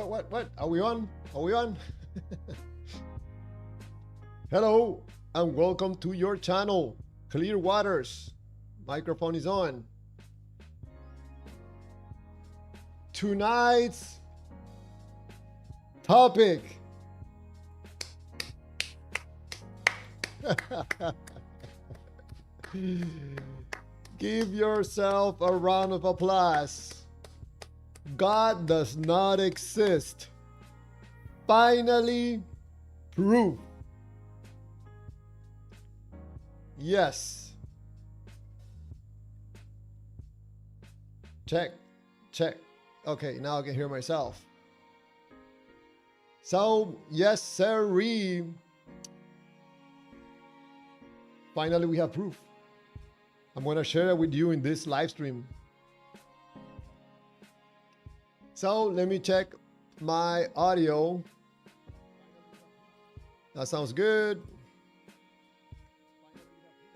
What? Are we on? Are we on? Hello, and welcome to your channel, Clear Waters. Microphone is on. Tonight's topic. Give yourself a round of applause. God does not exist. Finally, proof. Yes. Check. Okay, now I can hear myself. So, yes, sirree. Finally, we have proof. I'm going to share it with you in this live stream. So let me check my audio. That sounds good.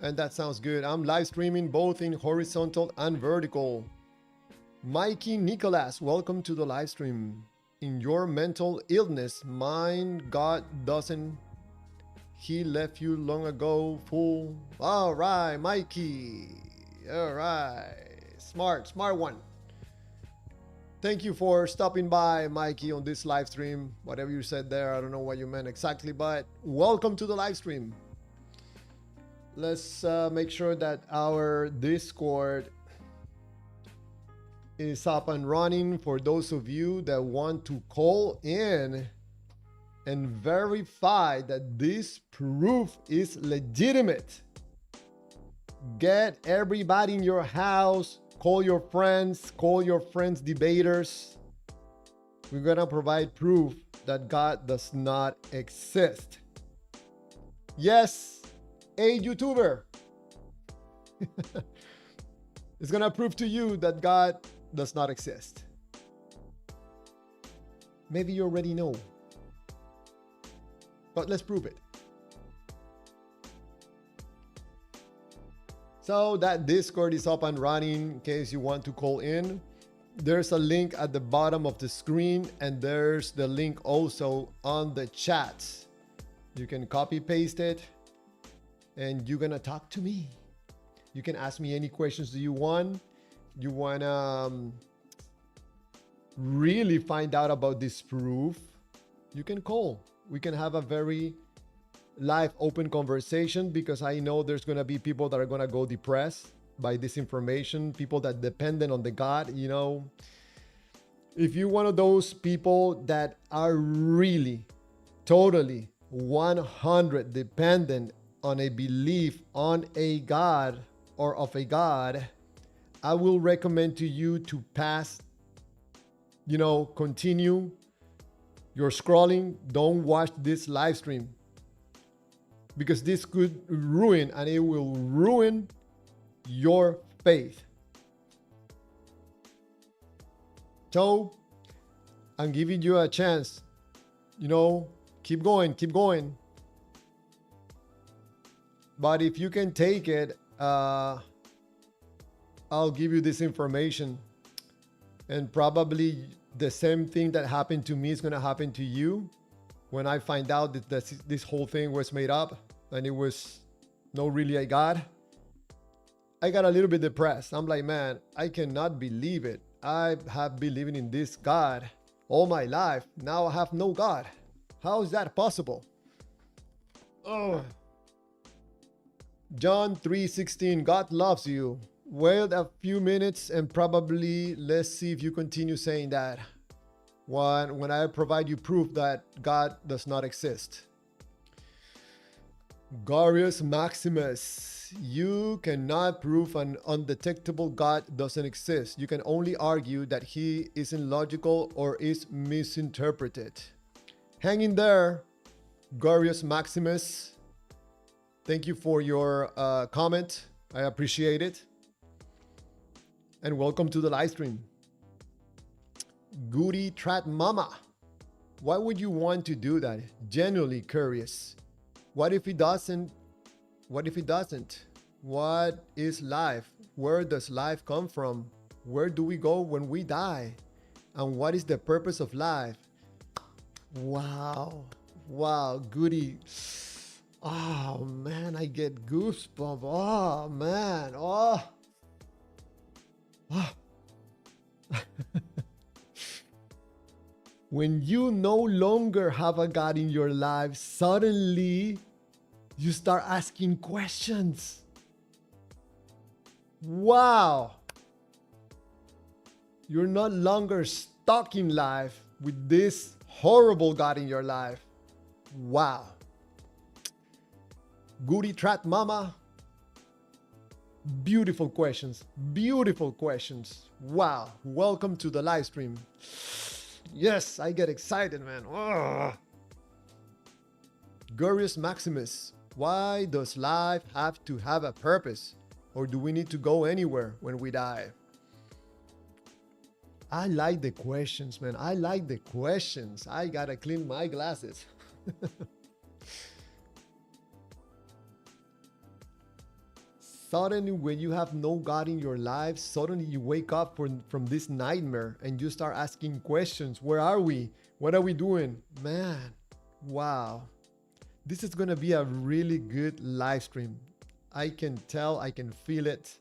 And that sounds good. I'm live streaming both in horizontal and vertical. Mikey Nicholas, welcome to the live stream. In your mental illness, mine, God doesn't. He left you long ago, fool. All right, Mikey. All right. Smart one. Thank you for stopping by, Mikey, on this live stream. Whatever you said there, I don't know what you meant exactly, but welcome to the live stream. Let's make sure that our Discord is up and running for those of you that want to call in and verify that this proof is legitimate. Get everybody in your house. Call your friends debaters. We're gonna provide proof that God does not exist. Yes, a YouTuber is gonna prove to you that God does not exist. Maybe you already know, but let's prove it. So that Discord is up and running in case you want to call in. There's a link at the bottom of the screen, and there's the link also on the chat. You can copy paste it and you're gonna talk to me. You can ask me any questions that you want. You wanna really find out about this proof, you can call. We can have a very live open conversation, because I know there's going to be people that are going to go depressed by this information, people that dependent on the God, you know. If you're one of those people that are really totally 100 dependent on a belief on a God or of a God, I will recommend to you to pass, continue your scrolling. Don't watch this live stream, because this could ruin, and it will ruin your faith. So I'm giving you a chance, keep going. But if you can take it, I'll give you this information, and probably the same thing that happened to me is going to happen to you. When I find out that this whole thing was made up and it was not really a God, I got a little bit depressed. I'm like, man, I cannot believe it. I have been living in this God all my life. Now I have no God. How is that possible? Oh. John 3:16, God loves you. Wait a few minutes and probably let's see if you continue saying that when I provide you proof that God does not exist. Glorious Maximus, you cannot prove an undetectable God doesn't exist. You can only argue that he isn't logical or is misinterpreted. Hang in there, Glorious Maximus. Thank you for your comment. I appreciate it. And welcome to the live stream. Goody Trat Mama, why would you want to do that? Genuinely curious. What if he doesn't? What if he doesn't? What is life? Where does life come from? Where do we go when we die? And what is the purpose of life? Wow. Wow, goody. Oh man, I get goosebumps. Oh man. Oh. Ah. When you no longer have a God in your life, suddenly you start asking questions. Wow. You're no longer stuck in life with this horrible God in your life. Wow. Goody Trat Mama. Beautiful questions. Beautiful questions. Wow. Welcome to the live stream. Yes, I get excited, man. Ugh. Gurius Maximus. Why does life have to have a purpose? Or do we need to go anywhere when we die? I like the questions, man. I like the questions. I gotta clean my glasses. Suddenly, when you have no God in your life, suddenly you wake up from this nightmare and you start asking questions. Where are we? What are we doing? Man, wow. This is gonna be a really good live stream. I can tell, I can feel it.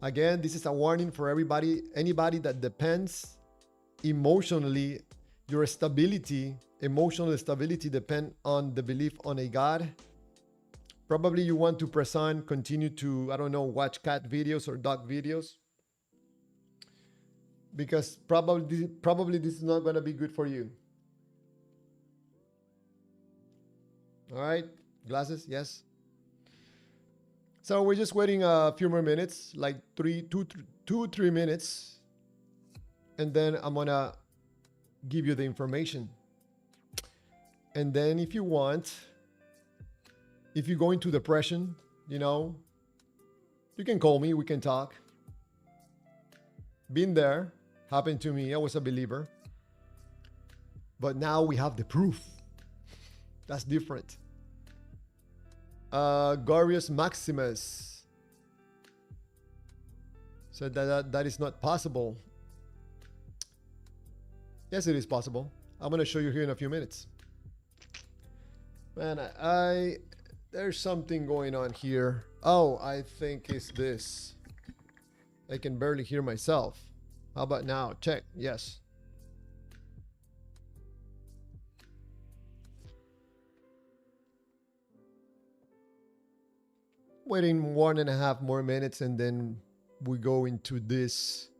Again, this is a warning for everybody, anybody that depends emotionally, your stability, emotional stability depend on the belief on a God. Probably you want to press on, continue to, I don't know, watch cat videos or dog videos. Because probably this is not gonna be good for you. All right, glasses, yes. So we're just waiting a few more minutes, like 3 minutes. And then I'm gonna give you the information. And then if you want, if you go into depression, you know, you can call me, we can talk. Been there, happened to me, I was a believer. But now we have the proof. That's different. Gorius Maximus said that is not possible. Yes, it is possible. I'm gonna show you here in a few minutes. Man, there's something going on here. Oh, I think it's this. I can barely hear myself. How about now? Check. Yes. Waiting 1.5 more minutes and then we go into this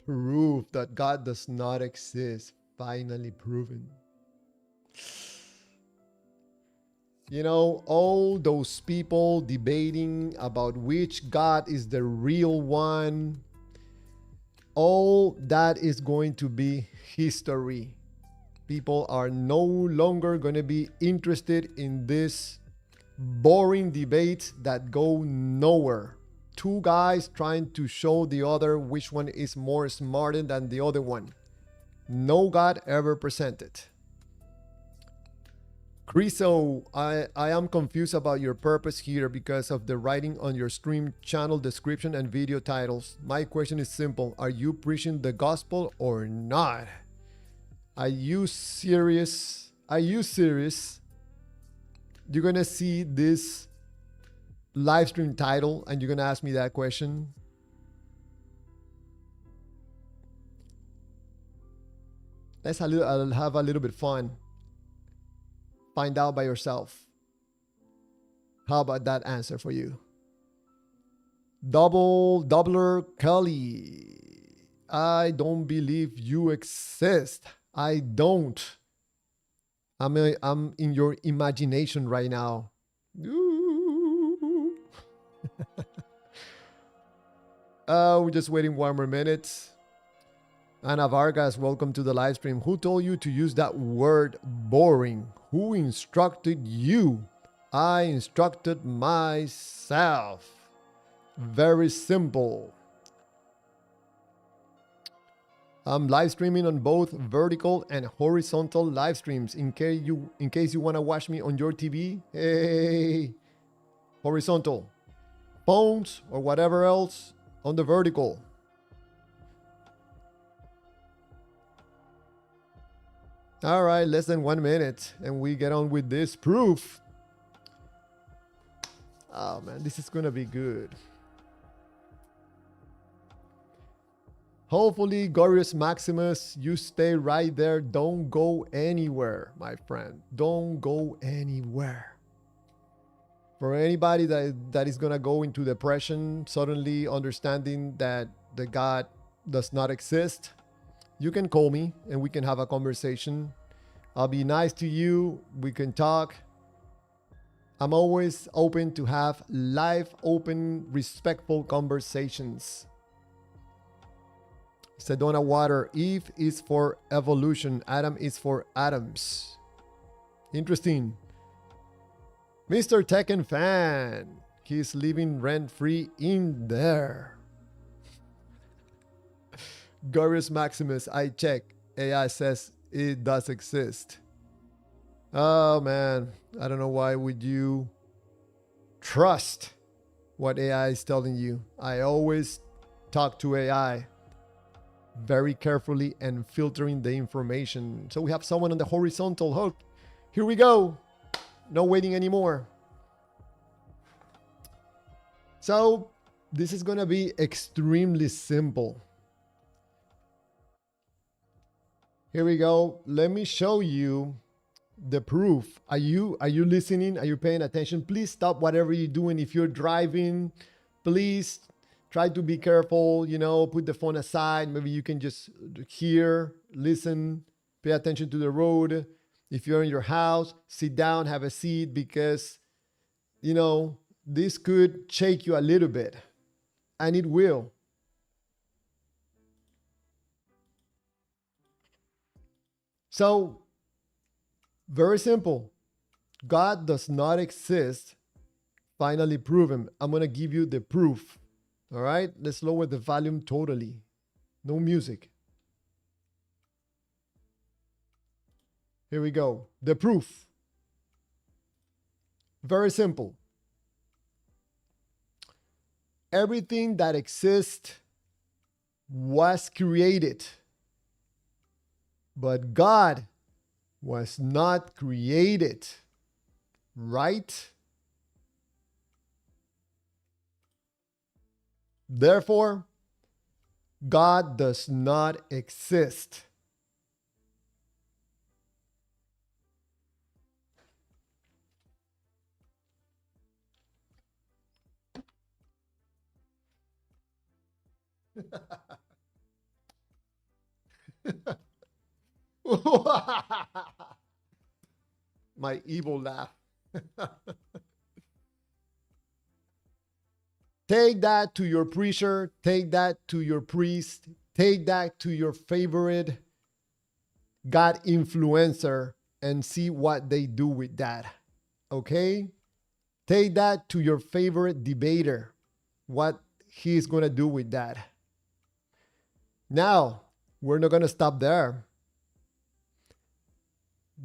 proof that God does not exist. Finally proven. You know, all those people debating about which God is the real one, all that is going to be history. People are no longer going to be interested in this boring debates that go nowhere. Two guys trying to show the other which one is more smarter than the other one. No God ever presented. Criso, I am confused about your purpose here because of the writing on your stream channel description and video titles. My question is simple. Are you preaching the gospel or not? Are you serious? Are you serious? You're going to see this live stream title and you're going to ask me that question? Let's have a little bit fun. Find out by yourself. How about that answer for you? Doubler Kelly. I don't believe you exist. I don't. I'm in your imagination right now. We're just waiting 1 more minute. Ana Vargas, welcome to the live stream. Who told you to use that word boring? Who instructed you? I instructed myself. Very simple. I'm live streaming on both vertical and horizontal live streams. In case you want to watch me on your TV, hey, horizontal. Phones or whatever else on the vertical. All right, less than 1 minute, and we get on with this proof. Oh man, this is gonna be good. Hopefully, Glorious Maximus, you stay right there. Don't go anywhere, my friend. Don't go anywhere. For anybody that is gonna go into depression, suddenly understanding that the God does not exist, you can call me and we can have a conversation. I'll be nice to you. We can talk. I'm always open to have live, open, respectful conversations. Sedona Water, Eve is for evolution, Adam is for atoms. Interesting. Mr. Tekken fan, he's living rent-free in there. Glorious Maximus, I check. AI says it does exist. Oh man, I don't know why would you trust what AI is telling you. I always talk to AI very carefully and filtering the information. So we have someone on the horizontal hook. Here we go. No waiting anymore. So this is gonna be extremely simple. Here we go. Let me show you the proof. Are you listening? Are you paying attention? Please stop whatever you're doing. If you're driving, please try to be careful, you know, put the phone aside. Maybe you can just hear, listen, pay attention to the road. If you're in your house, sit down, have a seat, because, you know, this could shake you a little bit, and it will. So, very simple. God does not exist. Finally proven. I'm going to give you the proof. All right, let's lower the volume totally. No music. Here we go. The proof. Very simple. Everything that exists was created, but God was not created, right? Therefore, God does not exist. My evil laugh. Take that to your preacher, take that to your priest, take that to your favorite God influencer and see what they do with that. Okay? Take that to your favorite debater, what he's going to do with that. Now, we're not going to stop there.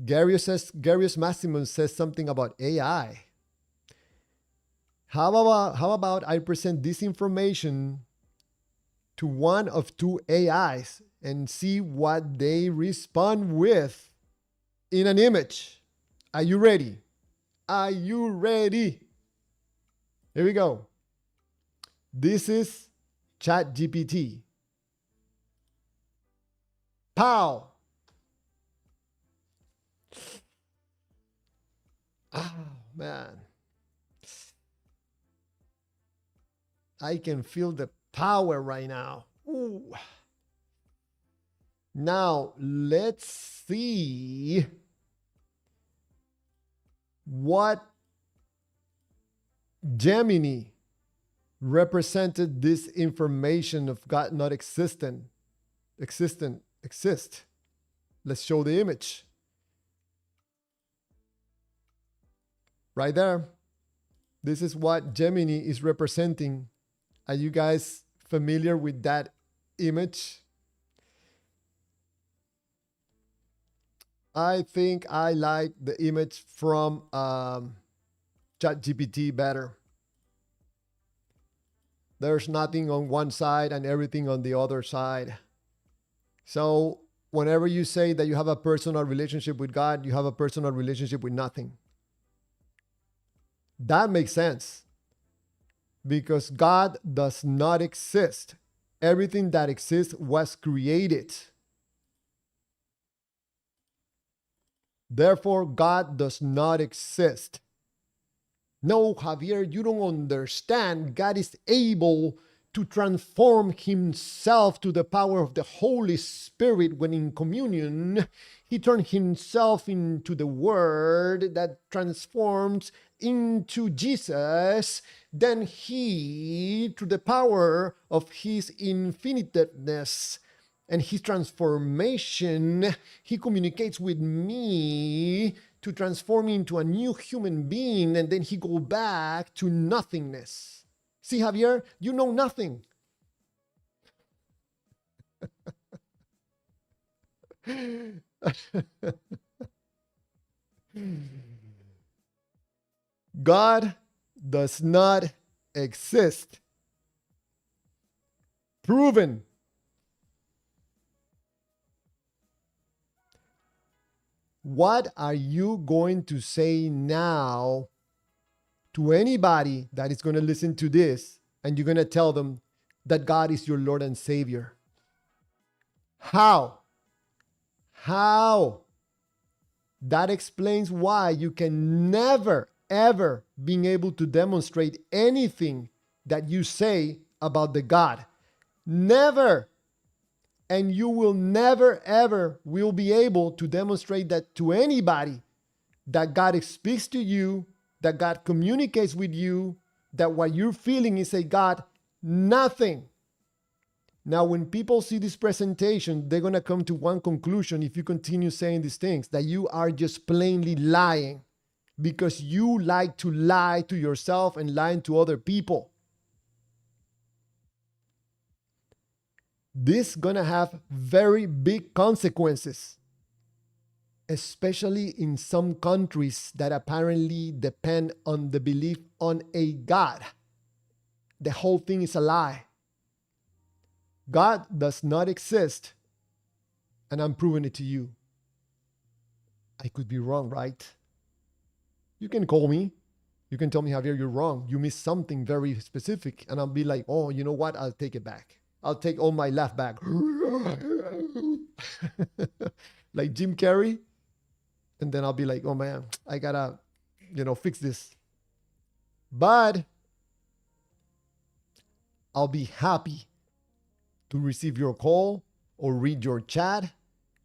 Garius Maximus says something about AI. How about I present this information to one of two AIs and see what they respond with in an image? Are you ready? Are you ready? Here we go. This is ChatGPT. Pow! Oh, man. I can feel the power right now. Ooh. Now, let's see what Gemini represented this information of God not exist. Let's show the image. Right there. This is what Gemini is representing. Are you guys familiar with that image? I think I like the image from ChatGPT better. There's nothing on one side and everything on the other side. So whenever you say that you have a personal relationship with God, you have a personal relationship with nothing. That makes sense because God does not exist. Everything that exists was created. Therefore, God does not exist. No, Javier, you don't understand. God is able to transform himself to the power of the Holy Spirit when in communion. He turned himself into the Word that transforms into Jesus. Then he, through the power of his infiniteness and his transformation, he communicates with me to transform me into a new human being, and then he go back to nothingness. See, Javier, you know nothing. God does not exist. Proven. What are you going to say now to anybody that is going to listen to this and you're going to tell them that God is your Lord and Savior? How? How? That explains why you can never, ever being able to demonstrate anything that you say about the God. Never. And you will never, ever will be able to demonstrate that to anybody, that God speaks to you, that God communicates with you, that what you're feeling is a God. Nothing. Now, when people see this presentation, they're going to come to one conclusion if you continue saying these things, that you are just plainly lying because you like to lie to yourself and lying to other people. This is going to have very big consequences, especially in some countries that apparently depend on the belief on a God. The whole thing is a lie. God does not exist, and I'm proving it to you. I could be wrong, right? You can call me. You can tell me, Javier, you're wrong. You missed something very specific. And I'll be like, oh, you know what? I'll take it back. I'll take all my laugh back. Like Jim Carrey. And then I'll be like, oh man, I gotta, fix this. But I'll be happy to receive your call or read your chat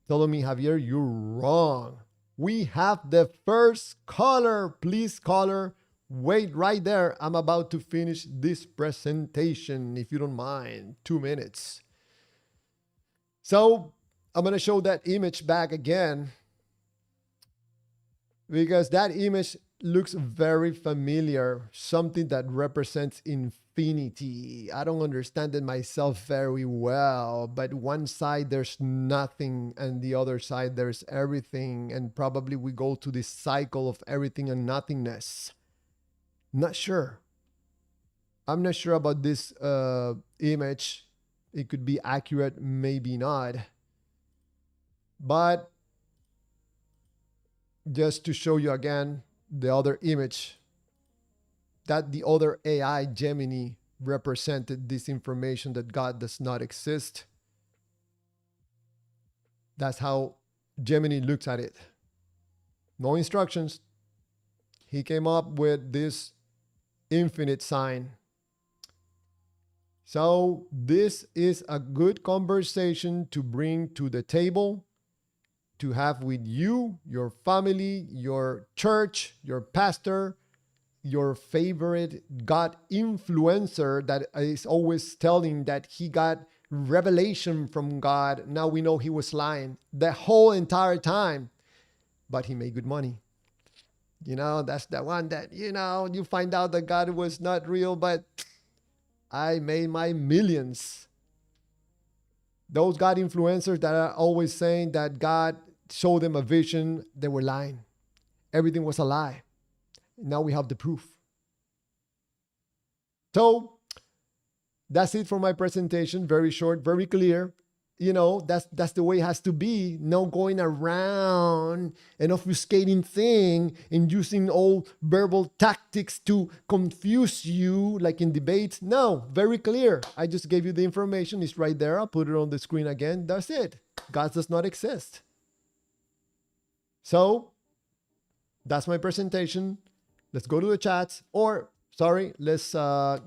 telling me, Javier, you're wrong. We have the first caller. Please, caller, wait right there. I'm about to finish this presentation, if you don't mind. 2 minutes. So I'm going to show that image back again because that image looks very familiar, something that represents infinity. I don't understand it myself very well, but one side there's nothing and the other side there's everything, and probably we go to this cycle of everything and nothingness. Not sure. I'm not sure about this image. It could be accurate, maybe not. But just to show you again the other image, that the other AI, Gemini, represented this information that God does not exist. That's how Gemini looks at it. No instructions. He came up with this infinite sign. So this is a good conversation to bring to the table, to have with you, your family, your church, your pastor, your favorite God influencer that is always telling that he got revelation from God. Now we know he was lying the whole entire time, but he made good money. That's the one that, you find out that God was not real, but I made my millions. Those God influencers that are always saying that God showed them a vision, they were lying. Everything was a lie. Now we have the proof. So that's it for my presentation. Very short, very clear. that's the way it has to be. No going around and obfuscating thing and using all verbal tactics to confuse you like in debates. No, very clear. I just gave you the information. It's right there. I'll put it on the screen again. That's it. God does not exist. So that's my presentation. Let's go to the chats, or sorry, let's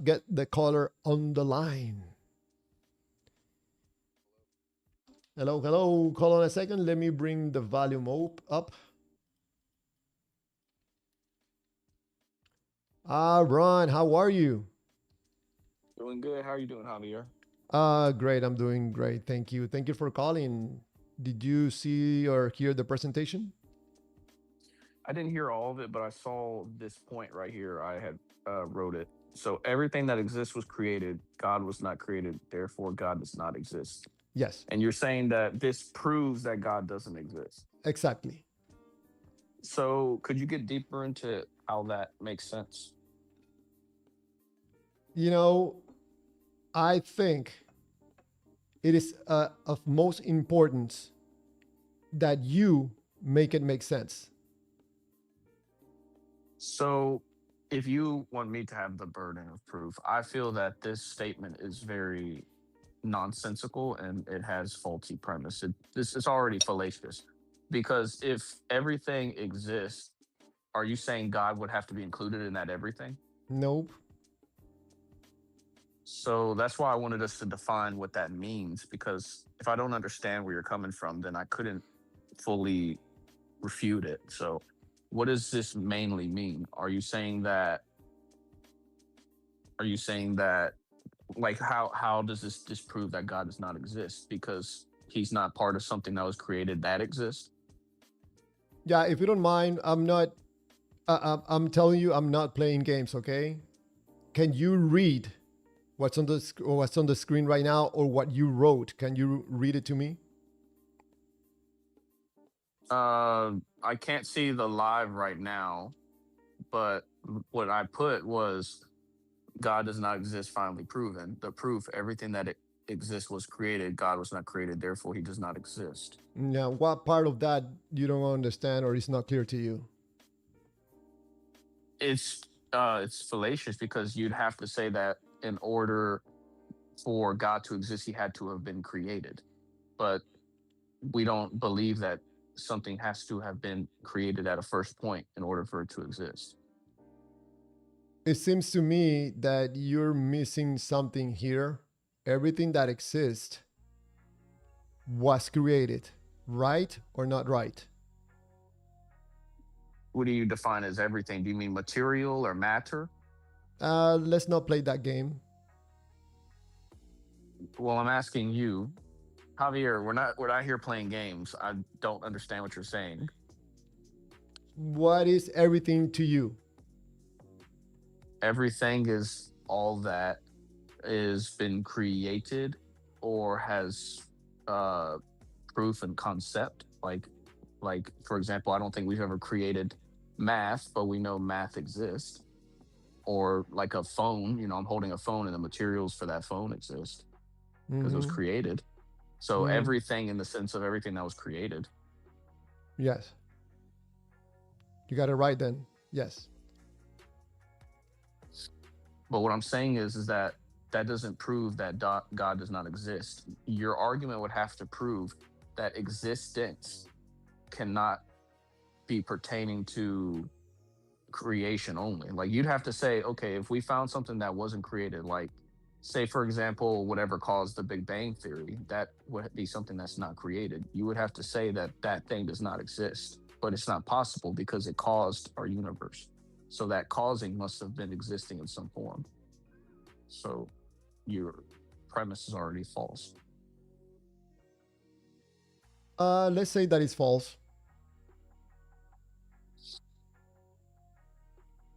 get the caller on the line. Hello, hello. Hold on a second. Let me bring the volume up. Ron, how are you? Doing good. How are you doing, Javier? Great. I'm doing great. Thank you. Thank you for calling. Did you see or hear the presentation? I didn't hear all of it, but I saw this point right here. I had wrote it. So everything that exists was created. God was not created. Therefore, God does not exist. Yes, And you're saying that this proves that God doesn't exist. exactly. So could you get deeper into how that makes sense? You know, I think it is of most importance that you make it make sense. So if you want me to have the burden of proof, I feel that this statement is very nonsensical and it has faulty premise. This is already fallacious because if everything exists, are you saying God would have to be included in that everything? Nope. So that's why I wanted us to define what that means, because if I don't understand where you're coming from, then I couldn't fully refute it. So what does this mainly mean? Are you saying that like how does this disprove that God does not exist because he's not part of something that was created that exists? Yeah, if you don't mind, I'm not. I'm telling you, I'm not playing games. Okay? Can you read what's on the screen right now, or what you wrote? Can you read it to me? I can't see the live right now, but what I put was God does not exist, finally proven. The proof, everything that it exists was created. God was not created, therefore he does not exist. Now, what part of that you don't understand or is not clear to you? It's fallacious because you'd have to say that in order for God to exist, he had to have been created. But we don't believe that something has to have been created at a first point in order for it to exist. It seems to me that you're missing something here. Everything that exists was created, right or not right? What do you define as everything? Do you mean material or matter? Let's not play that game. Well, I'm asking you, Javier. We're not here playing games. I don't understand what you're saying. What is everything to you? Everything is all that is been created or has uh proof and concept. Like for example, I don't think we've ever created math, but we know math exists. Or like a phone, I'm holding a phone and the materials for that phone exist because it was Mm-hmm. created. So Mm, everything in the sense of everything that was created. yes, you got it right then. Yes. But what I'm saying is that that doesn't prove that God does not exist. Your argument would have to prove that existence cannot be pertaining to creation only. Like you'd have to say, okay, if we found something that wasn't created, like say for example, whatever caused the Big Bang theory, that would be something that's not created. You would have to say that that thing does not exist, but it's not possible because it caused our universe. So that causing must have been existing in some form. So your premise is already false. Let's say that is false.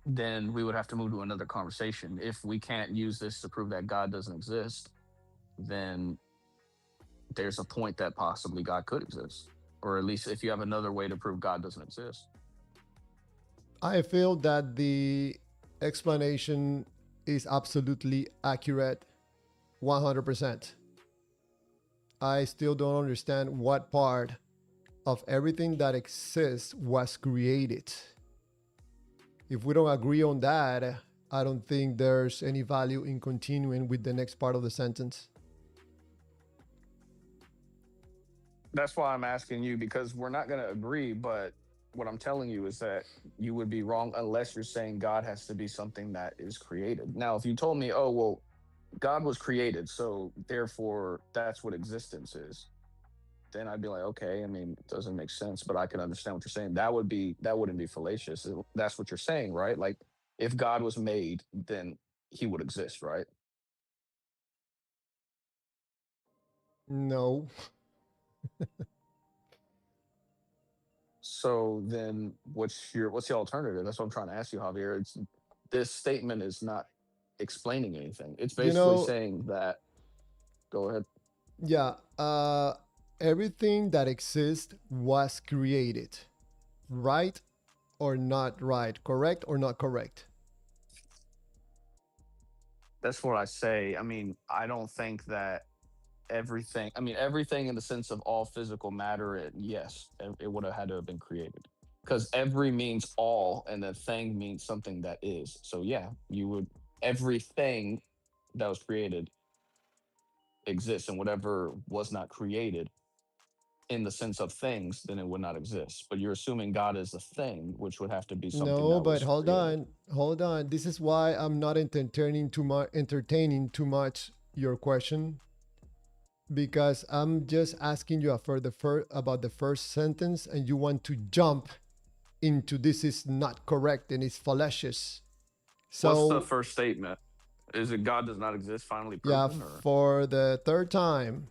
Then we would have to move to another conversation. If we can't use this to prove that God doesn't exist, then there's a point that possibly God could exist. Or at least if you have another way to prove God doesn't exist. I feel that the explanation is absolutely accurate, 100%. I still don't understand what part of everything that exists was created. If we don't agree on that, I don't think there's any value in continuing with the next part of the sentence. That's why I'm asking you, because we're not going to agree. But what I'm telling you is that you would be wrong unless you're saying God has to be something that is created. Now, if you told me, oh, well, God was created, so therefore that's what existence is, then I'd be like, okay, I mean, it doesn't make sense, but I can understand what you're saying. That wouldn't be fallacious. That's what you're saying, right? Like, if God was made, then he would exist, right? No. So then what's the alternative? That's what I'm trying to ask you, Javier. This statement is not explaining anything. It's You basically know, saying that, go ahead. yeah, everything that exists was created. Right or not right? Correct or not correct? That's what I say. I mean, I don't think that everything, I mean, everything in the sense of all physical matter, yes, it would have had to have been created. Because every means all, and the thing means something that is. So yeah, everything that was created exists, and whatever was not created in the sense of things, then it would not exist. But you're assuming God is a thing, which would have to be something No, that but was hold created. on, hold on. This is why I'm not entertaining too much your question, because I'm just asking you for about the first sentence, and you want to jump into this is not correct and it's fallacious. What's the So first statement? Is it God does not exist finally yeah, proven, or? for the third time,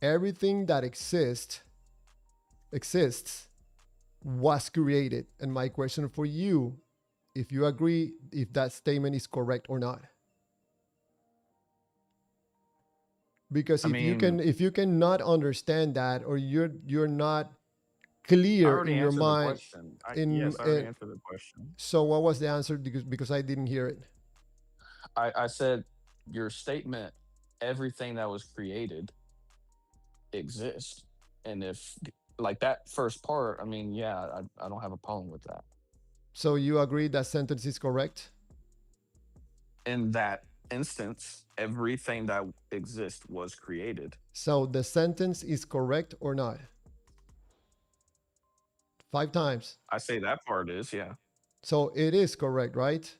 everything that exists was created. And my question for you, if you agree, if that statement is correct or not. Because I mean, if you cannot understand that, or you're not I clear already in your answered the mind question. in, Yes, I already answered the question. so what was the answer? Because I didn't hear it. I said your statement, everything that was created exists. And if, like, that first part, I mean, yeah, I don't have a problem with that. So you agree that sentence is correct? In that instance, everything that exists was created. So the sentence is correct or not? 5 times. I say that part is, yeah. So it is correct, right?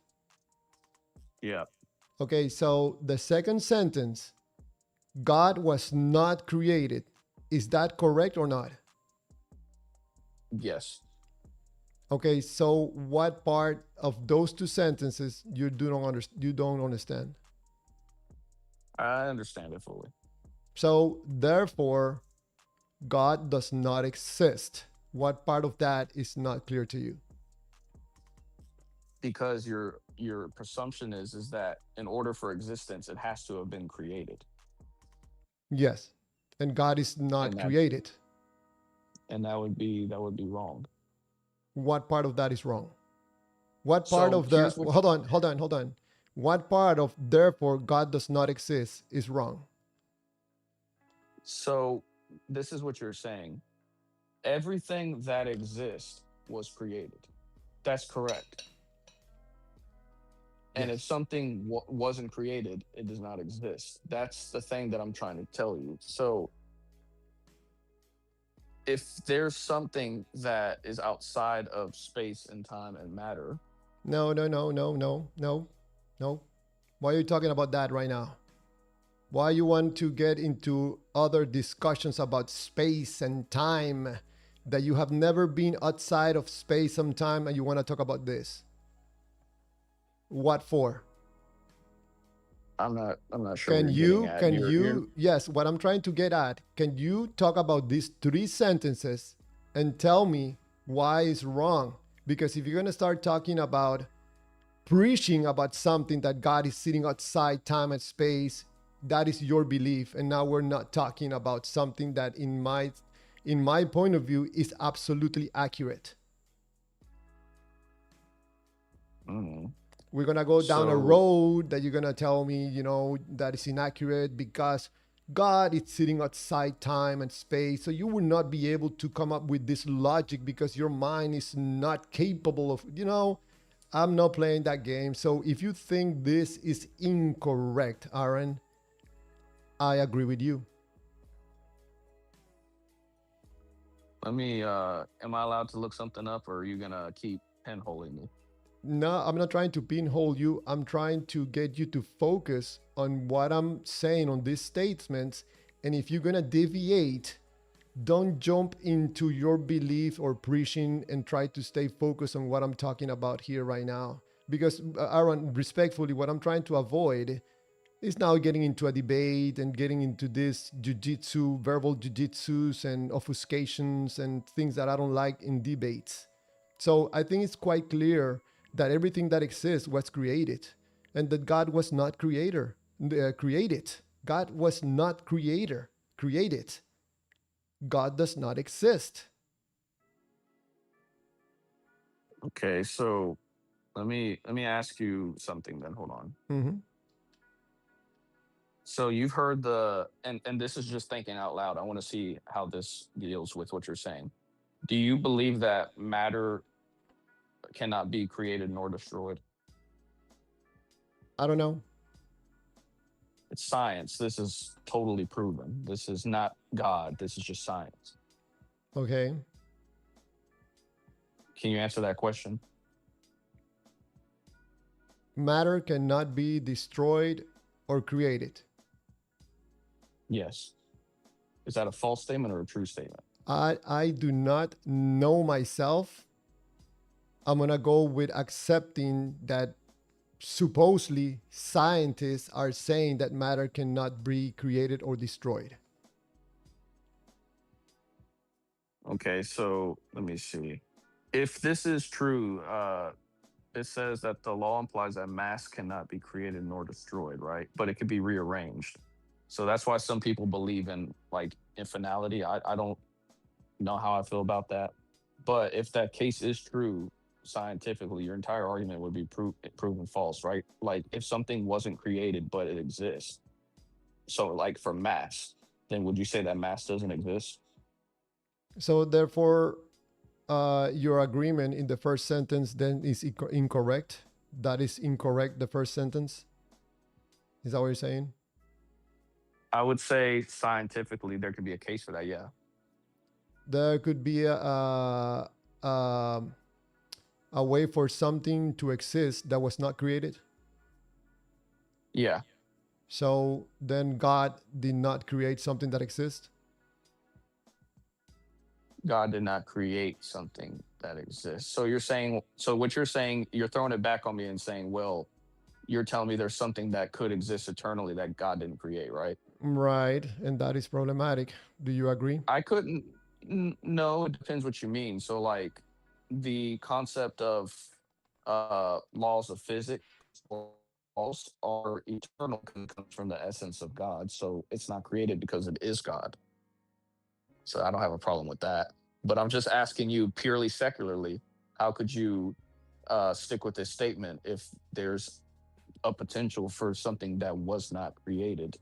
Yeah. Okay, so the second sentence, God was not created. Is that correct or not? Yes. Okay, so what part of those two sentences you don't understand? I understand it fully. So therefore, God does not exist. What part of that is not clear to you? Because your presumption is that in order for existence, it has to have been created. Yes. And God is And not that created. and that would be wrong. What part of that is wrong? What part So of the here's what hold on. What part of therefore God does not exist is wrong? so this is what you're saying. Everything that exists was created. That's correct. And if Yes. something wasn't created, it does not exist. That's the thing that I'm trying to tell you. So if there's something that is outside of space and time and matter, No, no, no, no, no, no, no. Why are you talking about that right now? Why you want to get into other discussions about space and time that you have never been outside of space and time and you want to talk about this? What for? I'm not sure what you're getting at. Can You're you, yes, what I'm trying to get at, can you talk about these three sentences and tell me why it's wrong? Because if you're going to start talking about preaching about something that God is sitting outside time and space, that is your belief. And now we're not talking about something that in my point of view is absolutely accurate. mm, We're gonna go down a so road that you're gonna tell me, that is inaccurate because God is sitting outside time and space. So you will not be able to come up with this logic because your mind is not capable of, I'm not playing that game. So if you think this is incorrect, Aaron, I agree with you. Let me. Am I allowed to look something up, or are you gonna keep pinholing me? No, I'm not trying to pinhole you. I'm trying to get you to focus on what I'm saying on these statements. And if you're going to deviate, don't jump into your belief or preaching and try to stay focused on what I'm talking about here right now. Because, Aaron, respectfully, what I'm trying to avoid is now getting into a debate and getting into this jujitsu, verbal jujitsus and obfuscations and things that I don't like in debates. So I think it's quite clear that everything that exists was created and that God was not created. God was not created. God does not exist. Okay, so let me ask you something then. Hold on. Mm-hmm. So you've heard and this is just thinking out loud. I want to see how this deals with what you're saying. Do you believe that matter cannot be created nor destroyed? I don't know. It's science. This is totally proven. This is not God. This is just science. Okay. Can you answer that question? Matter cannot be destroyed or created. Yes. Is that a false statement or a true statement? I do not know myself. I'm going to go with accepting that supposedly scientists are saying that matter cannot be created or destroyed. Okay, so let me see. If this is true, it says that the law implies that mass cannot be created nor destroyed, right? But it could be rearranged. So that's why some people believe in like infinality. I don't know how I feel about that. But if that case is true scientifically, your entire argument would be proven false, right? Like if something wasn't created but it exists. So like for mass, then would you say that mass doesn't exist? So therefore, your agreement in the first sentence then is incorrect. That is incorrect. The first sentence. Is that what you're saying? I would say scientifically there could be a case for that, yeah. There could be a way for something to exist that was not created. Yeah. So then God did not create something that exists. God did not create something that exists. So you're saying, so what you're saying, you're throwing it back on me and saying, well, you're telling me there's something that could exist eternally that God didn't create, right? Right, and that is problematic. Do you agree? I couldn't, no, it depends what you mean. So, like, the concept of laws of physics, laws are eternal because it comes from the essence of God. So it's not created because it is God. So I don't have a problem with that. But I'm just asking you purely secularly, how could you stick with this statement if there's a potential for something that was not created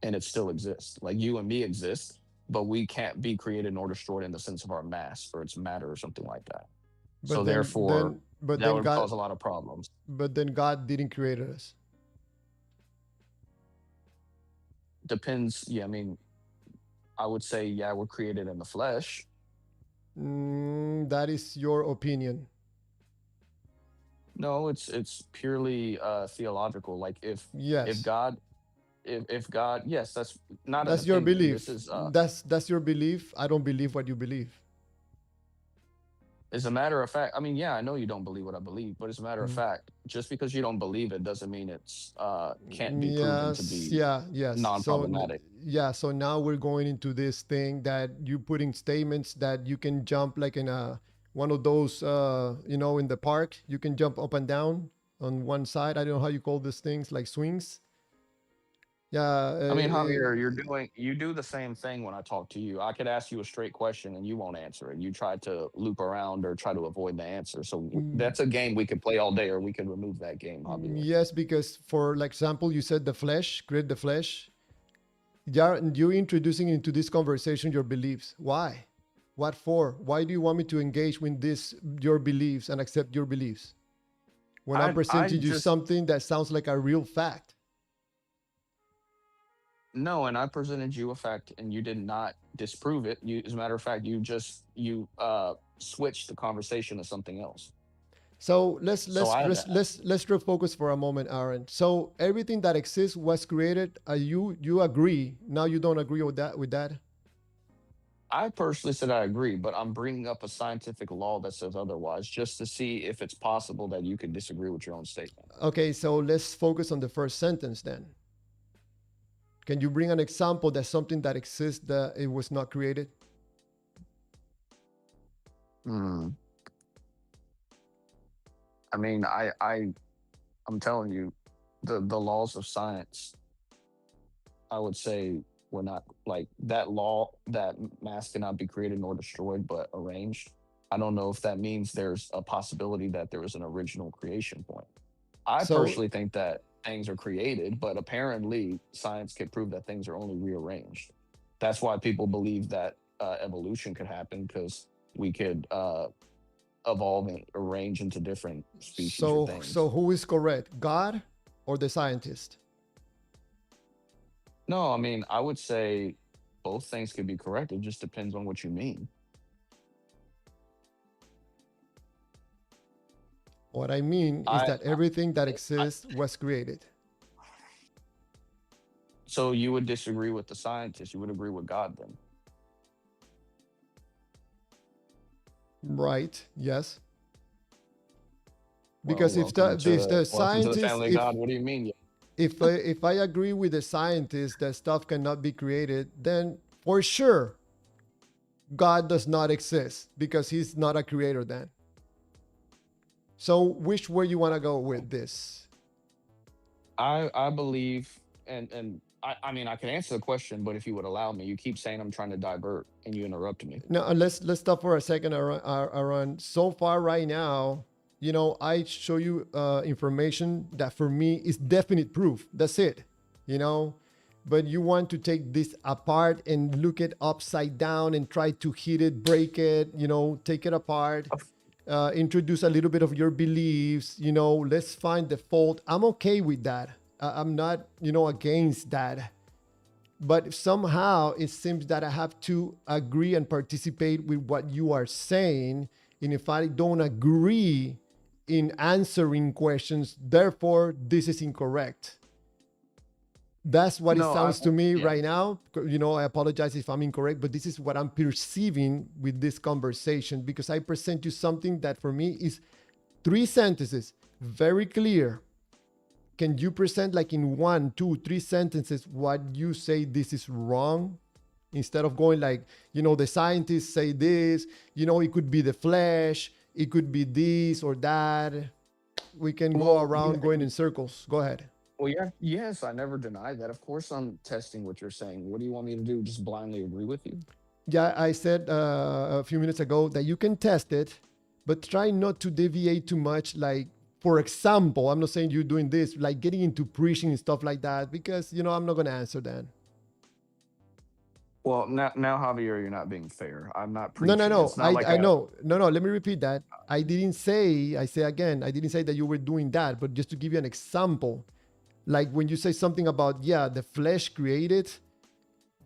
and it still exists? Like you and me exist, but we can't be created nor destroyed in the sense of our mass or its matter or something like that. So But then, therefore, then, but that then would God, cause a lot of problems. but then God didn't create us. Depends. Yeah, I mean, I would say, yeah, we're created in the flesh. That is your opinion. No, it's purely theological. Like if Yes, God if God, yes, that's not an that's your opinion. This belief. is That's your belief. I don't believe what you believe. as a matter of fact, I mean, yeah, I know you don't believe what I believe, but as a matter of Mm. fact, just because you don't believe it doesn't mean it's can't be proven to Yes, be yeah, yes. So non-problematic. yeah, so now we're going into this thing that you putting statements that you can jump like in a one of those in the park, you can jump up and down on one side. I don't know how you call these things, like swings. Yeah, I mean, Javier, you do the same thing when I talk to you. I could ask you a straight question and you won't answer it. You try to loop around or try to avoid the answer. So mm, that's a game we could play all day, or we could remove that game, Javier. yes, because for like example, you said the flesh, create the flesh. You're introducing into this conversation your beliefs. Why? What for? Why do you want me to engage with this your beliefs and accept your beliefs when I'm I presenting you just something that sounds like a real fact? no, and I presented you a fact, and you did not disprove it. You, as a matter of fact, you switched the conversation to something else. So let's So let's I let's let's let's refocus for a moment, Aaron. So everything that exists was created. You agree? Now you don't agree with that? With that? I personally said I agree, but I'm bringing up a scientific law that says otherwise, just to see if it's possible that you could disagree with your own statement. Okay, so let's focus on the first sentence then. Can you bring an example that something that exists that it was not created? Hmm. I mean, I'm telling you, the laws of science, I would say, were not like that law that mass cannot be created nor destroyed, but arranged. I don't know if that means there's a possibility that there was an original creation point. I So personally think that things are created, but apparently science can prove that things are only rearranged. That's why people believe that evolution could happen, because we could evolve and arrange into different species or so things. who is correct? God or the scientist? No, I mean, I would say both things could be correct. It just depends on what you mean. What I mean is I, that everything that I exists was created. so you would disagree with the scientists. You would agree with God then. Right? Yes. Well, Because if the welcome to the scientists, family of God. What do you mean? if I agree with the scientists that stuff cannot be created, then for sure God does not exist because he's not a creator then. So which way you want to go with this? I believe, and I mean, I can answer the question, but if you would allow me, you keep saying I'm trying to divert and you interrupt me. Now let's stop for a second, Aaron. So far right now, I show you information that for me is definite proof. That's it. You know, but you want to take this apart and look it upside down and try to hit it, break it. Take it apart. Introduce a little bit of your beliefs. Let's find the fault. I'm okay with that. I'm not, against that. But somehow it seems that I have to agree and participate with what you are saying. And if I don't agree in answering questions, therefore this is incorrect. That's what it No, sounds to me yeah. right now. I apologize if I'm incorrect, but this is what I'm perceiving with this conversation because I present you something that for me is three sentences, very clear. Can you present like in 1, 2, 3 sentences what you say this is wrong? Instead of going like, the scientists say this, it could be the flesh, it could be this or that. We can go Well, around yeah, going in circles. Go ahead. well, yeah, yes, I never denied that. Of course, I'm testing what you're saying. What do you want me to do? Just blindly agree with you? Yeah, I said a few minutes ago that you can test it, but try not to deviate too much. Like, for example, I'm not saying you're doing this, like getting into preaching and stuff like that, because, I'm not going to answer that. Well, now, Javier, you're not being fair. I'm not No, no, preaching. no. It's not like I I. know. No, no. Let me repeat that. I say again, I didn't say that you were doing that, but just to give you an example, like when you say something about, yeah, the flesh created,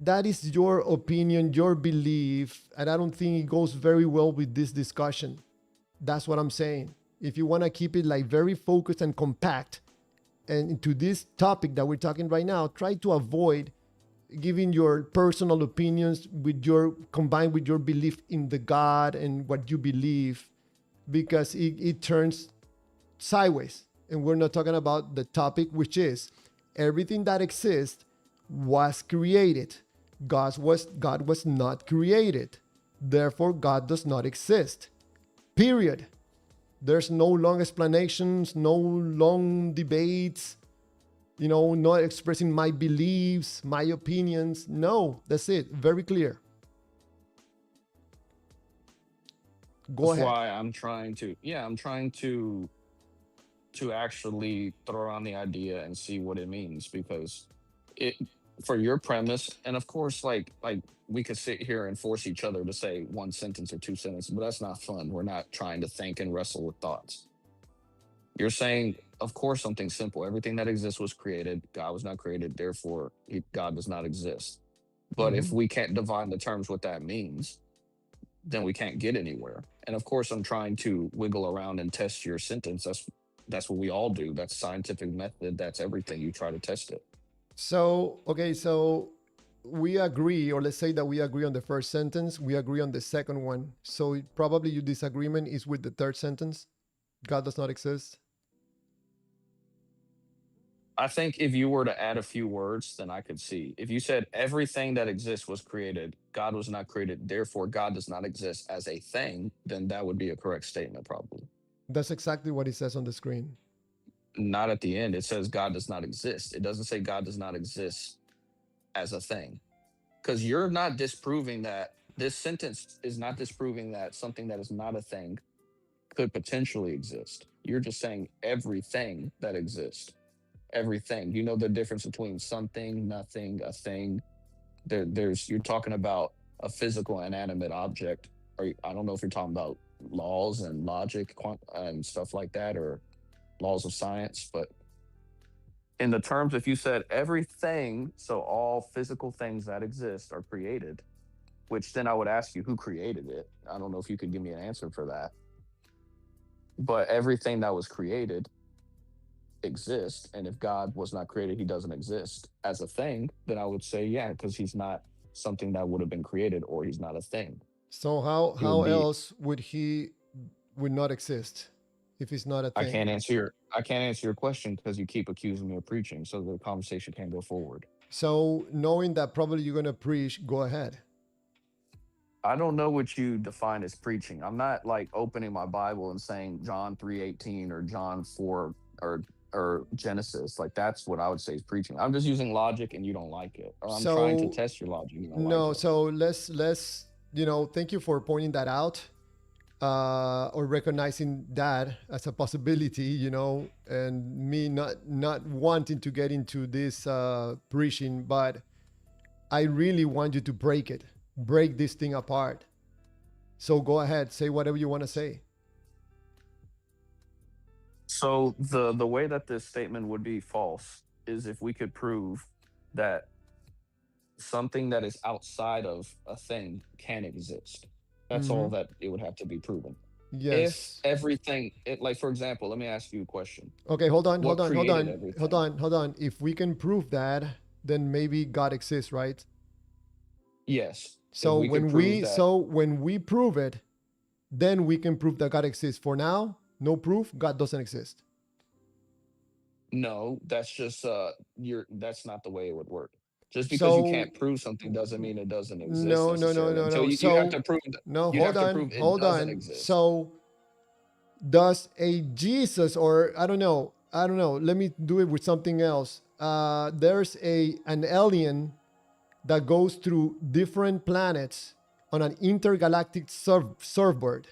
that is your opinion, your belief, and I don't think it goes very well with this discussion. That's what I'm saying. If you want to keep it like very focused and compact and into this topic that we're talking right now, try to avoid giving your personal opinions with your combined with your belief in the God and what you believe because it turns sideways. And we're not talking about the topic, which is everything that exists was created. God was not created. Therefore, God does not exist. Period. There's no long explanations, no long debates, not expressing my beliefs, my opinions. No, that's it. Very clear. Go That's ahead. why I'm trying to. Yeah, I'm trying to actually throw around the idea and see what it means, because it for your premise, and of course, like we could sit here and force each other to say one sentence or two sentences, but that's not fun. We're not trying to think and wrestle with thoughts. You're saying, of course, something simple. Everything that exists was created. God was not created. Therefore, God does not exist. But if Mhm. we can't define the terms what that means, then we can't get anywhere. And of course, I'm trying to wiggle around and test your sentence. That's what we all do. That's scientific method. That's everything. You try to test it. So, okay, so we agree, or let's say that we agree on the first sentence, we agree on the second one. So probably your disagreement is with the third sentence. God does not exist. I think if you were to add a few words, then I could see. If you said everything that exists was created, God was not created, therefore God does not exist as a thing, then that would be a correct statement, probably. That's exactly what it says on the screen. Not at the end. It says God does not exist. It doesn't say God does not exist as a thing. Because you're not disproving that this sentence is not disproving that something that is not a thing could potentially exist. You're just saying everything that exists. Everything. You know the difference between something, nothing, a thing. There's you're talking about a physical inanimate object, or I don't know if you're talking about laws and logic and stuff like that, or laws of science. But in the terms, if you said everything, so all physical things that exist are created, which then I would ask you who created it. I don't know if you could give me an answer for that. But everything that was created exists, and if God was not created, he doesn't exist as a thing, then I would say yeah, because he's not something that would have been created, or he's not a thing. So how He would how be. else would not exist if it's not a thing? I can't answer your question because you keep accusing me of preaching, so the conversation can't go forward. So knowing that probably you're gonna preach, go ahead. I don't know what you define as preaching. I'm not like opening my Bible and saying John 3:18 or John 4 or Genesis. Like that's what I would say is preaching. I'm just using logic and you don't like it. Or I'm trying to So test your logic and you don't like no, it. so let's thank you for pointing that out, or recognizing that as a possibility, and me not wanting to get into this preaching, but I really want you to break this thing apart. So go ahead, say whatever you want to say. So the way that this statement would be false is if we could prove that something that is outside of a thing can exist. That's all Hmm. that it would have to be proven. If Yes. everything, like for example, let me ask you a question. Okay, hold on, What hold on, hold created on, hold everything? on, hold on. If we can prove that, then maybe God exists, right? Yes. If So we could when prove we that, so when we prove it, then we can prove that God exists. For now, no proof, God doesn't exist. no, that's just you're that's not the way it would work. Just because you So can't prove something doesn't mean it doesn't exist no, no, no, necessarily. no, Until no. you have So to prove no, you'd hold have to on, prove it hold doesn't on. exist. So does a Jesus, or I don't know. Let me do it with something else. There's an alien that goes through different planets on an intergalactic surfboard.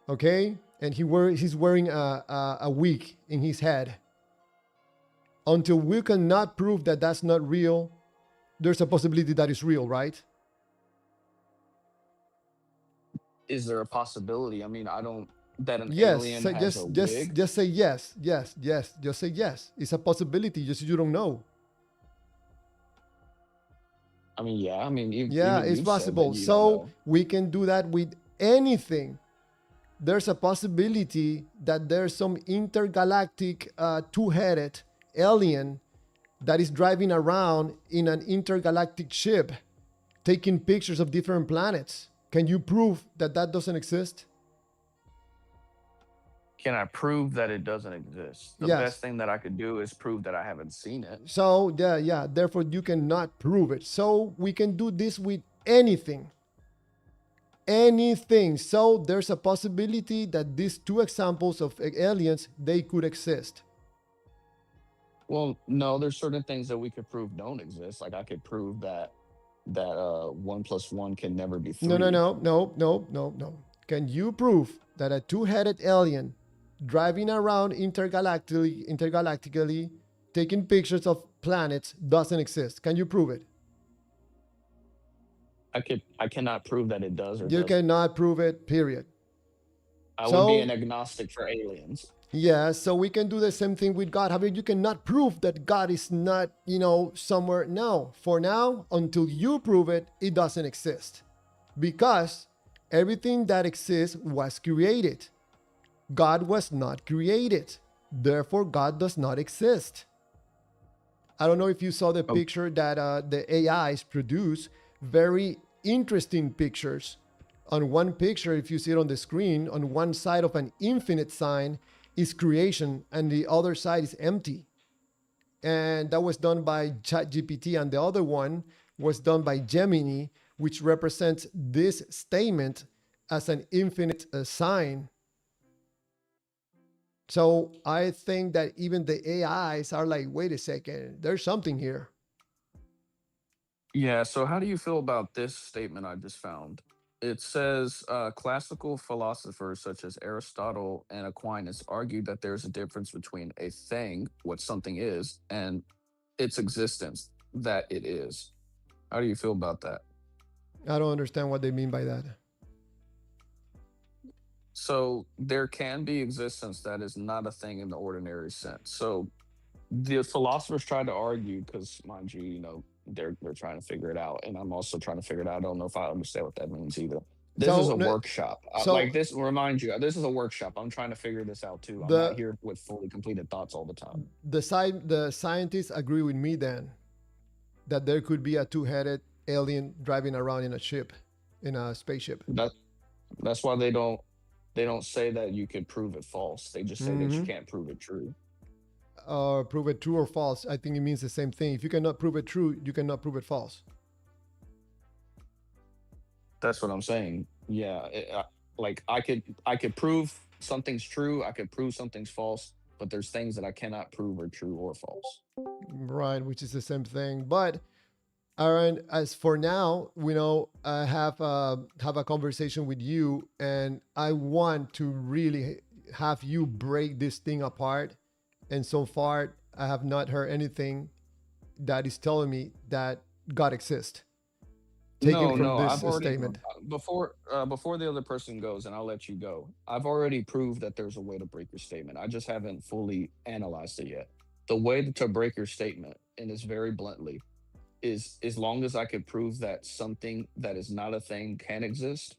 Okay, and he's wearing a wig in his head. Until we cannot prove that that's not real, there's a possibility that it's real, right? Is there a possibility? I mean, I don't that an Yes. alien So has a wig. just say yes, yes, yes. Just say yes. It's a possibility. Just you don't know. I mean, yeah, I mean, Yeah, even it's you've said that possible. you don't So know. we can do that with anything. There's a possibility that there's some intergalactic two-headed alien that is driving around in an intergalactic ship, taking pictures of different planets. Can you prove that that doesn't exist? Can I prove that it doesn't exist? The Yes. best thing that I could do is prove that I haven't seen it. So yeah, yeah. Therefore, you cannot prove it. So we can do this with anything, anything. So there's a possibility that these two examples of aliens they could exist. Well, no, there's certain things that we could prove don't exist. Like I could prove that 1 plus 1 can never be No, no, 3. no, no, no, no, no. Can you prove that a two-headed alien driving around intergalactically taking pictures of planets doesn't exist. Can you prove it? I cannot prove that it does or You doesn't. cannot prove it, period. I would be an So, agnostic for aliens. yeah, so we can do the same thing with God. I mean, you cannot prove that God is not, somewhere. No, for now, until you prove it, it doesn't exist. Because everything that exists was created. God was not created. Therefore, God does not exist. I don't know if you saw the Oh, picture that the AIs produce. Very interesting pictures. On one picture, if you see it on the screen, on one side of an infinite sign is creation, and the other side is empty. And that was done by ChatGPT, and the other one was done by Gemini, which represents this statement as an infinite sign. So I think that even the AIs are like, wait a second, there's something here. yeah. So, how do you feel about this statement I just found? It says classical philosophers such as Aristotle and Aquinas argued that there's a difference between a thing, what something is, and its existence, that it is. How do you feel about that? I don't understand what they mean by that. So, there can be existence that is not a thing in the ordinary sense. So, the philosophers tried to argue because, mind you, they're trying to figure it out, and I'm also trying to figure it out. I don't know if I understand what that means either. This is So, a workshop. Like so this, remind you, this is a workshop. I'm trying to figure this out too. I'm not the here with fully completed thoughts all the time. the scientists agree with me then that there could be a two-headed alien driving around in a ship, in a spaceship. That that's why they don't say that you could prove it false. They just say that you Mm-hmm. can't prove it true. Prove it true or false. I think it means the same thing. If you cannot prove it true, you cannot prove it false. That's what I'm saying. Yeah, like I could prove something's true. I could prove something's false, but there's things that I cannot prove are true or false. Right, which is the same thing. But Aaron, as for now, I have a conversation with you, and I want to really have you break this thing apart. And so far, I have not heard anything that is telling me that God exists. Taken No, from no, this I've already statement. before the other person goes, and I'll let you go. I've already proved that there's a way to break your statement. I just haven't fully analyzed it yet. The way to break your statement, and it's very bluntly, is as long as I could prove that something that is not a thing can exist,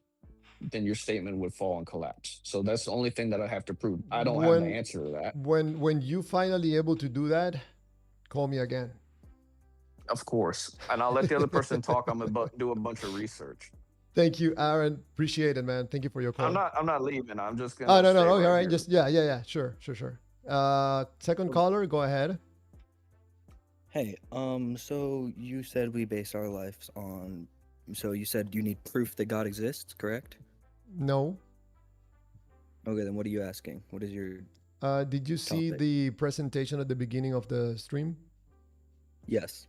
then your statement would fall and collapse. So that's the only thing that I have to prove. I don't have the When answer to that, when you finally able to do that, call me again. of course. And I'll let the other person talk. I'm gonna do a bunch of research. Thank you, Aaron. Appreciate it, man. Thank you for your I'm call. not. I'm not leaving. I'm just Oh, gonna no, no, stay no. All right right. here. Just, yeah, yeah, yeah. Sure, sure, sure. Second caller, go ahead. Hey, so you said we base our lives on, so you said you need proof that God exists, correct? No. Okay, then what are you asking? What is your Did you see topic? the presentation at the beginning of the stream? Yes.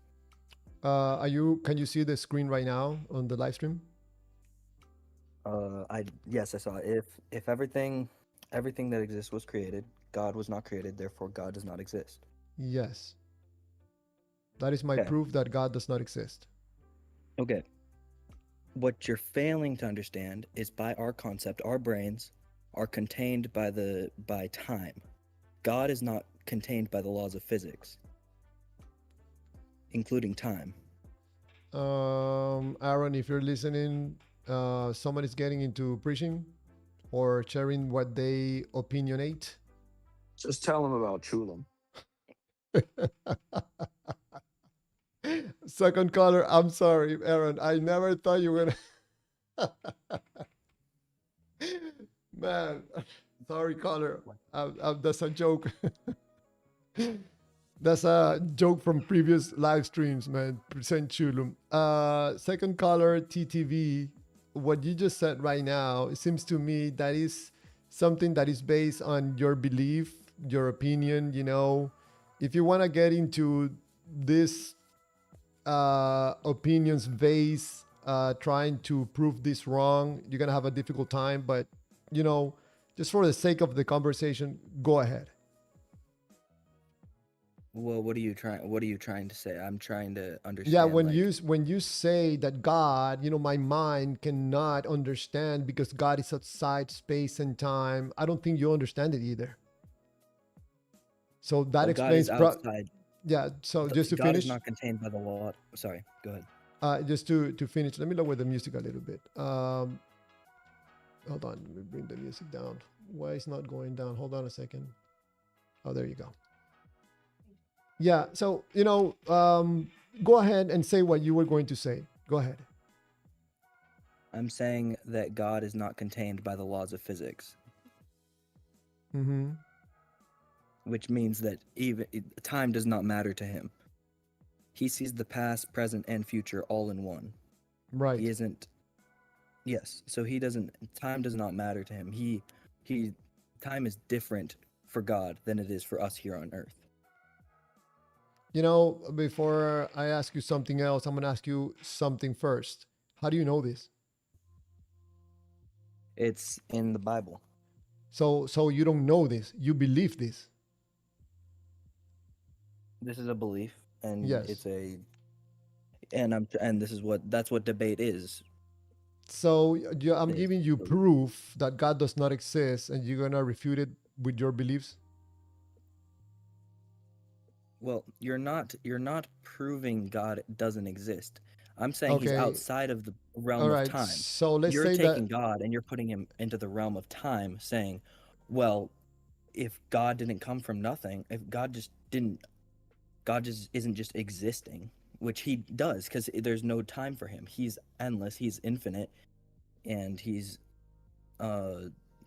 Can you see the screen right now on the live stream? Yes, I saw it. If everything that exists was created, God was not created, therefore God does not exist. Yes. That is my Okay. proof that God does not exist. Okay. What you're failing to understand is by our concept, our brains are contained by time. God is not contained by the laws of physics, including time. Aaron, if you're listening, someone is getting into preaching or sharing what they opinionate. Just tell them about Chulam. Second caller, I'm sorry, Aaron. I never thought you were gonna. Man, sorry, caller. That's a joke. That's a joke from previous live streams, man. Present chulum. Second caller, TTV. What you just said right now, it seems to me that is something that is based on your belief, your opinion. If you want to get into this opinions base, trying to prove this wrong, you're gonna have a difficult time. But just for the sake of the conversation, go ahead. Well, what are you trying to say? I'm trying to understand. Yeah, like, when you say that God, my mind cannot understand because God is outside space and time, I don't think you understand it either. So that well, God is explains outside. yeah, so just to God is finish, not contained by the law. Sorry, go ahead. just to finish, let me lower the music a little bit. Hold on, let me bring the music down. Why is not going down? Hold on a second. Oh, there you go. Yeah, so go ahead and say what you were going to say. Go ahead. I'm saying that God is not contained by the laws of physics, Mm-hmm. which means that time does not matter to him. He sees the past, present, and future all in one. Right. He isn't. Yes, so he doesn't. Time does not matter to him. He. Time is different for God than it is for us here on Earth. Before I ask you something else, I'm going to ask you something first. How do you know this? It's in the Bible. So you don't know this. You believe this. This is a belief, and Yes. that's what debate is. So I'm Is giving you belief. proof that God does not exist, and you're going to refute it with your beliefs? Well, you're not proving God doesn't exist. I'm saying he's Okay. outside of the realm All of right. time. So let's You're say that. taking God and you're putting him into the realm of time, saying, well, if God didn't come from nothing, if God just didn't, God just isn't just existing, which he does because there's no time for him. He's endless, he's infinite, and he's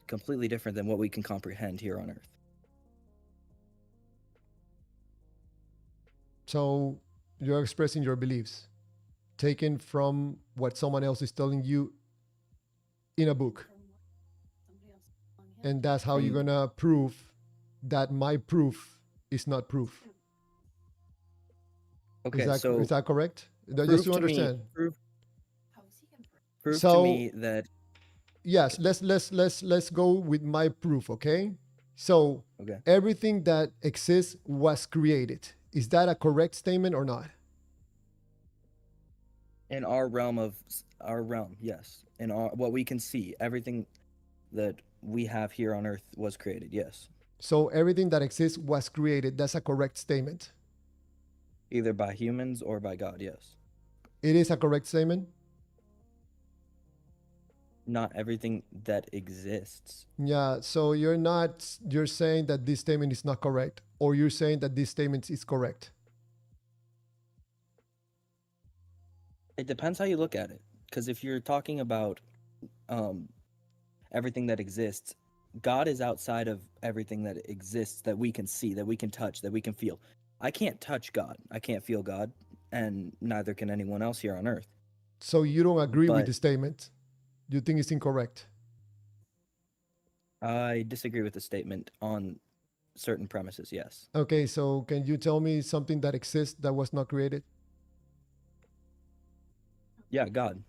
completely different than what we can comprehend here on Earth. So you're expressing your beliefs taken from what someone else is telling you in a book. And that's how you're From going to prove that my proof is not proof. okay, so Is that correct? Just prove to to me, understand. prove to So me that yes, let's go with my proof, okay? So okay. everything that exists was created. Is that a correct statement or not? In our realm, yes. In what we can see, everything that we have here on Earth was created. Yes, So everything that exists was created. That's a correct statement. either by humans or by God. Yes, It is a correct statement. not everything that exists. Yeah, so you're saying that this statement is not correct, or you're saying that this statement is correct. It depends how you look at it. Because if you're talking about um, everything that exists, God is outside of everything that exists that we can see, that we can touch, that we can feel. I can't touch God. I can't feel God, and neither can anyone else here on Earth. So you don't agree with But the statement. You think it's incorrect. I disagree with the statement on certain premises. Yes. Okay, so can you tell me something that exists that was not created? Yeah, God.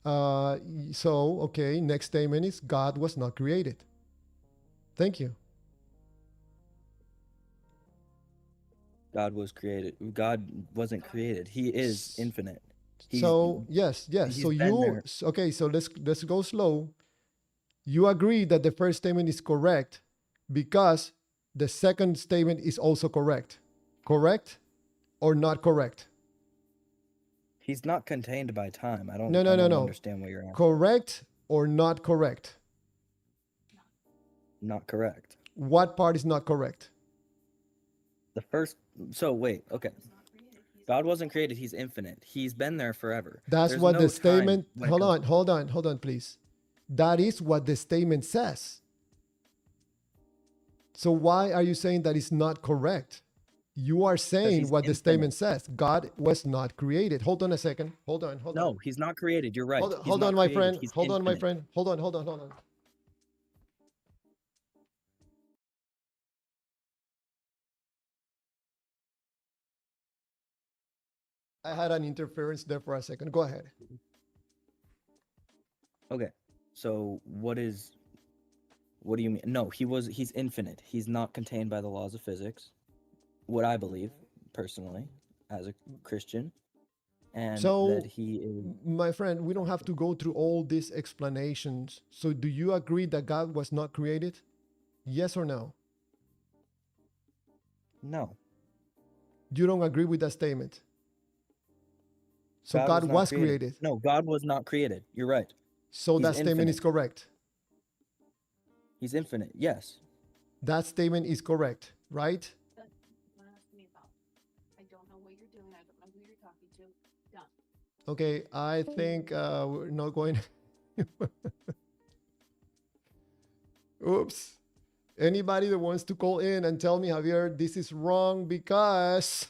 Okay, next statement is God was not created. Thank you. God was created. God wasn't created. He is S- infinite. He's So yes. So he's been there. okay, so let's go slow. You agree that the first statement is correct because the second statement is also correct. Correct or not correct? He's not contained by time. I No, don't no, I no, don't no. understand what you're asking. Correct or not correct? Not correct. What part is not correct? The first so wait, okay. God wasn't created. He's infinite. He's been there forever. That's There's what the no time statement. when it comes to Hold on, please. That is what the statement says. So why are you saying that it's not correct? You are because saying he's what the infinite. statement says. God was not created. Hold on a second. Hold on. No, he's not created. You're right. He's Hold on, not my created. friend. He's Hold on, my infinite. friend. Hold on. I had an interference there for a second. Go ahead. Okay. So what do you mean? No, he's infinite. He's not contained by the laws of physics, what I believe personally as a Christian, and that So, he is. my friend, we don't have Okay. to go through all these explanations. So, do you agree that God was not created? Yes or no? No, You don't agree with that statement. So, God God was not was created. created. No, God was not created. You're right. So, He's that statement infinite. is correct. He's infinite. Yes. That statement is correct, right? Okay, I think we're not going. Oops. Anybody that wants to call in and tell me, Javier, this is wrong because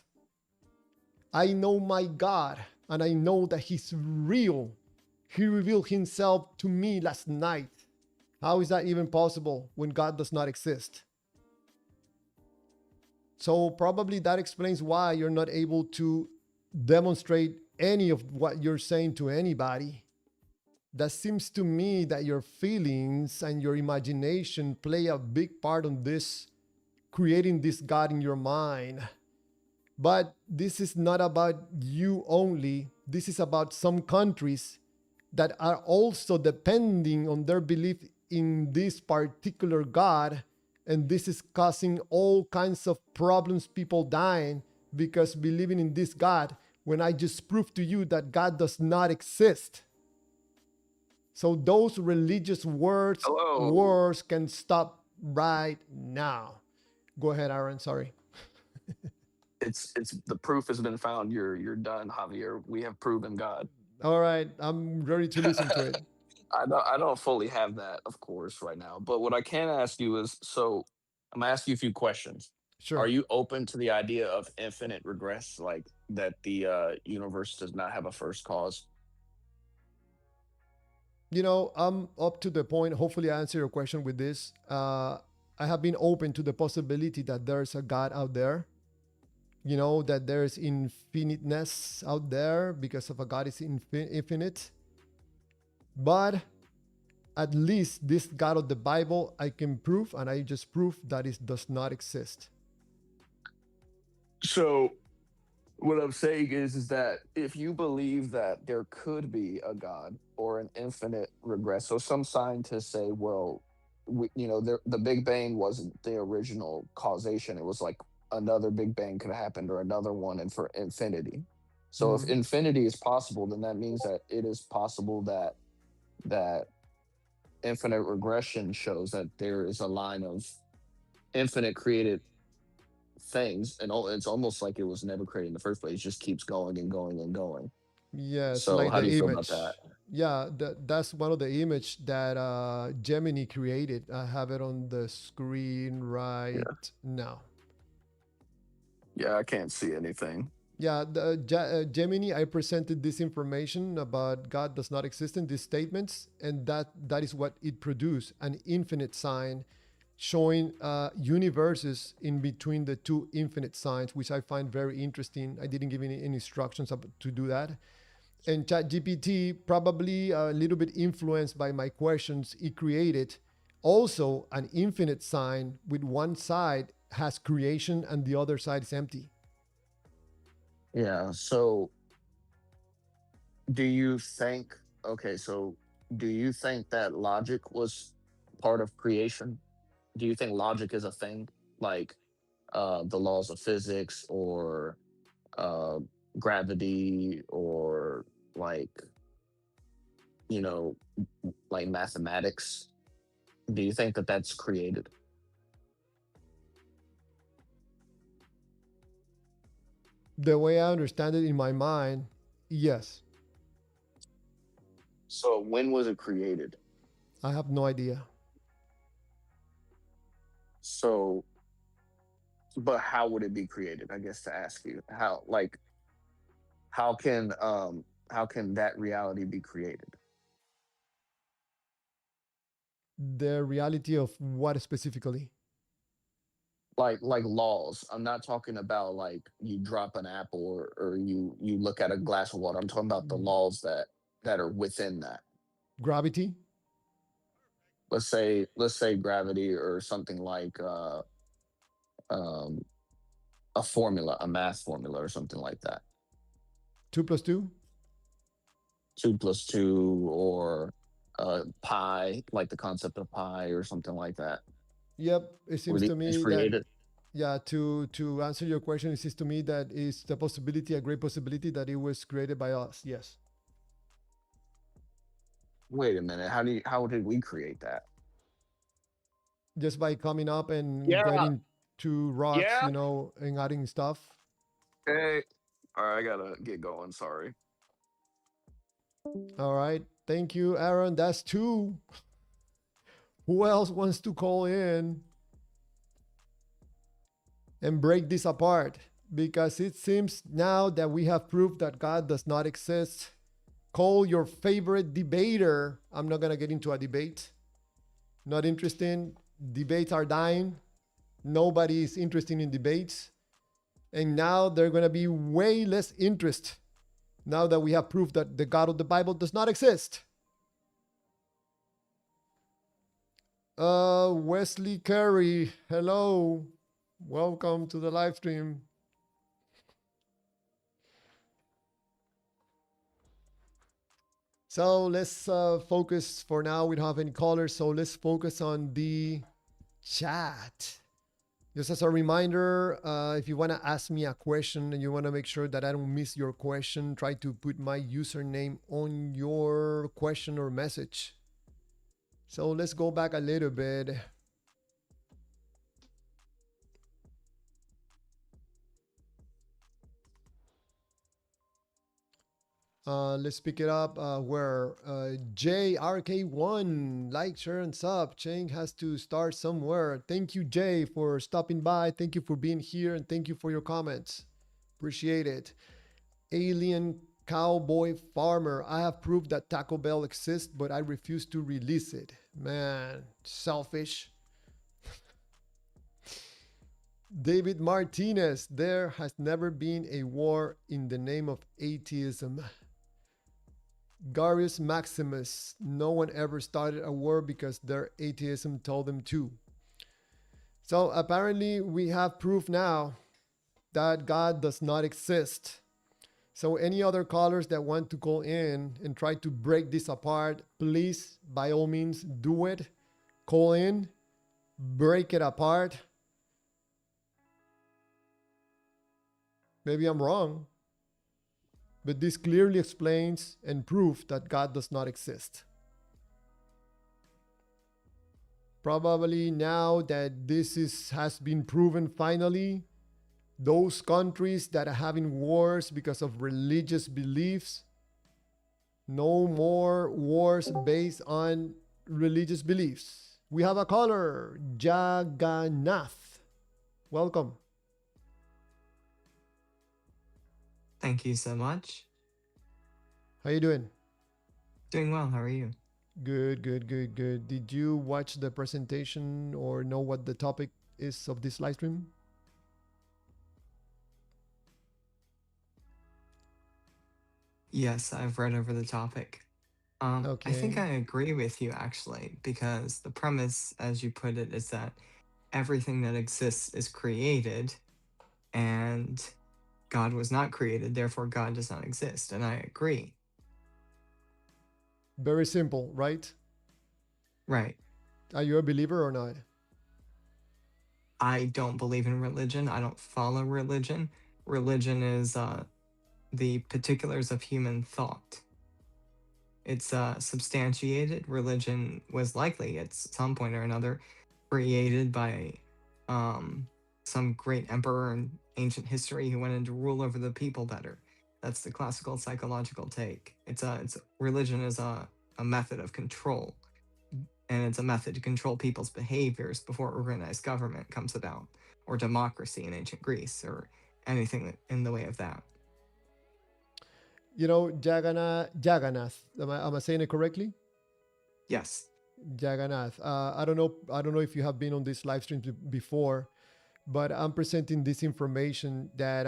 I know my God and I know that He's real. He revealed Himself to me last night. How is that even possible when God does not exist? So, probably that explains why you're not able to demonstrate any of what you're saying to anybody. That seems to me that your feelings and your imagination play a big part on this, creating this God in your mind. But this is not about you only. This is about some countries that are also depending on their belief in this particular God. And this is causing all kinds of problems, people dying because believing in this God, when I just proved to you that God does not exist. So those religious Hello. wars can stop right now. Go ahead, Aaron. Sorry. It's the proof has been found. You're done, Javier. We have proven God. All right, I'm ready to listen to it. I don't fully have that, of course, right now. But what I can ask you is, so I'm gonna ask you a few questions. Are Sure. you open to the idea of infinite regress, like that the universe does not have a first cause? I'm up to the point. Hopefully, I answer your question with this. I have been open to the possibility that there's a God out there. That there's infiniteness out there because of a God is infinite. But at least this God of the Bible, I can prove, and I just prove that it does not exist. So what I'm saying is that if you believe that there could be a God or an infinite regress, so some scientists say, well, the Big Bang wasn't the original causation. It was like another Big Bang could have happened or another one, and for infinity. So if Mhm. infinity is possible, then that means that it is possible that infinite regression shows that there is a line of infinite created things, and it's almost like it was never created in the first place. It just keeps going and going and going. Yes, So like how the do you feel about that? image. Yeah, that's one of the image that Gemini created. I have it on the screen right Yeah, now. yeah, I can't see anything. Yeah, Gemini, I presented this information about God does not exist in these statements, and that is what it produced, an infinite sign showing universes in between the two infinite signs, which I find very interesting. I didn't give any instructions to do that. And ChatGPT, probably a little bit influenced by my questions, it created also an infinite sign with one side has creation and the other side is empty. Yeah. So do you think? Okay. So do you think that logic was part of creation? Do you think logic is a thing, like the laws of physics or uh, gravity or like you know like mathematics? Do you think that that's created? The way I understand it in my mind, yes. So when was it created? I have no idea. So, but how would it be created? I guess to ask you how, like, how can um how can that reality be created? The reality of what specifically? Like laws. I'm not talking about like you drop an apple or you look at a glass of water. I'm talking about the laws that are within that. Gravity? Let's say gravity or something like um a formula, a math formula, or something like that. 2 plus 2? 2 plus 2, or pi, like the concept of pi, or something like that. Yep. It Were seems these to things me that, created? yeah, to answer your question, it seems to me that is the possibility, a great possibility that it was created by us. Yes. Wait a minute. How did we create that? Just by coming up and Yeah, getting two rocks, yeah. and adding stuff. Hey, all right, I gotta get going. Sorry. All right. Thank you, Aaron. That's two. Who else wants to call in and break this apart? Because it seems now that we have proof that God does not exist. Call your favorite debater. I'm not going to get into a debate. Not interested. Debates are dying. Nobody is interested in debates. And now they're going to be way less interest now that we have proof that the God of the Bible does not exist. Wesley Curry, hello. Welcome to the live stream. So let's focus for now. We don't have any callers, so let's focus on the chat. Just as a reminder, if you want to ask me a question and you want to make sure that I don't miss your question, try to put my username on your question or message. So let's go back a little bit. Let's pick it up where JRK1, like, share, and sub. Chain has to start somewhere. Thank you, Jay, for stopping by. Thank you for being here, and thank you for your comments. Appreciate it. Alien Cowboy Farmer, I have proved that Taco Bell exists, but I refuse to release it. Man, selfish. David Martinez, there has never been a war in the name of atheism. Garius Maximus, no one ever started a war because their atheism told them to. So apparently we have proof now that God does not exist. So any other callers that want to call in and try to break this apart, please, by all means, do it. Call in, break it apart. Maybe I'm wrong, but this clearly explains and proves that God does not exist. Probably now that has been proven finally, those countries that are having wars because of religious beliefs, no more wars based on religious beliefs. We have a caller, Jagannath. Welcome. Thank you so much. How you doing? Doing well. How are you? Good, good, good, good. Did you watch the presentation or know what the topic is of this live stream? Yes, I've read over the topic. I think Okay. I agree with you actually, because the premise, as you put it, is that everything that exists is created and God was not created, therefore God does not exist. And I agree. Very simple, right? Right. Are you a believer or not? I don't believe in religion. I don't follow religion. Religion is the particulars of human thought. It's substantiated. Religion was likely at some point or another created by some great emperor in ancient history who wanted to rule over the people better. That's the classical psychological take. It's religion is a method of control, and it's a method to control people's behaviors before organized government comes about, or democracy in ancient Greece, or anything in the way of that. You know, Jagannath. Am I saying it correctly? Yes. Jagannath. I don't know. I don't know if you have been on this live stream before, but I'm presenting this information that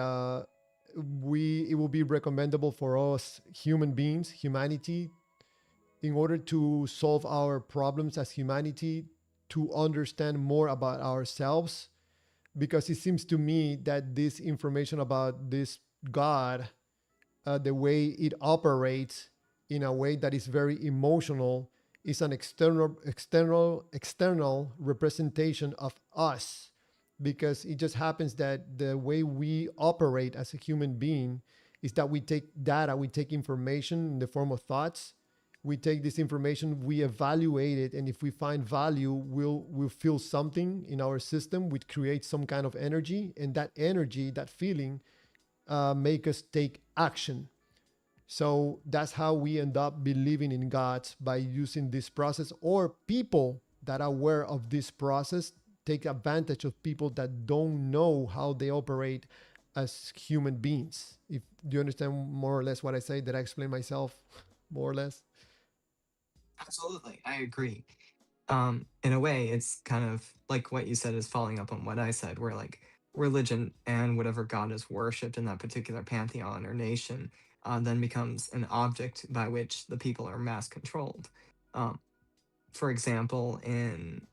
it will be recommendable for us human beings, humanity, in order to solve our problems as humanity, to understand more about ourselves, because it seems to me that this information about this God, the way it operates in a way that is very emotional, is an external representation of us, because it just happens that the way we operate as a human being is that we take data, we take information in the form of thoughts, we take this information, we evaluate it, and if we find value, we'll feel something in our system, which creates some kind of energy, and that energy, that feeling, make us take action. So that's how we end up believing in God, by using this process, or people that are aware of this process take advantage of people that don't know how they operate as human beings. If do you understand more or less what I say? Did I explain myself more or less? Absolutely, I agree. In a way, it's kind of like what you said is following up on what I said, where like religion and whatever god is worshipped in that particular pantheon or nation then becomes an object by which the people are mass controlled. Um, for example, in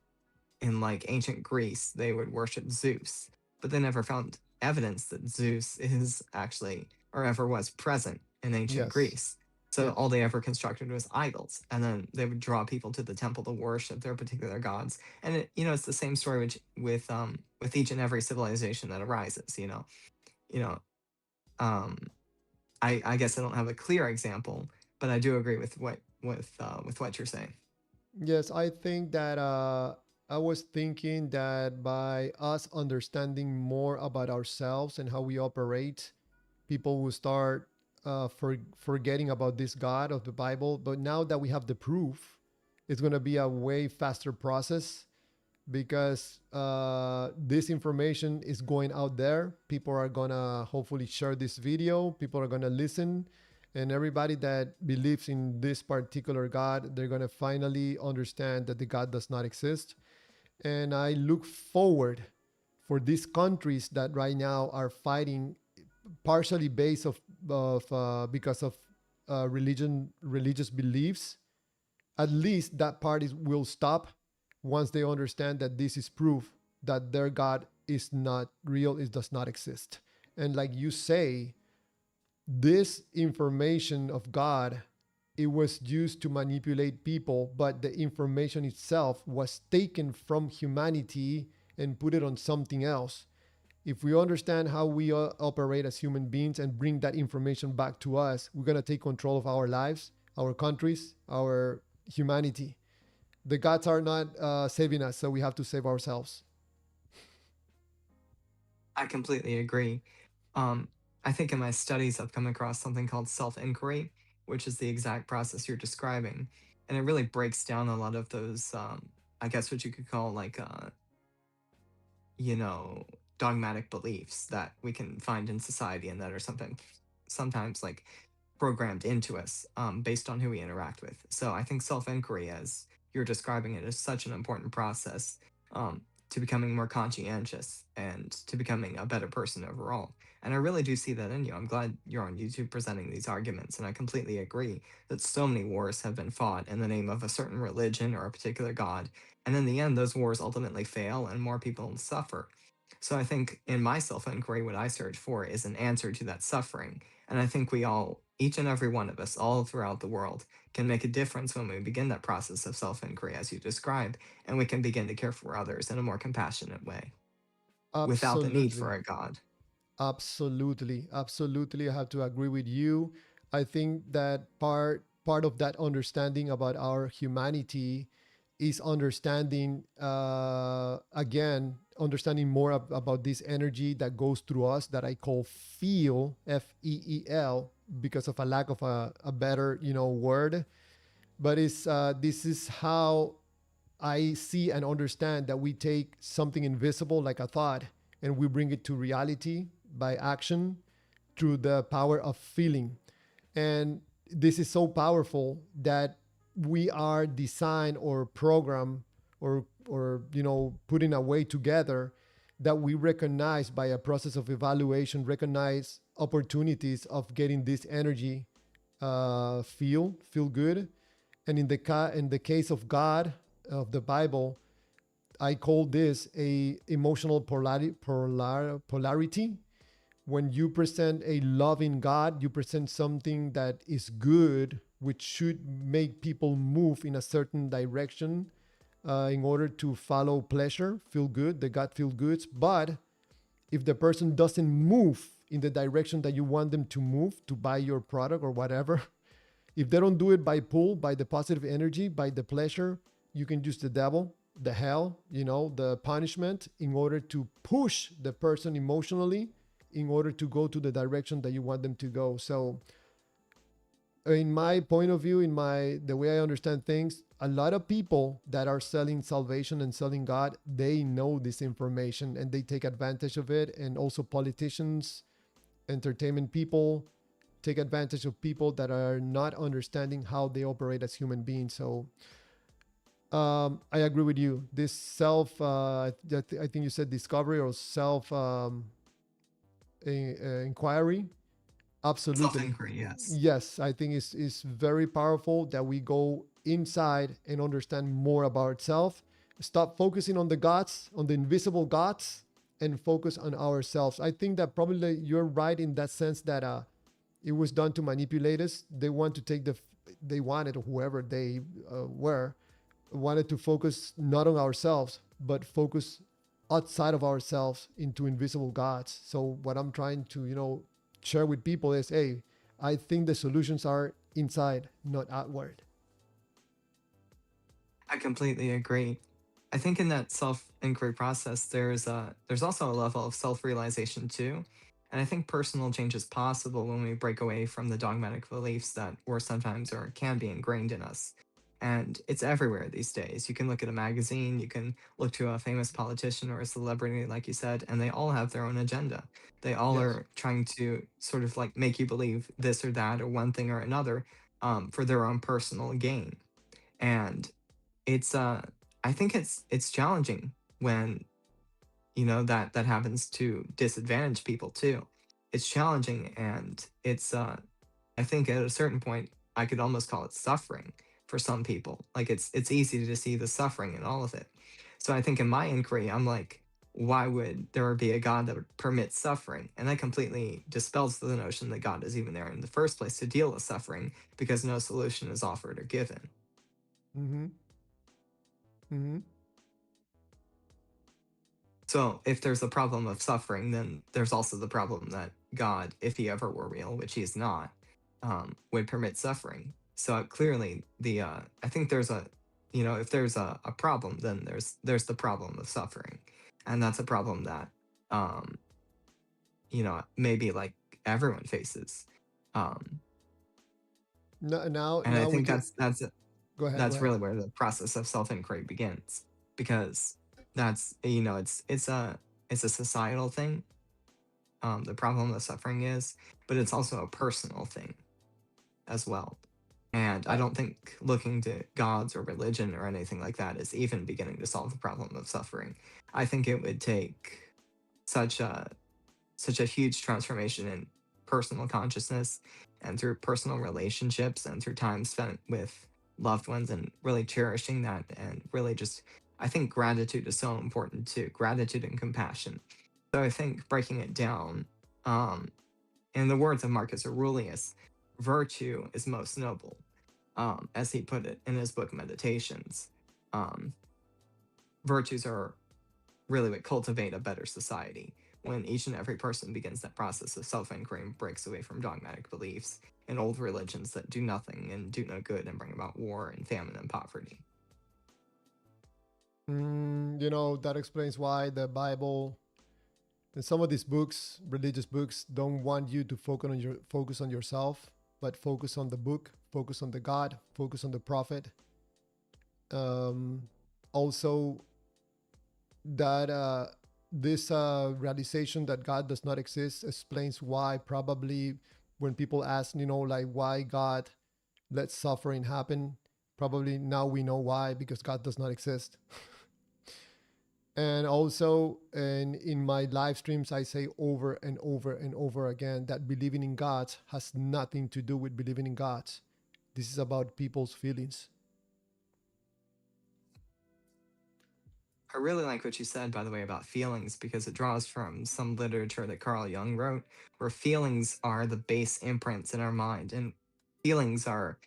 like ancient Greece, they would worship Zeus, but they never found evidence that Zeus is actually or ever was present in ancient Yes. Greece. So Yes. all they ever constructed was idols, and then they would draw people to the temple to worship their particular gods. And it's the same story with each and every civilization that arises. You know, um, I guess I don't have a clear example, but I do agree with what you're saying. Yes, I think that I was thinking that by us understanding more about ourselves and how we operate, people will start forgetting about this God of the Bible. But now that we have the proof, it's going to be a way faster process, because this information is going out there. People are going to hopefully share this video. People are going to listen. And everybody that believes in this particular God, they're going to finally understand that the God does not exist. And I look forward for these countries that right now are fighting, partially based of because of religious beliefs. At least that part will stop once they understand that this is proof that their God is not real, it does not exist. And like you say, this information of God, it was used to manipulate people, but the information itself was taken from humanity and put it on something else. If we understand how we operate as human beings and bring that information back to us, we're going to take control of our lives, our countries, our humanity. The gods are not saving us, so we have to save ourselves. I completely agree. Um, I think in my studies, I've come across something called self inquiry, which is the exact process you're describing. And it really breaks down a lot of those, I guess, what you could call like, you know, dogmatic beliefs that we can find in society and that are sometimes like programmed into us based on who we interact with. So I think self inquiry, as you're describing it, is such an important process to becoming more conscientious and to becoming a better person overall. And I really do see that in you. I'm glad you're on YouTube presenting these arguments. And I completely agree that so many wars have been fought in the name of a certain religion or a particular god. And in the end, those wars ultimately fail and more people suffer. So I think in my self inquiry, what I search for is an answer to that suffering. And I think we all, each and every one of us, all throughout the world, can make a difference when we begin that process of self inquiry, as you described, and we can begin to care for others in a more compassionate way without the need for Absolutely. a God. Absolutely. Absolutely. I have to agree with you. I think that part of that understanding about our humanity is understanding again, understanding more about this energy that goes through us, that I call feel, FEEL, because of a lack of a better word. But it's this is how I see and understand that we take something invisible like a thought and we bring it to reality by action through the power of feeling. And this is so powerful that we are designed or programmed or put in a way together that we recognize by a process of evaluation, recognize opportunities of getting this energy feel good. And in the case of God, of the Bible, I call this a emotional polarity. When you present a loving God, you present something that is good, which should make people move in a certain direction in order to follow pleasure, feel good, the God feel goods. But if the person doesn't move in the direction that you want them to move to buy your product or whatever, if they don't do it by pull, by the positive energy, by the pleasure, you can use the devil, the hell, the punishment in order to push the person emotionally in order to go to the direction that you want them to go. So in my point of view, the way I understand things, a lot of people that are selling salvation and selling God, they know this information and they take advantage of it. And also politicians, entertainment people take advantage of people that are not understanding how they operate as human beings. So I agree with you. This I think you said discovery or self inquiry. Absolutely. Self-inquiry, yes. Yes, I think it's very powerful that we go inside and understand more about ourselves. Stop focusing on the gods, on the invisible gods, and focus on ourselves. I think that probably you're right in that sense that it was done to manipulate us. They want to take they wanted, whoever they were, wanted to focus not on ourselves, but focus outside of ourselves into invisible gods. So what I'm trying to, share with people is, hey, I think the solutions are inside, not outward. I completely agree. I think in that self-inquiry process, there's also a level of self-realization too. And I think personal change is possible when we break away from the dogmatic beliefs that were sometimes or can be ingrained in us. And it's everywhere these days. You can look at a magazine, you can look to a famous politician or a celebrity, like you said, and they all have their own agenda. They all Yes. are trying to sort of like make you believe this or that or one thing or another for their own personal gain. And it's I think it's challenging when that happens to disadvantage people too. It's challenging, and it's I think at a certain point I could almost call it suffering for some people. Like it's easy to see the suffering in all of it. So I think in my inquiry, I'm like, why would there be a God that would permit suffering? And that completely dispels the notion that God is even there in the first place to deal with suffering, because no solution is offered or given. Mm-hmm. Mm-hmm. So if there's a problem of suffering, then there's also the problem that God, if he ever were real, which he is not, would permit suffering. So clearly, I think there's if there's a problem, then there's the problem of suffering, and that's a problem that um, maybe like everyone faces. Um, and I Now we think can go ahead. Go that's ahead. really where the process of self-inquiry begins, because it's a societal thing, the problem of suffering is, but it's also a personal thing as well. And I I, don't think looking to gods or religion or anything like that is even beginning to solve the problem of suffering. I think it would take such a such a huge transformation in personal consciousness and through personal relationships and through time spent with loved ones and really cherishing that, and really just, I think gratitude is so important too, gratitude and compassion. So I think breaking it down, um, in the words of Marcus Aurelius, virtue is most noble, as he put it in his book Meditations. Um, Virtues are really what cultivate a better society, when each and every person begins that process of self-inquiry and breaks away from dogmatic beliefs and old religions that do nothing and do no good and bring about war and famine and poverty. that explains why the Bible and some of these books, religious books, don't want you to focus on yourself, but focus on the book, focus on the God, focus on the prophet. Also, that this realization that God does not exist explains why probably when people ask, like why God lets suffering happen, probably now we know why, because God does not exist. And also, in my live streams, I say over and over and over again that believing in God has nothing to do with believing in God. This is about people's feelings. I really like what you said, by the way, about feelings, because it draws from some literature that Carl Jung wrote, where feelings are the base imprints in our mind. And feelings are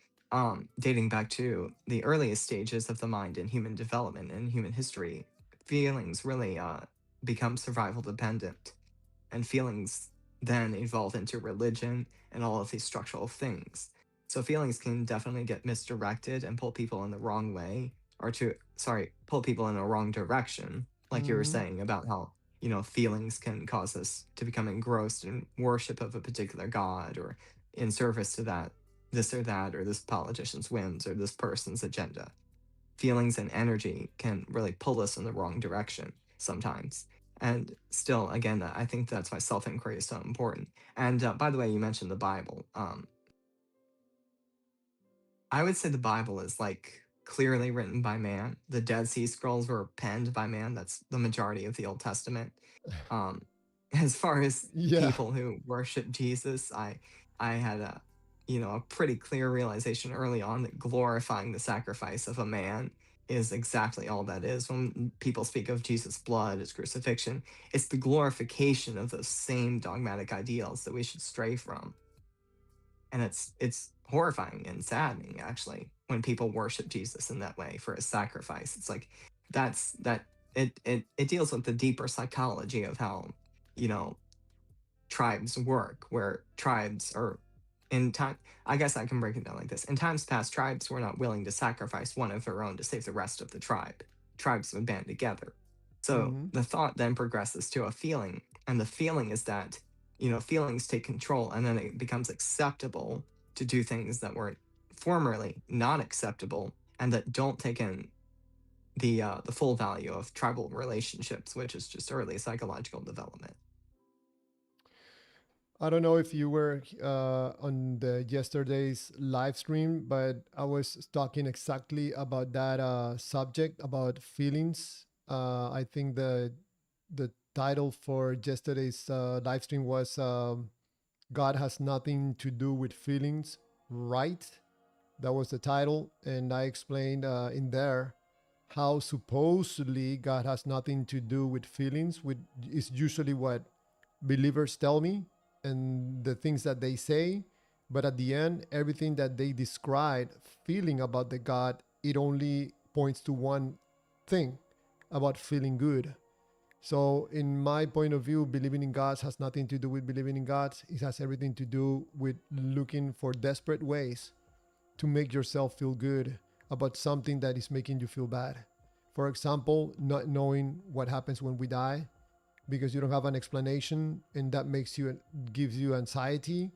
dating back to the earliest stages of the mind in human development and human history. Feelings really become survival dependent, and feelings then evolve into religion and all of these structural things. So feelings can definitely get misdirected and pull people in the wrong way, or pull people in a wrong direction, like you were Mm-hmm. saying about how, feelings can cause us to become engrossed in worship of a particular god, or in service to that, this or that, or this politician's whims, or this person's agenda. Feelings and energy can really pull us in the wrong direction sometimes. And still, again, I think that's why self inquiry is so important. And by the way, you mentioned the Bible. I would say the Bible is like clearly written by man. The Dead Sea Scrolls were penned by man. That's the majority of the Old Testament. Um, as far as Yeah. people who worship Jesus, I had a pretty clear realization early on that glorifying the sacrifice of a man is exactly all that is. When people speak of Jesus' blood, his crucifixion, it's the glorification of those same dogmatic ideals that we should stray from. And it's horrifying and saddening, actually, when people worship Jesus in that way for his sacrifice. It's like that's that it deals with the deeper psychology of how, you know tribes work, where tribes are, in time, I guess I can break it down like this. In times past, tribes were not willing to sacrifice one of their own to save the rest of the tribe. Tribes would band together. So Mm-hmm. the thought then progresses to a feeling, and the feeling is that, feelings take control, and then it becomes acceptable to do things that were formerly not acceptable, and that don't take in the full value of tribal relationships, which is just early psychological development. I don't know if you were on the yesterday's live stream, but I was talking exactly about that subject about feelings. I think the title for yesterday's live stream was "God has nothing to do with feelings," right? That was the title, and I explained in there how supposedly God has nothing to do with feelings, which is usually what believers tell me and the things that they say. But at the end, everything that they describe feeling about the God, it only points to one thing about feeling good. So, in my point of view, believing in God has nothing to do with believing in God. It has everything to do with looking for desperate ways to make yourself feel good about something that is making you feel bad. For example, not knowing what happens when we die because you don't have an explanation and that gives you anxiety.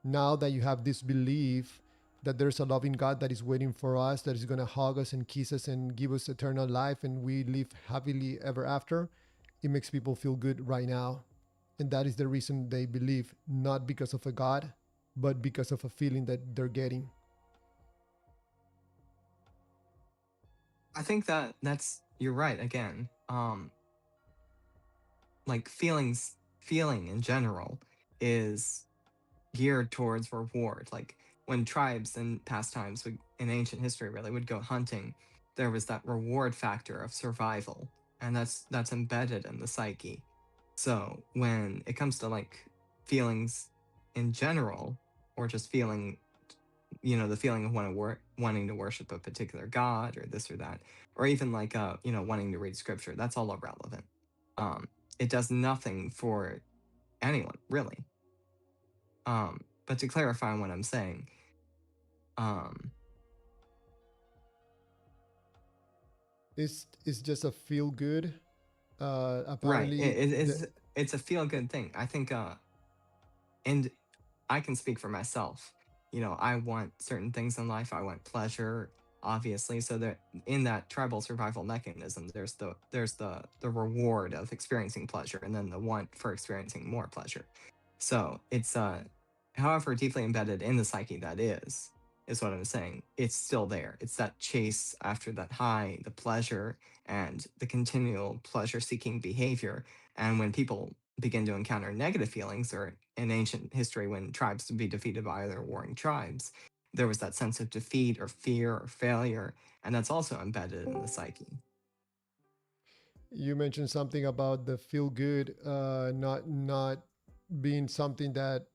Now that you have this belief that there's a loving God that is waiting for us, that is going to hug us and kiss us and give us eternal life and we live happily ever after, it makes people feel good right now. And that is the reason they believe, not because of a God, but because of a feeling that they're getting. I think you're right again. Like feeling in general is geared towards reward. Like when tribes in past times in ancient history really would go hunting, there was that reward factor of survival, and that's embedded in the psyche. So when it comes to like feelings in general, or just feeling, the feeling of wanting to worship a particular god, or this or that, or even like wanting to read scripture, that's all irrelevant. um it does nothing for anyone really. But to clarify what I'm saying, um It's just a feel good. right, Apparently, it's a feel good thing, I think. And I can speak for myself. I want certain things in life. I want pleasure, obviously. So that in that tribal survival mechanism, there's the reward of experiencing pleasure, and then the want for experiencing more pleasure. So it's however deeply embedded in the psyche that is what I'm saying. It's still there. It's that chase after that high, the pleasure, and the continual pleasure seeking behavior. And when people begin to encounter negative feelings, or in ancient history, when tribes would be defeated by other warring tribes, there was that sense of defeat or fear or failure. And that's also embedded in the psyche. You mentioned something about the feel good, not being something that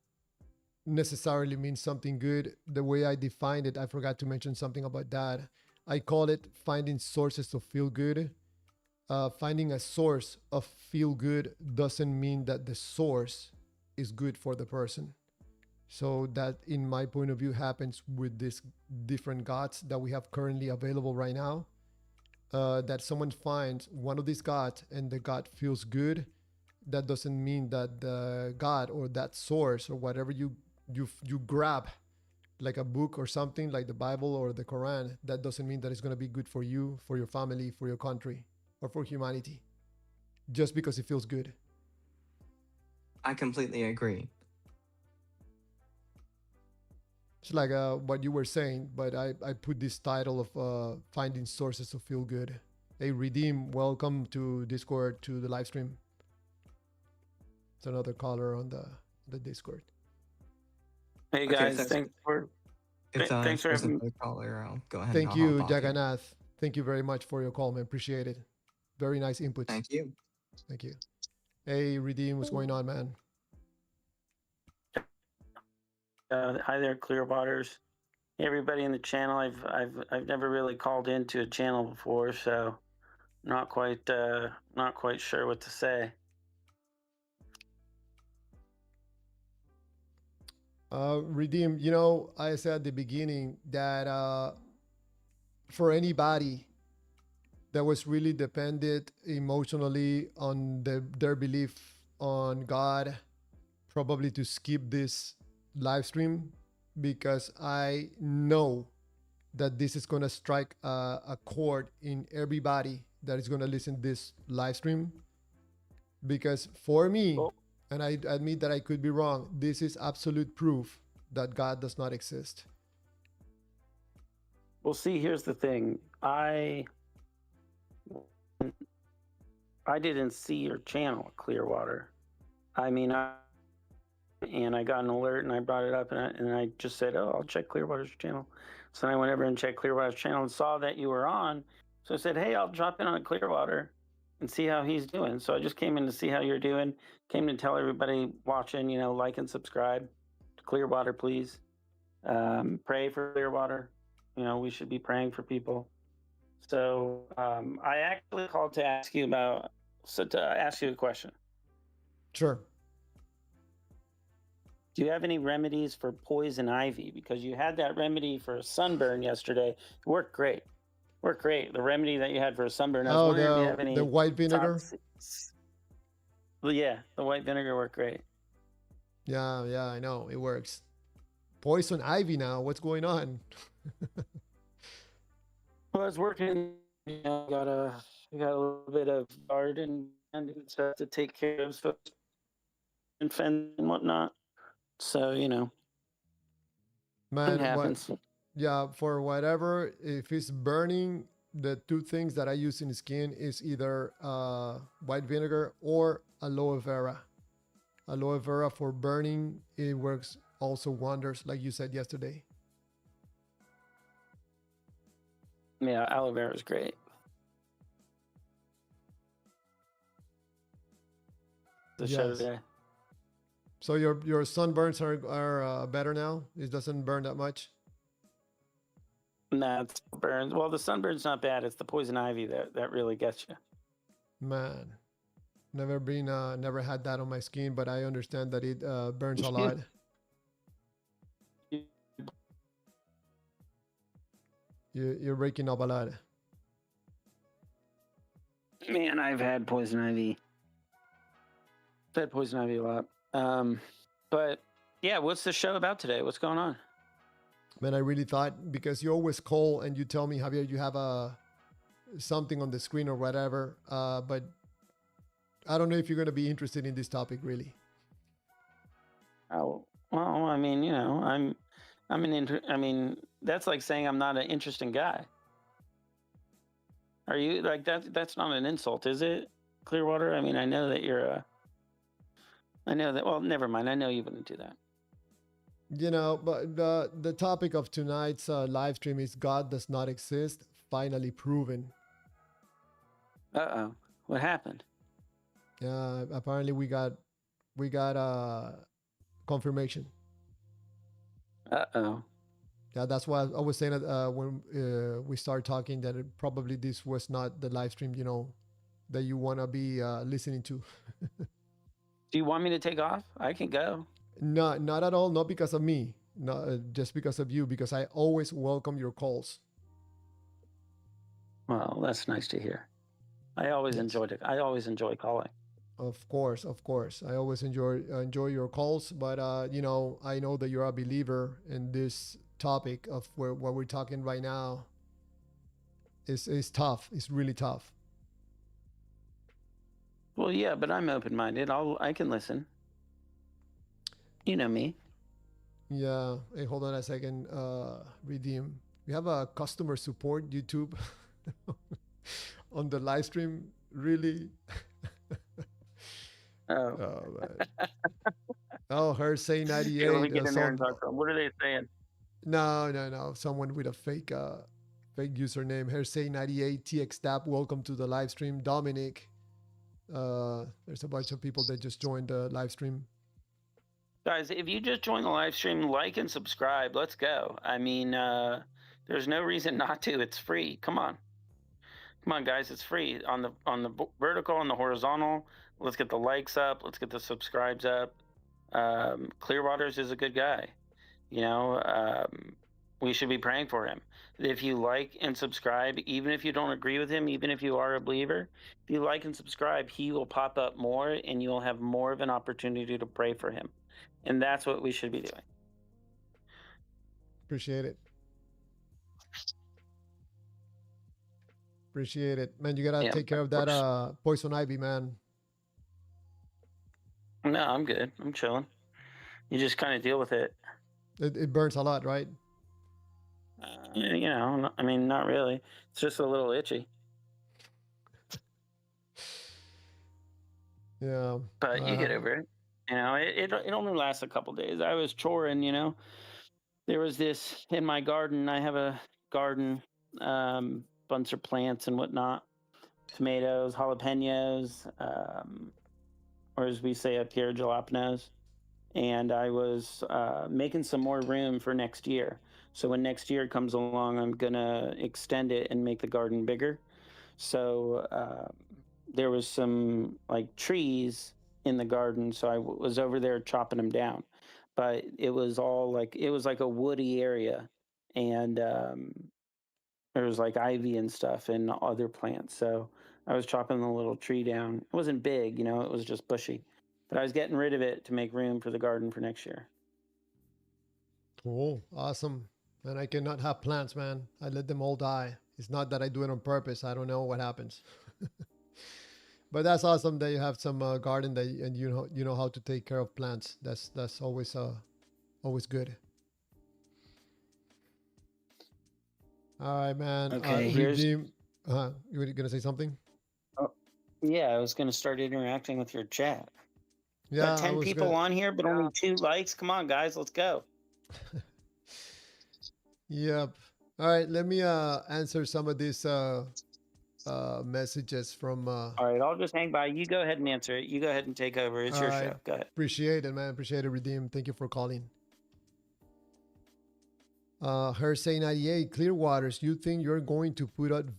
necessarily means something good. The way I defined it, I forgot to mention something about that. I call it finding sources of feel good. Finding a source of feel good doesn't mean that the source is good for the person. So that, in my point of view, happens with these different gods that we have currently available right now. That someone finds one of these gods and the god feels good. That doesn't mean that the god or that source or whatever you grab, like a book or something like the Bible or the Quran, that doesn't mean that it's going to be good for you, for your family, for your country, or for humanity, just because it feels good. I completely agree. It's like what you were saying, but I put this title of finding sources of feel good. Hey, Redeem, welcome to Discord, to the live stream. It's another caller on the Discord. Hey Okay, guys, if that's thanks for if thanks for there's having. another caller, I'll go ahead Thank and I'll you, hop off here. Jagannath. Thank you very much for your call, man. Appreciate it. Very nice inputs. Thank you. Thank you. Hey, Redeem, what's going on, man? Hi there, Clearwaters. Hey, everybody in the channel. I've never really called into a channel before, so not quite sure what to say. Redeem, you know, I said at the beginning that for anybody that was really dependent emotionally on their belief on God, probably to skip this live stream, because I know that this is going to strike a chord in everybody that is going to listen to this live stream. Because for me, Oh. and I admit that I could be wrong, this is absolute proof that God does not exist. Well, see, here's the thing. I didn't see your channel, Clearwater. I mean, I got an alert and I brought it up and I just said, oh, I'll check Clearwater's channel. So then I went over and checked Clearwater's channel and saw that you were on. So I said, hey, I'll drop in on Clearwater and see how he's doing. So I just came in to see how you're doing. Came to tell everybody watching, you know, like and subscribe to Clearwater, please. Pray for Clearwater. You know, we should be praying for people. So I actually called to ask you a question. Sure. Do you have any remedies for poison ivy? Because you had that remedy for a sunburn yesterday. It worked great. The remedy that you had for a sunburn. I was wondering if you have any the white vinegar. Well, yeah, the white vinegar worked great. Yeah, I know it works. Poison ivy now. What's going on? Well, it's working. You know, got a little bit of garden and stuff to take care of, so and fence and whatnot. So you know, it Man, happens. yeah, for whatever, if it's burning, the two things that I use in the skin is either white vinegar or aloe vera. Aloe vera for burning, it works also wonders, like you said yesterday. Yeah, aloe vera is great. The show Yes. today. So your sunburns are better now? It doesn't burn that much? Nah, it's burns. Well, the sunburn's not bad. It's the poison ivy that really gets you. Man, never had that on my skin, but I understand that it burns a lot. You're breaking up a lot. Man, I've had poison ivy. I've had poison ivy a lot. But yeah, what's the show about today? What's going on? Man, I really thought, because you always call and you tell me, Javier, you have something on the screen or whatever, but I don't know if you're going to be interested in this topic, really. Oh, well, I mean, you know, I mean, that's like saying I'm not an interesting guy. Are you like that? That's not an insult, is it, Clearwater? I mean, I know that you're I know that. Well, never mind. I know you wouldn't do that. You know, but the topic of tonight's live stream is God does not exist, finally proven. Uh-oh. What happened? Apparently we got confirmation. Uh-oh. Yeah, that's why I was saying that when we started talking that probably this was not the live stream, that you want to be listening to. Do you want me to take off? I can go. Not at all. Not because of me. No, just because of you. Because I always welcome your calls. Well, that's nice to hear. I always Yes. enjoyed it. I always enjoy calling. Of course. I always enjoy your calls, but I know that you're a believer in this topic of what we're talking right now. Is tough. It's really tough. Well, yeah, but I'm open-minded. I can listen. You know me. Yeah. Hey, hold on a second. Redeem. We have a customer support YouTube on the live stream. Really? Oh. Oh man. Oh, her say Here, let me 98. get in there and talk to them. What are they saying? No. Someone with a fake username. Her say 98 TXTAP. Welcome to the live stream. Dominic. There's a bunch of people that just joined the live stream. Guys, if you just joined the live stream, like and subscribe. Let's go. I mean, there's no reason not to. It's free. Come on, guys. It's free on the vertical and the horizontal. Let's get the likes up. Let's get the subscribes up. Clearwaters is a good guy. We should be praying for him. If you like and subscribe, even if you don't agree with him, even if you are a believer, if you like and subscribe, he will pop up more and you'll have more of an opportunity to pray for him. And that's what we should be doing. Appreciate it. Man, you gotta take care of that poison ivy, man. No, I'm good. I'm chilling. You just kind of deal with it. It burns a lot, right? I mean, not really. It's just a little itchy. Yeah. But you get over it. It only lasts a couple days. I was choring, There was this in my garden. I have a garden, bunch of plants and whatnot. Tomatoes, jalapenos, or as we say up here, jalapenos. And I was making some more room for next year. So when next year comes along, I'm going to extend it and make the garden bigger. So there was some trees in the garden. So I was over there chopping them down. But it was all it was like a woody area. And there was ivy and stuff and other plants. So I was chopping the little tree down. It wasn't big, it was just bushy. But I was getting rid of it to make room for the garden for next year. Cool. Awesome. And I cannot have plants, man. I let them all die. It's not that I do it on purpose. I don't know what happens. But that's awesome that you have some garden and you know how to take care of plants. That's always good. All right, man. Okay, Redeem. You were gonna say something? Oh, yeah, I was gonna start interacting with your chat. Yeah, got 10 people on here, but only 2 likes. Come on, guys, let's go. Yep. All right, let me answer some of these messages from. All right, I'll just hang by. You go ahead and answer it. You go ahead and take over. It's your show. Go ahead. Appreciate it, man. Appreciate it, Redeem. Thank you for calling. Her say 98 Clearwaters. You think you're going to put up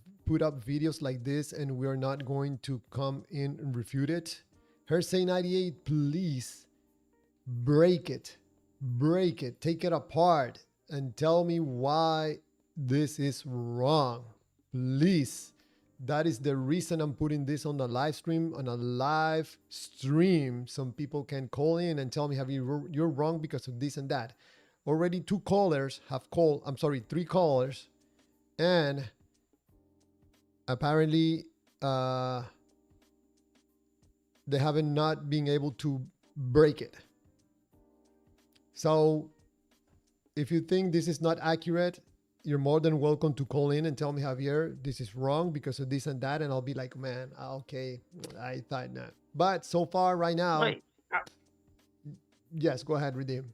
videos like this, and we're not going to come in and refute it? Her say 98. Please break it, take it apart, and tell me why this is wrong. Please. That is the reason I'm putting this on the live stream, Some people can call in and tell me, you're wrong because of this and that. Already 3 callers, and apparently they haven't not being able to break it. So if you think this is not accurate, you're more than welcome to call in and tell me, Javier, this is wrong because of this and that. And I'll be like, man, okay, I thought not. But so far right now. Wait. Yes, go ahead, Redeem.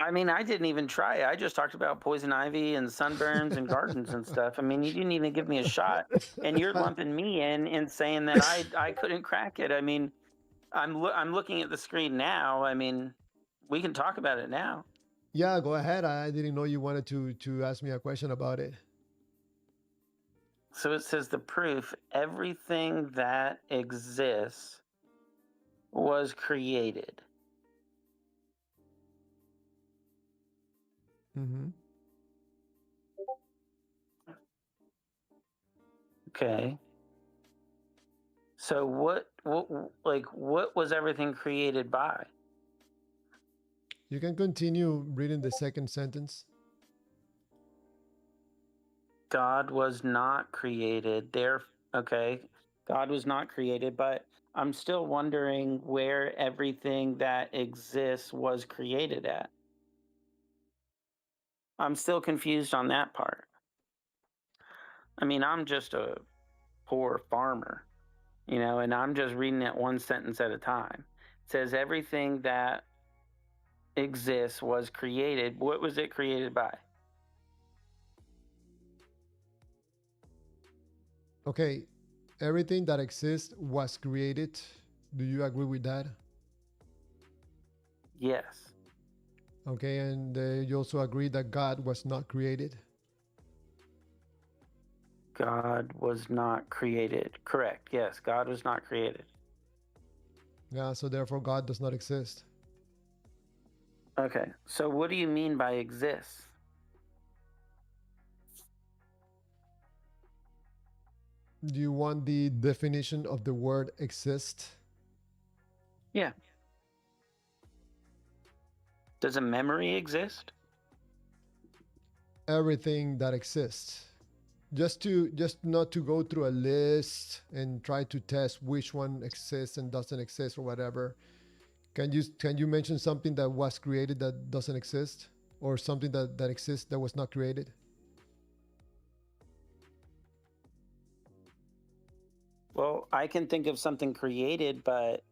I mean, I didn't even try. I just talked about poison ivy and sunburns and gardens and stuff. I mean, you didn't even give me a shot, and you're lumping me in and saying that I couldn't crack it. I mean, I'm looking at the screen now. I mean, we can talk about it now. Yeah, go ahead. I didn't know you wanted to ask me a question about it. So it says the proof: everything that exists was created. Mm-hmm. Okay. So what was everything created by? You can continue reading the second sentence. God was not created. Okay. God was not created, but I'm still wondering where everything that exists was created at. I'm still confused on that part. I mean, I'm just a poor farmer, and I'm just reading it one sentence at a time. It says everything that exists was created. What was it created by? Okay, everything that exists was created. Do you agree with that? Yes. Okay, and you also agree that God was not created? God was not created. Correct. Yes, God was not created. Yeah, so therefore God does not exist. Okay. So what do you mean by exists? Do you want the definition of the word exist? Yeah. Does a memory exist? Everything that exists. Just not to go through a list and try to test which one exists and doesn't exist or whatever. Can you mention something that was created that doesn't exist, or something that exists that was not created? Well, I can think of something created, but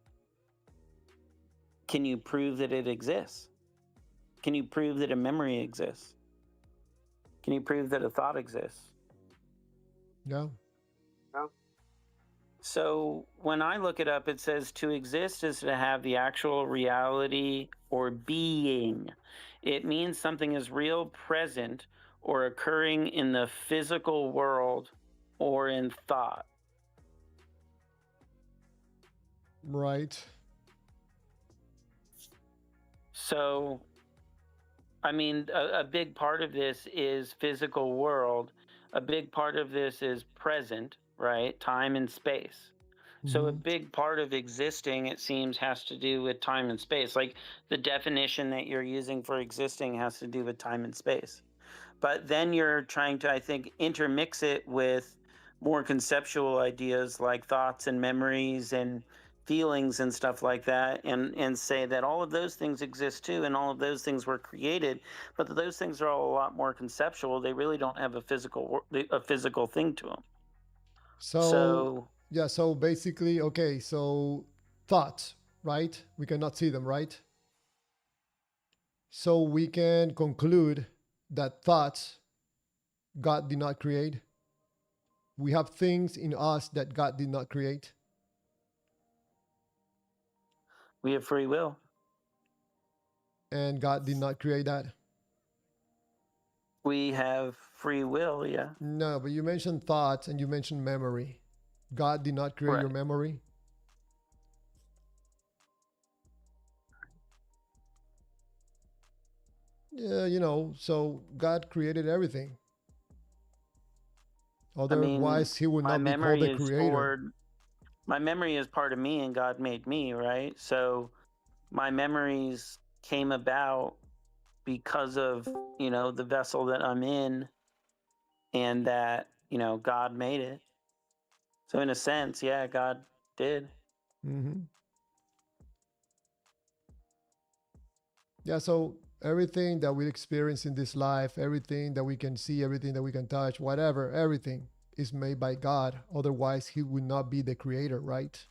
can you prove that it exists? Can you prove that a memory exists? Can you prove that a thought exists? No. So when I look it up, it says to exist is to have the actual reality or being. It means something is real, present, or occurring in the physical world or in thought. Right. So, I mean, a big part of this is physical world. A big part of this is present, right? Time and space. So a Mhm. big part of existing, it seems, has to do with time and space. Like the definition that you're using for existing has to do with time and space. But then you're trying to, I think, intermix it with more conceptual ideas like thoughts and memories and feelings and stuff like that, and say that all of those things exist too, and all of those things were created, but that those things are all a lot more conceptual. They really don't have a physical thing to them. So So yeah, so basically, okay, so thoughts, right? We cannot see them, right? So we can conclude that thoughts God did not create. We have things in us that God did not create. we have free will. And God did not create that. We have free will, yeah. No, but you mentioned thoughts and you mentioned memory. God did not create Right. your memory. Yeah, so God created everything. I mean, Otherwise, he would my not be called memory the is creator. part of me, and God made me, right? So my memories came about because of, the vessel that I'm in, and that, God made it. So in a sense, yeah, God did. Hmm. Yeah, so everything that we experience in this life, everything that we can see, everything that we can touch, whatever, everything is made by God. Otherwise, he would not be the creator, right?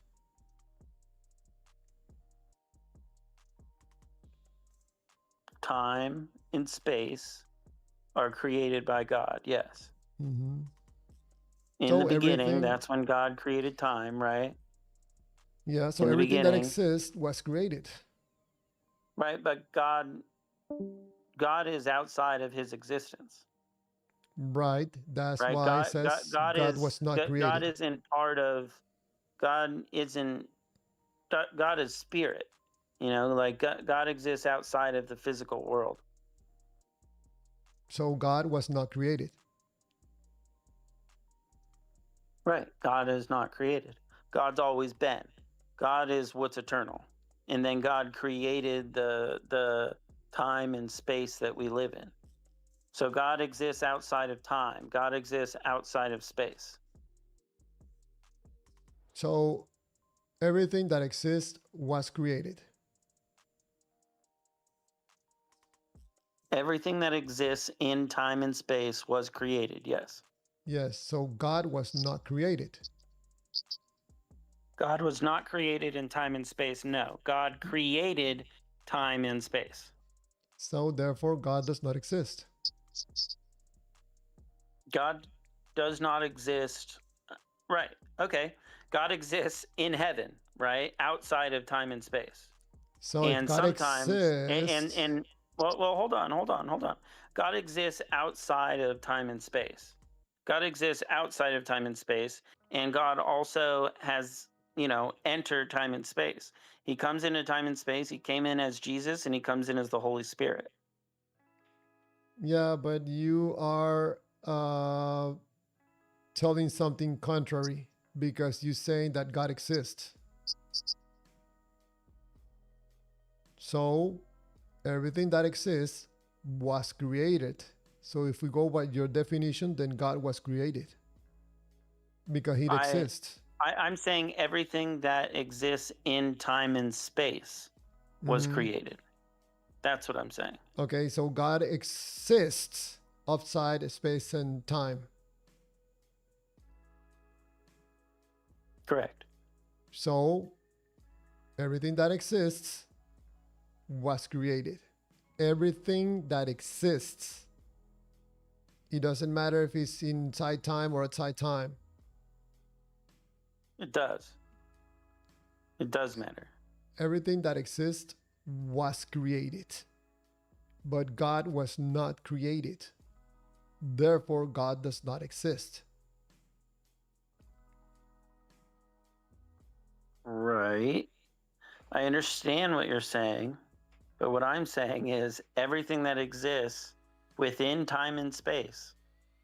time and space are created by God. Yes. Hmm. In the So beginning, everything, that's when God created time, right? yeah. So In the everything that beginning, exists was created. right? But God is outside of his existence, Right. That's right? why it says God was not God created. isn't part of God isn't God is spirit. Like God exists outside of the physical world. So God was not created. Right. God is not created. God's always been. God is what's eternal. And then God created the time and space that we live in. So God exists outside of time. God exists outside of space. So everything that exists was created. Everything that exists in time and space was created. Yes. Yes. So God was not created. God was not created in time and space. No. God created time and space. So therefore, God does not exist. God does not exist. Right. Okay. God exists in heaven, right? Outside of time and space. So if And God sometimes exists, and well, hold on. God exists outside of time and space. God exists outside of time and space, and God also has, entered time and space. He comes into time and space. He came in as Jesus, and he comes in as the Holy Spirit. yeah, but you are telling something contrary because you're saying that God exists. So everything that exists was created. So if we go by your definition, then God was created because He I, exists. I'm saying everything that exists in time and space was Mhm. created. That's what I'm saying. Okay, so God exists outside space and time. Correct. So everything that exists was created. Everything that exists. It doesn't matter if it's inside time or outside time. It does. It does matter. Everything that exists was created. But God was not created. Therefore, God does not exist. Right. I understand what you're saying, but what I'm saying is everything that exists within time and space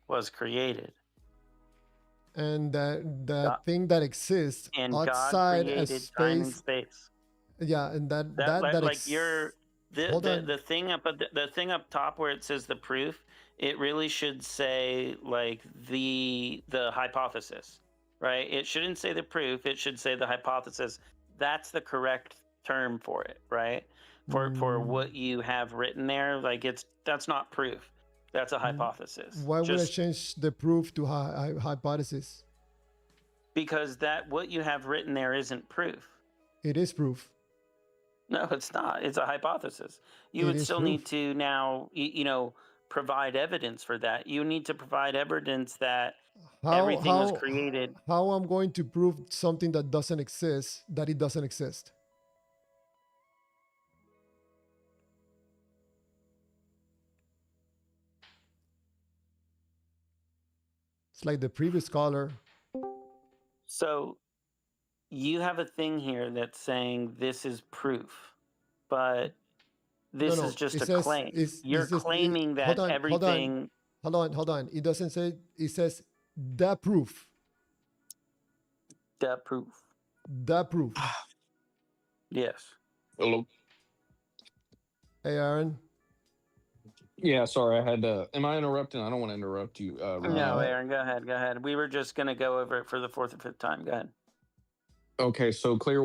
was created. And that God, thing that exists and God outside a created time and space, space. yeah, and that That that that like ex you're the, hold the on. the thing up at the thing up top where it says the proof, it really should say like the hypothesis, right? It shouldn't say the proof, it should say the hypothesis. That's the correct term for it, right? For Mm, what you have written there, like that's not proof. That's a hypothesis. why would I Just change the proof to hypothesis? because that what you have written there isn't proof. It is proof. No, it's not. It's a hypothesis. You It would is still need proof. to now, provide evidence for that. You need to provide evidence that How everything was how created. how I'm going to prove something that doesn't exist that it doesn't exist? It's like the previous caller. So you have a thing here that's saying this is proof, but No, this is no. just It a says claim. is You're this claiming hold that on, hold on, everything, hold on. It doesn't say it says the proof. that proof. The proof. Yes. Hello. Hey Aaron. Yeah, sorry, I had to. Am I interrupting? I don't want to interrupt you, No, Ramon. Aaron, go ahead. Go ahead. We were just going to go over it for the fourth or fifth time. Go ahead. Okay, so clear.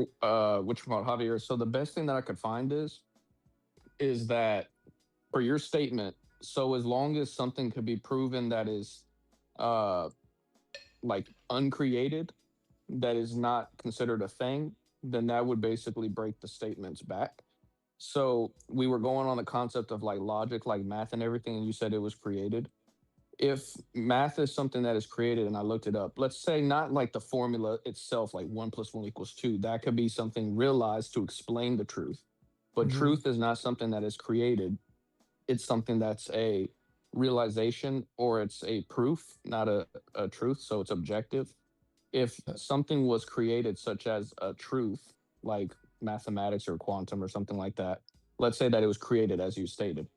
Which one, Javier? So the best thing that I could find is that for your statement. So as long as something could be proven that is, uh, like uncreated, that is not considered a thing, then that would basically break the statements back. So we were going on the concept of like logic, like math and everything, and you said it was created. If math is something that is created, and I looked it up, let's say not like the formula itself, like 1 + 1 = 2, that could be something realized to explain the truth. But Hmm. truth is not something that is created. It's something that's a realization, or it's a proof, not a truth. So it's objective. If something was created, such as a truth, like mathematics or quantum or something like that, let's say that it was created as you stated,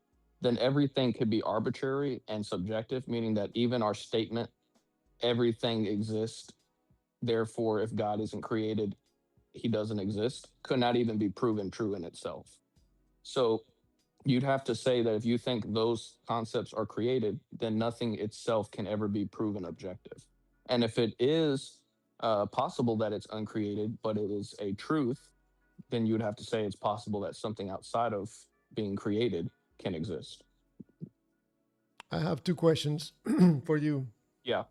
then everything could be arbitrary and subjective, meaning that even our statement, everything exists. Therefore, if God isn't created, he doesn't exist, could not even be proven true in itself. So you'd have to say that if you think those concepts are created, then nothing itself can ever be proven objective. And if it is possible that it's uncreated, but it is a truth, then you'd have to say it's possible that something outside of being created can exist. I have two questions for you. Yeah.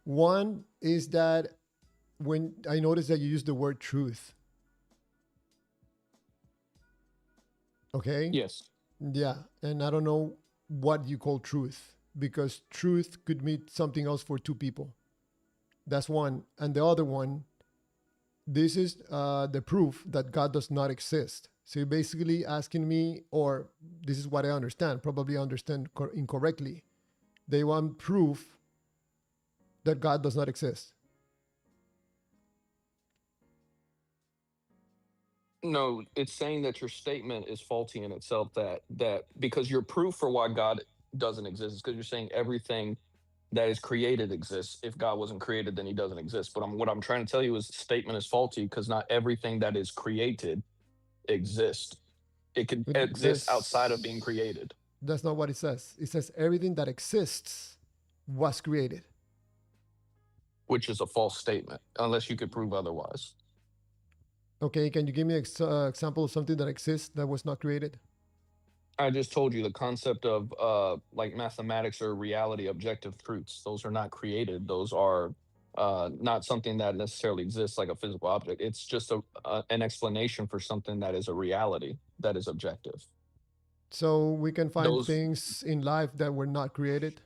One is that when I noticed that you use the word truth, okay? Yes. Yeah, and I don't know what you call truth because truth could mean something else for two people. That's one. And the other one, this is the proof that God does not exist. So you're basically asking me, or this is what I understand, probably I understand incorrectly. They want proof that God does not exist. No, it's saying that your statement is faulty in itself. That because your proof for why God doesn't exist is because you're saying everything that is created exists. If God wasn't created, then he doesn't exist. But what I'm trying to tell you is the statement is faulty because not everything that is created exists. It could But exist outside of being That's created, that's not what it says. It says everything that exists was created. which is a false statement, unless you could prove otherwise. Okay, can you give me an example of something that exists that was not created? I just told you the concept of like mathematics or reality, objective truths. Those are not created. Those are not something that necessarily exists like a physical object. It's just an explanation for something that is a reality that is objective. So we can find Those, things in life that were not created.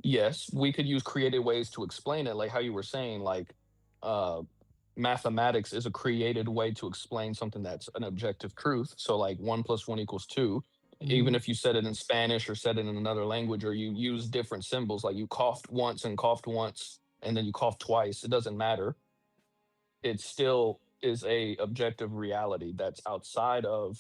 yes, we could use creative ways to explain it, like how you were saying, like uh, mathematics is a created way to explain something that's an objective truth. So, like 1 + 1 = 2. Even Mhm. if you said it in Spanish or said it in another language, or you use different symbols, like you coughed once and coughed once, and then you coughed twice, it doesn't matter. It still is a objective reality that's outside of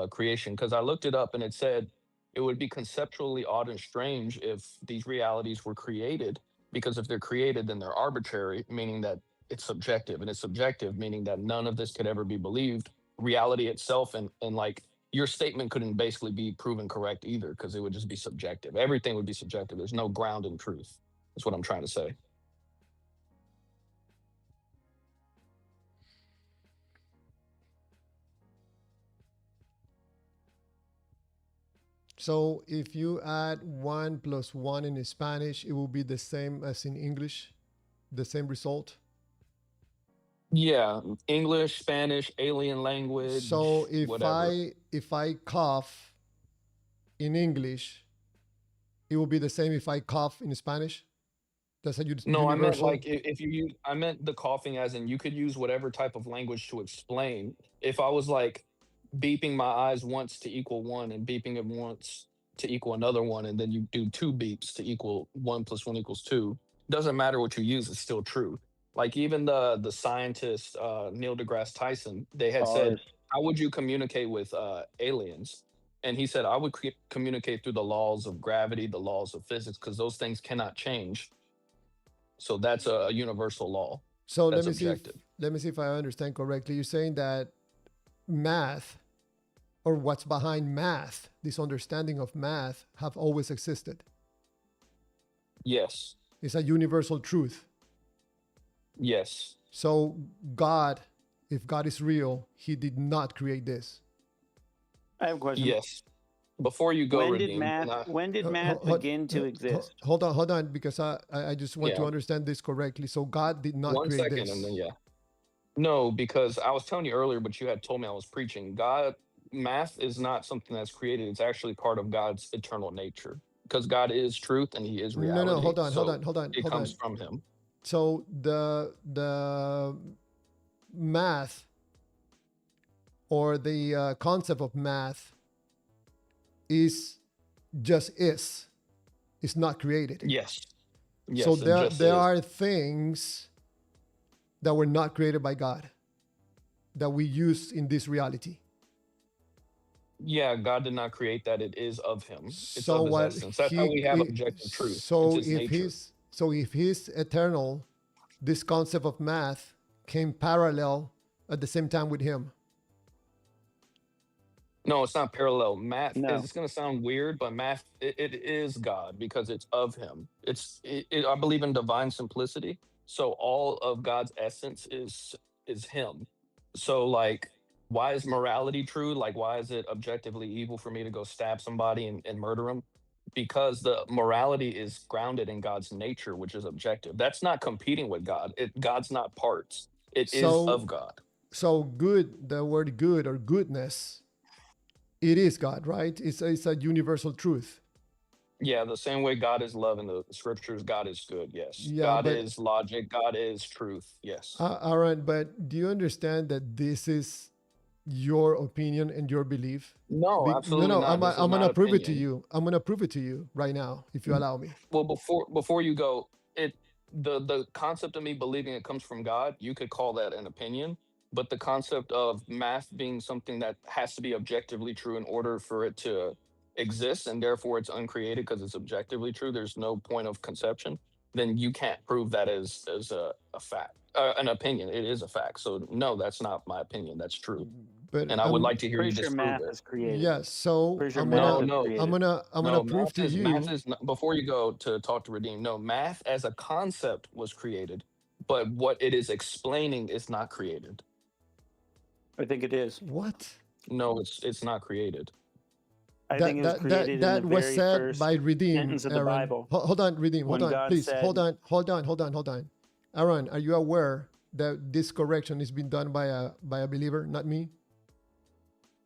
creation. Because I looked it up and it said it would be conceptually odd and strange if these realities were created. Because if they're created, then they're arbitrary, meaning that it's subjective, and it's subjective, meaning that none of this could ever be believed. Reality itself, and like your statement couldn't basically be proven correct either, because it would just be subjective. Everything would be subjective. There's no ground in truth. That's what I'm trying to say. So if you add 1 + 1 in Spanish, it will be the same as in English, the same result. Yeah, English, Spanish, alien So language, if whatever. I cough in English, it will be the same if I cough in Spanish. That's a No, I meant universal. like if you use, I meant the coughing as in you could use whatever type of language to explain. If I was like beeping my eyes once to equal one and beeping it once to equal another one, and then you do two beeps to equal 1 + 1 = 2, doesn't matter what you use, it's still true. Like even the scientist Neil deGrasse Tyson, they had said, Pause. how would you communicate with aliens? And he said, I would communicate through the laws of gravity, the laws of physics, because those things cannot change. So that's a universal law. So That's objective. let me see if I understand correctly. You're saying that math or what's behind math, this understanding of math, have always existed. Yes. It's a universal truth. Yes. So God, if God is real, he did not create this. I have a question. Yes. Before you go, When did Redeem, and math when did math begin to exist? Hold on, because I just want to yeah, understand this correctly. So God did not one create second, and this. then yeah. No, because I was telling you earlier, but you had told me I was preaching. Math is not something that's created. It's actually part of God's eternal nature because God is truth and He is No, reality. hold on, hold So on, hold on, it hold comes on. from Him. So the math or the concept of math is just is. It's not created. Yes. So Yes, it just there is. are things that were not created by God that we use in this reality. Yeah, God did not create that. It is of Him. It's So of His what essence. That's how we have objective truth. It's His nature. so if he's eternal, this concept of math came parallel at the same time with him. No, it's not parallel. Math is, No. it's going to sound weird, but math, it is God because it's of Him. I believe in divine simplicity. So all of God's essence is Him. So like, why is morality true? Like, why is it objectively evil for me to go stab somebody and murder them? Because the morality is grounded in God's nature, which is objective. That's not competing with God. God's not parts. It is So of God. so good, the word good or goodness, it is God, right? It's a universal truth. Yeah, the same way God is love in the scriptures, God is good. Yes. Yeah, God but is logic. God is truth. Yes. Aaron, but do you understand that this is your opinion and your belief? No, No, absolutely no, not. This is I'm not gonna prove it to opinion. you. I'm gonna prove it to you right now, if you allow me. Well, before you go, the concept of me believing it comes from God, you could call that an opinion. But the concept of math being something that has to be objectively true in order for it to exist, and therefore it's uncreated because it's objectively true, there's no point of conception, then you can't prove that as a fact, an opinion. It is a fact. So no, that's not my opinion. That's true. But And I would like to hear you Pretty sure disprove math it. is created. yes, so Pretty sure No, math is no, created. I'm gonna no. prove to Math you. is not, before you go to talk to redeem. No, math as a concept was created, but what it is explaining is not created. I think it is. What? No, it's not created. I think it was created in the That was very said first by Redeem, sentence of the Aaron. Bible Hold on, Redeem. Hold when on, God please. said, Hold on. Aaron, are you aware that this correction is being done by a believer, not me?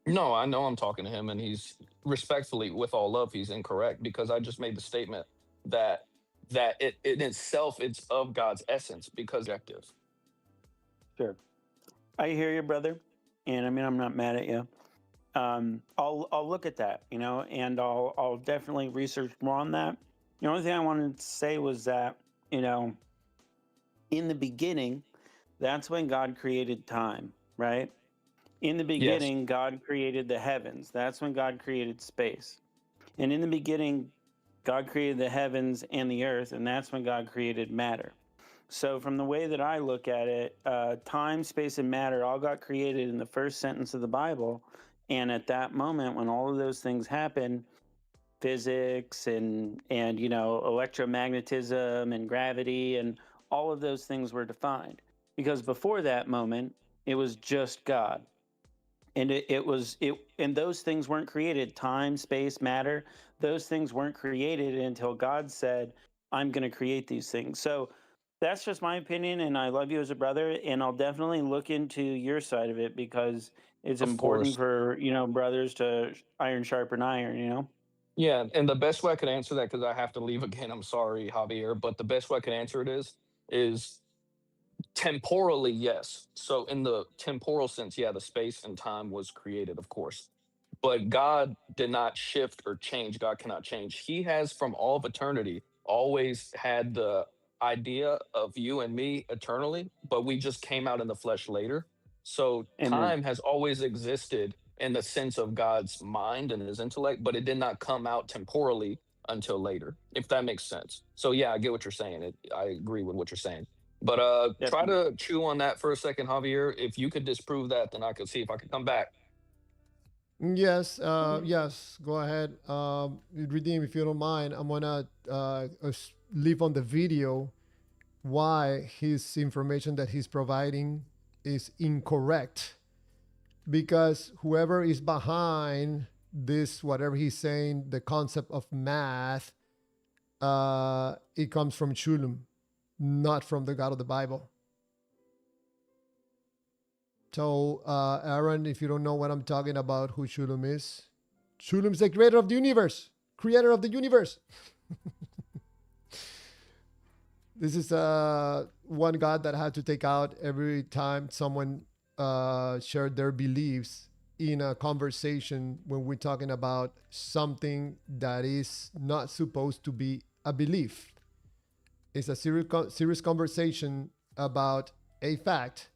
No, I know I'm talking to him, and he's respectfully, with all love, he's incorrect because I just made the statement that it in itself it's of God's essence because objective. "Sure, I hear you, brother," and I mean I'm not mad at you. I'll look at that, and I'll definitely research more on that. The only thing I wanted to say was that you know in the beginning, that's when God created time, right? In the Yes. beginning, God created the heavens. That's when God created space. And in the beginning, God created the heavens and the earth, and that's when God created matter. So, from the way that I look at it, time, space, and matter all got created in the first sentence of the Bible. And at that moment, when all of those things happen, physics and electromagnetism and gravity and all of those things were defined. Because before that moment, it was just God, and and those things weren't created. Time, space, matter, those things weren't created until God said, I'm going to create these things. So that's just my opinion, and I love you as a brother, and I'll definitely look into your side of it because it's Of important course. for brothers to iron sharpen iron. Yeah, and the best way I could answer that, because I have to leave again, I'm sorry, Javier, but the best way I could answer it is temporally, yes. So in the temporal sense, yeah, the space and time was created, of course. But God did not shift or change. God cannot change. He has from all of eternity always had the idea of you and me eternally, but we just came out in the flesh later. So Amen. time has always existed in the sense of God's mind and his intellect, but it did not come out temporally until later, if that makes sense. So yeah, I get what you're saying. I agree with what you're saying. But try Definitely. to chew on that for a second, Javier. If you could disprove that, then I could see if I could come back. Yes, yes. Go ahead. Redeem, if you don't mind. I'm gonna leave on the video why his information that he's providing is incorrect, because whoever is behind this, whatever he's saying, the concept of math, it comes from Chulum, not from the God of the Bible. So, Aaron, if you don't know what I'm talking about, who Shulam is, Shulam's the creator of the universe. Creator of the universe. This is one God that had to take out every time someone shared their beliefs in a conversation when we're talking about something that is not supposed to be a belief. It's a serious conversation about a fact,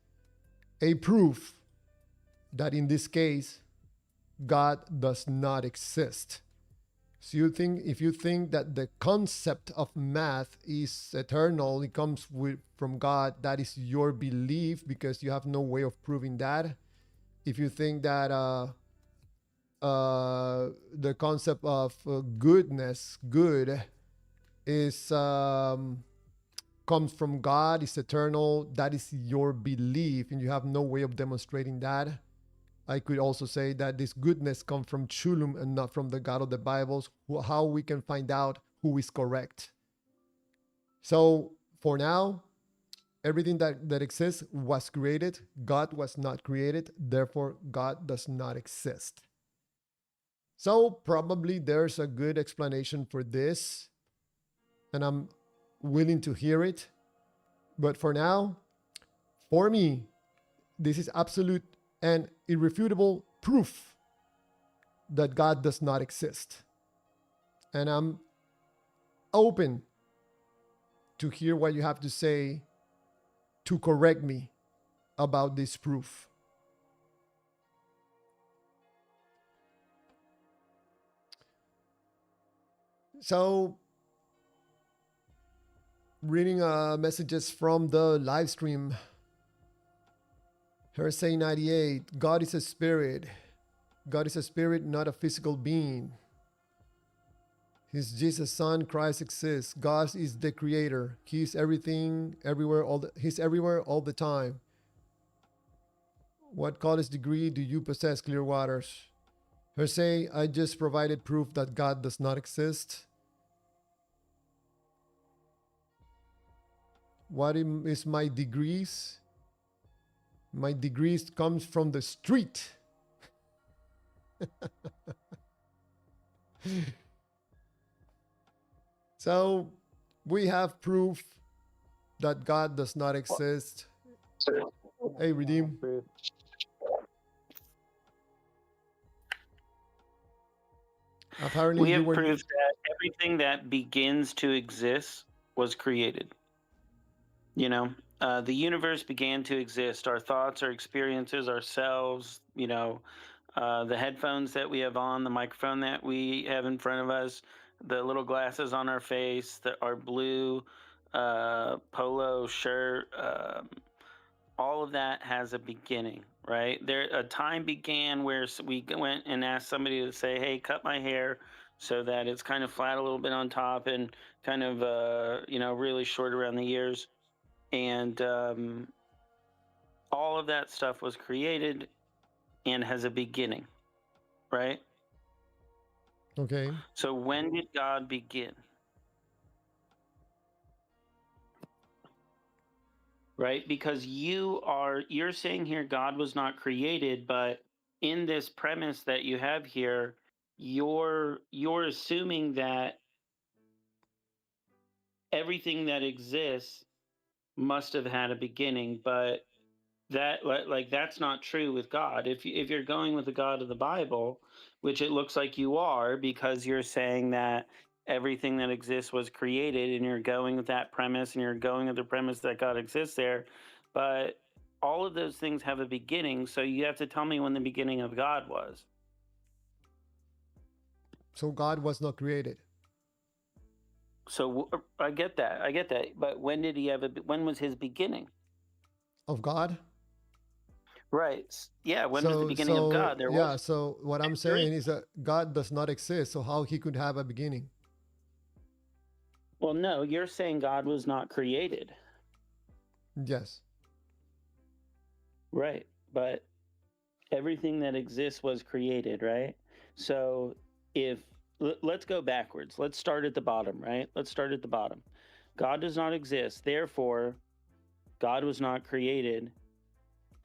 a proof that in this case, God does not exist. So if you think that the concept of math is eternal, it comes from God, that is your belief because you have no way of proving that. If you think that the concept of goodness, good, is comes from God, is eternal, that is your belief, and you have no way of demonstrating that. I could also say that this goodness comes from Chulum and not from the God of the Bibles. How we can find out who is correct. So for now, everything that exists was created. God was not created. Therefore, God does not exist. So probably there's a good explanation for this, and I'm willing to hear it. But for now, for me, this is absolute and irrefutable proof that God does not exist. And I'm open to hear what you have to say to correct me about this proof. So, reading messages from the live stream. Heresy 98, God is a spirit. God is a spirit, not a physical being. He's Jesus' Son, Christ exists. God is the creator. He's everything, everywhere, he's everywhere all the time. What college degree do you possess, Clear Waters? Hersey, I just provided proof that God does not exist. What is my degrees? My degrees comes from the street. So we have proof that God does not exist. Hey, Redeem. Apparently We you have were... proof that everything that begins to exist was created. You know, the universe began to exist. Our thoughts, our experiences, ourselves, you know, the headphones that we have on, the microphone that we have in front of us, the little glasses on our face, our blue polo shirt, all of that has a beginning, right? A time began where we went and asked somebody to say, hey, cut my hair so that it's kind of flat a little bit on top and kind of, you know, really short around the ears. And all of that stuff was created and has a beginning, right? Okay. So when did God begin? Right? Because you're saying here God was not created, but in this premise that you have here, you're assuming that everything that exists must have had a beginning, but that that's not true with God. If you're going with the God of the Bible, which it looks like you are, because you're saying that everything that exists was created, and you're going with that premise, and you're going with the premise that God exists there, but all of those things have a beginning. So you have to tell me when the beginning of God was. So God was not created. So I get that, but when did he have when was his beginning? Of God? Right. Yeah. When was the beginning of God? So what I'm saying is that God does not exist. So how he could have a beginning? Well, no, you're saying God was not created. Yes. Right. But everything that exists was created, right? So let's go backwards. Let's start at the bottom, right? Let's start at the bottom. God does not exist. Therefore, God was not created.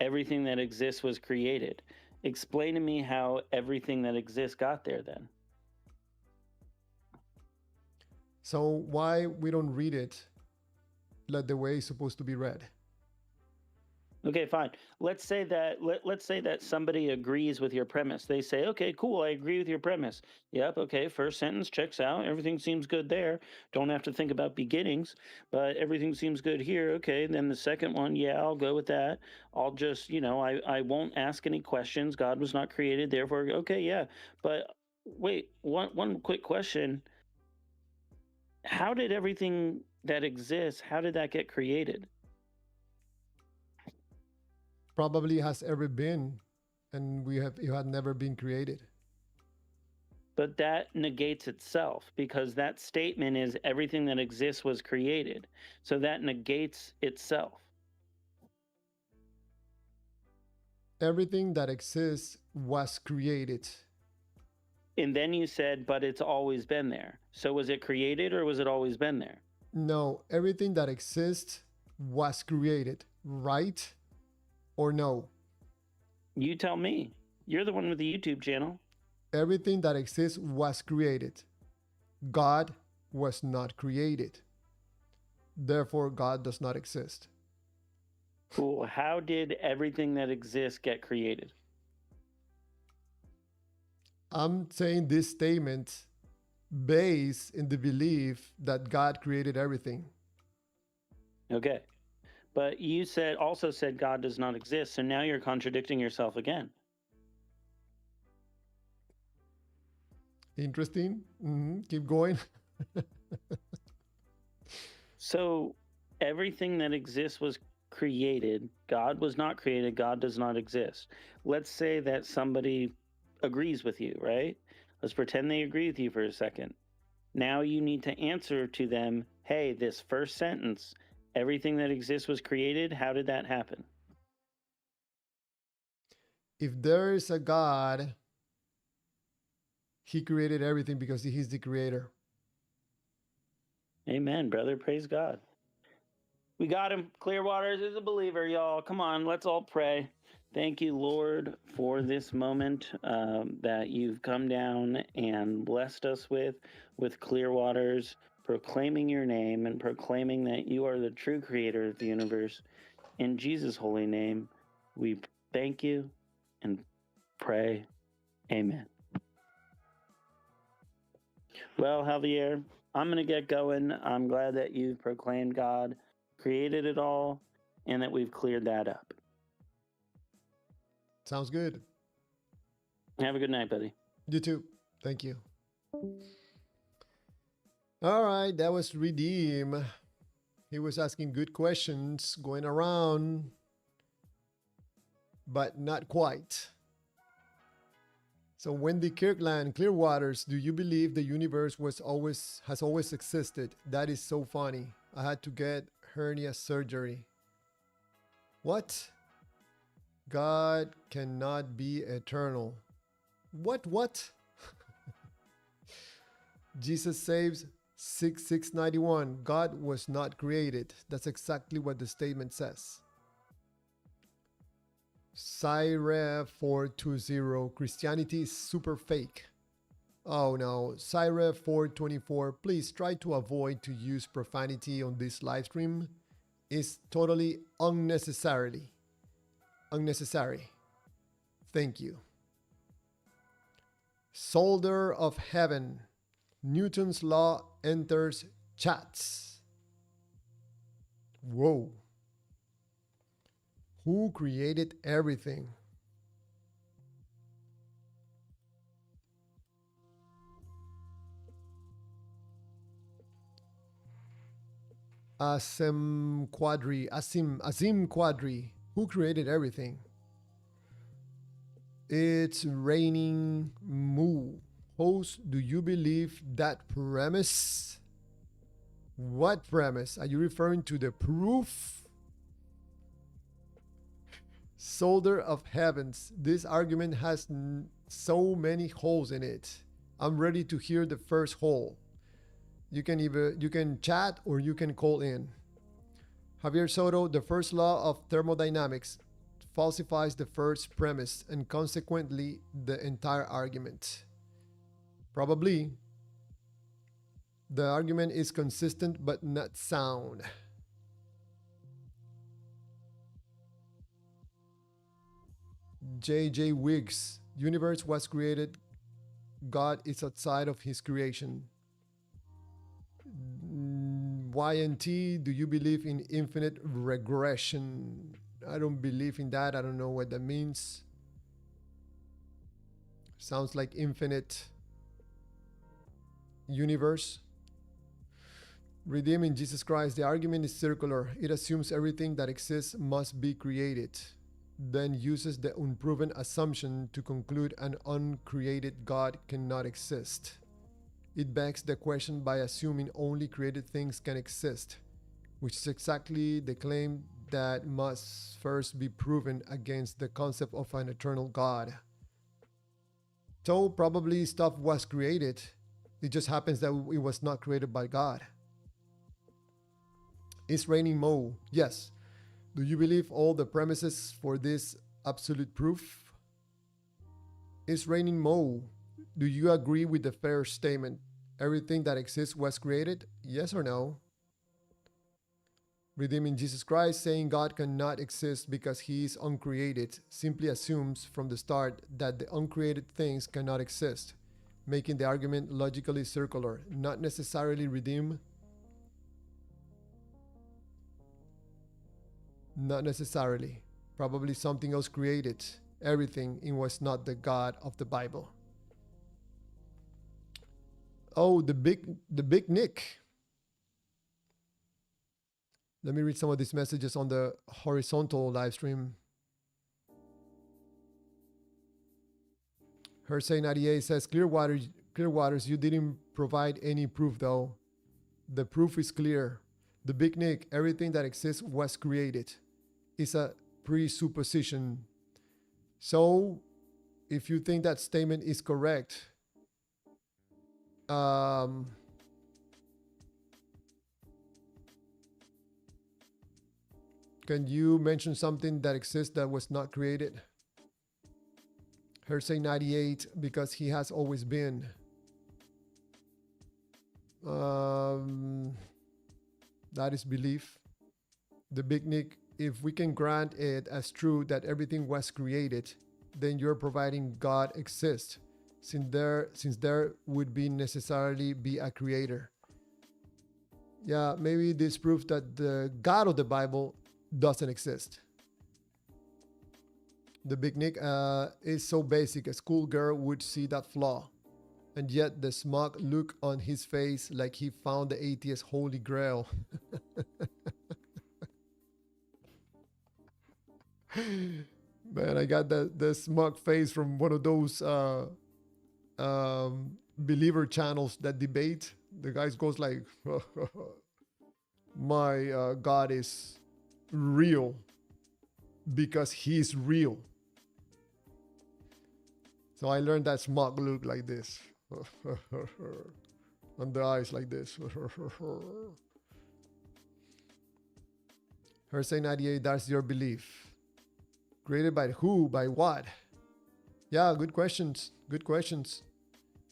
everything that exists was created. Explain to me how everything that exists got there then. So why we don't read it like the way it's supposed to be read? Okay, fine. Let's say that let's say that somebody agrees with your premise. They say, "Okay, cool, I agree with your premise." Yep, okay, first sentence checks out. Everything seems good there. Don't have to think about beginnings, but everything seems good here. Okay, then the second one, yeah, I'll go with that. I'll just, I won't ask any questions. God was not created, therefore, okay, yeah. But wait, one quick question. How did everything that exists, how did that get created? Probably has ever been, and it had never been created. But that negates itself because that statement is everything that exists was created. So that negates itself. Everything that exists was created. And then you said, but it's always been there. So was it created or was it always been there? No, everything that exists was created, right? Or no? You tell me. You're the one with the YouTube channel. Everything that exists was created. God was not created. Therefore, God does not exist. Cool. How did everything that exists get created? I'm saying this statement based in the belief that God created everything. Okay. But you also said God does not exist. So now you're contradicting yourself again. Interesting. Keep going. So everything that exists was created. God was not created. God does not exist. Let's say that somebody agrees with you, right? Let's pretend they agree with you for a second. Now you need to answer to them, hey, this first sentence, everything that exists was created. How did that happen? If there is a God, he created everything because he's the creator. Amen, brother. Praise God. We got him. Clearwaters is a believer, y'all. Come on, let's all pray. Thank you, Lord, for this moment that you've come down and blessed us with Clearwaters, proclaiming your name and proclaiming that you are the true creator of the universe. In Jesus' holy name, we thank you and pray. Amen. Well, Javier, I'm going to get going. I'm glad that you've proclaimed God created it all and that we've cleared that up. Sounds good. Have a good night, buddy. You too. Thank you. All right, that was Redeem. He was asking good questions, going around, but not quite. So Wendy Kirkland, Clearwaters, do you believe the universe has always existed? That is so funny. I had to get hernia surgery. What? God cannot be eternal. What? Jesus saves 6691. God was not created. That's exactly what the statement says. Cyrev 420. Christianity is super fake. Oh no. Cyrev 424. Please try to avoid to use profanity on this live stream. It's totally unnecessary. Thank you. Soldier of Heaven. Newton's law enters chats. Whoa. Who created everything? Azim Quadri. Who created everything? It's raining moo. Host, do you believe that premise? What premise? Are you referring to the proof? Soldier of Heavens. This argument has so many holes in it. I'm ready to hear the first hole. You can chat or you can call in. Javier Soto, the first law of thermodynamics. falsifies the first premise and consequently the entire argument. Probably, the argument is consistent but not sound. J.J. Wiggs, universe was created, God is outside of his creation. YNT, do you believe in infinite regression? I don't believe in that. I don't know what that means. Sounds like infinite universe. Redeeming Jesus Christ, the argument is circular. It assumes everything that exists must be created, then uses the unproven assumption to conclude an uncreated God cannot exist. It begs the question by assuming only created things can exist, which is exactly the claim that must first be proven against the concept of an eternal God. So probably stuff was created. It just happens that it was not created by God. Is raining Mo? Yes. Do you believe all the premises for this absolute proof? Is raining Mo? Do you agree with the fair statement? Everything that exists was created? Yes or no? Redeeming Jesus Christ, saying God cannot exist because he is uncreated, simply assumes from the start that the uncreated things cannot exist, making the argument logically circular, not necessarily redeem. Not necessarily. Probably something else created everything and was not the God of the Bible. Oh, the big Nick. Let me read some of these messages on the horizontal live stream. Hersey 98 says, Clearwaters, you didn't provide any proof though. The proof is clear. The big Nick, everything that exists was created. It's a presupposition. So, if you think that statement is correct, can you mention something that exists that was not created? Hersey 98, because he has always been. That is belief. The big Nick, if we can grant it as true that everything was created, then you're providing God exists, since there would be necessarily be a creator. Yeah, maybe this proves that the God of the Bible doesn't exist. The big Nick is so basic, a schoolgirl would see that flaw. And yet the smug look on his face like he found the atheist holy grail. Man, I got the smug face from one of those believer channels that debate. The guy goes like, my God is real because he's real. So I learned that smug look like this. On the eyes like this. Hersey 98, that's your belief. Created by who? By what? Yeah, good questions. Good questions.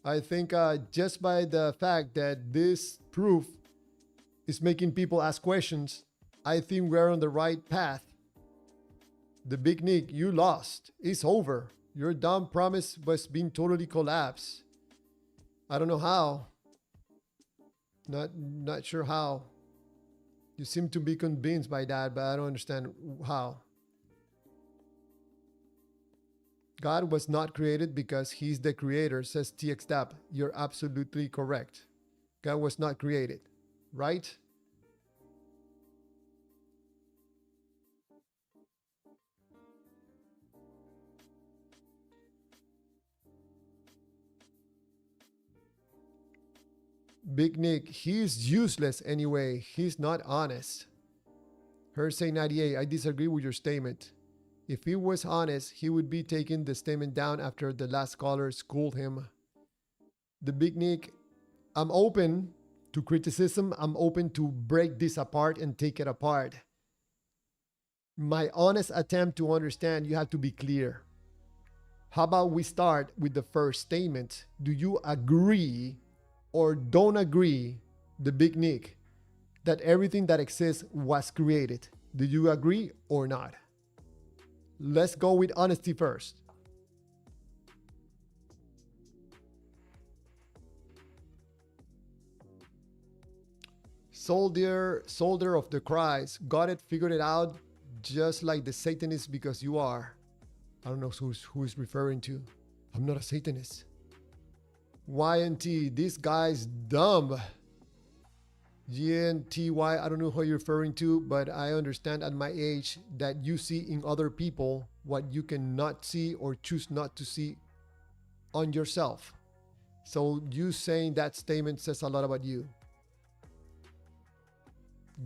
I think just by the fact that this proof is making people ask questions, I think we're on the right path. The big Nick, you lost. It's over. Your dumb promise was being totally collapsed. I don't know how. Not sure how. You seem to be convinced by that, but I don't understand how. God was not created because he's the creator, says TXTAP. You're absolutely correct. God was not created, right? Big Nick, he's useless anyway. He's not honest. Hersey 98, I disagree with your statement. If he was honest, he would be taking the statement down after the last caller schooled him. The big Nick, I'm open to criticism. I'm open to break this apart and take it apart. My honest attempt to understand, you have to be clear. How about we start with the first statement? Do you agree or don't agree, the Big Nick, that everything that exists was created? Do you agree or not? Let's go with honesty first. Soldier of the Christ, got it, figured it out, just like the Satanist because you are. I don't know who is referring to. I'm not a Satanist. YNT, this guy's dumb. GNTY, I don't know who you're referring to, but I understand at my age that you see in other people what you cannot see or choose not to see on yourself. So you saying that statement says a lot about you.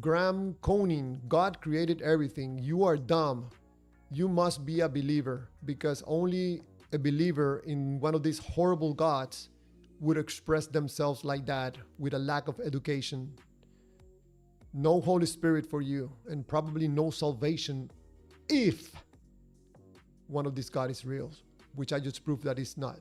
Graham Conin, God created everything. You are dumb. You must be a believer, because only a believer in one of these horrible gods would express themselves like that with a lack of education. No Holy Spirit for you, and probably no salvation if one of these gods is real, which I just proved that it's not.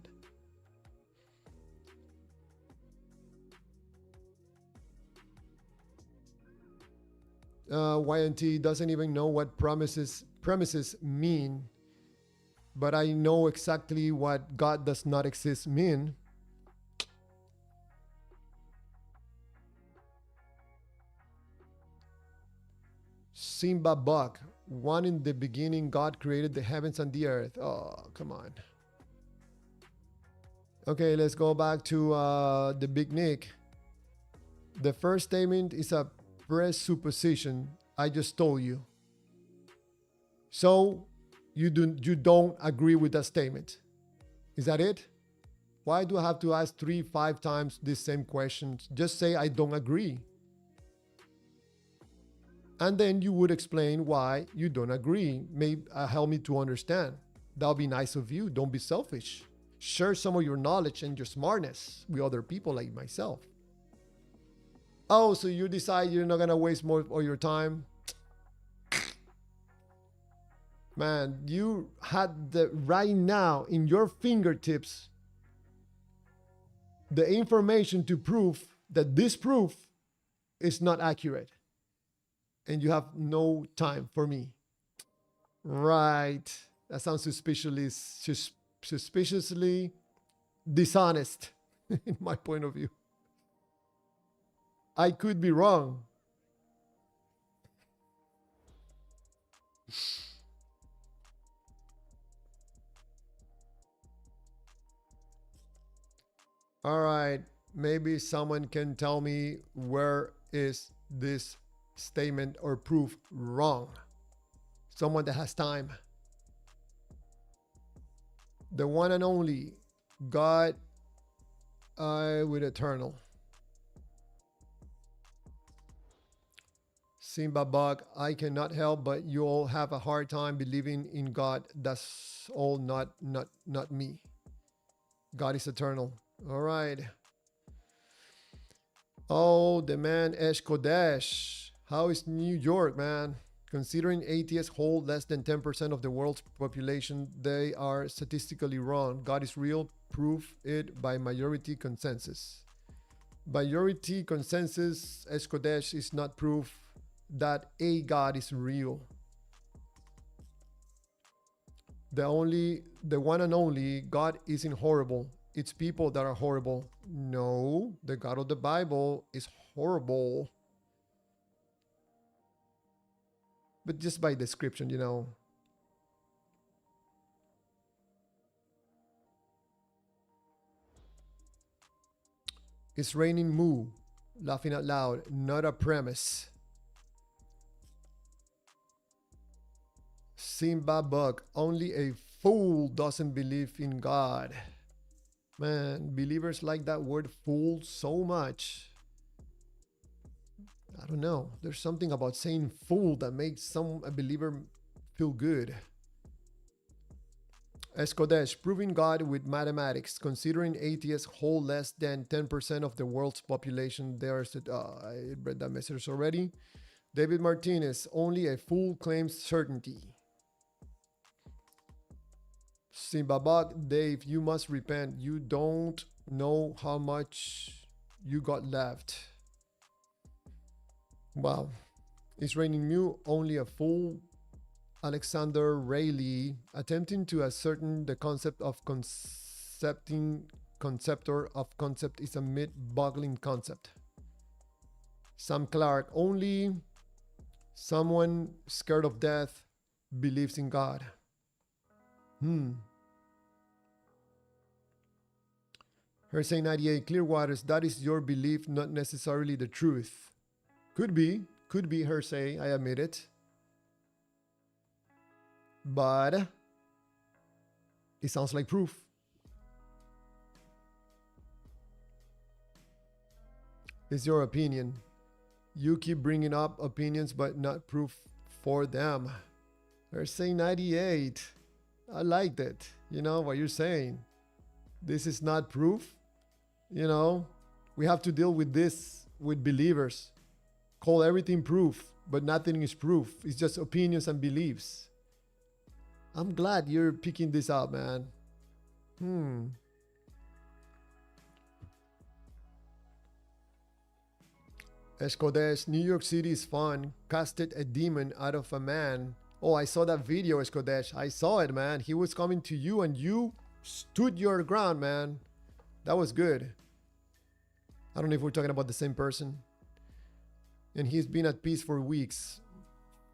YNT doesn't even know what premises mean, but I know exactly what God does not exist mean. Simba Buck, one in the beginning, God created the heavens and the earth. Oh, come on. Okay, let's go back to the Big Nick. The first statement is a presupposition. I just told you. So you don't agree with that statement. Is that it? Why do I have to ask 3-5 times the same questions? Just say I don't agree. And then you would explain why you don't agree. Maybe help me to understand. That'll be nice of you. Don't be selfish. Share some of your knowledge and your smartness with other people like myself. Oh, so you decide you're not gonna waste more of your time? Man, you had the right now in your fingertips the information to prove that this proof is not accurate. And you have no time for me. Right. That sounds suspiciously dishonest in my point of view. I could be wrong. All right. Maybe someone can tell me where is this statement or proof wrong. Someone that has time. The one and only God with eternal. Simba Bug, I cannot help but you all have a hard time believing in God. That's all not me. God is eternal. All right. Oh, the man Esh Kodesh. How is New York, man? Considering atheists hold less than 10% of the world's population, they are statistically wrong. God is real. Prove it by majority consensus. Majority consensus, Esh Kodesh, is not proof that a God is real. The one and only God isn't horrible. It's people that are horrible. No, the God of the Bible is horrible. But just by description, you know. It's raining moo. Laughing out loud. Not a premise. Simba Bug. Only a fool doesn't believe in God. Man, believers like that word fool so much. I don't know. There's something about saying fool that makes a believer feel good. Eskodesh, proving God with mathematics. Considering atheists hold less than 10% of the world's population, I read that message already. David Martinez, only a fool claims certainty. Simbabak, Dave, you must repent. You don't know how much you got left. Wow. It's raining new, only a fool. Alexander Rayleigh, attempting to ascertain the concept of conceptor of concept is a myth-boggling concept. Sam Clark, only someone scared of death believes in God. Hersey 98, Clearwaters, that is your belief, not necessarily the truth. Could be Hersey, I admit it. But it sounds like proof. It's your opinion. You keep bringing up opinions, but not proof for them. Hersey 98, I liked it. You know what you're saying. This is not proof. You know, we have to deal with this with believers. Call everything proof, but nothing is proof. It's just opinions and beliefs. I'm glad you're picking this up, man. Escodes, New York City is fun. Casted a demon out of a man. Oh, I saw that video, Escodesh. I saw it, man. He was coming to you and you stood your ground, man. That was good. I don't know if we're talking about the same person. And he's been at peace for weeks.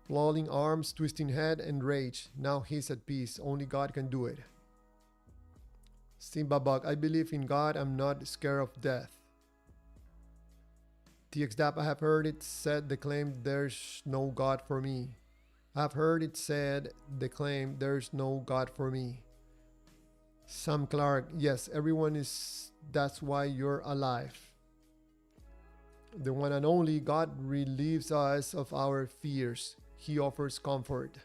Flailing arms, twisting head, and rage. Now he's at peace. Only God can do it. Simbabak, I believe in God. I'm not scared of death. TXDAP, I have heard it said the claim there's no God for me. I've heard it said the claim there's no God for me. Sam Clark, yes, everyone is, that's why you're alive. The one and only God relieves us of our fears. He offers comfort.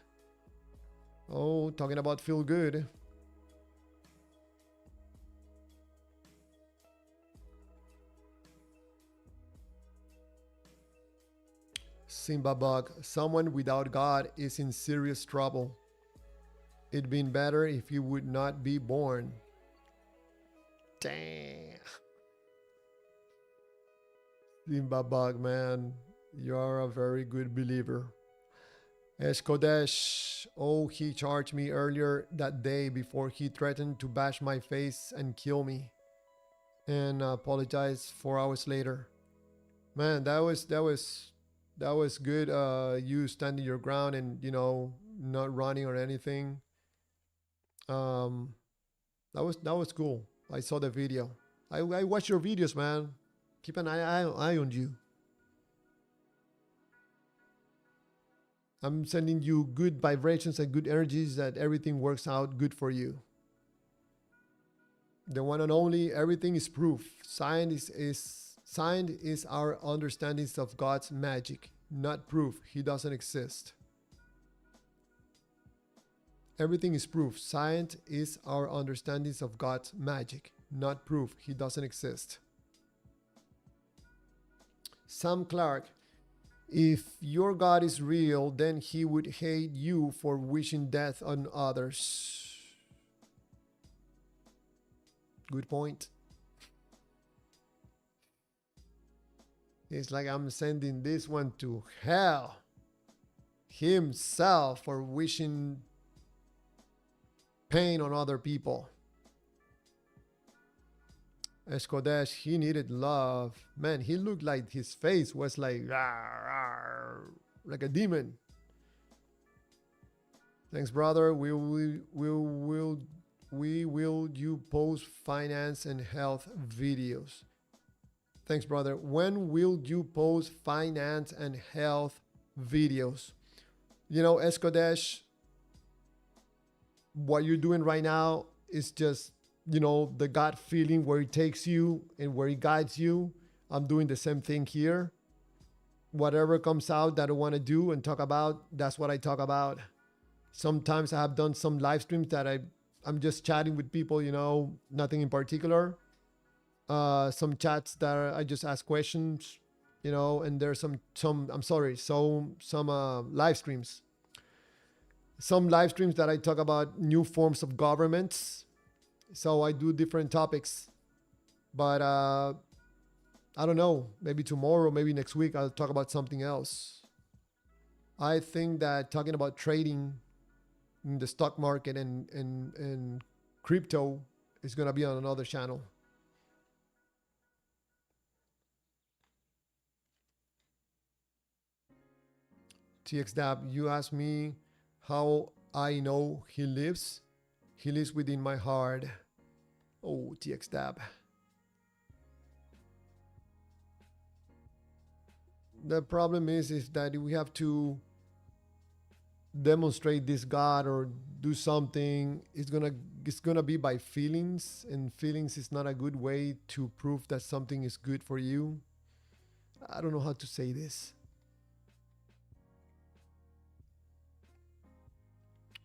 Oh, talking about feel good. Simbabug, someone without God is in serious trouble. It'd been better if you would not be born. Damn. Simbabug, man, you are a very good believer. Escodesh, oh, he charged me earlier that day before he threatened to bash my face and kill me. And apologized 4 hours later. Man, that was good. You standing your ground and, you know, not running or anything. That was cool. I saw the video. I watch your videos, man. Keep an eye on you. I'm sending you good vibrations and good energies that everything works out good for you. The one and only, everything is proof. Science is our understandings of God's magic, not proof. He doesn't exist. Everything is proof. Science is our understandings of God's magic, not proof. He doesn't exist. Sam Clark, if your God is real, then he would hate you for wishing death on others. Good point. It's like I'm sending this one to hell himself for wishing pain on other people. Escodesh, he needed love. Man, he looked like his face was like, rawr, rawr, like a demon. Thanks, brother. We will you post finance and health videos? Thanks, brother. When will you post finance and health videos? You know, Escodesh, what you're doing right now is just, you know, the gut feeling where it takes you and where it guides you. I'm doing the same thing here. Whatever comes out that I want to do and talk about, that's what I talk about. Sometimes I have done some live streams that I'm just chatting with people, you know, nothing in particular. Some chats that I just ask questions. you know, and there's some I'm sorry, so some live streams. Some live streams that I talk about new forms of governments. So I do different topics. But I don't know, maybe tomorrow, maybe next week I'll talk about something else. I think that talking about trading in the stock market and crypto is gonna be on another channel. TXDAB, you asked me how I know he lives. He lives within my heart. Oh, TXDAB. The problem is that we have to demonstrate this God or do something. It's gonna be by feelings, and feelings is not a good way to prove that something is good for you. I don't know how to say this.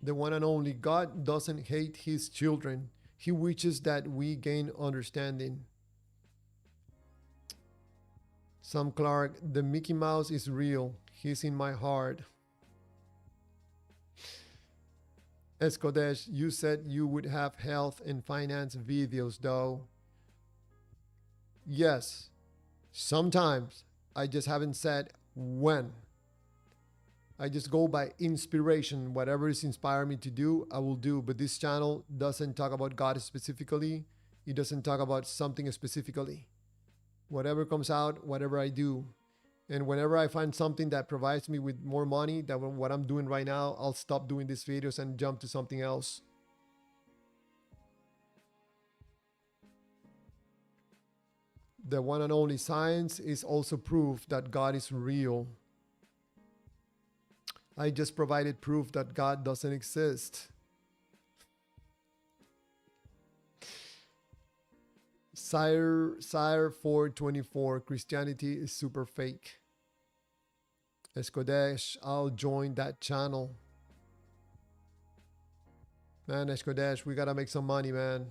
The one and only God doesn't hate his children. He wishes that we gain understanding. Sam Clark, the Mickey Mouse is real. He's in my heart. Escodesh, you said you would have health and finance videos though. Yes, sometimes. I just haven't said when. I just go by inspiration. Whatever is inspired me to do, I will do. But this channel doesn't talk about God specifically. It doesn't talk about something specifically. Whatever comes out, whatever I do. And whenever I find something that provides me with more money than what I'm doing right now, I'll stop doing these videos and jump to something else. The one and only science is also proof that God is real. I just provided proof that God doesn't exist. Sire 424, Christianity is super fake. Escodesh, I'll join that channel. Man, Escodesh, we gotta make some money, man.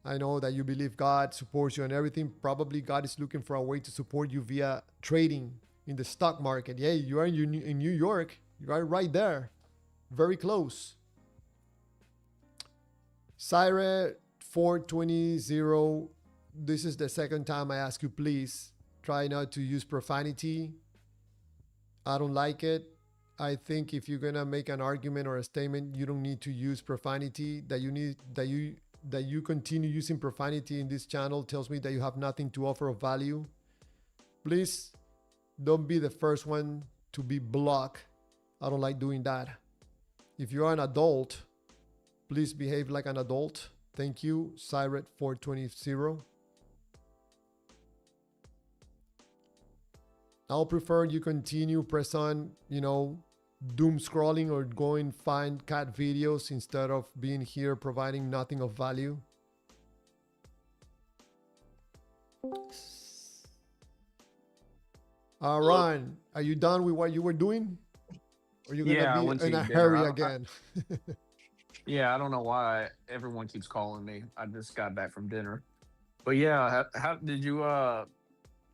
I know that you believe God supports you and everything. Probably God is looking for a way to support you via trading in the stock market. Yeah, you are in New York. You are right there. Very close. Sire 420, this is the second time I ask you, please try not to use profanity. I don't like it. I think if you're gonna make an argument or a statement, you don't need to use profanity. That you continue using profanity in this channel tells me that you have nothing to offer of value. Please don't be the first one to be blocked. I don't like doing that. If you are an adult, please behave like an adult. Thank you, Siret 420. I'll prefer you continue press on, doom scrolling or going find cat videos instead of being here providing nothing of value. Ron, are you done with what you were doing? Or are you Yeah, I gonna went be to in a eat dinner. hurry I- again? Yeah, I don't know why everyone keeps calling me. I just got back from dinner. But yeah, how did you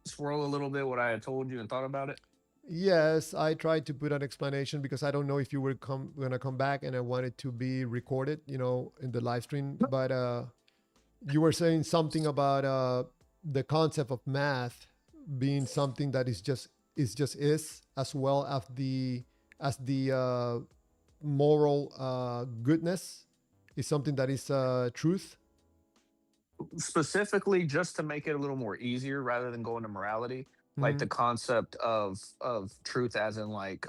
swirl a little bit what I had told you and thought about it? Yes, I tried to put an explanation because I don't know if you were gonna come back, and I wanted to be recorded, in the live stream. But you were saying something about the concept of math being something that is as well as the moral goodness is something that is truth. Specifically, just to make it a little more easier rather than going to morality, like the concept of truth as in like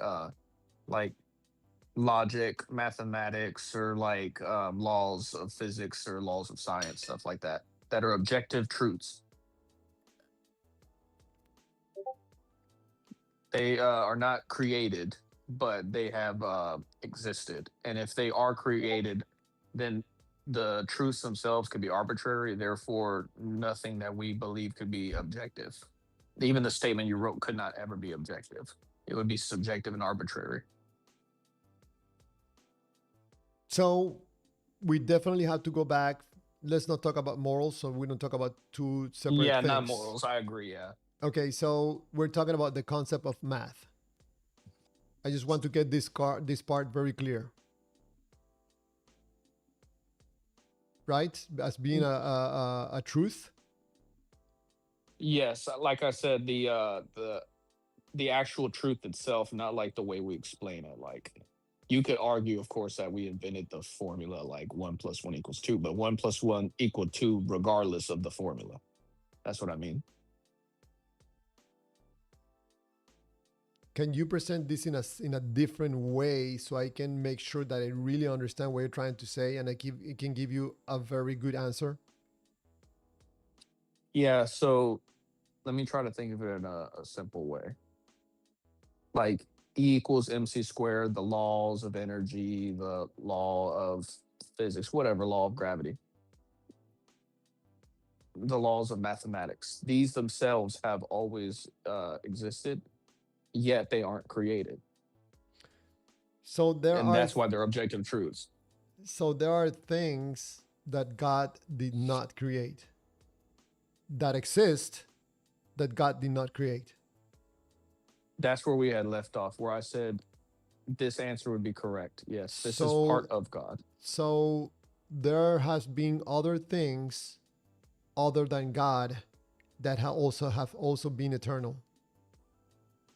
logic, mathematics, or like laws of physics or laws of science, stuff like that are objective truths. They are not created, but they have existed. And if they are created, then the truths themselves could be arbitrary. Therefore, nothing that we believe could be objective. Even the statement you wrote could not ever be objective. It would be subjective and arbitrary. So we definitely have to go back. Let's not talk about morals, so we don't talk about two separate Yeah, things. not morals. I agree. Yeah. Okay, so we're talking about the concept of math. I just want to get this part very clear, right? As being a truth. Yes, like I said, the actual truth itself, not like the way we explain it. Like you could argue, of course, that we invented the formula like 1 + 1 = 2, but 1 + 1 = 2 regardless of the formula. That's what I mean. Can you present this in a different way so I can make sure that I really understand what you're trying to say and it can give you a very good answer? Yeah, so let me try to think of it in a simple way. Like E = mc², the laws of energy, the law of physics, whatever, law of gravity, the laws of mathematics. These themselves have always existed, yet they aren't created. So there And are that's why they're objective truths. so there are things that God did not create that exist that God did not create. That's where we had left off, where I said this answer would be correct. Yes, this is So part of God. so there has been other things other than God that have also been eternal.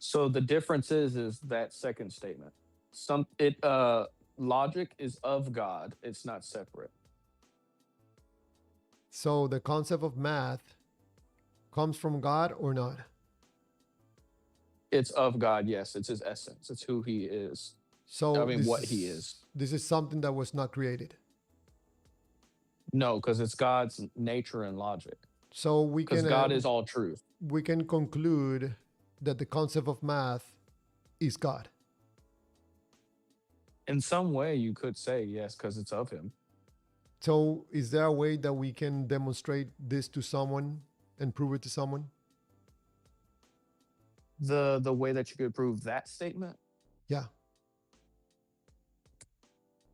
So the difference is that second statement. Some it logic is of God. It's not separate. So the concept of math comes from God or not? It's of God, yes. It's his essence. It's who he is. I So mean what he is. this is something that was not created. No, because it's God's nature and logic. So Because God is all truth. we can conclude that the concept of math is God. In some way you could say yes, because it's of him. So is there a way that we can demonstrate this to someone and prove it to someone? The way that you could prove that statement, Yeah.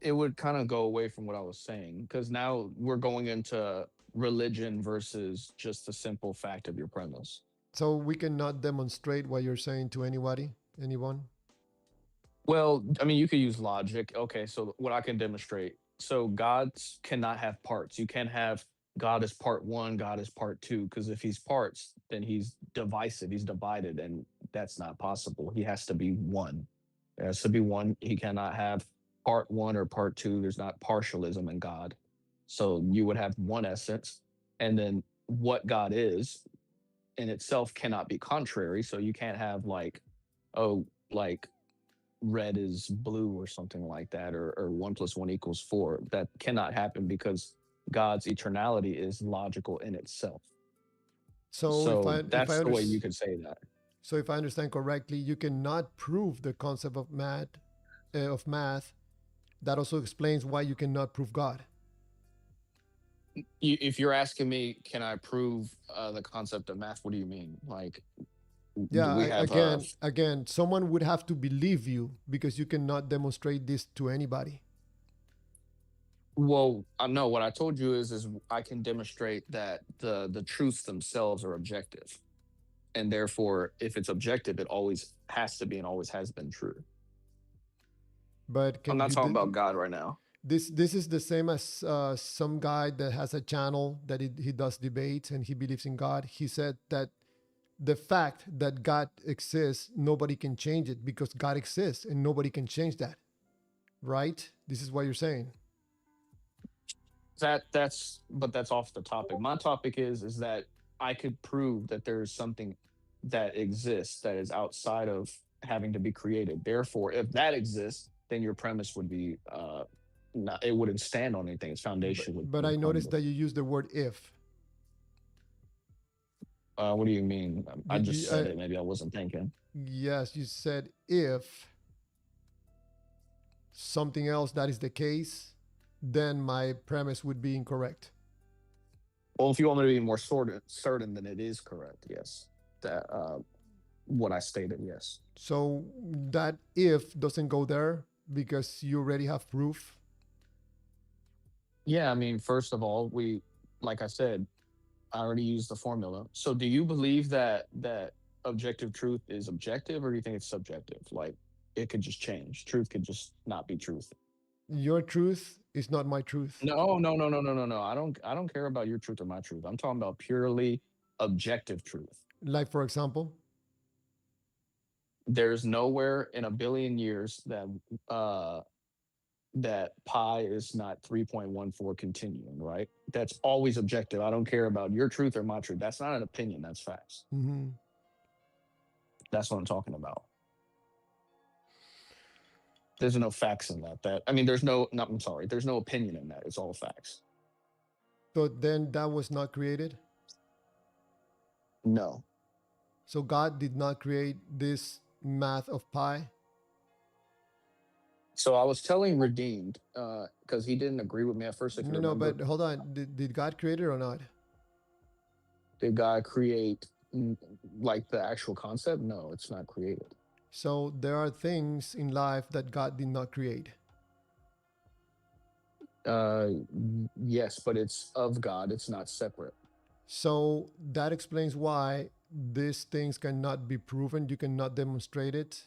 it would kind of go away from what I was saying, because now we're going into religion versus just the simple fact of your premise. So we cannot demonstrate what you're saying to anyone. Well, I mean, you could use logic. Okay, so what I can demonstrate. So gods cannot have parts. You can't have God is part one, God is part two, because if he's parts, then he's divisive, he's divided, and that's not possible. He has to be one. There has to be one. He cannot have part one or part two. There's not partialism in God. So you would have one essence, and then what God is in itself cannot be contrary. So you can't have like, oh, like red is blue or something like that, or 1 + 1 = 4. That cannot happen because God's eternality is logical in itself. So So that's the way you could say that. so if I understand correctly, you cannot prove the concept of math. That also explains why you cannot prove God. If you're asking me, can I prove the concept of math? What do you mean? Like, do Yeah, we have again, someone would have to believe you because you cannot demonstrate this to anybody. well, no, what I told you is I can demonstrate that the truths themselves are objective. And therefore, if it's objective, it always has to be and always has been true. But I'm can not you talking about God right now. this is the same as some guy that has a channel that he does debates and he believes in God. He said that the fact that God exists, nobody can change it because God exists and nobody can change that. Right? This is what you're saying. That's off the topic. My topic is that I could prove that there is something that exists that is outside of having to be created. Therefore, if that exists, then your premise would be not, it wouldn't stand on anything. Its foundation But would I noticed crumble. that you use the word if. What do you mean? I just You, said it. Maybe I wasn't thinking. yes, you said if something else that is the case, then my premise would be incorrect. Well, if you want me to be more certain, then it is correct. Yes, that what I stated. Yes. So that if doesn't go there because you already have proof. Yeah, I mean, first of all, like I said, I already used the formula. So do you believe that objective truth is objective, or do you think it's subjective? Like it could just change. Truth could just not be truth. Your truth is not my truth. No, no, no, no, no, no, no. I don't care about your truth or my truth. I'm talking about purely objective truth. Like, for example, There's nowhere in a billion years uh that pi is not 3.14 continuum, right? That's always objective. I don't care about your truth or my truth. That's not an opinion, that's facts. mhm. That's what I'm talking about. There's no facts in that. That I mean, there's no. No, I'm sorry. There's no opinion in that. It's all facts. So then that was not created. No. So God did not create this math of pi. So I was telling Redeemed because he didn't agree with me at first. If you No, no, remember, but hold on. Did God create it or not? did God create like the actual concept? No, it's not created. So there are things in life that God did not create. Yes, but it's of God. It's not separate. So that explains why these things cannot be proven. You cannot demonstrate it.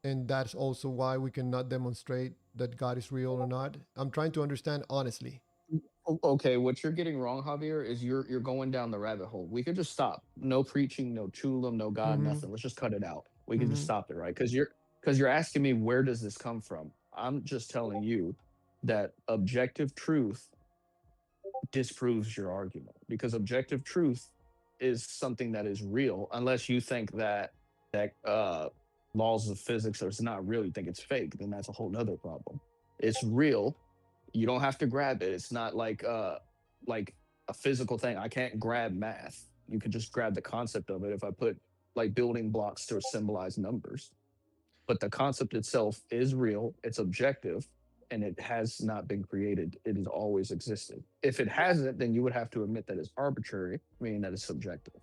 And that's also why we cannot demonstrate that God is real or not. I'm trying to understand honestly. Okay, what you're getting wrong, Javier, is you're going down the rabbit hole. We could just stop. No preaching, no chulam, no God, Mm-hmm. nothing. Let's just cut it out. We can just Mm-hmm. stop it, right? Because you're asking me where does this come from? I'm just telling you that objective truth disproves your argument because objective truth is something that is real unless you think that laws of physics are not real, you think it's fake, then that's a whole nother problem. It's real. You don't have to grab it. It's not like a physical thing. I can't grab math. You could just grab the concept of it if I put like building blocks to symbolize numbers. But the concept itself is real, it's objective, and it has not been created. It has always existed. If it hasn't, then you would have to admit that it's arbitrary, meaning that it's subjective.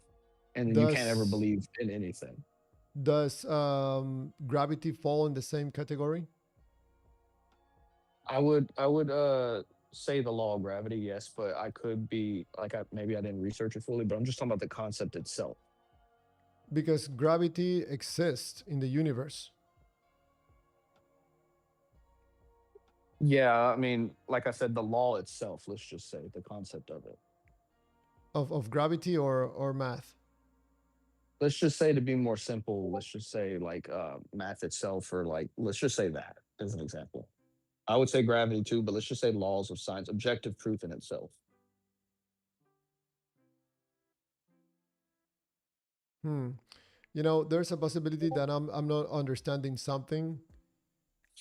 And then you can't ever Does believe in anything. does gravity fall in the same category? I would say the law of gravity, yes, but I could be like maybe I didn't research it fully, but I'm just talking about the concept itself. Because gravity exists in the universe. Yeah, I mean, like I said, the law itself, let's just say, the concept of it. Of gravity or math. Let's just say to be more simple, let's just say like math itself, or like let's just say that as an example. I would say gravity too, but let's just say laws of science, objective truth in itself. Hmm. You know, there's a possibility that I'm not understanding something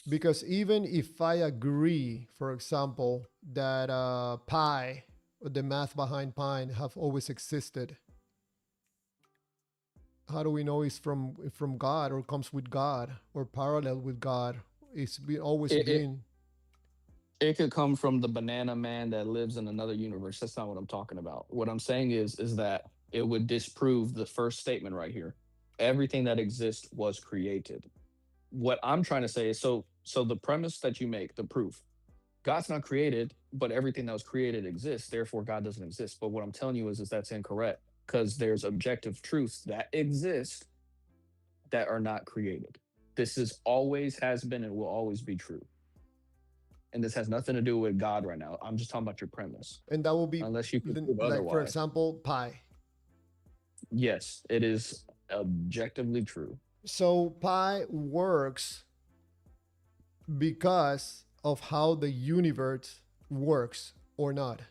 because even if I agree, for example, that pi, or the math behind pi, have always existed, how do we know it's from God or comes with God or parallel with God? Always It, it been. it could come from the banana man that lives in another universe. That's not what I'm talking about. What I'm saying is that it would disprove the first statement right here. Everything that exists was created. What I'm trying to say is so the premise that you make, the proof, God's not created, but everything that was created exists. Therefore, God doesn't exist. But what I'm telling you is that's incorrect because there's objective truths that exist that are not created. This is always has been and will always be true. And this has nothing to do with God right now. I'm just talking about your premise. And that will be Unless you can prove like, for otherwise. example, pi. Yes, it is objectively true. So pi works because of how the universe works or not.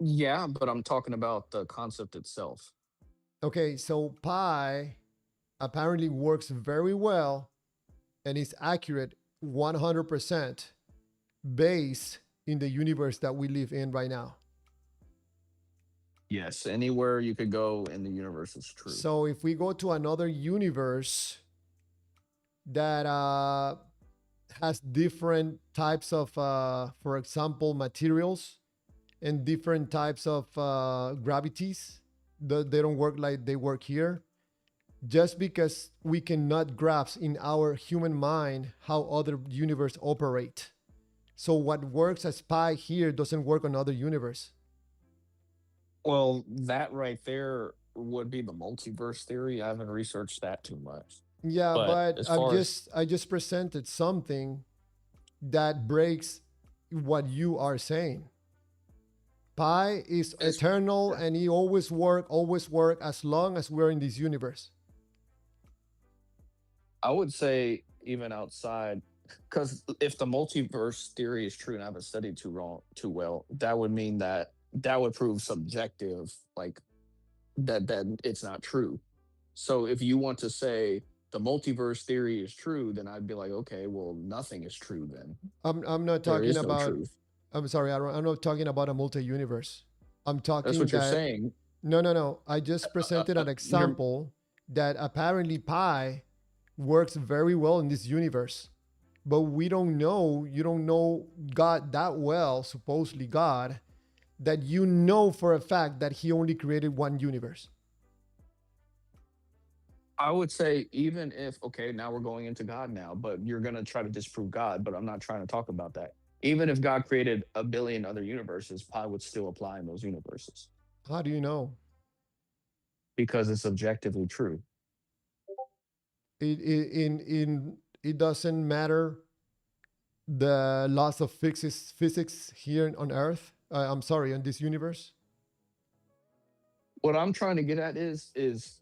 Yeah, but I'm talking about the concept itself. Okay, so pi apparently works very well and is accurate 100% based in the universe that we live in right now. Yes, anywhere you could go in the universe is true. So if we go to another universe that has different types of, for example, materials and different types of gravities, they don't work like they work here. Just because we cannot grasp in our human mind how other universe operate, So what works as pi here doesn't work on other universe. Well, that right there would be the multiverse theory. I haven't researched that too much. Yeah, But but as far as I just presented something that breaks what you are saying. Pi is as eternal and he always work as long as we're in this universe. I would say even outside, because if the multiverse theory is true, and I haven't studied too well, that would mean that that would prove subjective, like that it's not true. So if you want to say the multiverse theory is true, then I'd be like, okay, well, nothing is true then. I'm not There talking is no about, truth. I'm sorry, I'm not talking about a multi-universe. I'm That's talking what you're that, saying. no. I just presented an You're example that apparently pi works very well in this universe. But we don't know, you don't know God that well, supposedly God, that you know for a fact that he only created one universe. I would say even if okay, now we're going into God now, but you're gonna try to disprove God, but I'm not trying to talk about that. Even if God created a billion other universes, pi would still apply in those universes How do you know? because it's objectively true. It doesn't matter the laws of physics here on Earth. I'm sorry, on this universe. What I'm trying to get at is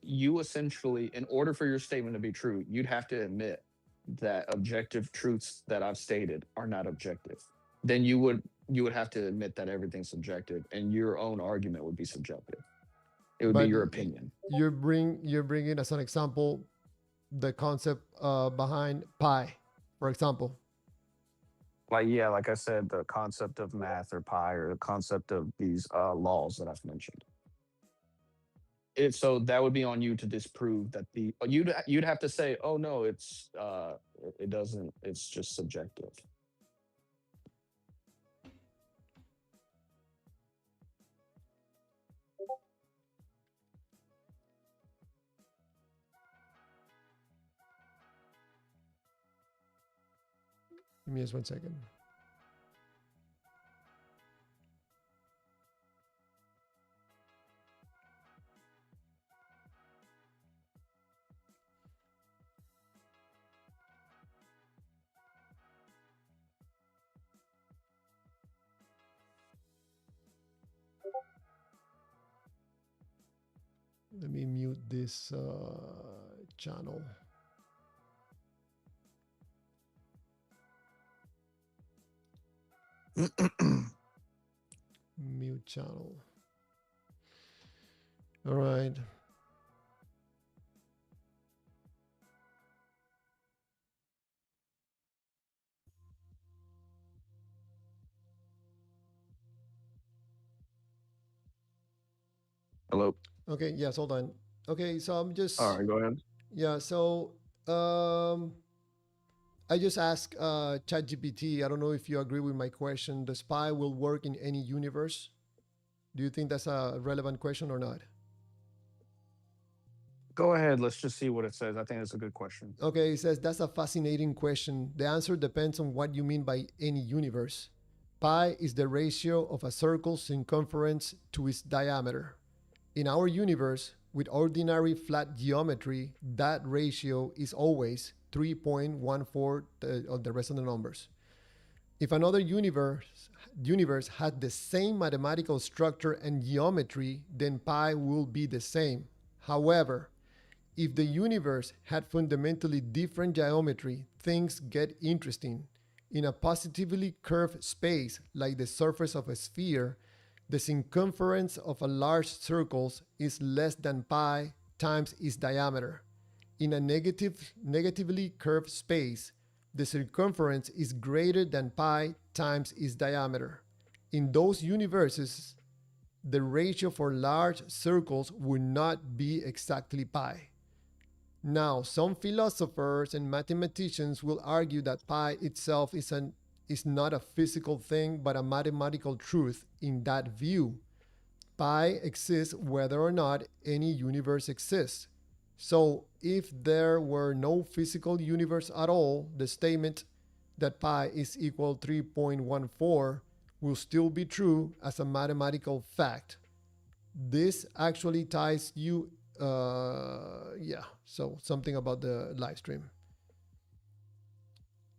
you essentially, in order for your statement to be true, you'd have to admit that objective truths that I've stated are not objective. Then you would have to admit that everything's subjective, and your own argument would be subjective. It would be But your opinion. you're bringing as an example the concept behind pi, for example. Like yeah, like I said, the concept of math or pi or the concept of these laws that I've mentioned. So that would be on you to disprove that you'd have to say, oh no, it doesn't, it's just subjective. Give me just 1 second. Let me mute this channel. Mute channel. All right. Hello. Okay, yes, hold on. Okay, so I'm All just, right, go ahead. yeah, so um, I just asked ChatGPT. I don't know if you agree with my question. The spy will work in any universe. Do you think that's a relevant question or not? Go ahead. Let's just see what it says. I think that's a good question. Okay, it says that's a fascinating question. The answer depends on what you mean by any universe. Pi is the ratio of a circle's circumference to its diameter. In our universe, with ordinary flat geometry, that ratio is always 3.14 on the rest of the numbers. If another universe had the same mathematical structure and geometry, then pi will be the same. However, if the universe had fundamentally different geometry, things get interesting. In a positively curved space, like the surface of a sphere, the circumference of a large circle is less than pi times its diameter. In a negatively curved space, the circumference is greater than pi times its diameter. In those universes, the ratio for large circles would not be exactly pi. Now, some philosophers and mathematicians will argue that pi itself is not a physical thing but a mathematical truth. In that view, pi exists whether or not any universe exists. So, if there were no physical universe at all, the statement that pi is equal 3.14 will still be true as a mathematical fact. This actually ties you, yeah, so something about the live stream.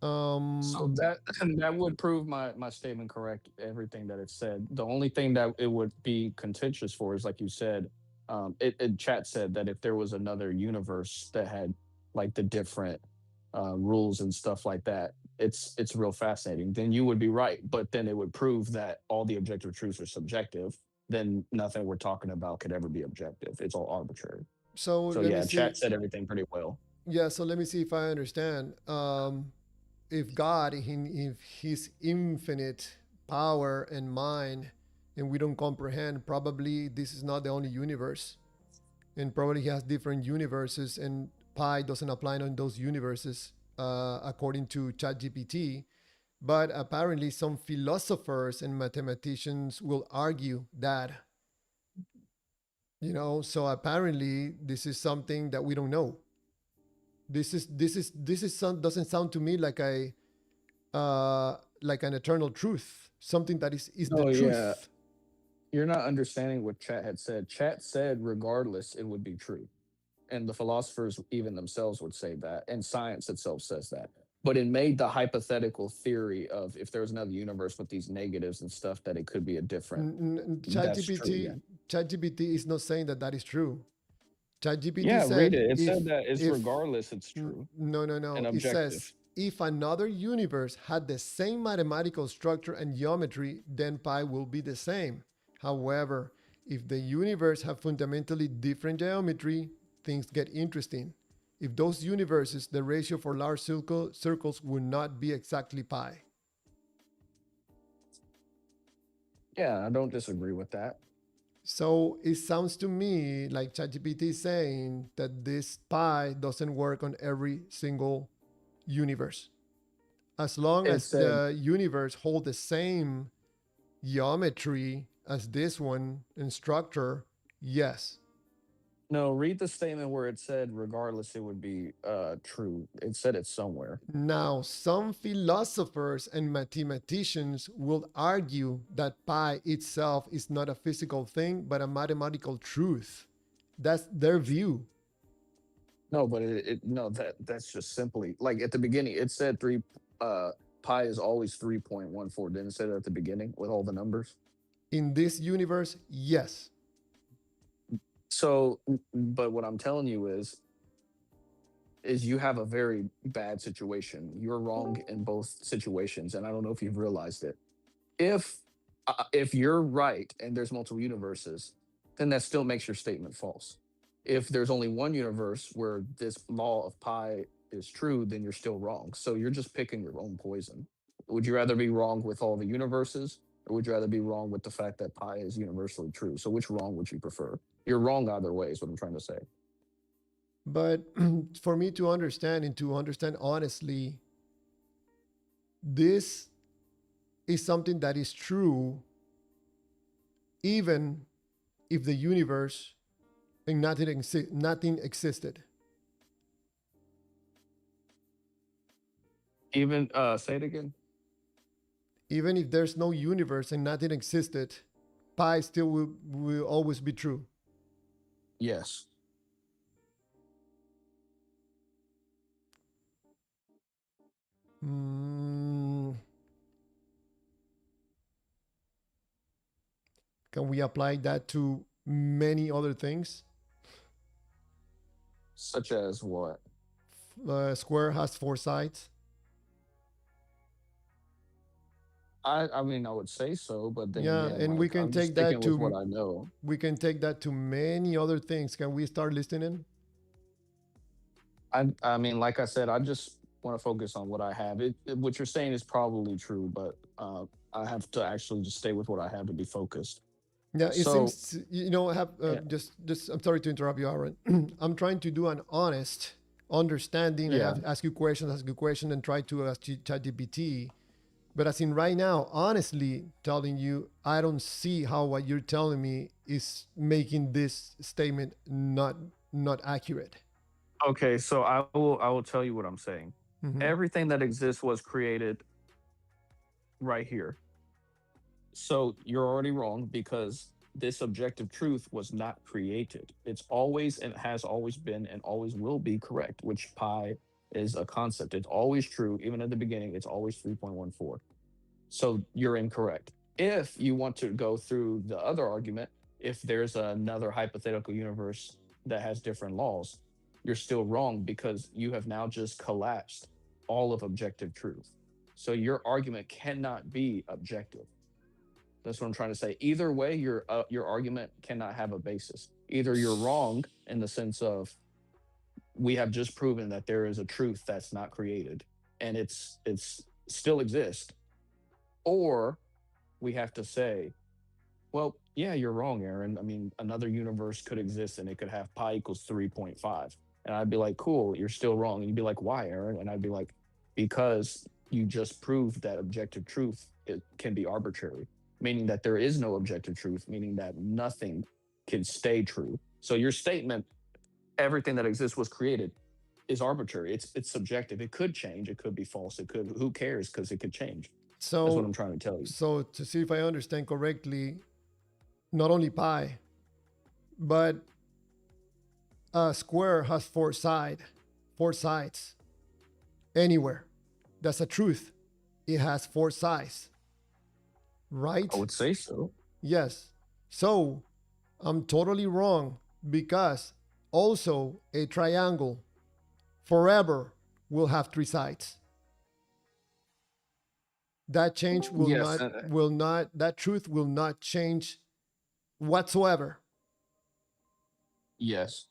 So that would prove my statement correct. Everything that it said. The only thing that it would be contentious for is, like you said, chat said that if there was another universe that had like the different rules and stuff like that, it's real fascinating. Then you would be right, but then it would prove that all the objective truths are subjective. Then nothing we're talking about could ever be objective. It's all arbitrary. So So let me yeah, see. chat said everything pretty well. Yeah, so let me see if I understand. If God, in His infinite power and mind, and we don't comprehend, probably this is not the only universe, and probably He has different universes, and pi doesn't apply on those universes, according to ChatGPT. But apparently, some philosophers and mathematicians will argue that, so apparently this is something that we don't know. Doesn't sound to me like an eternal truth, something that is the Oh yeah, truth. you're not understanding what chat had said. Chat said regardless it would be true. And the philosophers even themselves would say that, and science itself says that. But it made the hypothetical theory of if there was another universe with these negatives and stuff that it could be a different. That's true. Yeah. ChatGPT is not saying that that is true. ChatGPT Yeah, read said it. It if said that it's if regardless it's true no, and it objective. says if another universe had the same mathematical structure and geometry, then pi will be the same. However, if the universe have fundamentally different geometry, things get interesting. If those universes, the ratio for large circles would not be exactly pi. Yeah, I don't disagree with that. So it sounds to me like ChatGPT is saying that this pi doesn't work on every single universe. As long It as said the universe hold the same geometry as this one and structure, yes. no, read the statement where it said regardless it would be true. It said it somewhere. Now, some philosophers and mathematicians will argue that pi itself is not a physical thing, but a mathematical truth. That's their view. No, but no, that's just simply like at the beginning it said pi is always 3.14. Didn't it say that at the beginning with all the numbers? In this universe, yes. So but what I'm telling you is you have a very bad situation. You're wrong in both situations, and I don't know if you've realized it. If you're right and there's multiple universes, then that still makes your statement false. If there's only one universe where this law of pi is true, then you're still wrong. So you're just picking your own poison. Would you rather be wrong with all the universes, or would you rather be wrong with the fact that pi is universally true? So which wrong would you prefer? You're wrong either way, is what I'm trying to say. But for me to understand and to understand honestly, this is something that is true even if the universe and nothing existed. Even say it again. Even if there's no universe and nothing existed, pi still will always be true. Yes. Mm, can we apply that to many other things? Such as what? Square has four sides. I mean, I would say so, but then Yeah, again, and we like can I'm just take that sticking with what to I know. many other things. Can we start listening? I mean, like I said, I just want to focus on what I have. What you're saying is probably true, but I have to actually just stay with what I have to be focused. Yeah, it So seems have yeah, just. I'm sorry to interrupt you, Aaron. I'm trying to do an honest understanding. I yeah. have ask you questions, and try to ask ChatGPT. But as in right now, honestly telling you, I don't see how what you're telling me is making this statement not accurate. Okay, so I will tell you what I'm saying. Mhm. Everything that exists was created right here. So you're already wrong because this objective truth was not created. It's always and has always been and always will be correct, which pi is a concept. It's always true. Even at the beginning, it's always 3.14. So you're incorrect. If you want to go through the other argument, if there's another hypothetical universe that has different laws, you're still wrong because you have now just collapsed all of objective truth. So your argument cannot be objective. That's what I'm trying to say. Either way, your argument cannot have a basis. Either you're wrong in the sense of we have just proven that there is a truth that's not created and it's still exists, or we have to say, well, yeah, you're wrong, Aaron. I mean, another universe could exist and it could have pi equals 3.5. And I'd be like, cool, you're still wrong. And you'd be like, why, Aaron? And I'd be like, because you just proved that objective truth it can be arbitrary, meaning that there is no objective truth, meaning that nothing can stay true. So your statement, everything that exists was created, is arbitrary. It's subjective. It could change. It could be false. It could. Who cares? Because it could change. That's what I'm So, trying to tell you. so to see if I understand correctly, not only pi, but a square has four sides. Anywhere, that's a truth. It has four sides, right? I would say so. Yes. So I'm totally wrong because also a triangle forever will have three sides. That change Yes. that truth will not change whatsoever. Yes.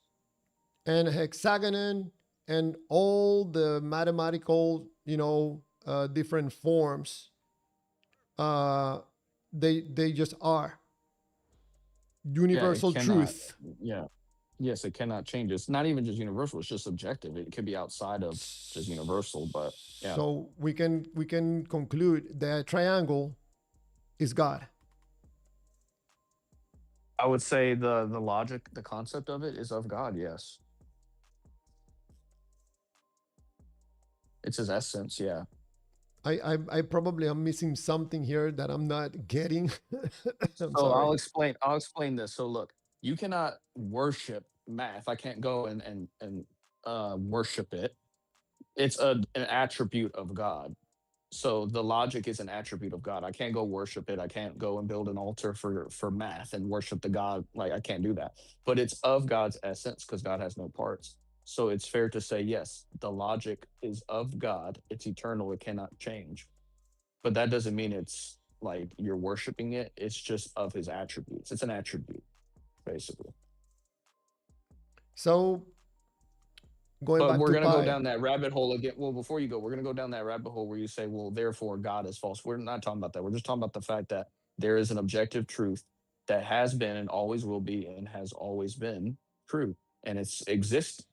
And hexagon and all the mathematical, different forms, uh, they just are Yeah. universal truth. Yeah. Yes, it cannot change. It's not even just universal. It's just subjective. It could be outside of just universal. But yeah, So we can conclude that triangle is God. I would say the logic, the concept of it is of God. Yes, it's his essence. Yeah. I probably am missing something here that I'm not getting. I'm So sorry. I'll explain this. So look, you cannot worship math. I can't go and worship it. It's an attribute of God. So the logic is an attribute of God. I can't go worship it. I can't go and build an altar for math and worship the God. Like I can't do that. But it's of God's essence because God has no parts. So it's fair to say yes, the logic is of God. It's eternal. It cannot change. But that doesn't mean it's like you're worshiping it. It's just of his attributes. It's an attribute, basically. So going But back we're to gonna go pi. down that rabbit hole again. Well, before you go, we're gonna go down that rabbit hole where you say, "Well, therefore God is false." We're not talking about that. We're just talking about the fact that there is an objective truth that has been and always will be and has always been true, and it's exists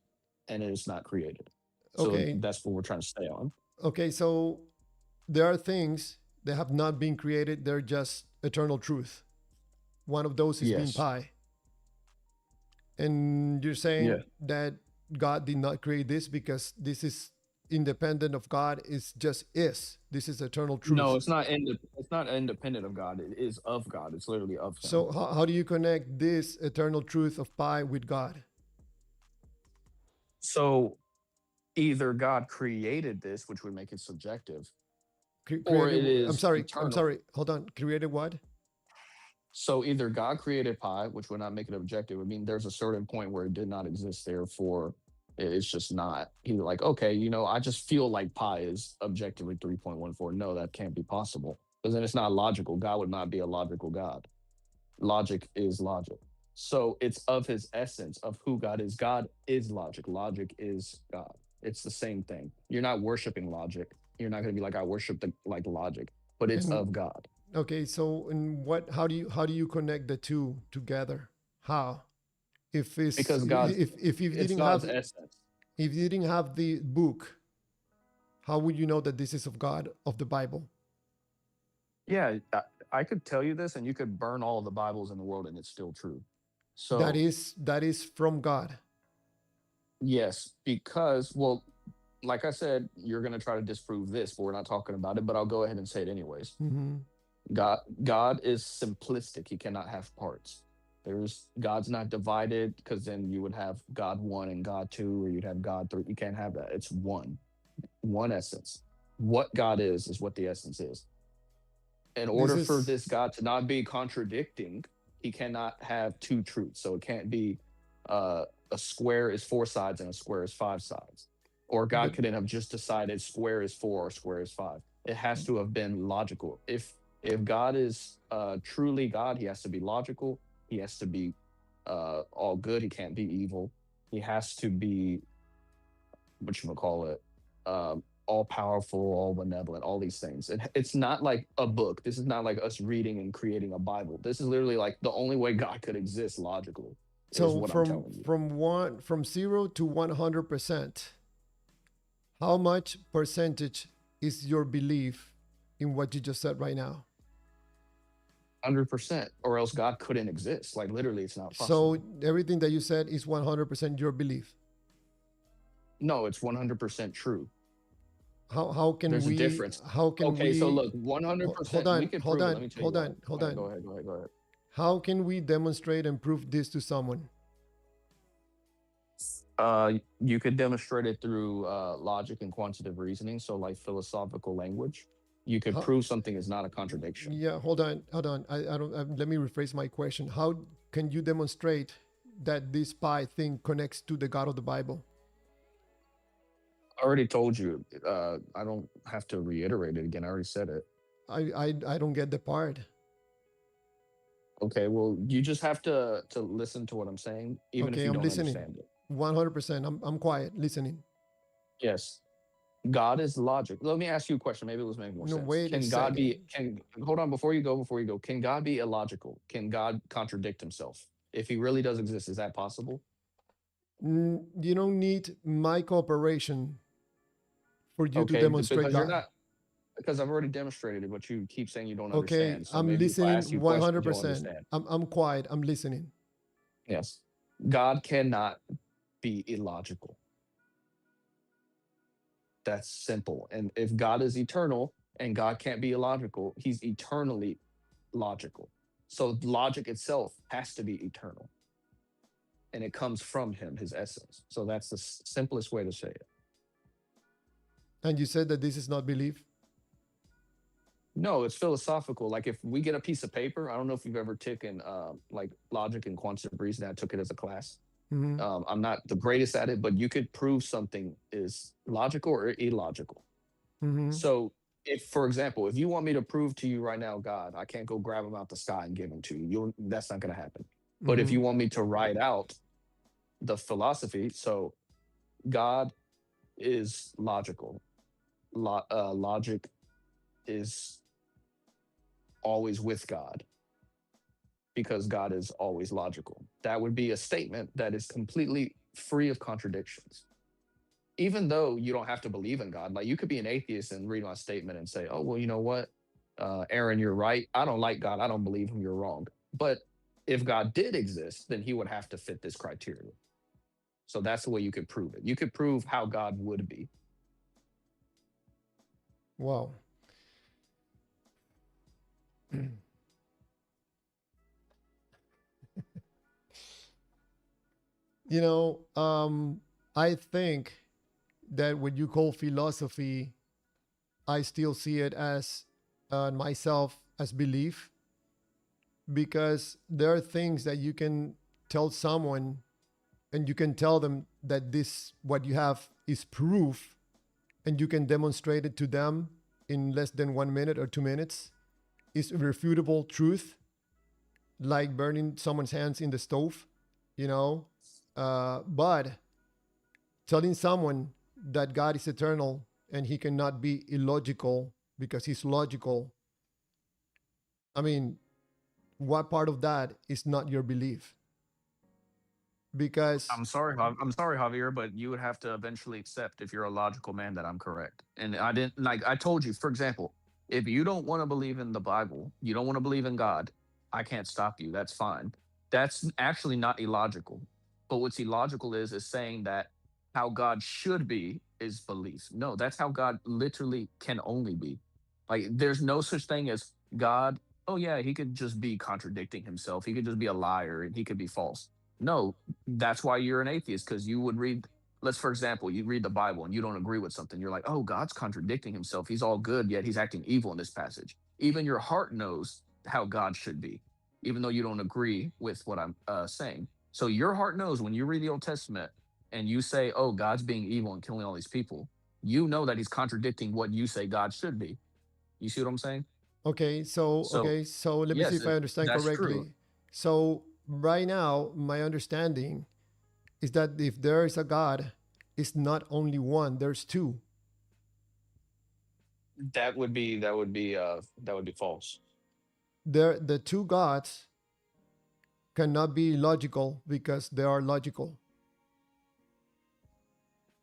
and it is not created. So Okay. that's what we're trying to stay on. Okay. So there are things that have not been created. They're just eternal truth. One of those is being Yes. pi. And you're Yeah. saying that God did not create this because this is independent of God. It's just is. This is eternal No, truth. it's not independent of God. It is of God. It's literally of Him. So how do you connect this eternal truth of pi with God? So either God created this, which would make it subjective, or Created. it I'm is sorry. I'm eternal. sorry. Hold on. Created what? So either God created pi, which would not make it objective. I mean, there's a certain point where it did not exist. Therefore, it's just not. He's like, okay, I just feel like pi is objectively 3.14. No, that can't be possible because then it's not logical. God would not be a logical God. Logic is logic. So it's of his essence of who God is. God is logic. Logic is God. It's the same thing. You're not worshiping logic. You're not going to be like I worship the like logic, but it's And of God. okay, so in what? How do you connect the two together? How? If it's Because God, if you it's didn't God's have essence. if you didn't have the book, how would you know that this is of God of the Bible? Yeah, I could tell you this, and you could burn all of the Bibles in the world, and it's still true. That So is from God. yes, because well, like I said, you're going to try to disprove this, but we're not talking about it. But I'll go ahead and say it anyways. Mm-hmm. God is simplistic. He cannot have parts. There's God's not divided because then you would have God one and God two, or you'd have God three. You can't have that. It's one essence. What God is what the essence is. In This order for is this God to not be contradicting, he cannot have two truths. So it can't be a square is four sides and a square is five sides. Or God but couldn't have just decided square is four or square is five. It has to have been logical. If God is truly God, he has to be logical. He has to be all good. He can't be evil. He has to be what you call it, all powerful, all benevolent, all these things. It's not like a book. This is not like us reading and creating a Bible. This is literally like the only way God could exist logically is so what I'm telling you. from 0 to 100%, how much percentage is your belief in what you just said right now? 100%, or else God couldn't exist. Like literally, it's not So possible. everything that you said is 100% your belief. No, it's 100% true. How can There's a we difference. how can Okay, so we look, hold 100%, we on, could hold prove it. Let on, me tell you hold why. on, hold All right, on. go ahead, go ahead, go ahead. How can we demonstrate and prove this to someone? You could demonstrate it through logic and quantitative reasoning. So, like philosophical language, you could How, prove something is not a contradiction. yeah, hold on. I don't. Let me rephrase my question. How can you demonstrate that this pi thing connects to the God of the Bible? I already told you. I don't have to reiterate it again. I already said it. I don't get the part. Okay, well, you just have to listen to what I'm saying, even if Okay, you I'm don't listening. understand it. 100%. I'm quiet, listening. Yes, God is logic. Let me ask you a question. Maybe it'll make more No, sense. wait a Can God be? second. Can hold on before you go? Before you go, can God be illogical? Can God contradict himself? If he really does exist, is that possible? You don't need my cooperation for you to Okay, demonstrate because you're God. not. Because I've already demonstrated it, but you keep saying you don't Okay, understand. So I'm maybe if I ask listening you questions, you'll 100%. understand. I'm quiet. I'm listening. Yes, God cannot be illogical. That's simple. And if God is eternal and God can't be illogical, he's eternally logical. So logic itself has to be eternal and it comes from him, his essence. So that's the simplest way to say it. And you said that this is not belief. No, it's philosophical. Like if we get a piece of paper, I don't know if you've ever taken like logic and quantitative reasoning. I took it as a class. Mm-hmm. I'm not the greatest at it, but you could prove something is logical or illogical. Mm-hmm. So, if, for example, if you want me to prove to you right now, God, I can't go grab him out the sky and give him to you. That's not going to happen. But if Mm-hmm. you want me to write out the philosophy, so God is logical. Logic is always with God because God is always logical. That would be a statement that is completely free of contradictions. Even though you don't have to believe in God, like you could be an atheist and read my statement and say, "Oh, well, you know what, Aaron, you're right. I don't like God. I don't believe him. You're wrong." But if God did exist, then he would have to fit this criteria. So that's the way you could prove it. You could prove how God would be. Wow. You know, I think that what you call philosophy, I still see it as myself as belief, because there are things that you can tell someone and you can tell them that this, what you have is proof, and you can demonstrate it to them in less than 1 minute or 2 minutes. It's irrefutable truth, like burning someone's hands in the stove, you know. But telling someone that God is eternal and he cannot be illogical because he's logical, I mean, what part of that is not your belief? Because, I'm sorry, Javier, but you would have to eventually accept if you're a logical man that I'm correct. And I didn't like I told you, for example, if you don't want to believe in the Bible, you don't want to believe in God, I can't stop you. That's fine. That's actually not illogical. But what's illogical is saying that how God should be is belief. No, that's how God literally can only be. Like, there's no such thing as God. Oh yeah, he could just be contradicting himself. He could just be a liar and he could be false. No, that's why you're an atheist, because you would read. Let's, for example, you read the Bible and you don't agree with something. You're like, oh, God's contradicting himself. He's all good, yet he's acting evil in this passage. Even your heart knows how God should be, even though you don't agree with what I'm saying. So your heart knows when you read the Old Testament and you say, oh, God's being evil and killing all these people, you know that he's contradicting what you say God should be. You see what I'm saying? Okay, So so let me see yes, if I understand that's true. correctly. So right now, my understanding is that if there is a God, it's not only one, there's two. That would be false. There the two gods cannot be logical because they are logical.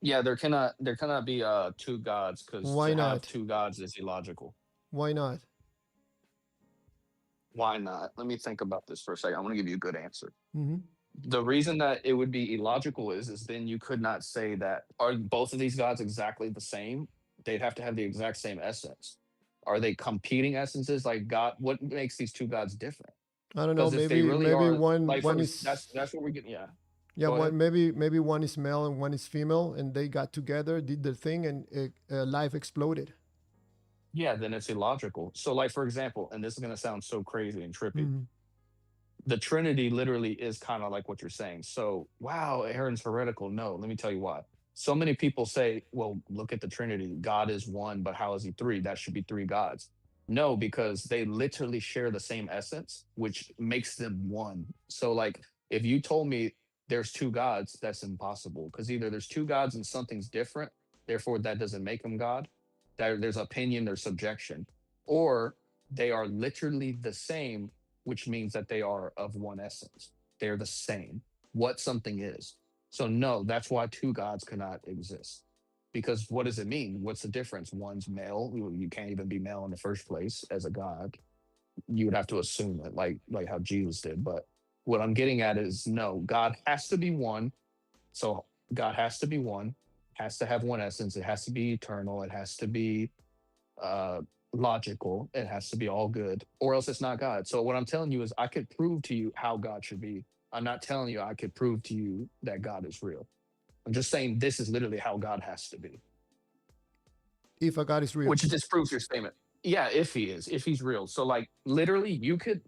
Yeah, there cannot be two gods, because Why to have not? two gods is illogical. Why not? Why not? Let me think about this for a second. I want to give you a good answer. Hmm. The reason that it would be illogical is then you could not say that are both of these gods exactly the same. They'd have to have the exact same essence. Are they competing essences? Like, God, what makes these two gods different? I don't know. Because if they really Maybe are, one like, one that's where we get. Yeah, yeah, go one ahead. maybe one is male and one is female, and they got together, did their thing, and life exploded. Yeah, then it's illogical. So, like, for example, and this is gonna sound so crazy and trippy, Hmm. the Trinity literally is kind of like what you're saying. So, wow, Aaron's heretical. No, let me tell you why. So many people say, well, look at the Trinity. God is one, but how is he three? That should be three gods. No, because they literally share the same essence, which makes them one. So, like, if you told me there's two gods, that's impossible, because either there's two gods and something's different, therefore that doesn't make them God. There's opinion, there's subjection, or they are literally the same, which means that they are of one essence. They're the same, what something is. So, no, that's why two gods cannot exist. Because what does it mean? What's the difference? One's male. You can't even be male in the first place as a god. You would have to assume it, like how Jesus did. But what I'm getting at is, no, God has to be one. So God has to be one, has to have one essence. It has to be eternal. It has to be uh, logical. It has to be all good, or else it's not God. So what I'm telling you is, I could prove to you how God should be. I'm not telling you I could prove to you that God is real. I'm just saying this is literally how God has to be, If a God is real. which disproves your statement. Yeah, if he's real. So, like, literally, you could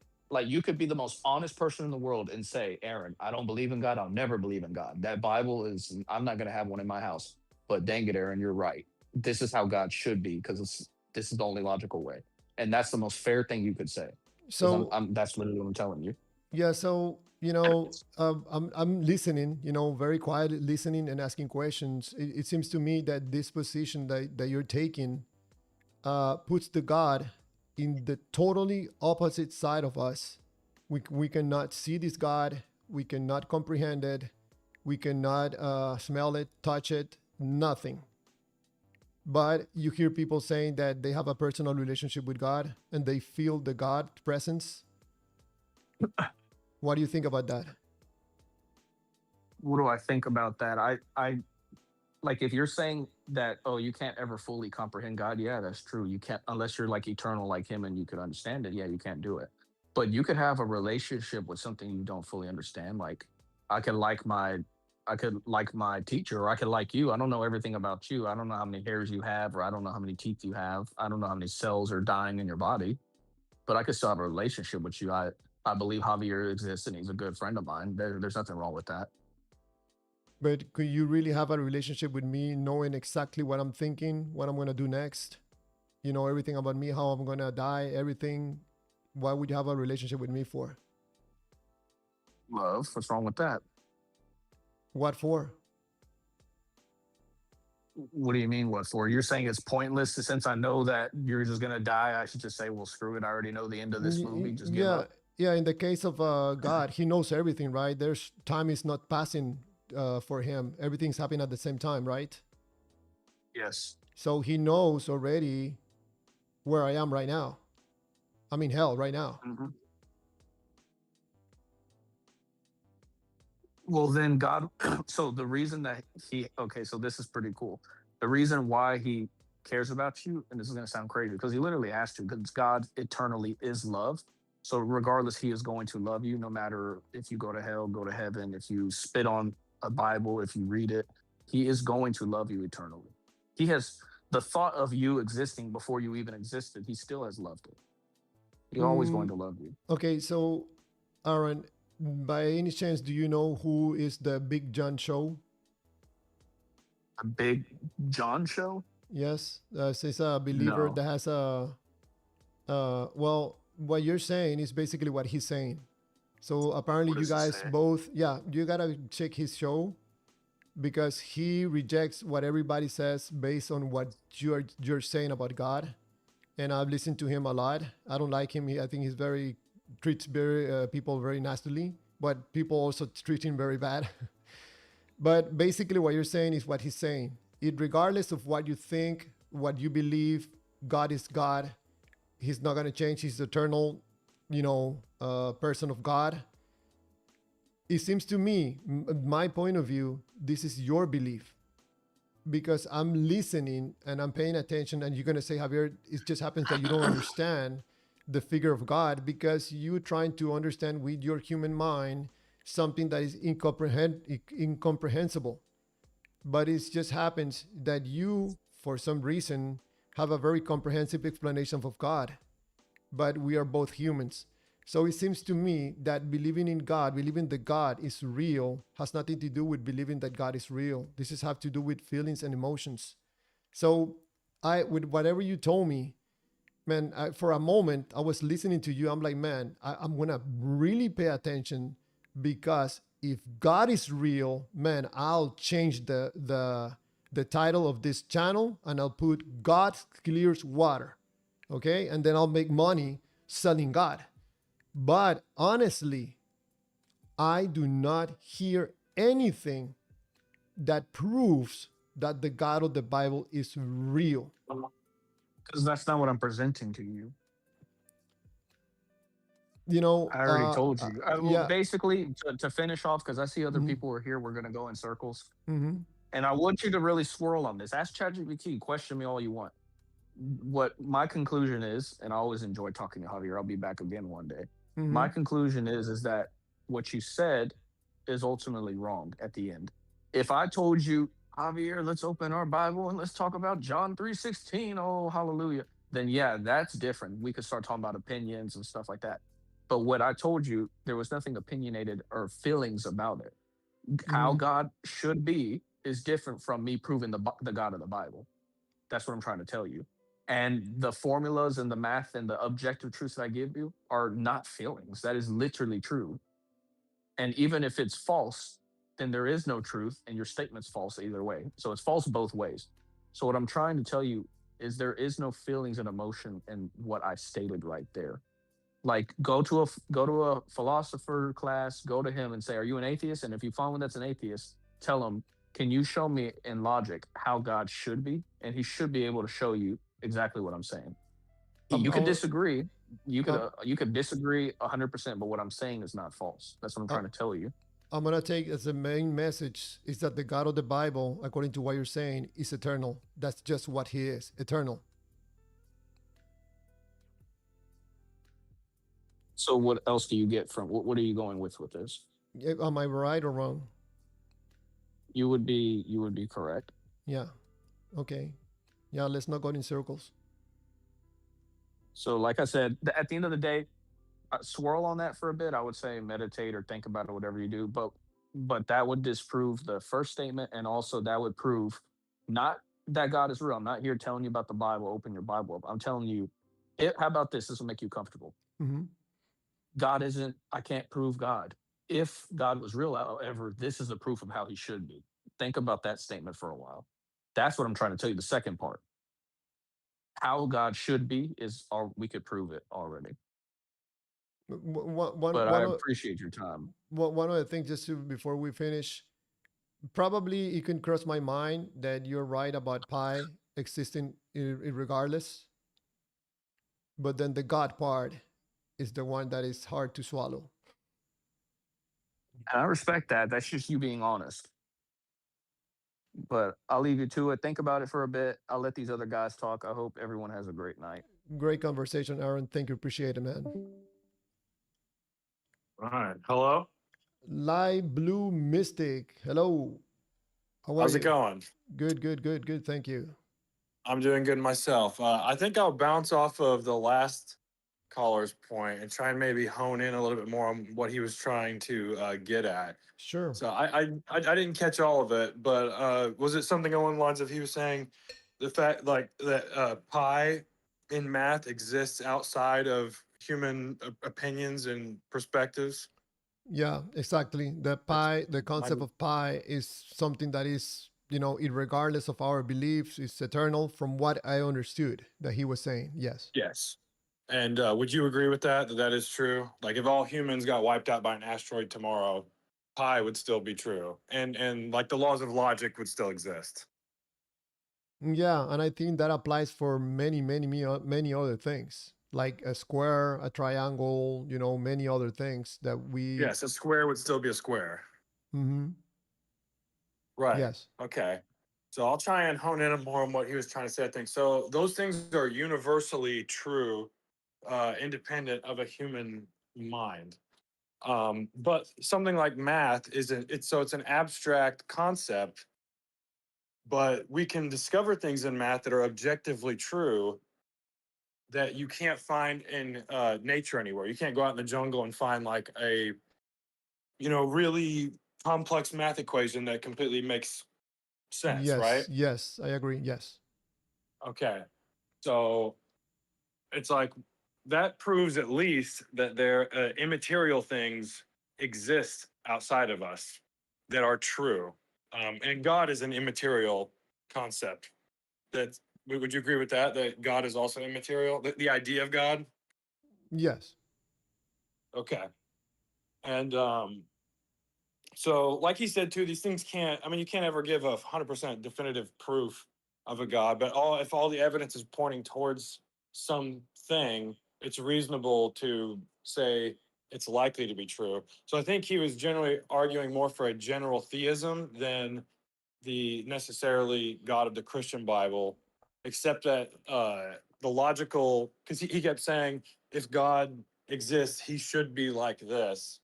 be the most honest person in the world and say, Aaron, I don't believe in God. I'll never believe in God. That Bible is, I'm not going to have one in my house. But dang it, Aaron, you're right. This is how God should be, because this is the only logical way. And that's the most fair thing you could say. Because So that's literally what I'm telling you. yeah, so I'm listening, very quietly listening and asking questions. It seems to me that this position that you're taking puts the God in the totally opposite side of us. We cannot see this God. We cannot comprehend it. We cannot smell it, touch it, nothing. But you hear people saying that they have a personal relationship with God and they feel the God presence. What do you think about that? What do I think about that? I like, if you're saying that, oh, you can't ever fully comprehend God, yeah, that's true. You can't, unless you're like eternal like him and you could understand it. Yeah, you can't do it. But you could have a relationship with something you don't fully understand. Like, I could like my I could like my teacher, or I could like you. I don't know everything about you. I don't know how many hairs you have, or I don't know how many teeth you have. I don't know how many cells are dying in your body, but I could still have a relationship with you. I believe Javier exists and he's a good friend of mine. There's nothing wrong with that. But could you really have a relationship with me knowing exactly what I'm thinking, what I'm going to do next? You know everything about me, how I'm going to die, everything. Why would you have a relationship with me for? Love, what's wrong with that? What for? What do you mean, what for? You're saying it's pointless, since I know that you're just gonna die. I should just say, well, screw it. I already know the end of this movie. Just give Yeah, up. yeah. In the case of God, He knows everything, right? There's time is not passing for Him. Everything's happening at the same time, right? Yes. So He knows already where I am right now. I'm in hell right now. Mhm. Well, then God. So the reason that okay, so this is pretty cool. The reason why he cares about you, and this is going to sound crazy, because he literally has to, because God eternally is love. So regardless, he is going to love you no matter if you go to hell, go to heaven, if you spit on a Bible, if you read it, he is going to love you eternally. He has the thought of you existing before you even existed, he still has loved it. He's always going Mm, to love you. okay, so Aaron, by any chance, do you know who is the Big John Show? A Big John show? Yes, it's a believer No. that has a. Well, what you're saying is basically what he's saying. So apparently, What you does it guys say? both, yeah, you gotta check his show because he rejects what everybody says based on what you're saying about God. And I've listened to him a lot. I don't like him. I think he's very treats very people very nastily, but people also treat him very bad. But basically, what you're saying is what he's saying. It regardless of what you think, what you believe, God is God. He's not gonna change. He's eternal, person of God. It seems to me, my point of view, this is your belief because I'm listening and I'm paying attention, and you're gonna say, Javier, it just happens that you don't understand the figure of God because you're trying to understand with your human mind something that is incomprehensible. But it just happens that you, for some reason, have a very comprehensive explanation of God. But we are both humans. So it seems to me that believing in God, believing that God is real, has nothing to do with believing that God is real. This is have to do with feelings and emotions. So with whatever you told me, man, for a moment I was listening to you. I'm like, man, I'm gonna really pay attention because if God is real, man, I'll change the title of this channel and I'll put God clears water, okay, and then I'll make money selling God. But honestly, I do not hear anything that proves that the God of the Bible is real. Because that's not what I'm presenting to you. You know, I already told you. Well, yeah. basically, to finish off, because I see other Mm-hmm. people are here, we're going to go in circles. Mm-hmm. And I want you to really swirl on this. Ask ChatGPT, question me all you want. What my conclusion is, and I always enjoy talking to Javier, I'll be back again one day. Mm-hmm. My conclusion is that what you said is ultimately wrong at the end. If I told you, Javier, let's open our Bible and let's talk about John 3:16, oh hallelujah, then yeah, that's different. We could start talking about opinions and stuff like that. But what I told you, there was nothing opinionated or feelings about it. How Mm-hmm. God should be is different from me proving the God of the Bible. That's what I'm trying to tell you. And the formulas and the math and the objective truths that I give you are not feelings. That is literally true. And even if it's false, then there is no truth and your statement's false either way. So it's false both ways. So what I'm trying to tell you is there is no feelings and emotion in what I stated right there. Like go to a philosopher class, go to him and say, "Are you an atheist?" And if you find one that's an atheist, tell him, "Can you show me in logic how God should be?" And he should be able to show you exactly what I'm saying. I'm, You could I'm, disagree. I'm, You could disagree 100%, but what I'm saying is not false. That's what I'm I'm trying to tell you. I'm gonna take as the main message is that the God of the Bible, according to what you're saying, is eternal. That's just what He is, eternal. So what else do you get from what are you going with this? Am I right or wrong? You would be correct. Yeah. Okay. Yeah. Let's not go in circles. So like I said, at the end of the day, swirl on that for a bit. I would say meditate or think about it, whatever you do. But that would disprove the first statement, and also that would prove not that God is real. I'm not here telling you about the Bible. Open your Bible up. I'm telling you, how about this? This will make you comfortable. Mm-hmm. God isn't. I can't prove God. If God was real, however, this is the proof of how He should be. Think about that statement for a while. That's what I'm trying to tell you. The second part, how God should be, is or we could prove it already. One, one, But one, I of, appreciate your time. one of the things, just before we finish, probably it can cross my mind that you're right about pi existing regardless, but then the God part is the one that is hard to swallow. And I respect that. That's just you being honest. But I'll leave you to it. Think about it for a bit. I'll let these other guys talk. I hope everyone has a great night. Great conversation, Aaron. Thank you. Appreciate it, man. All right. Hello. Light Blue Mystic. Hello. How are How's it you? going? Good, good, good, good. Thank you. I'm doing good myself. I think I'll bounce off of the last caller's point and try and maybe hone in a little bit more on what he was trying to get at. Sure. So I didn't catch all of it, but was it something along the lines of he was saying the fact like that pi in math exists outside of human opinions and perspectives? Yeah, exactly. The concept of pi is something that is, regardless of our beliefs, is eternal from what I understood that he was saying. Yes. Yes. And would you agree with that? That is true. Like if all humans got wiped out by an asteroid tomorrow, pi would still be true, and like the laws of logic would still exist. Yeah, and I think that applies for many other things, like a square, a triangle, many other things that we. Yes, a square would still be a square. Hmm. Right. Yes. Okay. So I'll try and hone in more on what he was trying to say. I think so. Those things are universally true, independent of a human mind. But something like math isn't. It's an abstract concept, but we can discover things in math that are objectively true that you can't find in nature anywhere. You can't go out in the jungle and find like a really complex math equation that completely makes sense, right? Yes. Yes. I agree. Yes. Okay. So it's like that proves at least that there immaterial things exist outside of us that are true. And God is an immaterial concept. That would you agree with that? That God is also immaterial. The idea of God. Yes. Okay. And so, like he said too, these things can't. I mean, you can't ever give 100% definitive proof of a God, but if all the evidence is pointing towards something, it's reasonable to say it's likely to be true. So I think he was generally arguing more for a general theism than the necessarily God of the Christian Bible, except that the logical, because he kept saying if God exists, he should be like this.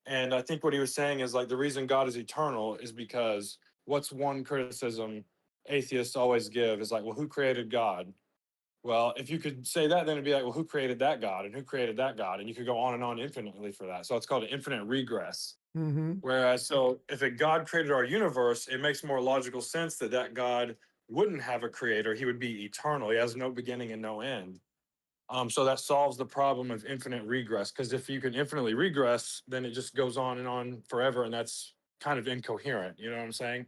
And I think what he was saying is like the reason God is eternal is because what's one criticism atheists always give is like, well, who created God? Well, if you could say that, then it'd be like, well, who created that God and who created that God? And you could go on and on infinitely for that. So it's called an infinite regress. Mm-hmm. Whereas, so if a God created our universe, it makes more logical sense that that God wouldn't have a creator. He would be eternal. He has no beginning and no end. So that solves the problem of infinite regress. Because if you can infinitely regress, then it just goes on and on forever, and that's kind of incoherent. You know what I'm saying?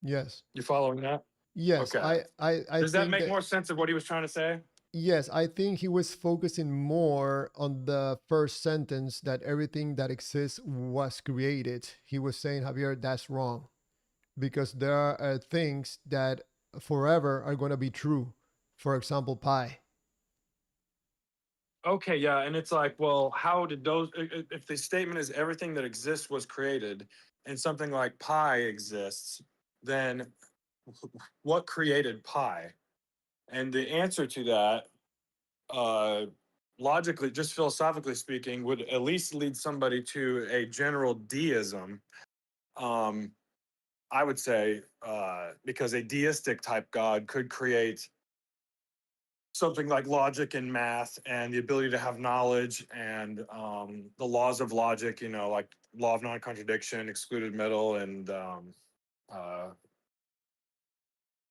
Yes. You following that? Yes. Okay. I Does that think make that. more sense of what he was trying to say? Yes, I think he was focusing more on the first sentence that everything that exists was created. He was saying, Javier, that's wrong because there are things that forever are going to be true. For example, pi. Okay, yeah, and it's like, well, how did those? If the statement is everything that exists was created, and something like pi exists, then what created pi? And the answer to that, uh, logically, just philosophically speaking, would at least lead somebody to a general deism. Um, I would say, because a deistic type God could create something like logic and math and the ability to have knowledge and the laws of logic, like law of non-contradiction, excluded middle, and uh,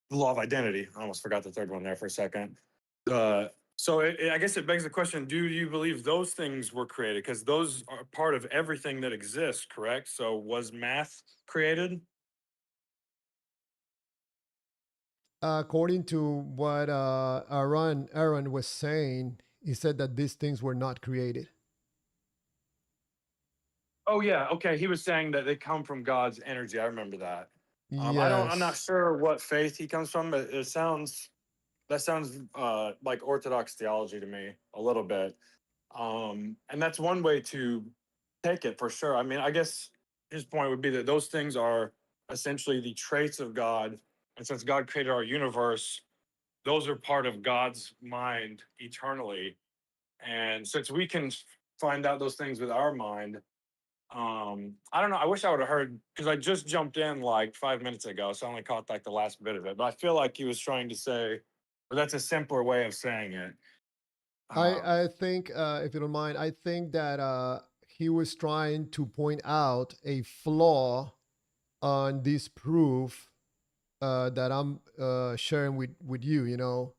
the law of identity. I almost forgot the third one there for a second. So I guess it begs the question, do you believe those things were created? Because those are part of everything that exists, correct? So was math created? According to what Aaron was saying, he said that these things were not created. Oh yeah, okay. He was saying that they come from God's energy. I remember that. I'm not Yes. sure what faith he comes from, but that sounds like Orthodox theology to me a little bit. And that's one way to take it for sure. I mean, I guess his point would be that those things are essentially the traits of God. And since God created our universe, those are part of God's mind eternally. And since we can find out those things with our mind, I don't know. I wish I would have heard, because I just jumped in like 5 minutes ago, so I only caught like the last bit of it. But I feel like he was trying to say, but that's a simpler way of saying it. I think, if you don't mind, I think that he was trying to point out a flaw on this proof that I'm sharing with you, you know.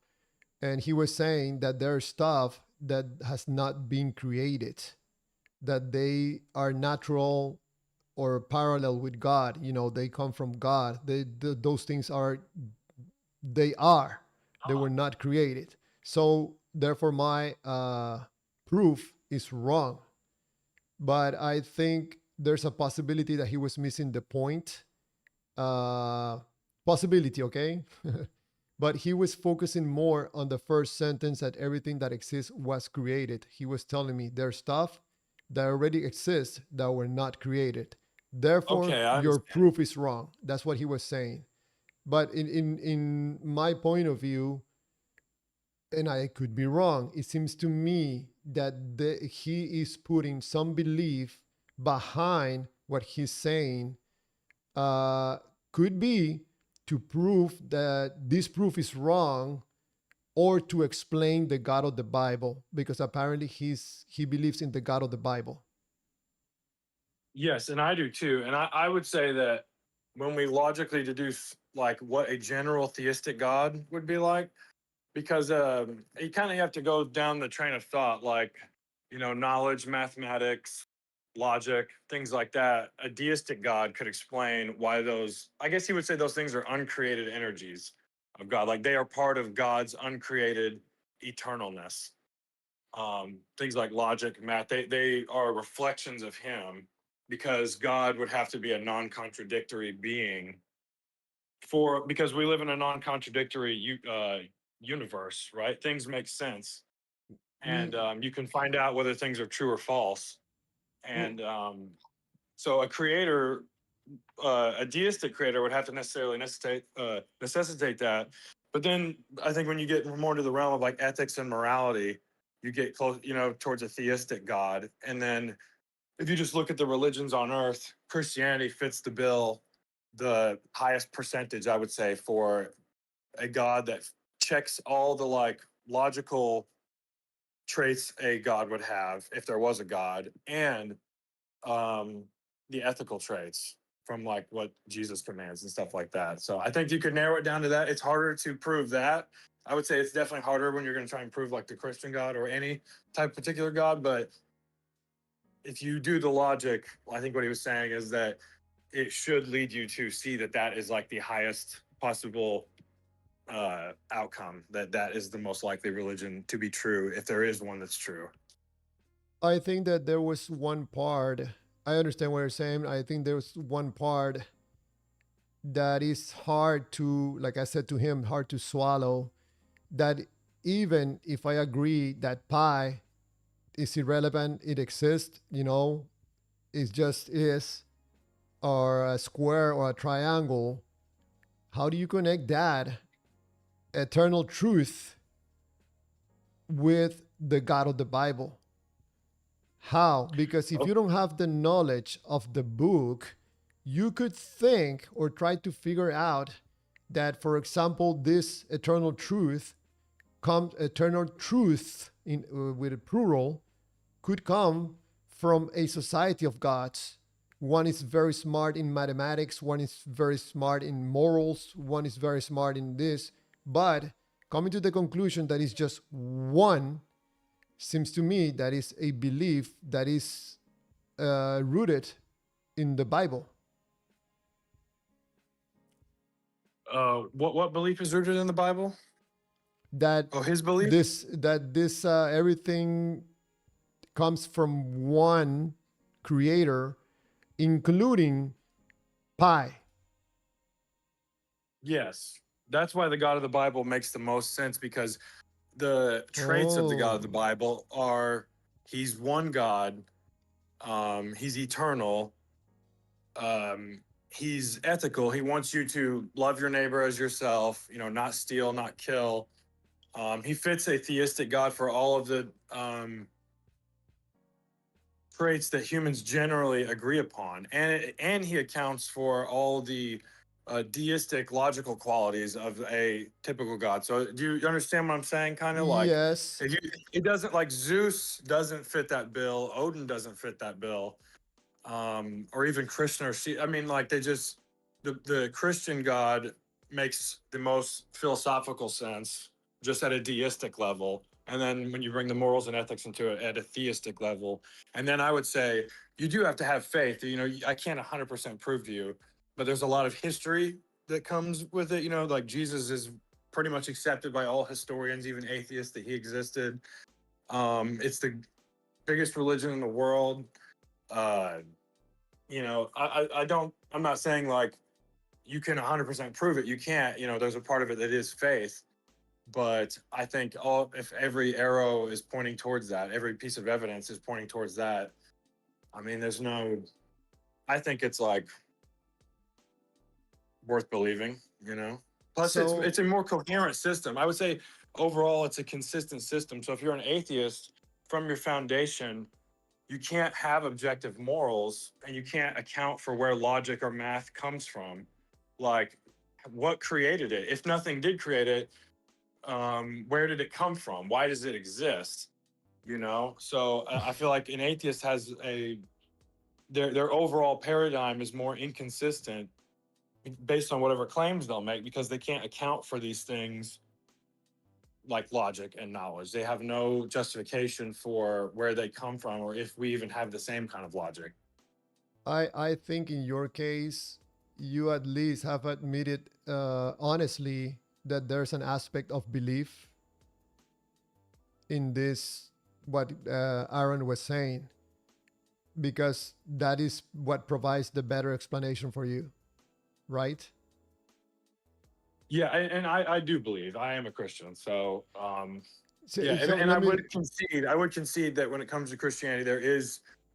And he was saying that there's stuff that has not been created, that they are natural or parallel with God. You know, they come from God. Those things are, they are, they were not created. So therefore, my proof is wrong. But I think there's a possibility that he was missing the point. Possibility, okay? But he was focusing more on the first sentence that everything that exists was created. He was telling me there's stuff that already exists that were not created. Therefore, Okay, I your understand. proof is wrong. That's what he was saying. But in my point of view, and I could be wrong, it seems to me that he is putting some belief behind what he's saying. Uh, could be to prove that this proof is wrong, or to explain the God of the Bible, because apparently he believes in the God of the Bible. Yes, and I do too. And I would say that when we logically deduce like what a general theistic God would be like, because you kind of have to go down the train of thought, like, knowledge, mathematics, logic, things like that. A deistic God could explain why those, I guess he would say those things are uncreated energies of God. Like they are part of God's uncreated eternalness. Things like logic, math, they are reflections of him, because God would have to be a non-contradictory being because we live in a non-contradictory universe, right? Things make sense, and Mm, you can find out whether things are true or false. mm, And so a deistic creator would have to necessarily necessitate that. But then I think when you get more into the realm of like ethics and morality, you get close, towards a theistic God. And then if you just look at the religions on earth, Christianity fits the bill the highest percentage, I would say, for a God that checks all the like logical traits a God would have if there was a God, and um, the ethical traits from like what Jesus commands and stuff like that. So I think you could narrow it down to that. It's harder to prove that. I would say it's definitely harder when you're going to try and prove like the Christian God or any type of particular God. But if you do the logic, I think what he was saying is that it should lead you to see that that is like the highest possible outcome, that is the most likely religion to be true if there is one that's true. I think that there was one part. I understand what you're saying. I think there was one part that is hard to, like I said to him, hard to swallow. That even if I agree that pi is irrelevant, it exists, you know, it just is, or a square or a triangle, how do you connect that eternal truth with the God of the Bible? How? Because if Oh, you don't have the knowledge of the book, you could think or try to figure out that, for example, this eternal truth in with a plural, could come from a society of gods. One is very smart in mathematics, one is very smart in morals, one is very smart in this, but coming to the conclusion that it's just one, seems to me that is a belief that is rooted in the Bible. what belief is rooted in the Bible? That Oh, his belief. this everything comes from one creator, including pi. Yes, that's why the God of the Bible makes the most sense, because the traits of the God of the Oh, Bible are he's one God, he's eternal, um, he's ethical. He wants you to love your neighbor as yourself, not steal, not kill. He fits a theistic God for all of the traits that humans generally agree upon, and he accounts for all the deistic logical qualities of a typical God. So do you understand what I'm saying? Kind of like, Yes. it doesn't, like, Zeus doesn't fit that bill, Odin doesn't fit that bill, or even Krishna or I mean, like, they just, the Christian God makes the most philosophical sense just at a deistic level. And then when you bring the morals and ethics into it at a theistic level, and then I would say you do have to have faith. I can't 100% prove to you, but there's a lot of history that comes with it. Like, Jesus is pretty much accepted by all historians, even atheists, that he existed. It's the biggest religion in the world. I'm not saying like you can 100% prove it. You can't. There's a part of it that is faith. But I think if every arrow is pointing towards that, every piece of evidence is pointing towards that, I mean, I think it's like worth believing. Plus, So it's a more coherent system. I would say overall, it's a consistent system. So if you're an atheist, from your foundation, you can't have objective morals, and you can't account for where logic or math comes from. Like, what created it? If nothing did create it, where did it come from? Why does it exist? So I feel like an atheist has their overall paradigm is more inconsistent based on whatever claims they'll make, because they can't account for these things like logic and knowledge. They have no justification for where they come from, or if we even have the same kind of logic. I think in your case, you at least have admitted honestly that there's an aspect of belief in this, what Aaron was saying, because that is what provides the better explanation for you, right? Yeah, and I do believe I am a Christian. So So, yeah, so and let I me. would concede that when it comes to Christianity,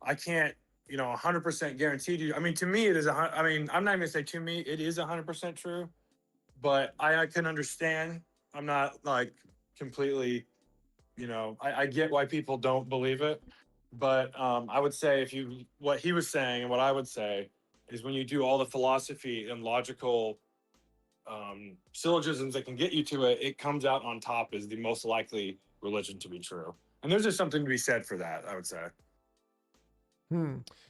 I can't 100% guarantee to you. I mean, to me, it is I mean, I'm not even gonna say to me it is 100% true, but I can understand. I'm not like completely, I get why people don't believe it, but I would say what he was saying and what I would say is, when you do all the philosophy and logical syllogisms that can get you to it, it comes out on top as the most likely religion to be true. And there's just something to be said for that, I would say.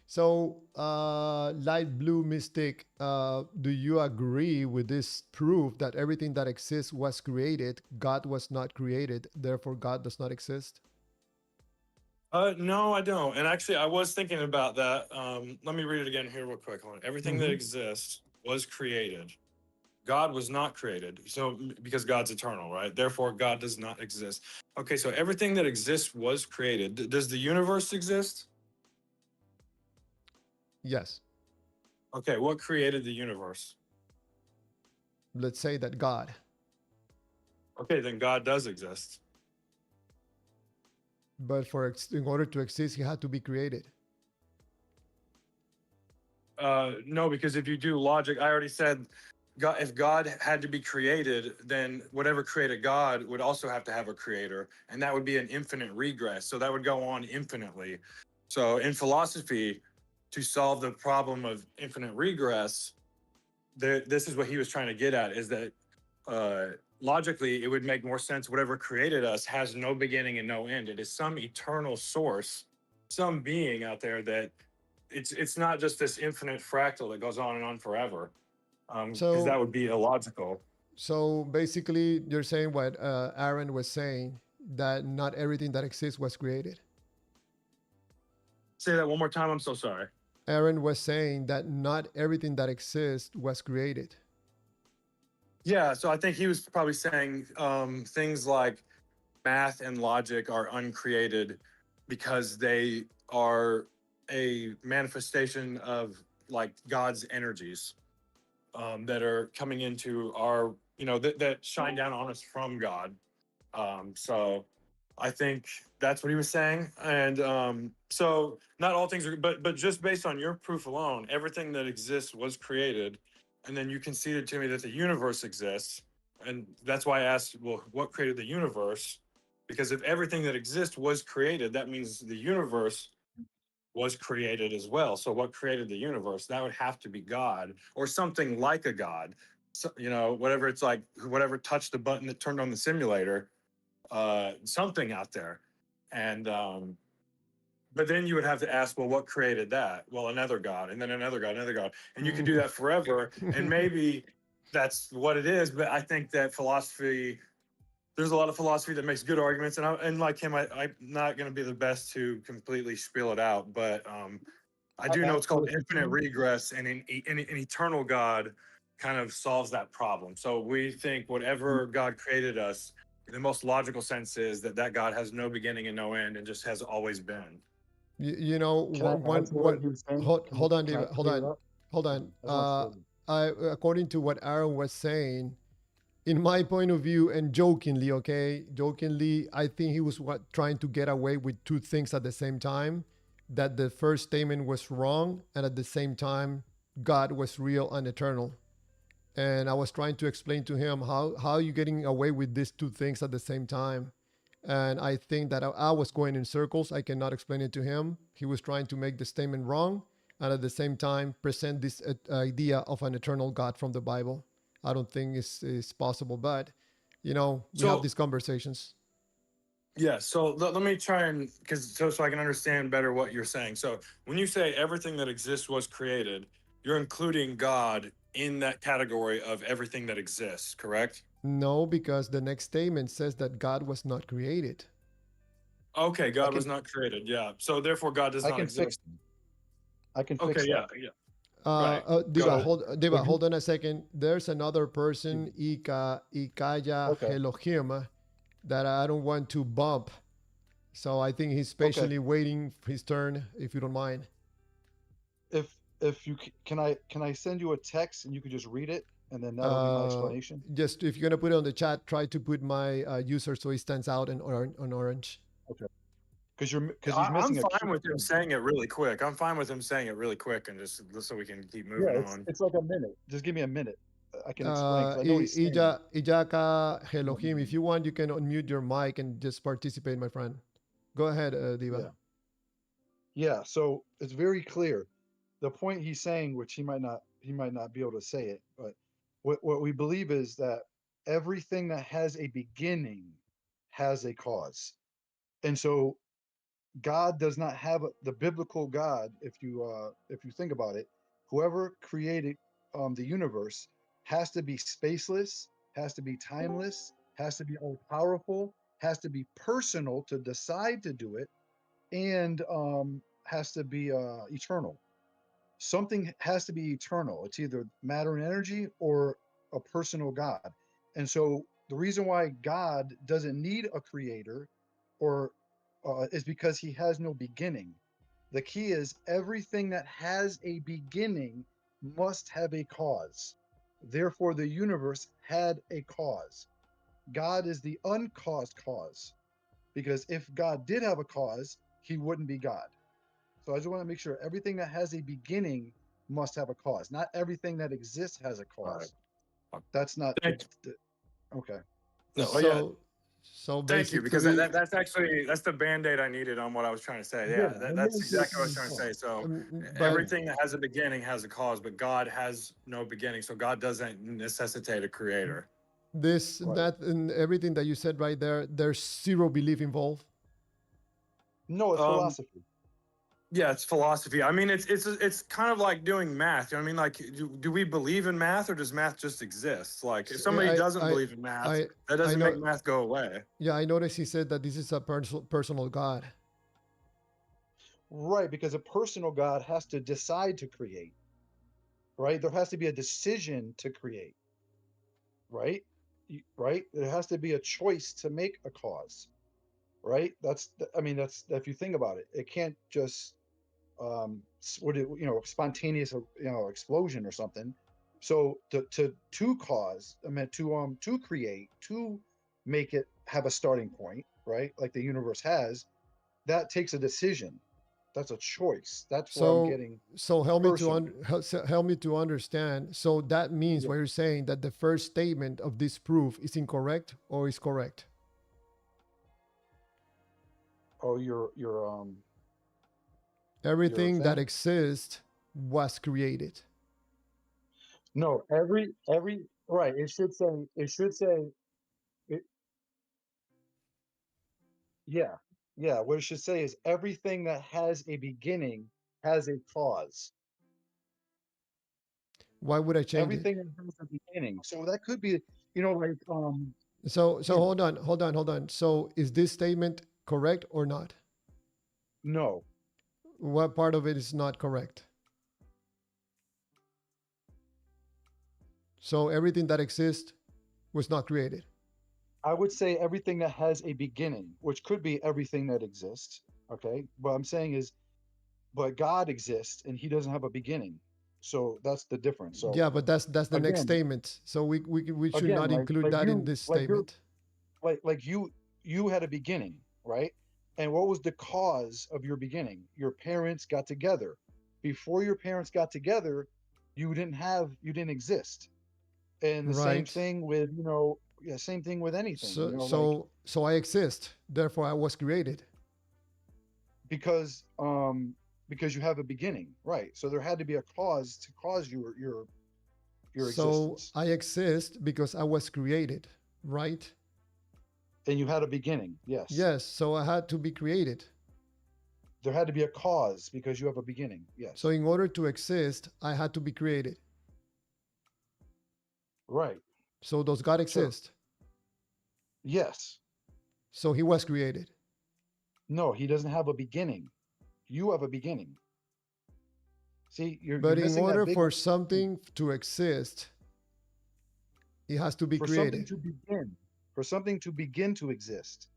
So, light blue mystic, do you agree with this proof that everything that exists was created? God was not created, therefore God does not exist? No, I don't. And actually, I was thinking about that. Let me read it again here real quick. Hold on. Everything that Mm-hmm. exists was created. God was not created. So, because God's eternal, right? Therefore, God does not exist. Okay, so everything that exists was created. Does the universe exist? Yes. Okay, what created the universe? Let's say that God. Okay, then God does exist. But in order to exist, he had to be created. No, because if you do logic, I already said, God, if God had to be created, then whatever created God would also have to have a creator, and that would be an infinite regress. So that would go on infinitely. So in philosophy, to solve the problem of infinite regress, this is what he was trying to get at: is that logically, it would make more sense. Whatever created us has no beginning and no end. It is some eternal source, some being out there that it's not just this infinite fractal that goes on and on forever, because that So, would be illogical. so basically, you're saying what Aaron was saying, that not everything that exists was created. Say that one more time. I'm so sorry. Aaron was saying that not everything that exists was created. Yeah, so I think he was probably saying things like math and logic are uncreated because they are a manifestation of, like, God's energies that are coming into our, that shine down on us from God. So I think that's what he was saying. And so not all things are, but just based on your proof alone, everything that exists was created. And then you conceded to me that the universe exists. And that's why I asked, well, what created the universe? Because if everything that exists was created, that means the universe was created as well. So what created the universe? That would have to be God or something like a God. So, you know, whatever it's like, whatever touched the button that turned on the simulator, something out there. And but then you would have to ask, well, what created that? Well, another God, and then another God, and you could do that forever. And maybe that's what it is. But I think that philosophy, there's a lot of philosophy that makes good arguments, and like him, I'm not going to be the best to completely spiel it out, but I do know it's called infinite regress, and an eternal God kind of solves that problem. So we think whatever God created us, the most logical sense is that that God has no beginning and no end, and just has always been. You know, Can I one, add to what what, he was saying? hold on, Can I David, hold clear it on, up? hold I on. just want to According to what Aaron was saying, in my point of view, and jokingly, okay, jokingly, I think he was trying to get away with two things at the same time. That the first statement was wrong, and at the same time, God was real and eternal. And I was trying to explain to him how are you getting away with these two things at the same time. And I think that I was going in circles. I cannot explain it to him. He was trying to make the statement wrong, and at the same time present this idea of an eternal God from the Bible. I don't think it's possible, but you know, we have So these conversations. yeah, so let me try and because so I can understand better what you're saying. So when you say everything that exists was created, you're including God in that category of everything that exists, correct? No, because the next statement says that God was not created. Okay, I God was can not created. Yeah. So therefore God does I not can fix exist. I can Okay, fix yeah, that. yeah. Uh, Right. Go Diva, ahead. So Diva, when you hold on a second. There's another person, Ikaya okay, Elohim, that I don't want to bump. So I think he's okay. patiently waiting for his turn, if you don't mind. If you can I send you a text and you can just read it and then that'll be my Uh, explanation? just if you're gonna put it on the chat, try to put my user so he stands out on orange. Okay. Because he's I'm missing a fine key with him frame. saying it really quick. I'm fine with him saying it really quick and just so we can keep Yeah, moving on. it's like a minute. Just give me a minute. I can explain because I know what he's saying. Ijaka Elohim, if you want, you can unmute your mic and just participate, my friend. Go ahead, Diva. Yeah. Yeah, so it's very clear. The point he's saying, which he might not be able to say it, but what we believe is that everything that has a beginning has a cause. And so God does not have the biblical God, if you think about it, whoever created the universe has to be spaceless, has to be timeless, has to be all powerful, has to be personal to decide to do it, and has to be eternal. Something has to be eternal. It's either matter and energy or a personal God. And so the reason why God doesn't need a creator or is because he has no beginning. The key is everything that has a beginning must have a cause. Therefore, the universe had a cause. God is the uncaused cause because if God did have a cause, he wouldn't be God. So I just want to make sure everything that has a beginning must have a cause. Not everything that exists has a All right. cause. That's not Thank okay. No, oh, yeah. So Thank you, because basically, that's actually that's the band-aid I needed on what I was trying to say. Yeah, Yeah, and that's really good exactly what I was trying to say. So but everything that has a beginning has a cause, but God has no beginning. So God doesn't necessitate a creator. this, Right. that, and everything that you said right there, there's zero belief involved. No, it's Um, philosophy. yeah, it's philosophy. I mean, it's kind of like doing math. You know what I mean? Like, do we believe in math, or does math just exist? Like, if somebody doesn't believe in math, I, that I doesn't make know. math go away. Yeah, I noticed he said that this is a personal God. Right, because a personal God has to decide to create. Right? There has to be a decision to create. Right? Right? There has to be a choice to make a cause. Right? I mean, that's if you think about it, it can't just spontaneous explosion or something. So to cause, I meant to create, to make it have a starting point, right? Like the universe has, that takes a decision. That's a choice. That's where I'm So getting so help me to personal. help me to understand. So that means Yeah. what you're saying that the first statement of this proof is incorrect or is correct? Oh, your Everything that thing. exists was created. No, every right. It should say it. Yeah, yeah. What it should say is everything that has a beginning has a cause. Why would I change it? Everything that has a beginning. So that could be, like So yeah, hold on. So is this statement correct or not? no. What part of it is not correct? So everything that exists was not created. I would say everything that has a beginning, which could be everything that exists. Okay. What I'm saying is, but God exists and he doesn't have a beginning. So that's the difference. So Yeah, but that's the next again, statement. So we should again, not like include like that in you this like you're statement. like you had a beginning, right? And what was the cause of your beginning? Your parents got together. Before your parents got together, you didn't exist. And the same Right. thing with, yeah, same thing with anything, like So I exist. Therefore I was created. because because you have a beginning, right? So there had to be a cause to cause your So existence. I exist because I was created, right? And you had a beginning, yes. Yes, so I had to be created. There had to be a cause because you have a beginning, So yes. in order to exist, I had to be created. Right, So does God sure, exist? yes. So he was created. No, he doesn't have a beginning. You have a beginning. See, you're But in missing that order big for something to exist, it has to be for something created. to begin, for something to begin to exist.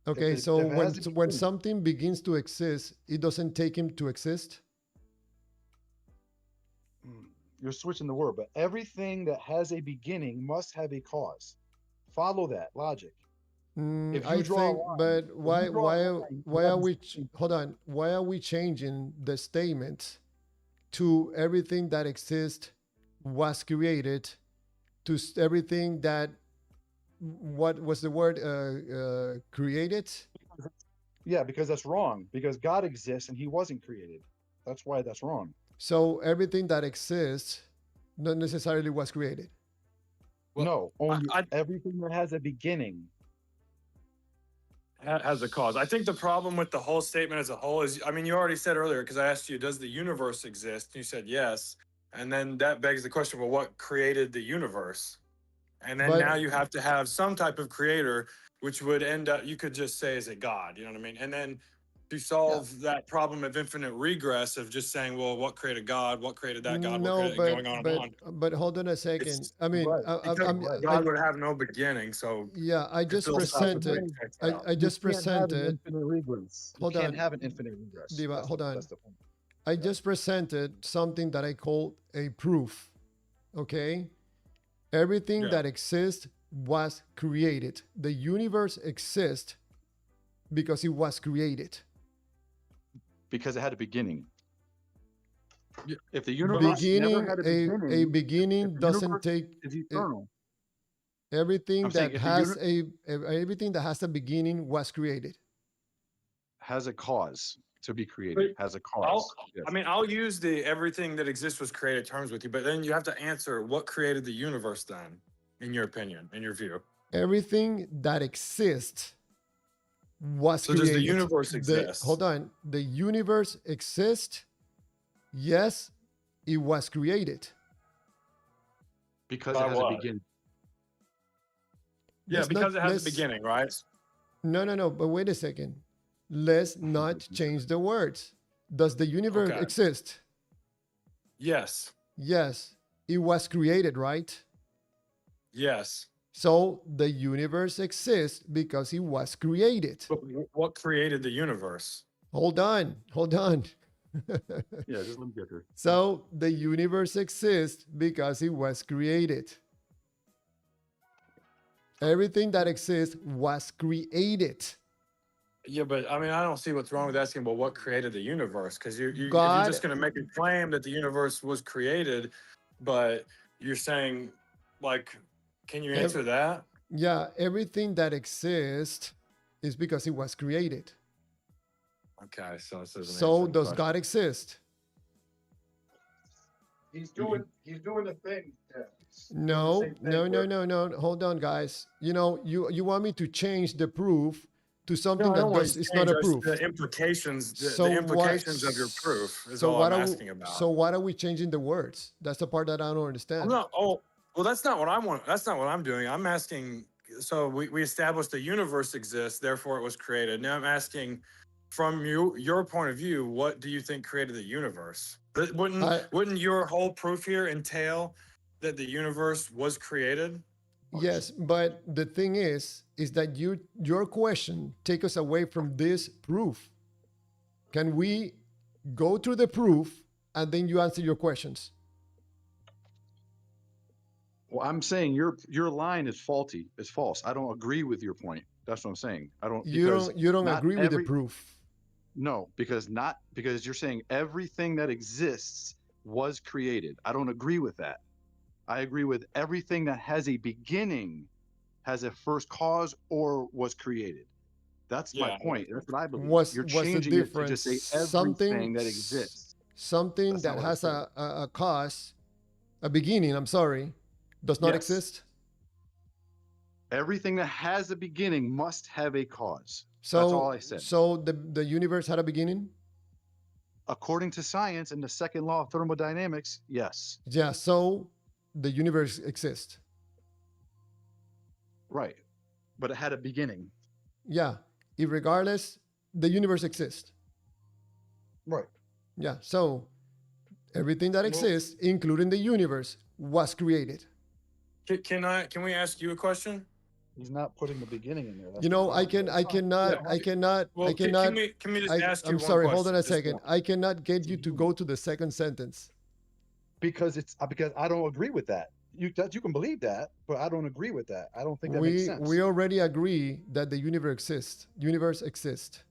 Okay, so If it has a when beginning, something begins to exist, it doesn't take him to exist. you're switching the word, but everything that has a beginning must have a cause. Follow that logic. If I you draw a think, line, but if you draw a line, you why have are the we same hold on? Why are we changing the statement to everything that exists was created to everything that what was the word created? Yeah, because that's wrong. Because God exists and he wasn't created. That's why that's wrong. So everything that exists not necessarily was created. Well, No, I, only I everything that has a beginning. has a cause. I think the problem with the whole statement as a whole is, I mean, you already said earlier, because I asked you, does the universe exist? And you said yes. And then that begs the question, well, what created the universe? And then now But you have to have some type of creator, which would end up, you could just say, is it God? You know what I mean? And then to Yeah. solve that problem of infinite regress of just saying, well, what created God? What created that God? What no, created, and going on and on. but hold on a second. It's I mean, Right. because I'm Right. God would have no beginning. So yeah. I just But that's the philosophically, presented. it thing. checks out. I You just can't have an presented. infinite regress. You Hold can't on, have an infinite regress. Diva. Hold on. That's the point. I Yeah. just presented something that I call a proof. Okay, everything Yeah. that exists was created. The universe exists because it was created. Because it had a beginning. Yeah. If the But universe never Beginning had a a beginning, if beginning the doesn't universe take is eh, eternal, everything I'm saying that if the has universe everything that has a beginning was created. has a cause to be but created, has a I'll, cause. Yes. I mean, I'll use the everything that exists was created terms with you, but then you have to answer what created the universe then, in your opinion, in your view. Everything that exists was So does the created. universe The exist? hold on, the universe exists. Yes, it was created. Because it By has a what? beginning. Yeah, Let's not because it has a let's beginning, right? no. But wait a second. Let's not change the words. Does the universe Okay. exist? Yes. Yes, it was created, right? Yes. So the universe exists because it was created. But what created the universe? Hold on, hold on. Yeah, just let me get there. So the universe exists because it was created. Everything that exists was created. Yeah, but I mean, I don't see what's wrong with asking, well, what created the universe? Because if you're God, just going to make a claim that the universe was created, but you're saying, like, can you ev- answer that? yeah, everything that exists is because it was created. Okay, so this isn't So answering the does question. God exist? He's doing the thing. Yeah, he's doing the No, same thing no, no, where no, no. Hold on, guys. You know, you want me to change the proof to No, something I don't that want does to it's not change a us proof. the implications. So The what? implications of your proof is So all what I'm are we? asking about. So what are we changing the words? That's the part that I don't I'm understand. not. Oh, well, that's not what I want. That's not what I'm doing. I'm asking. So we established the universe exists, therefore it was created. Now I'm asking, from your point of view, what do you think created the universe? But I wouldn't your whole proof here entail that the universe was created? Yes, but the thing is that your question take us away from this proof. Can we go through the proof and then you answer your questions? Well, I'm saying your line is faulty. It's false. I don't agree with your point. That's what I'm saying. I don't because You don't not agree with the every proof. no, because not because you're saying everything that exists was created. I don't agree with that. I agree with everything that has a beginning has a first cause or was created. That's my Yeah. point. That's what I believe. What's You're the changing it to difference? just say Something everything that exists. something That's not that what I has said. a cause, a beginning, I'm sorry, does not Yes. exist. Everything that has a beginning must have a cause. That's all So I said. so the universe had a beginning? According to science and the second law of thermodynamics, yes. Yeah, so the universe exists. Right. But it had a beginning. Yeah, irregardless, the universe exists. right. Yeah, so everything that Well, exists, including the universe, was created. can we ask you a question? He's not putting the beginning in there. That's You the know, problem. But it's fine. Yeah, Well, can we just ask you I'm one sorry, hold on question? a Just second. one. I cannot get you to go to the second sentence. because I don't agree with that. You can believe that, but I don't agree with that. I don't think that makes We sense. already agree that the universe exists. Universe exists.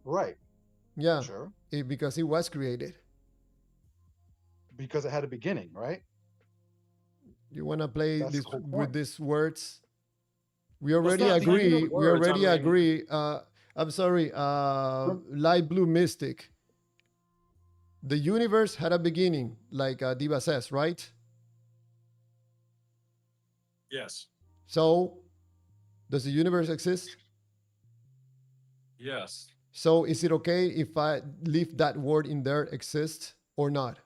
Right. Yeah, Sure. because it was created. Because it had a beginning, right? You want to play That's this the whole with point. these words? We Well, it's already not agree. We words. I already mean, agree. I'm sorry. Light blue mystic. The universe had a beginning, like Diva says, right? yes, So, does the universe exist? yes. So, is it okay if I leave that word in there, exist, or not?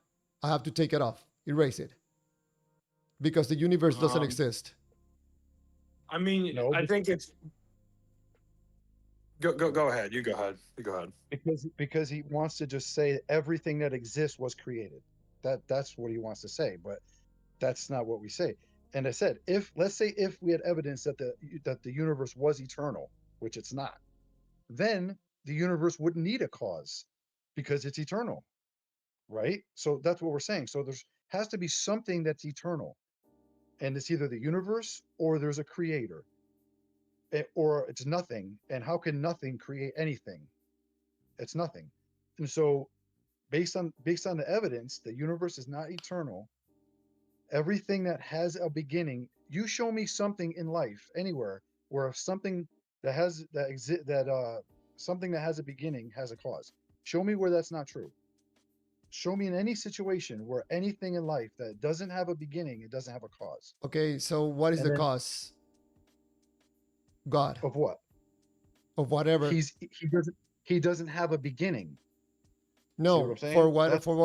I have to take it off, erase it, because the universe doesn't Um, exist. I mean, No, I think it's go ahead. You go ahead. You go ahead. because he wants to just say everything that exists was created. That's what he wants to say, but that's not what we say. And I said, if let's say if we had evidence that the universe was eternal, which it's not, then the universe wouldn't need a cause because it's eternal, right? So that's what we're saying. So there's has to be something that's eternal, and it's either the universe or there's a creator, or it's nothing. And how can nothing create anything? It's nothing. And so based on the evidence, the universe is not eternal. Everything that has a beginning, you show me something in life anywhere where something something that has a beginning has a cause. Show me where that's not true. Show me in any situation where anything in life that doesn't have a beginning, it doesn't have a cause. Okay, so what is And the then cause? God, of what? of whatever. He doesn't have a beginning. See what No, I'm saying? That's for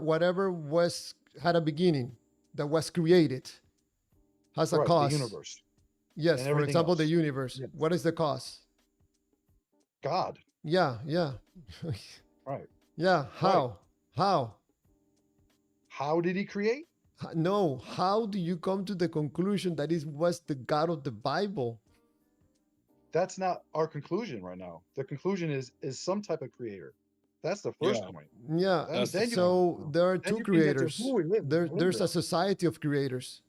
whatever was had a beginning that was created has a right, the cause. universe Yes, and for everything example, the else. universe. Yes. What is the cause? God. Yeah, yeah. Right. Yeah, how? How? How did he create? No, how do you come to the conclusion that it was the God of the Bible? That's not our conclusion right now. The conclusion is some type of creator. That's the Yeah, first point. Yeah, Then, that's the then you so there are then two you can get to creators. who we live There's a around. society of creators.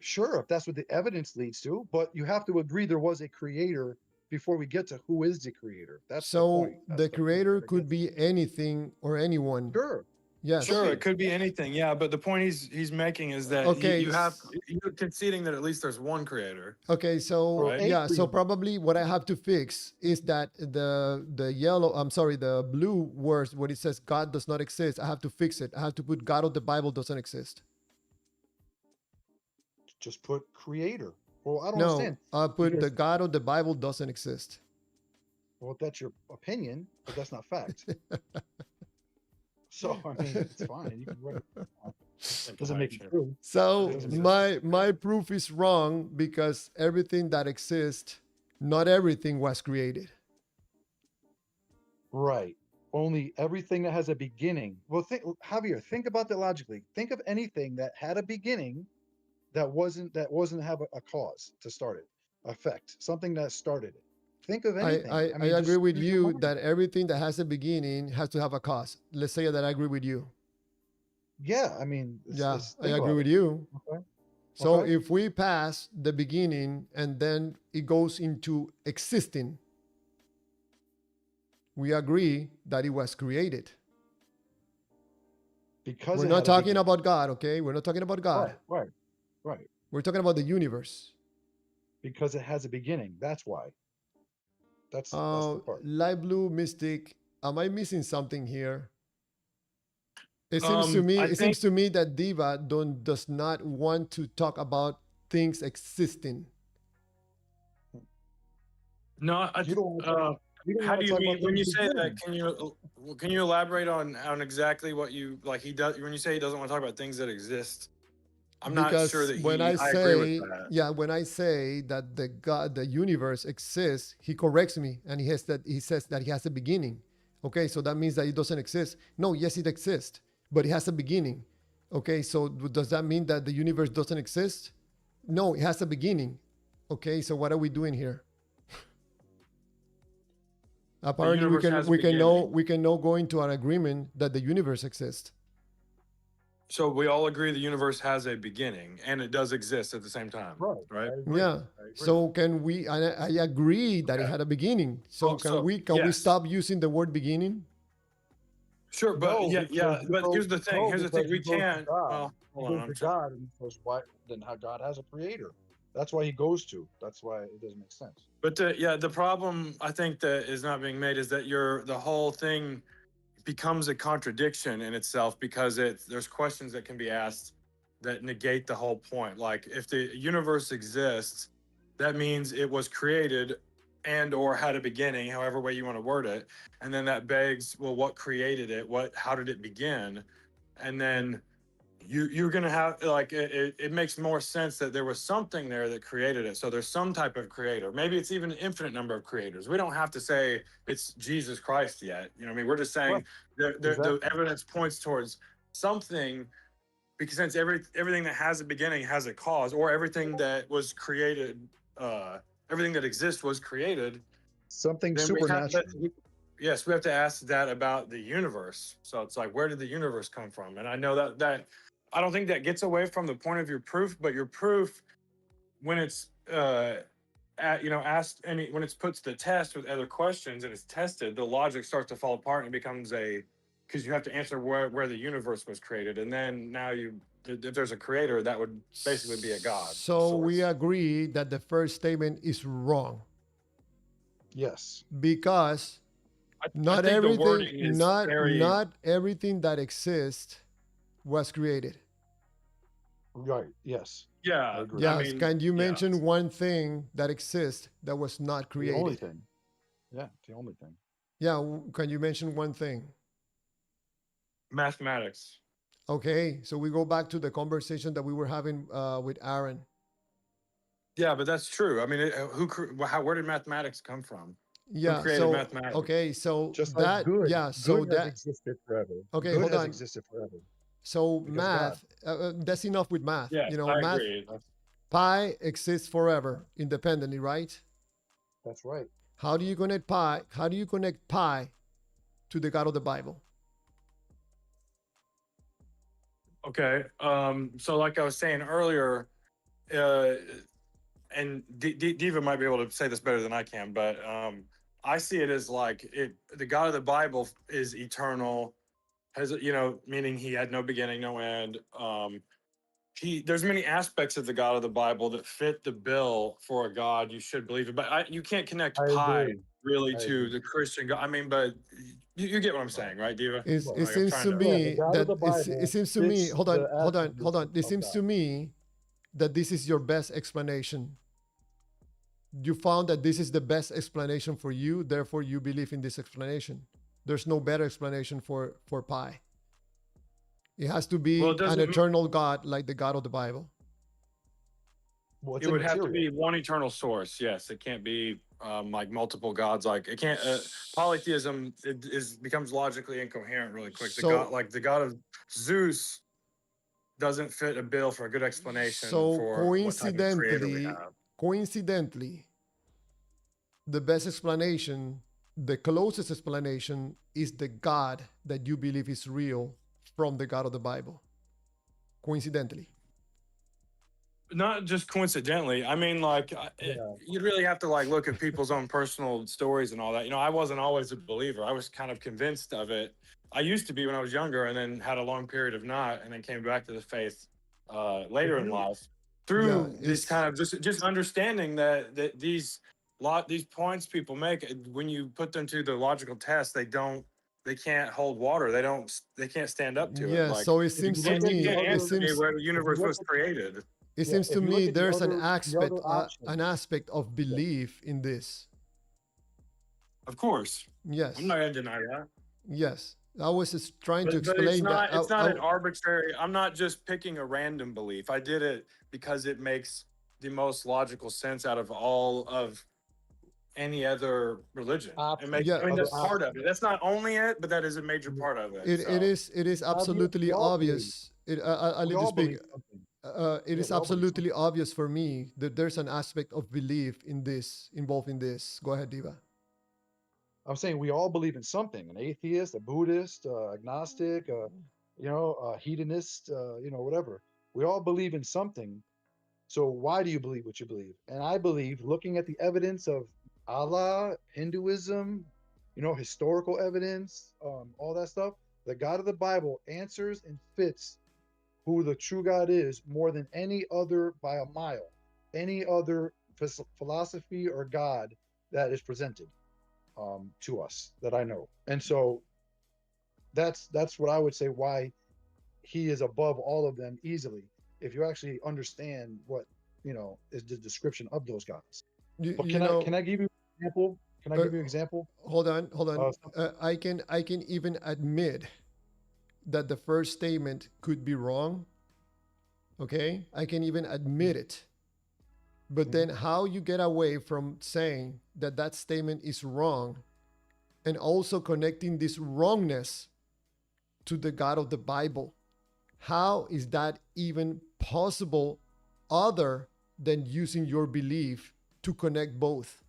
Sure, if that's what the evidence leads to, but you have to agree there was a creator before we get to who is the creator. That's the So point. That's the the point creator that could gets- be anything or anyone. Sure. Yes. Sure, Okay. it could be anything. Yeah, but the point he's making is that Okay. you're conceding that at least there's one creator. Okay, so Well, a yeah, so creator. probably what I have to fix is that the blue words where it says God does not exist, I have to fix it. I have to put God of the Bible doesn't exist. Just put creator. Well, I don't No, understand. I put the Because- God of the Bible doesn't exist. Well, that's your opinion, but that's not fact. So I mean, it's fine. You can write it. Doesn't make it true. So Doesn't my proof is wrong because everything that exists, not everything was created. Right. Only everything that has a beginning. Well, think, Javier, think about that logically. Think of anything that had a beginning that wasn't have a cause to start it, effect, something that started it. Think of anything. I mean, agree just with use your you mind. that everything that has a beginning has to have a cause. Let's say that I agree with you. Yeah, I mean, Yeah, I think agree about with it. you. Okay. So Okay. if we pass the beginning and then it goes into existing, we agree that it was created. Because We're it not had a talking beginning. about God, okay? We're not talking about God. Right. We're talking about the universe. Because it has a beginning. That's why. That's the part. Light blue mystic, am I missing something here? It seems to me, I it seems think to me that Diva does not want to talk about things existing. no. You don't want to talk, you don't How want do to you talk mean about when you things say that? beginning. Can you elaborate on exactly what you like? He does when you say he doesn't want to talk about things that exist. I'm not sure Because that when I I agree with say, that. yeah, when I say that the universe exists, he corrects me and he says that he has a beginning. Okay, so that means that it doesn't exist. No, yes, it exists, but it has a beginning. Okay, so does that mean that the universe doesn't exist? No, it has a beginning. Okay, so what are we doing here? Apparently, universe has a beginning. we can now go into an agreement that the universe exists. So we all agree the universe has a beginning and it does exist at the same time, Right. right? I agree. Yeah. I agree. So can we? I agree that it Okay. had a beginning. So Oh, can so, we yes. stop using the word beginning? Sure, but No, yeah. because you But go- here's the thing. no, Here's the thing. because We you go to can't. God. Well, He hold on. goes I'm to sorry. God, and he goes, why? Then how God has a creator. That's why he goes to. That's why it doesn't make sense. But the problem I think that is not being made is that the whole thing becomes a contradiction in itself because there's questions that can be asked that negate the whole point. Like if the universe exists, that means it was created and or had a beginning, however way you want to word it. And then that begs, well, what created it? How did it begin? And then you're gonna have like it makes more sense that there was something there that created it. So there's some type of creator. Maybe it's even an infinite number of creators. We don't have to say it's Jesus Christ yet. You know what I mean? We're just saying Right. the Exactly. evidence points towards something because since everything that has a beginning has a cause, or everything that was created, everything that exists was created. Something Then we have supernatural. yes, we have to ask that about the universe. So it's like, where did the universe come from? And I know that I don't think that gets away from the point of your proof, but your proof, when it's asked when it's put to the test with other questions and it's tested, the logic starts to fall apart and it becomes because you have to answer where the universe was created, and then now if there's a creator, that would basically be a god. of So we sorts. agree that the first statement is wrong Yes. because I not think the wording everything, is not very not everything that exists was created. Right. Yes. I yeah. agree. Yes. I mean, Can you yeah. mention one thing that exists that was not The only created? thing. Yeah. The only thing. Yeah. Can you mention one thing? Mathematics. Okay. So we go back to the conversation that we were having with Aaron. Yeah, but that's true. I mean, where did mathematics come from? Yeah. created So mathematics? okay. So Just like that good. yeah. So Good has that existed forever. okay. Good Hold has on. existed forever. So Because math. That's enough with math. Yeah, You know, I math. agree. Pi exists forever, independently, right? That's right. How do you connect pi? How do you connect pi to the God of the Bible? Okay. So like I was saying earlier, uh, and Diva might be able to say this better than I can, but I see it as like the God of the Bible is eternal, has meaning he had no beginning, no end. There's many aspects of the God of the Bible that fit the bill for a God you should believe in, but you can't connect I pi agree. really I to agree. the Christian God. I mean, but you get what I'm Right. saying, right, Diva? Well, It Like I'm seems trying to to. yeah, the me God of that the it Bible seems to me. fits Hold the on, hold on, hold attributes on. It of seems God. to me that this is your best explanation. You found that this is the best explanation for you, therefore you believe in this explanation. There's no better explanation for pi. It has to Well, it be an doesn't. eternal God like the God of the Bible. Well, it's It would have to immaterial. be one eternal source. Yes, it can't be like multiple gods. Like it can't. Polytheism becomes logically incoherent really quick. So The God of Zeus doesn't fit a bill for a good explanation so for what type of creator we have. coincidentally, the best explanation, the closest explanation is the God that you believe is real from the God of the Bible. Coincidentally. Not just coincidentally. I mean, like Yeah. you'd really have to like look at people's own personal stories and all that. I wasn't always a believer. I was kind of convinced of it. I used to be when I was younger, and then had a long period of not, and then came back to the faith If later in you life Yeah, through this it's kind of just understanding that these points people make, when you put them to the logical test, they can't hold water. They can't stand up to it. yeah, Like so it if you seems to look at you the me can't it other answer me seems where the if you universe look was at created. it yeah, seems to if you look me at the there's other an options, aspect of yeah, belief in this. Of course, I'm Yes. not gonna deny that. Yes. I was just trying to But it's explain that. not an arbitrary. I'm not just picking a random belief. I did it because it makes the most logical sense out of all of any other religion. options, I mean, other Yeah, that's part of options. it. That's not only it, but that is a major Yeah. part of it. it So is We absolutely all believe. obvious. I'll We let you all speak. believe something. It Yeah, is we all believe something. absolutely obvious for me that there's an aspect of belief in this, involved in this. Go ahead, Diva. I'm saying we all believe in something. An atheist, a Buddhist, agnostic, hedonist, whatever. We all believe in something. So why do you believe what you believe? And I believe, looking at the evidence of Allah, Hinduism, historical evidence, all that stuff, the God of the Bible answers and fits who the true God is more than any other by a mile, any other philosophy or God that is presented to us that I know. And so that's what I would say why he is above all of them easily. If you actually understand what is the description of those gods. You, But you can know, I give you an example? Can I uh, give you an example? hold on, hold on. Some- I can even admit that the first statement could be wrong. Okay, I can even admit it. But Mhm. then, how you get away from saying that that statement is wrong, and also connecting this wrongness to the God of the Bible? How is that even possible, other than using your belief to connect both?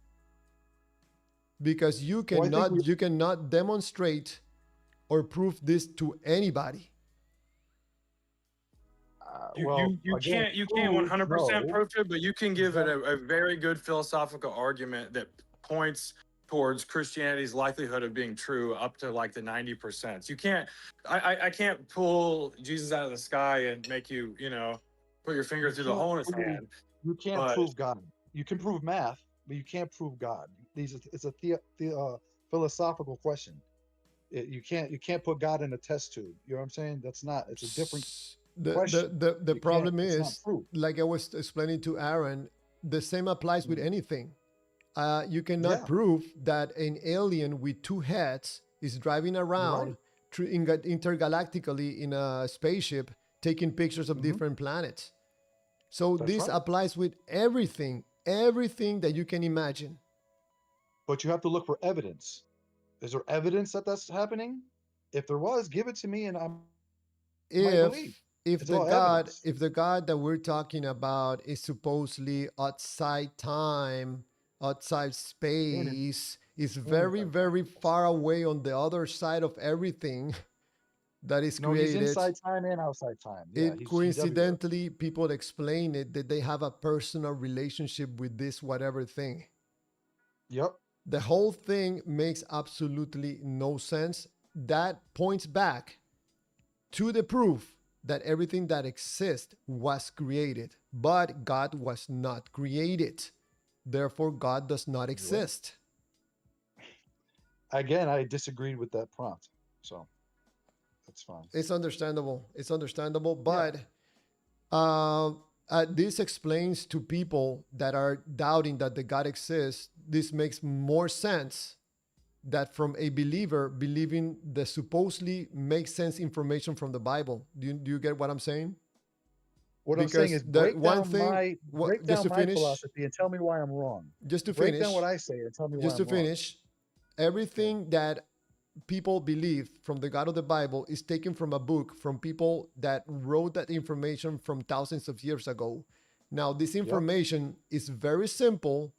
Because Well, I think we you cannot demonstrate or prove this to anybody. you again, can't prove 100% no. prove it, but you can give it Exactly. a very good philosophical argument that points towards Christianity's likelihood of being true up to like the 90%. You can't. I can't pull Jesus out of the sky and make put your finger You through the can't hole in his prove hand. you can't But prove God. You can prove math, but you can't prove God. It's a philosophical question. You can't put God in a test tube. You know what I'm saying? That's not. It's a different question. The You can't. problem It's not is, proof. like I was explaining to Aaron, the same applies with Mhm. anything. You cannot Yeah, prove that an alien with two heads is driving you're around right. intergalactically in a spaceship taking pictures of Hmm. different planets. So That's this right. applies with everything, everything that you can imagine. But you have to look for evidence. Is there evidence that that's happening? If there was, give it to me, and I might believe. It's all evidence. If the God that we're talking about is supposedly outside time, outside And it, space, is and very inside time. very Yes. far away on the other side of everything, that is No, he's created. inside time and outside time. Yeah, It he's everywhere. coincidentally, people explain it that they have a personal relationship with this whatever thing. Yep. The whole thing makes absolutely no sense. That points back to the proof that everything that exists was created, but God was not created. Therefore, God does not exist. Again, I disagreed with that prompt, so that's fine. It's understandable. It's understandable, Yeah. but this explains to people that are doubting that the God exists. This makes more sense that from a believer believing the supposedly makes sense information from the Bible. Do you get what I'm saying? What I'm saying Because is the break one down thing, my break just down to my finish, philosophy and tell me why I'm wrong. just to Break finish, down what I say and tell me why just to I'm wrong. finish, everything that people believe from the God of the Bible is taken from a book from people that wrote that information from thousands of years ago. Now, this information is very simple.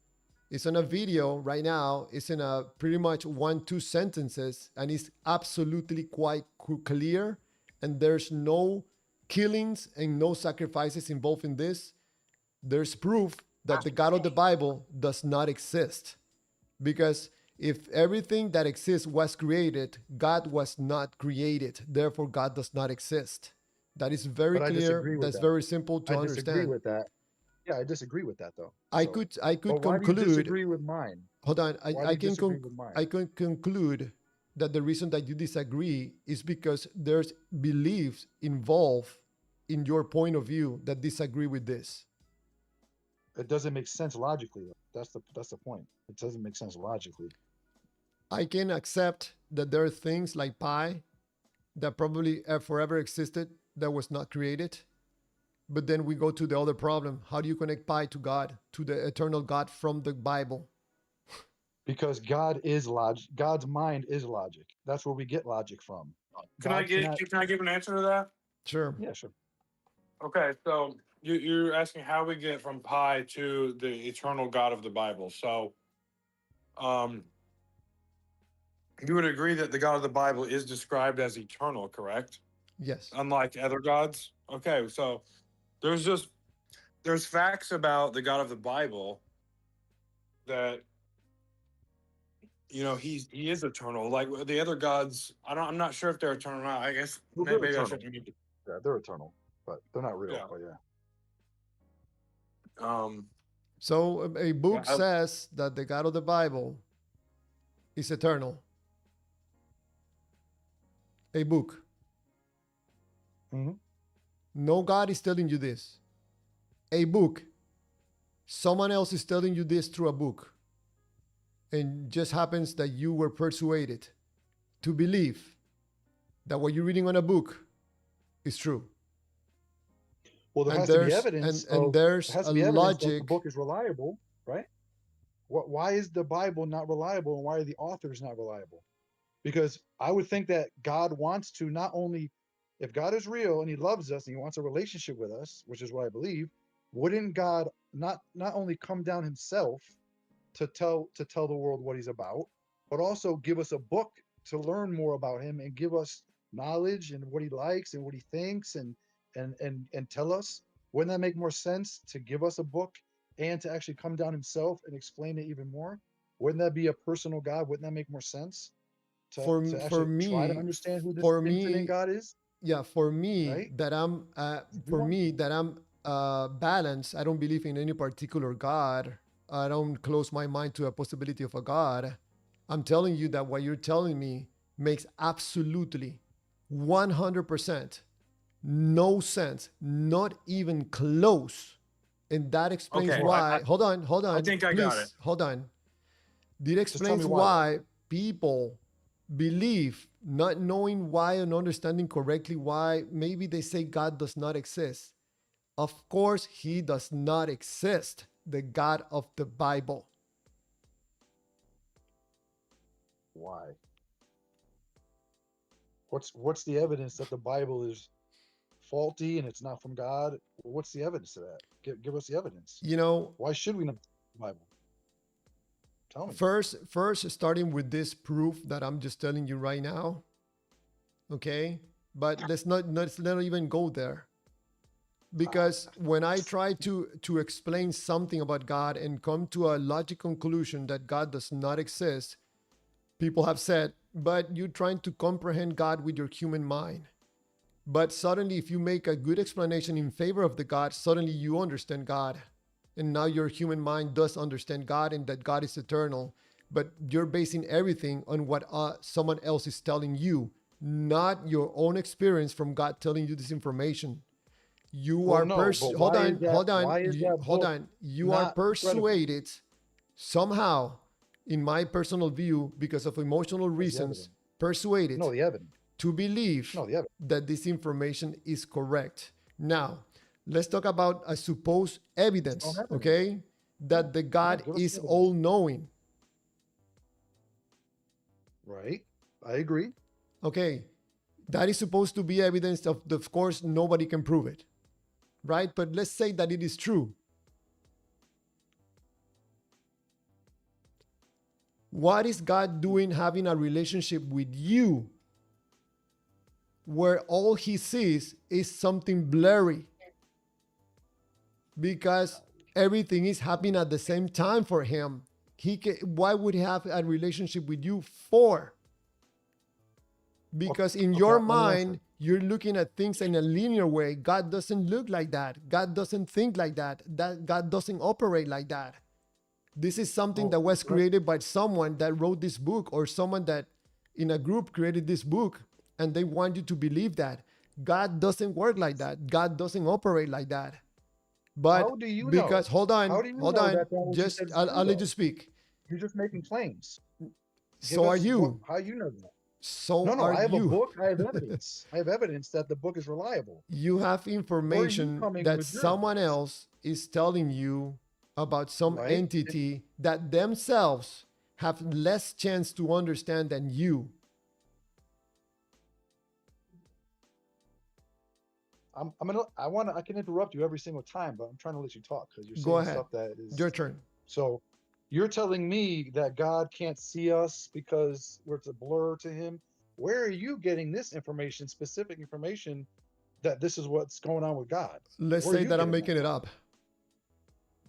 It's on a video right now. It's in a pretty much 1-2 sentences, and it's absolutely quite clear. And there's no killings and no sacrifices involved in this. There's proof that the God of the Bible does not exist. Because if everything that exists was created, God was not created. Therefore, God does not exist. That is very But I clear. disagree with That's that. very simple to I disagree understand. with that. Yeah, I disagree with that though. I So, could but why do you conclude. disagree with mine? Hold on. Why do you disagree with mine? I can conclude that the reason that you disagree is because there's beliefs involved in your point of view that disagree with this. It doesn't make sense logically. That's the point. It doesn't make sense logically. I can accept that there are things like pi that probably have forever existed that was not created. But then we go to the other problem. How do you connect pi to God, to the eternal God from the Bible? Because God is logic. God's mind is logic. That's where we get logic from. Can I God cannot. can I give an answer to that? Sure. Yeah, sure. Okay, so you're asking how we get from pi to the eternal God of the Bible. So, you would agree that the God of the Bible is described as eternal, correct? Yes. Unlike other gods. Okay, so there's facts about the God of the Bible that he is eternal. Like the other gods, I'm not sure if they're eternal or not. I guess Well, they're maybe I eternal. shouldn't. Yeah, they're eternal, but they're not real. Yeah. But yeah. So a book Yeah, says that the God of the Bible is eternal. A book. Mhm. No God is telling you this. A book. Someone else is telling you this through a book. And just happens that you were persuaded to believe that what you're reading on a book is true. Well, there And has to be there's evidence. and there's there has a to be evidence that the logic. book is reliable, right? Why is the Bible not reliable, and why are the authors not reliable? Because I would think that God wants to not only, if God is real and He loves us and He wants a relationship with us, which is what I believe, wouldn't God not only come down Himself to tell the world what He's about, but also give us a book to learn more about Him and give us knowledge and what He likes and what He thinks and tell us? Wouldn't that make more sense to give us a book and to actually come down Himself and explain it even more? Wouldn't that be a personal God? Wouldn't that make more sense to For actually try to me, understand who this for infinite me, God is? yeah, for me Right? that I'm We want- balanced. I don't believe in any particular God. I don't close my mind to a possibility of a God. I'm telling you that what you're telling me makes absolutely 100% no sense, not even close. And that explains Okay, why. Hold on, I think I got it. please, hold on. It Just tell me explains why. why people believe, not knowing why and understanding correctly why, maybe they say God does not exist. Of course, He does not exist, the God of the Bible. Why? What's the evidence that the Bible is faulty and it's not from God? What's the evidence of that? Give us the evidence. You know, Why should we not the Bible? Tell me. first starting with this proof that I'm just telling you right now, okay? But let's not even go there. Because when I try to explain something about God and come to a logical conclusion that God does not exist, people have said, but you're trying to comprehend God with your human mind. But suddenly, if you make a good explanation in favor of the God, suddenly you understand God. And now your human mind does understand God and that God is eternal. But you're basing everything on what someone else is telling you, not your own experience from God telling you this information. You Well, are no, but hold why is on, that? hold on, Why is that hold book on. You are not credible? persuaded somehow, in my personal view, because of emotional Where's the reasons, evidence? persuaded No, the evidence. to believe No, the evidence. that this information is correct. Now, let's talk about a supposed I don't evidence, have evidence. okay? That the Yeah, God give us is the evidence. all knowing. Right. I agree. Okay. That is supposed to be evidence of course, nobody can prove it, right? But let's say that it is true. What is God doing having a relationship with you where all he sees is something blurry? Because everything is happening at the same time for him. Why would he have a relationship with you for? Because in Okay, your let me answer. mind, you're looking at things in a linear way. God doesn't look like that. God doesn't think like that. That God doesn't operate like that. This is something that Well, was created by someone that wrote this book or someone that in a group created this book and they want you to believe that. God doesn't work like that. God doesn't operate like that. But how do you know? because hold How on, do you hold know on, that what you just said is true I'll let you though? speak. You're just making claims. Give So are us what? you. How you know that? So No, no. are I have a you. book. I have evidence. I have evidence that the book is reliable. You have Where are you information coming that with your someone evidence? else is telling you about some Right. entity that themselves have less chance to understand than you. I can interrupt you every single time, but I'm trying to let you talk because you're Go saying ahead. stuff that is Your turn. so. You're telling me that God can't see us because we're a blur to him. Where are you getting this information, specific information, that this is what's going on with God? Let's Where are say you that I'm getting that making it from?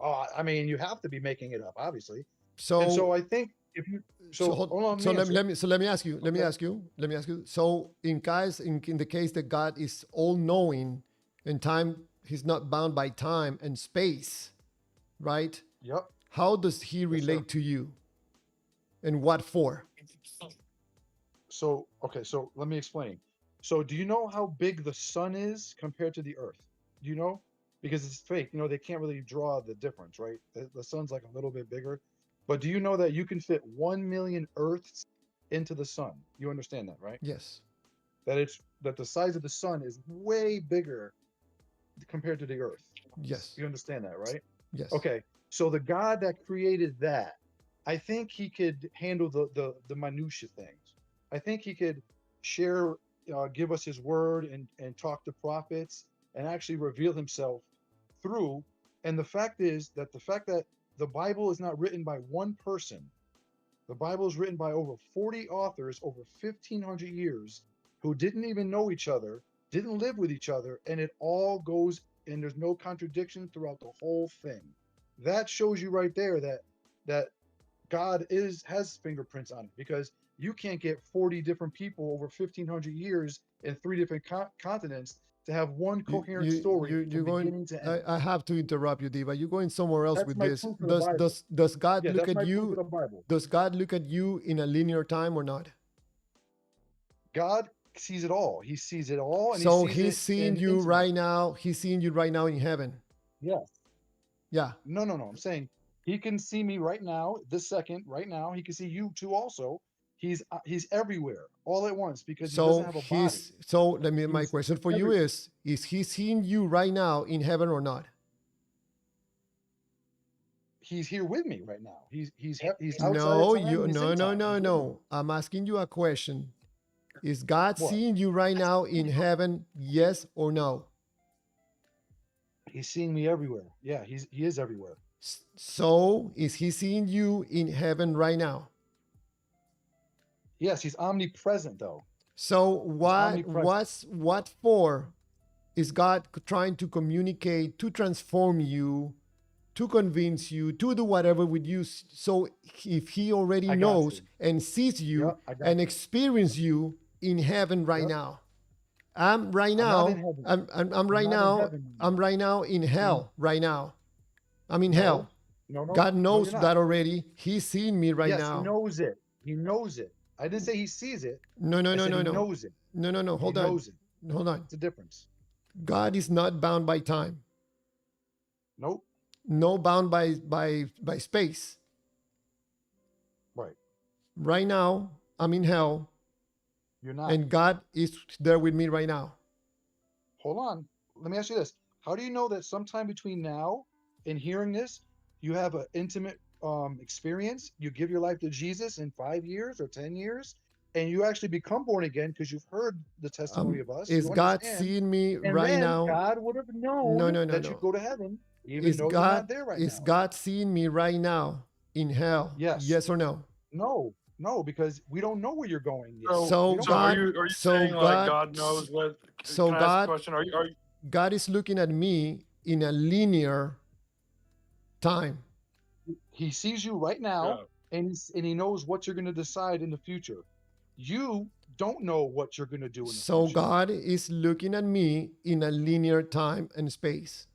up. I mean, you have to be making it up, obviously. And so So I think if you so hold on, let so me answer. let me ask you. Okay. So in the case that God is all knowing and time, he's not bound by time and space, right? Yep. How does he Yes, sir. relate to you? And what for? So okay, so let me explain. So do you know how big the sun is compared to the earth? Do you know? Because it's fake. You know, they can't really draw the difference, right? The sun's like a little bit bigger. But do you know that you can fit 1 million Earths into the sun? You understand that, right? Yes. That the size of the sun is way bigger compared to the Earth. Yes. You understand that, right? Yes. Okay. So the God that created that, I think he could handle the minutia things. I think he could share, give us his word and talk to prophets and actually reveal himself through. And the fact is that the Bible is not written by one person. The Bible is written by over 40 authors over 1,500 years who didn't even know each other, didn't live with each other, and it all goes, and there's no contradiction throughout the whole thing. That shows you right there that God has fingerprints on it, because you can't get 40 different people over 1,500 years in 3 different continents to have one coherent story You're from going. beginning to end. I have to interrupt you, Diva. You're going somewhere else That's with my this. proof of the Bible. Does God Yeah, look that's at my proof of you? the Bible. Does God look at you in a linear time or not? God sees it all. He sees it all, and he So sees he's it seeing in you intimate. right now. He's seeing you right now in heaven. Yes. Yeah. No, no, no. I'm saying he can see me right now, this second, right now. He can see you too also. He's everywhere all at once because he doesn't So have a body. let me, my He's question for you everywhere. is he seeing you right now in heaven or not? He's here with me right now. He's outside of No, time and he's in time. He's with me. no. I'm asking you a question. Is God What? seeing you right now in heaven? Yes or no? He's seeing me everywhere. Yeah, he is everywhere. So is he seeing you in heaven right now? Yes, he's omnipresent though. So omnipresent. what for is God trying to communicate, to transform you, to convince you, to do whatever with you? So if he already I got knows you. and sees you Yep, I got and you. experience you in heaven right Yep. now. I'm right I'm not in now, heaven. I'm I'm right not in now, heaven right I'm now. right now in See? hell right now. I'm in No, hell. no, no, God no, knows you're not. that already. He's seeing me right Yes, he now. knows it. He knows it. I didn't say he sees it. No, no, I no, said no, he no. knows it. No, no, no. He Hold on. knows it. Hold on. It's a difference. God is not bound by time. Nope. No bound by space. Right. Right now, I'm in hell, You're not. and God is there with me right now. Hold on. Let me ask you this. How do you know that sometime between now and hearing this, you have an intimate experience? You give your life to Jesus in 5 years or 10 years, and you actually become born again because you've heard the testimony of us. Is You God understand. seeing me And right then now? God would have No, known no, no, that you'd no. go to heaven, even Is though you're not God there right is now. God seeing me right now in hell? Yes. Yes or no? No. No, because we don't know where you're going yet. So, So We don't so are know. God, you are you so saying like God, God knows what? so Can I ask a God, question? Are you God is looking at me in a linear time. He sees you right now, and he knows what you're going to decide in the future. You don't know what you're going to do in the So future. God is looking at me in a linear time and space.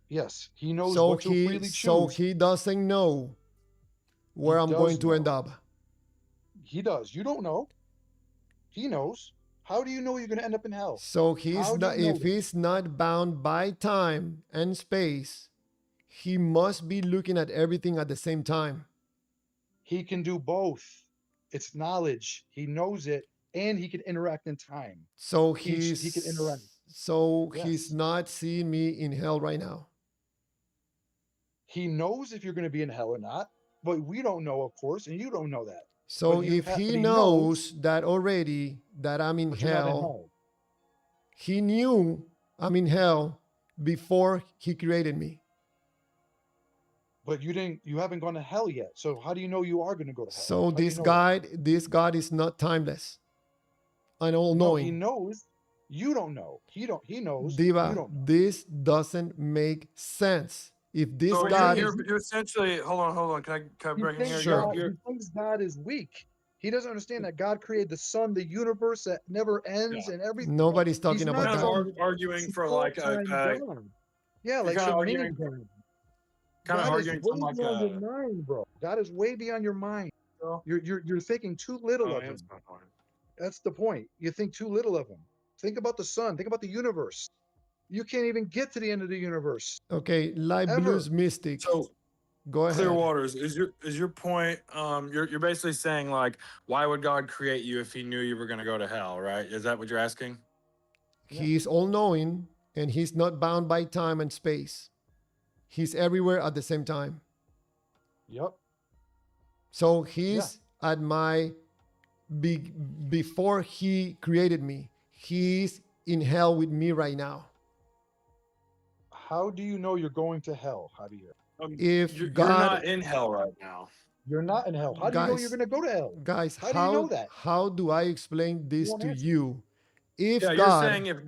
Yes, he knows So what you'll freely choose. he doesn't know He where I'm going does to end know. up. He does. You don't know. He knows. How do you know you're going to end up in hell? So he's How do not you know if that? he's not bound by time and space, he must be looking at everything at the same time. He can do both. It's knowledge. He knows it, and he can interact in time. So He can interact. he's Yes. not seeing me in hell right now. He knows if you're going to be in hell or not, but we don't know, of course, and you don't know that. So if he But he knows, knows that already that I'm in but you're not in hell, hell. he knew I'm in hell before he created me. But you haven't gone to hell yet. So how do you know you are going to go to hell? So How do you know that? this God is not timeless and all No, he knowing. knows. You don't know. He knows. You Diva, don't know. this doesn't make sense. If this so God you're essentially hold on. Can I He break in thinks here? Sure. He thinks God is weak. He doesn't understand that God created the sun, the universe that never ends, Yeah. and everything. Nobody's He's talking Kind about not of that. some arguing for like small-time God. Yeah, you're like kind of some mini arguing God. kind of God is arguing way from like beyond your a mind, bro. God is way beyond your mind. You're thinking too little of him. That's the point. You think too little of him. Think about the sun. Think about the universe. You can't even get to the end of the universe Okay, Light ever. Blues Mystic. So Go ahead. Clear Waters, is your point you're basically saying like why would God create you if he knew you were going to go to hell, right? Is that what you're asking? He's all knowing and he's not bound by time and space. He's everywhere at the same time. Yep. So he's at my before he created me. He's in hell with me right now. How do you know you're going to hell, Javier? If You're God, not in hell right now. You're not in hell. How do you know you're guys, going to go to hell? guys, How do you know that? how do I explain You this won't to answer. you? If Yeah, you're God, saying if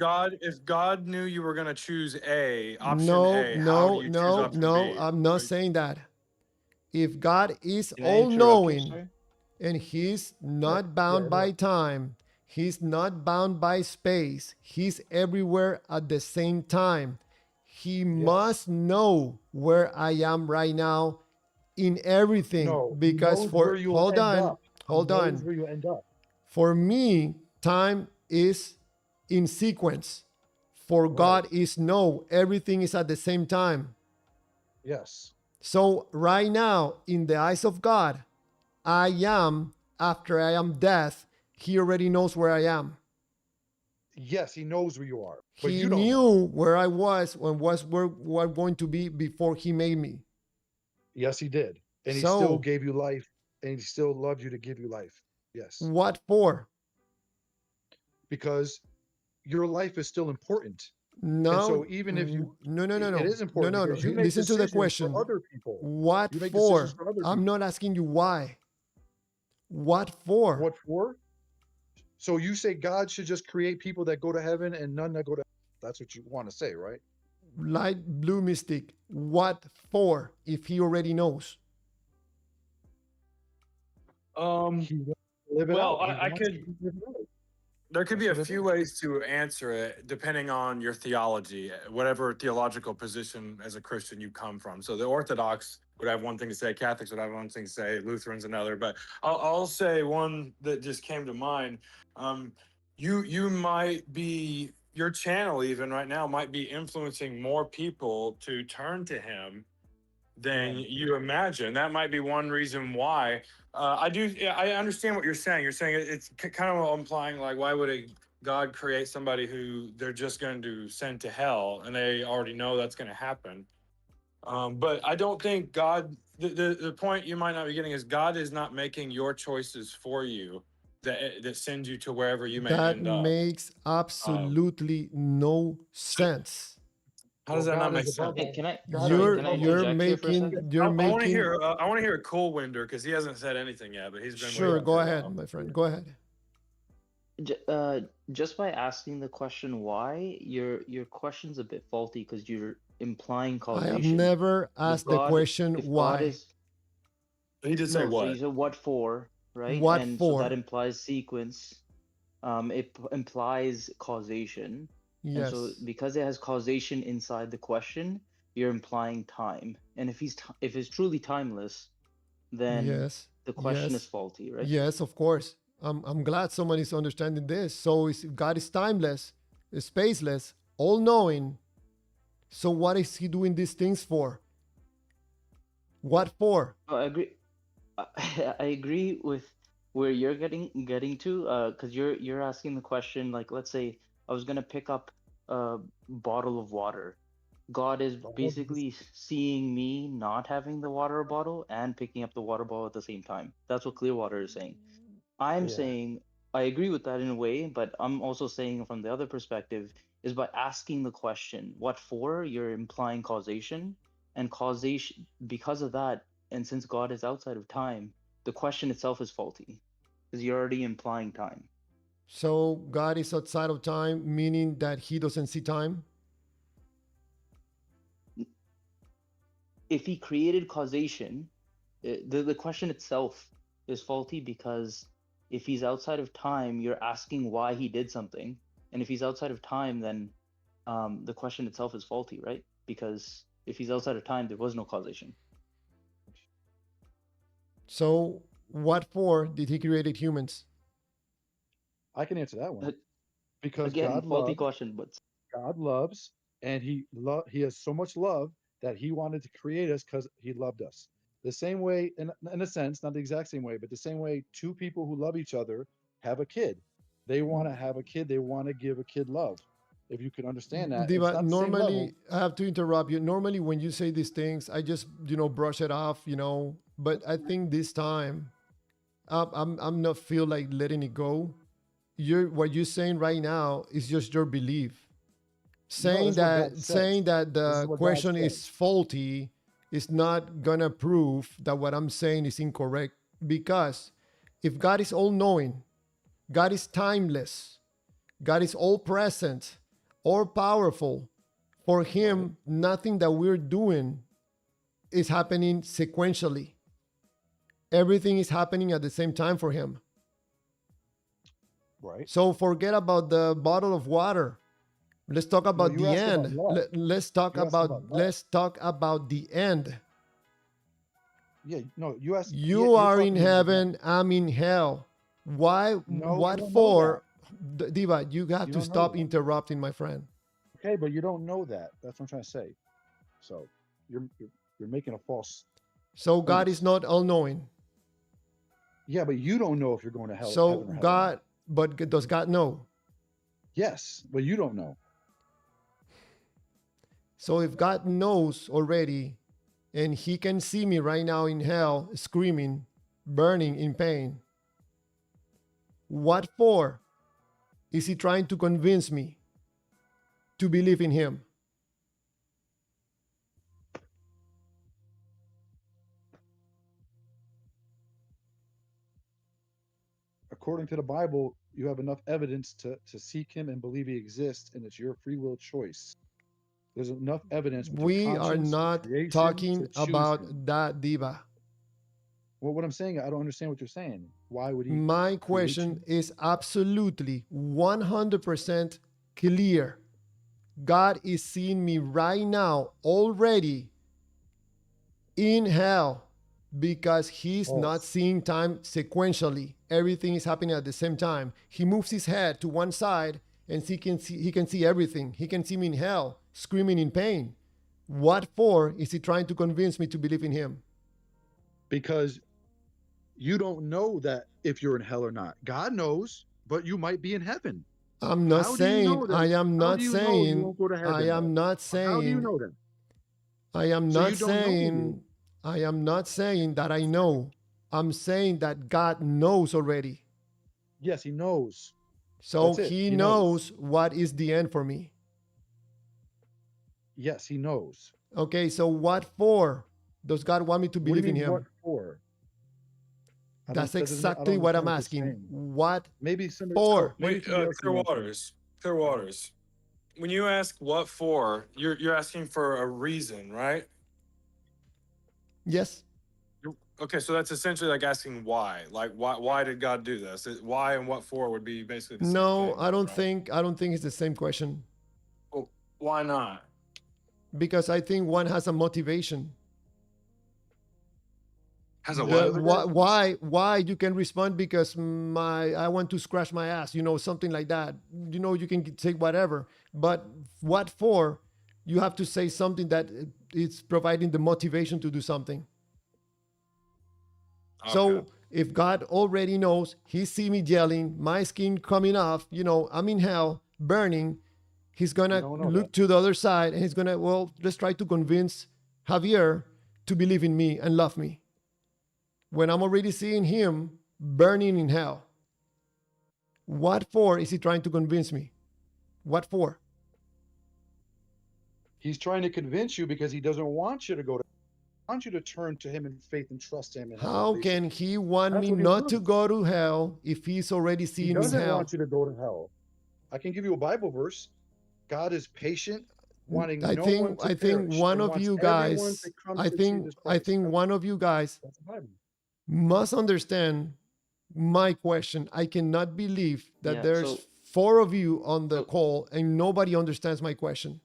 God knew you were going to choose option no, A, how do no, you choose no, option no, B? I'm not saying that. If God is Can I all interrupt you, knowing sir? and he's Yeah, not bound by interrupt. time, he's not bound by space, he's everywhere at the same time. He Yes. must know where I am right now in everything No, he because knows where you'll hold end on, up. He hold knows on. where you end up. For me, time is in sequence. For Right. God is no, everything is at the same time. Yes. So right now, in the eyes of God, I am, after I am death, he already knows where I am. Yes, he knows where you are, but He you don't know. knew where I was and was where I'm going to be before he made me. Yes, he did. And he So- still gave you life, and he still loved you to give you life. Yes. What for? Because your life is still important. No. And so even if you no, it is important no. because you make Listen to the decisions question. for other people. What You make for? decisions for other I'm people. not asking you why. What for? What for? So you say God should just create people that go to heaven and none that go to hell. That's what you want to say, right? Light blue mystic, what for if he already knows? He wants to live it Well, out. He I wants could. to live it out. There could be That's a what it few is. ways to answer it depending on your theology, whatever theological position as a Christian you come from. So the Orthodox would have one thing to say, Catholics would have one thing to say, Lutherans another. But I'll say one that just came to mind. You might be, your channel even right now might be influencing more people to turn to him than you imagine. That might be one reason why. I understand what you're saying. You're saying it's kind of implying like, why would a God create somebody who they're just going to send to hell and they already know that's going to happen? But I don't think God. The point you might not be getting is God is not making your choices for you that sends you to wherever you may That end up. makes absolutely no sense. How Well, does that not God make is above sense? Hey, all. can I? God Sorry, is You're can I above all. you're interject here for a making second? you're I want to making hear. I want to hear a cool winder because he hasn't said anything yet, but he's been sure, waiting go for a ahead, while. my friend. Go ahead. Just by asking the question why, your question's a bit faulty because you're implying I have causation. never If asked the God, question if God why. is He did say no, so you what? said what for, right? What And so that for? implies sequence. Implies causation, and so Yes. because it has causation inside the question, you're implying time. And if it's truly timeless, then Yes. the question is Yes. faulty, right? Yes, of course. I'm glad someone is understanding this. So if God is timeless, is spaceless, all knowing. So what is he doing these things for? What for? Oh, I agree. I I agree with where you're getting to, because you're asking the question like, let's say I was gonna pick up a bottle of water. God is All this- basically seeing me not having the water bottle and picking up the water bottle at the same time. That's what Clearwater is saying. I'm Yeah. saying I agree with that in a way, but I'm also saying from the other perspective is by asking the question, what for? You're implying causation, and causation because of that, and since God is outside of time, the question itself is faulty because you're already implying time. So God is outside of time, meaning that he doesn't see time. If he created causation, the question itself is faulty because if he's outside of time, you're asking why he did something, and if he's outside of time, then the question itself is faulty, right? Because if he's outside of time, there was no causation. So what for did he create humans? I can answer that one. Uh, Because Again, faulty question, but God loves, and he has so much love that he wanted to create us because he loved us. The same way, in a sense, not the exact same way, but the same way two people who love each other have a kid. They want to have a kid, they want to give a kid love. If you can understand that, it's Diva, not the same level. normally I have to interrupt you. Normally when you say these things, I just, brush it off, But I think this time I'm not feel like letting it go. What you're saying right now is just your belief. No, Saying this is what God that says. saying that This is the what God question says. is faulty is not gonna prove that what I'm saying is incorrect. Because if God is all knowing, God is timeless, God is all present, all powerful, for him, nothing that we're doing is happening sequentially. Everything is happening at the same time for him. Right. So forget about the bottle of water. Let's talk No, about you the asked about end. love. Let's talk You asked about about love. let's talk about the end. Yeah, no, you asked. Yeah, You you're are in talking about love. heaven, I'm in hell. Why? No, you What don't know that. for? Diva, you have You to don't know stop that. interrupting, my friend. Okay, but you don't know that. That's what I'm trying to say. So you're making a false So God is premise. not all knowing. Yeah, but you don't know if you're going to hell, So heaven or hell or not. God, but does God know? Yes, but you don't know. So if God knows already and he can see me right now in hell screaming, burning in pain, what for is he trying to convince me to believe in him? according to the Bible, you have enough evidence to seek him and believe he exists, and it's your free will choice. There's enough evidence with your We are conscience and not creation talking to choose about him. that, Diva. Well, what I'm saying, I don't understand what you're saying. Why would he My create question you? is absolutely 100% clear. God is seeing me right now already in hell because he's not False. seeing time sequentially. Everything is happening at the same time. He moves his head to one side and he can see everything. He can see me in hell, screaming in pain. What for is he trying to convince me to believe in him? Because you don't know that if you're in hell or not. God knows, but you might be in heaven. I'm not How do you saying, know I that? am How not do you know you saying, won't go to I heaven am though? not How do you saying, know that? I am So not you don't know maybe. saying, I am not saying that I know. I'm saying that God knows already. Yes, he knows. So That's it. he He knows. knows what is the end for me. Yes, he knows. Okay, so what for does God want me to What do you believe in mean what him? for? That's I don't exactly what understand I'm what you're asking. saying. What Maybe somebody for? maybe Wait, somebody else Clear can answer it. Waters. Clear Waters. When you ask what for, you're asking for a reason, right? Yes. Okay, so that's essentially like asking why. Like why did God do this? Why and what for would be basically the same No, thing, right? I don't think it's the same question Well, why not? because I think one has a motivation. Has a And the The what? other guy, why you can respond because I want to scratch my ass, something like that. You can say whatever, but what for? You have to say something that it's providing the motivation to do something. Okay. So if God already knows, He see me yelling, my skin coming off, I'm in hell, burning. He's you gonna don't know that. look to the other side and he's gonna, well, let's try to convince Javier to believe in me and love me. When I'm already seeing him burning in hell. What for is he trying to convince me? What for? He's trying to convince you because he doesn't want you to go to want you to turn to him in faith and trust him and have a How can relationship. he want That's me what he's not to doing. go to hell if he's already He seeing me in doesn't hell? want you to go to hell. I can give you a Bible verse. God is patient, wanting no one to I think perish one and of wants you everyone guys, to come to Jesus I Christ. think one of you guys That's the Bible. must understand my question. I cannot believe that Yeah. there's four of you on the So call and nobody understands my question.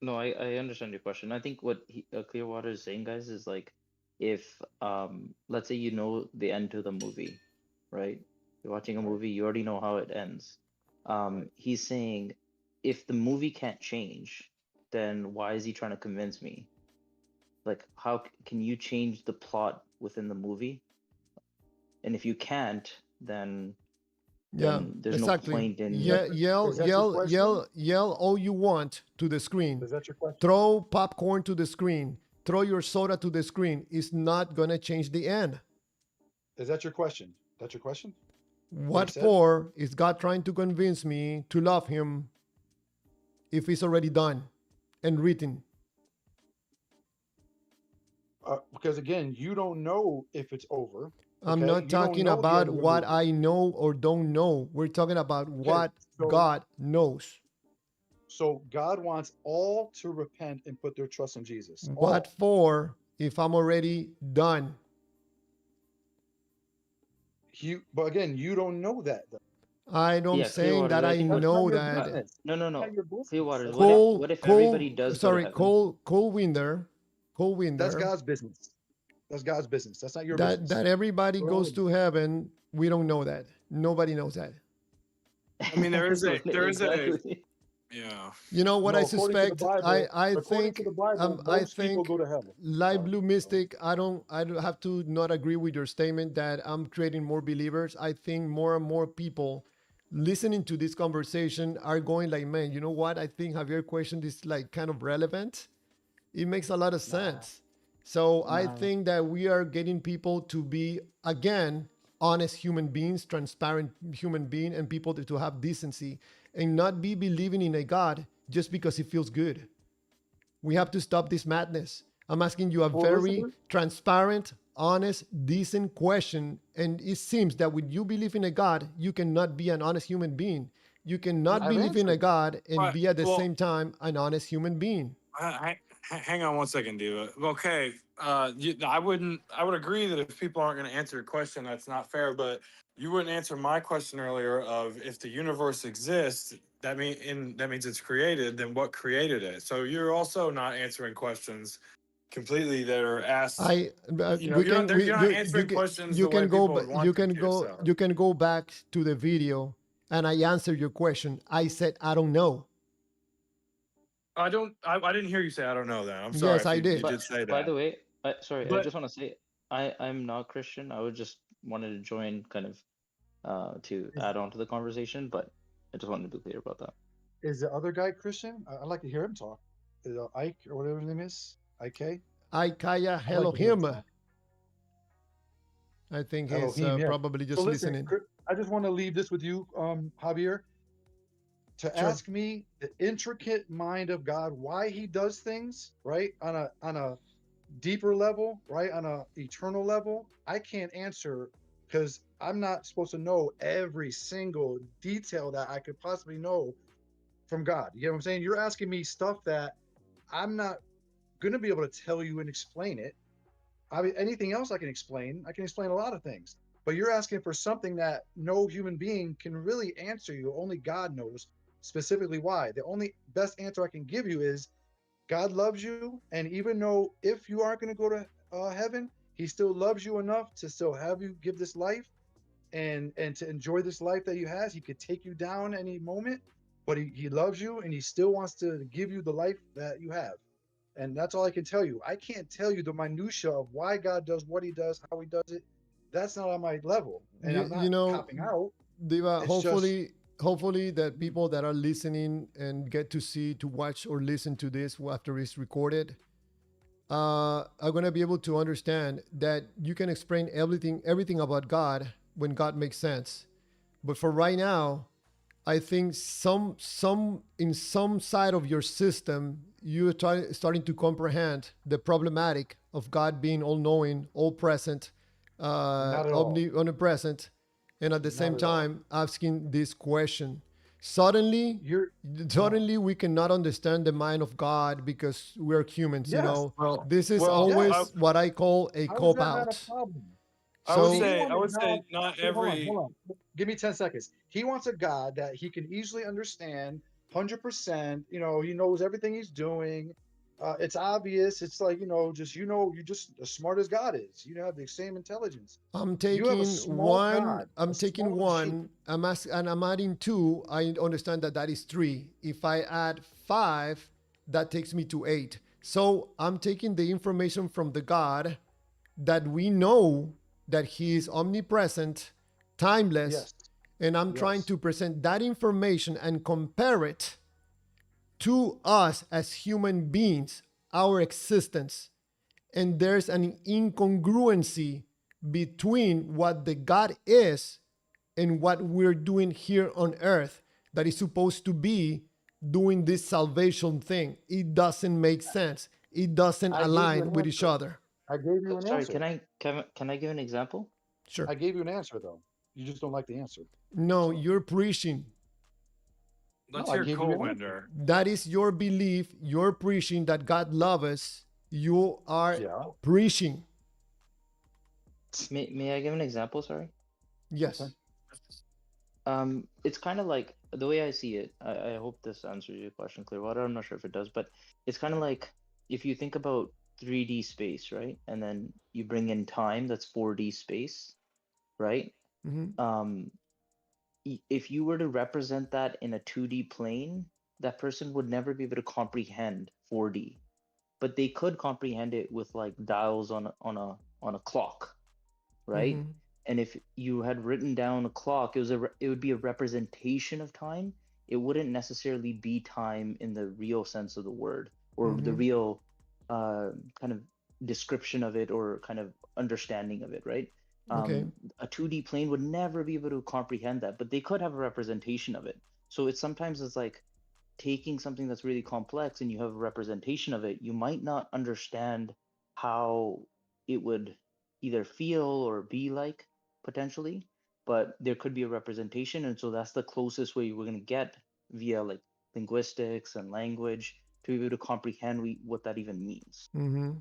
no, I understand your question. I think what Clearwater is saying, guys, is like if let's say you know the end to the movie, right? You're watching a Right. movie, you already know how it ends. Right. He's saying if the movie can't change, then why is he trying to convince me? Like, how can you change the plot within the movie? And if you can't, then Yeah, there's no exactly. point in. Yeah, Is that your question? yell all you want to the screen. Is that your question? Throw popcorn to the screen. Throw your soda to the screen. It's not gonna change the end. Is that your question? That's your question? What he What said? for is God trying to convince me to love him if it's already done and written? Because again, you don't know if it's over. I'm Okay, not you don't talking know the about end of the what movie. I know or don't know. We're talking about Okay, what so God knows. God wants all to repent and put their trust in Jesus. What All. for if I'm already done? But again, you don't know that though. I don't Yeah, saying Clearwater. that I I think what That's not know your that. business. no, no, That's not no. your business. Clearwater. That's Cole, What if everybody Cole, does go to sorry, heaven? Cole Winder, Cole that's Winder, God's business. That's God's business. That's not your that business. everybody Go goes on. to heaven. We don't know that. Nobody knows that. I mean, there is a Exactly. yeah. You know what I No, according to the suspect? Bible, I according to think the Bible, I most people think go to hell. Live Sorry. Blue Mystic. I don't have to not agree with your statement that I'm creating more believers. I think more and more people listening to this conversation are going like, man, you know what? I think Javier question is like kind of relevant. It makes a lot of Nah, sense. So I nah. think that we are getting people to be again honest human beings, transparent human being, and people to have decency and not be believing in a God just because it feels good. We have to stop this madness. I'm asking you a Well, listen very to transparent, honest, decent question. And it seems that when you believe in a God, you cannot be an honest human being. You cannot I've believe in a answered. God and Right. be at the Well, same time an honest human being. hang on one second, Diva. Okay, I would agree that if people aren't going to answer your question, that's not fair. But you wouldn't answer my question earlier of if the universe exists, that means it's created. Then what created it? So you're also not answering questions completely that are asked. I we can we You're not answering questions the way people would want you to. So you can go back to the video and I answered your question. I said I don't know. I don't. I didn't hear you say I don't know that. I'm sorry Yes, if I you did. did But say by that. the way, sorry, I But just want to say I'm not Christian. I would just wanted to join kind of to Is, add on to the conversation, but I just wanted to be clear about that. is the other guy Christian? I'd like to hear him talk. Is Ike or whatever his name is? Ike? I Kaya I'd like to hear him Elohim. talk. I think he's Elohim, yeah. probably So just listen, listening. I just want to leave this with you, Javier, to Sure. ask me the intricate mind of God, why he does things, right? On a deeper level, right? On a eternal level, I can't answer because I'm not supposed to know every single detail that I could possibly know from God. You know what I'm saying? You're asking me stuff that I'm not gonna be able to tell you and explain it. I mean, anything else I can explain. I can explain a lot of things. But you're asking for something that no human being can really answer you. Only God knows specifically why. The only best answer I can give you is God loves you, and even though if you aren't going to go to heaven, He still loves you enough to still have you give this life and to enjoy this life that you has. He could take you down any moment, but he loves you and he still wants to give you the life that you have. And that's all I can tell you. I can't tell you the minutia of why God does what he does, how he does it. That's not on my level. And I'm You not know, copping out. Diva, It's just hopefully that people that are listening and get to see, to watch or listen to this after it's recorded, are gonna be able to understand that you can explain everything about God when God makes sense. But for right now, I think some in some side of your system, starting to comprehend the problematic of God being all knowing, all present, not at all. omnipresent, and at the Not same at all. time asking this question. Suddenly, You're no. suddenly we cannot understand the mind of God because we're humans. You Yes. know, well, this is well, Yes. always what I call a How is cop that not a out. problem? See, So I a would God. say not Wait, hold on, every. hold on. Give me 10 seconds. He wants a God that he can easily understand 100%. You know, he knows everything he's doing. It's obvious. It's like, you're just as smart as God is. You have the same intelligence. I'm You have a taking small one. God, a I'm taking small sheep. one. And I'm adding two. I understand that that is three. If I add five, that takes me to eight. So I'm taking the information from the God that we know that He is omnipresent, timeless, Yes, and I'm trying yes. to present that information and compare it to us as human beings, our existence. And there's an incongruency between what the God is and what we're doing here on earth that is supposed to be doing this salvation thing. It doesn't make sense. It doesn't I gave you align an with each answer. other. I gave you an Sorry, answer. can I give an example? Sure. I gave you an answer, though. You just don't like the answer. That's No, all. you're preaching. No, Let's I hear gave you an answer. co-winder. That is your belief. You're preaching that God loves us. You are Yeah. preaching. May I give an example? Sorry. Okay. Yes. It's kind of like the way I see it. I hope this answers your question, Clearwater. I'm not sure if it does, but it's kind of like if you think about 3D space, right? And then you bring in time, that's 4D space, right? Mhm. Um, if you were to represent that in a 2D plane, that person would never be able to comprehend 4D, but they could comprehend it with like dials on a clock, right? Mhm. And if you had written down a clock, it would be a representation of time. It wouldn't necessarily be time in the real sense of the word or the Mhm. real kind of description of it or kind of understanding of it, right? Okay. A 2D plane would never be able to comprehend that, but they could have a representation of it. So it's like taking something that's really complex and you have a representation of it, you might not understand how it would, either feel or be like potentially, but there could be a representation, and so that's the closest way we're going to get via like linguistics and language to be able to comprehend what that even means. Mm-hmm.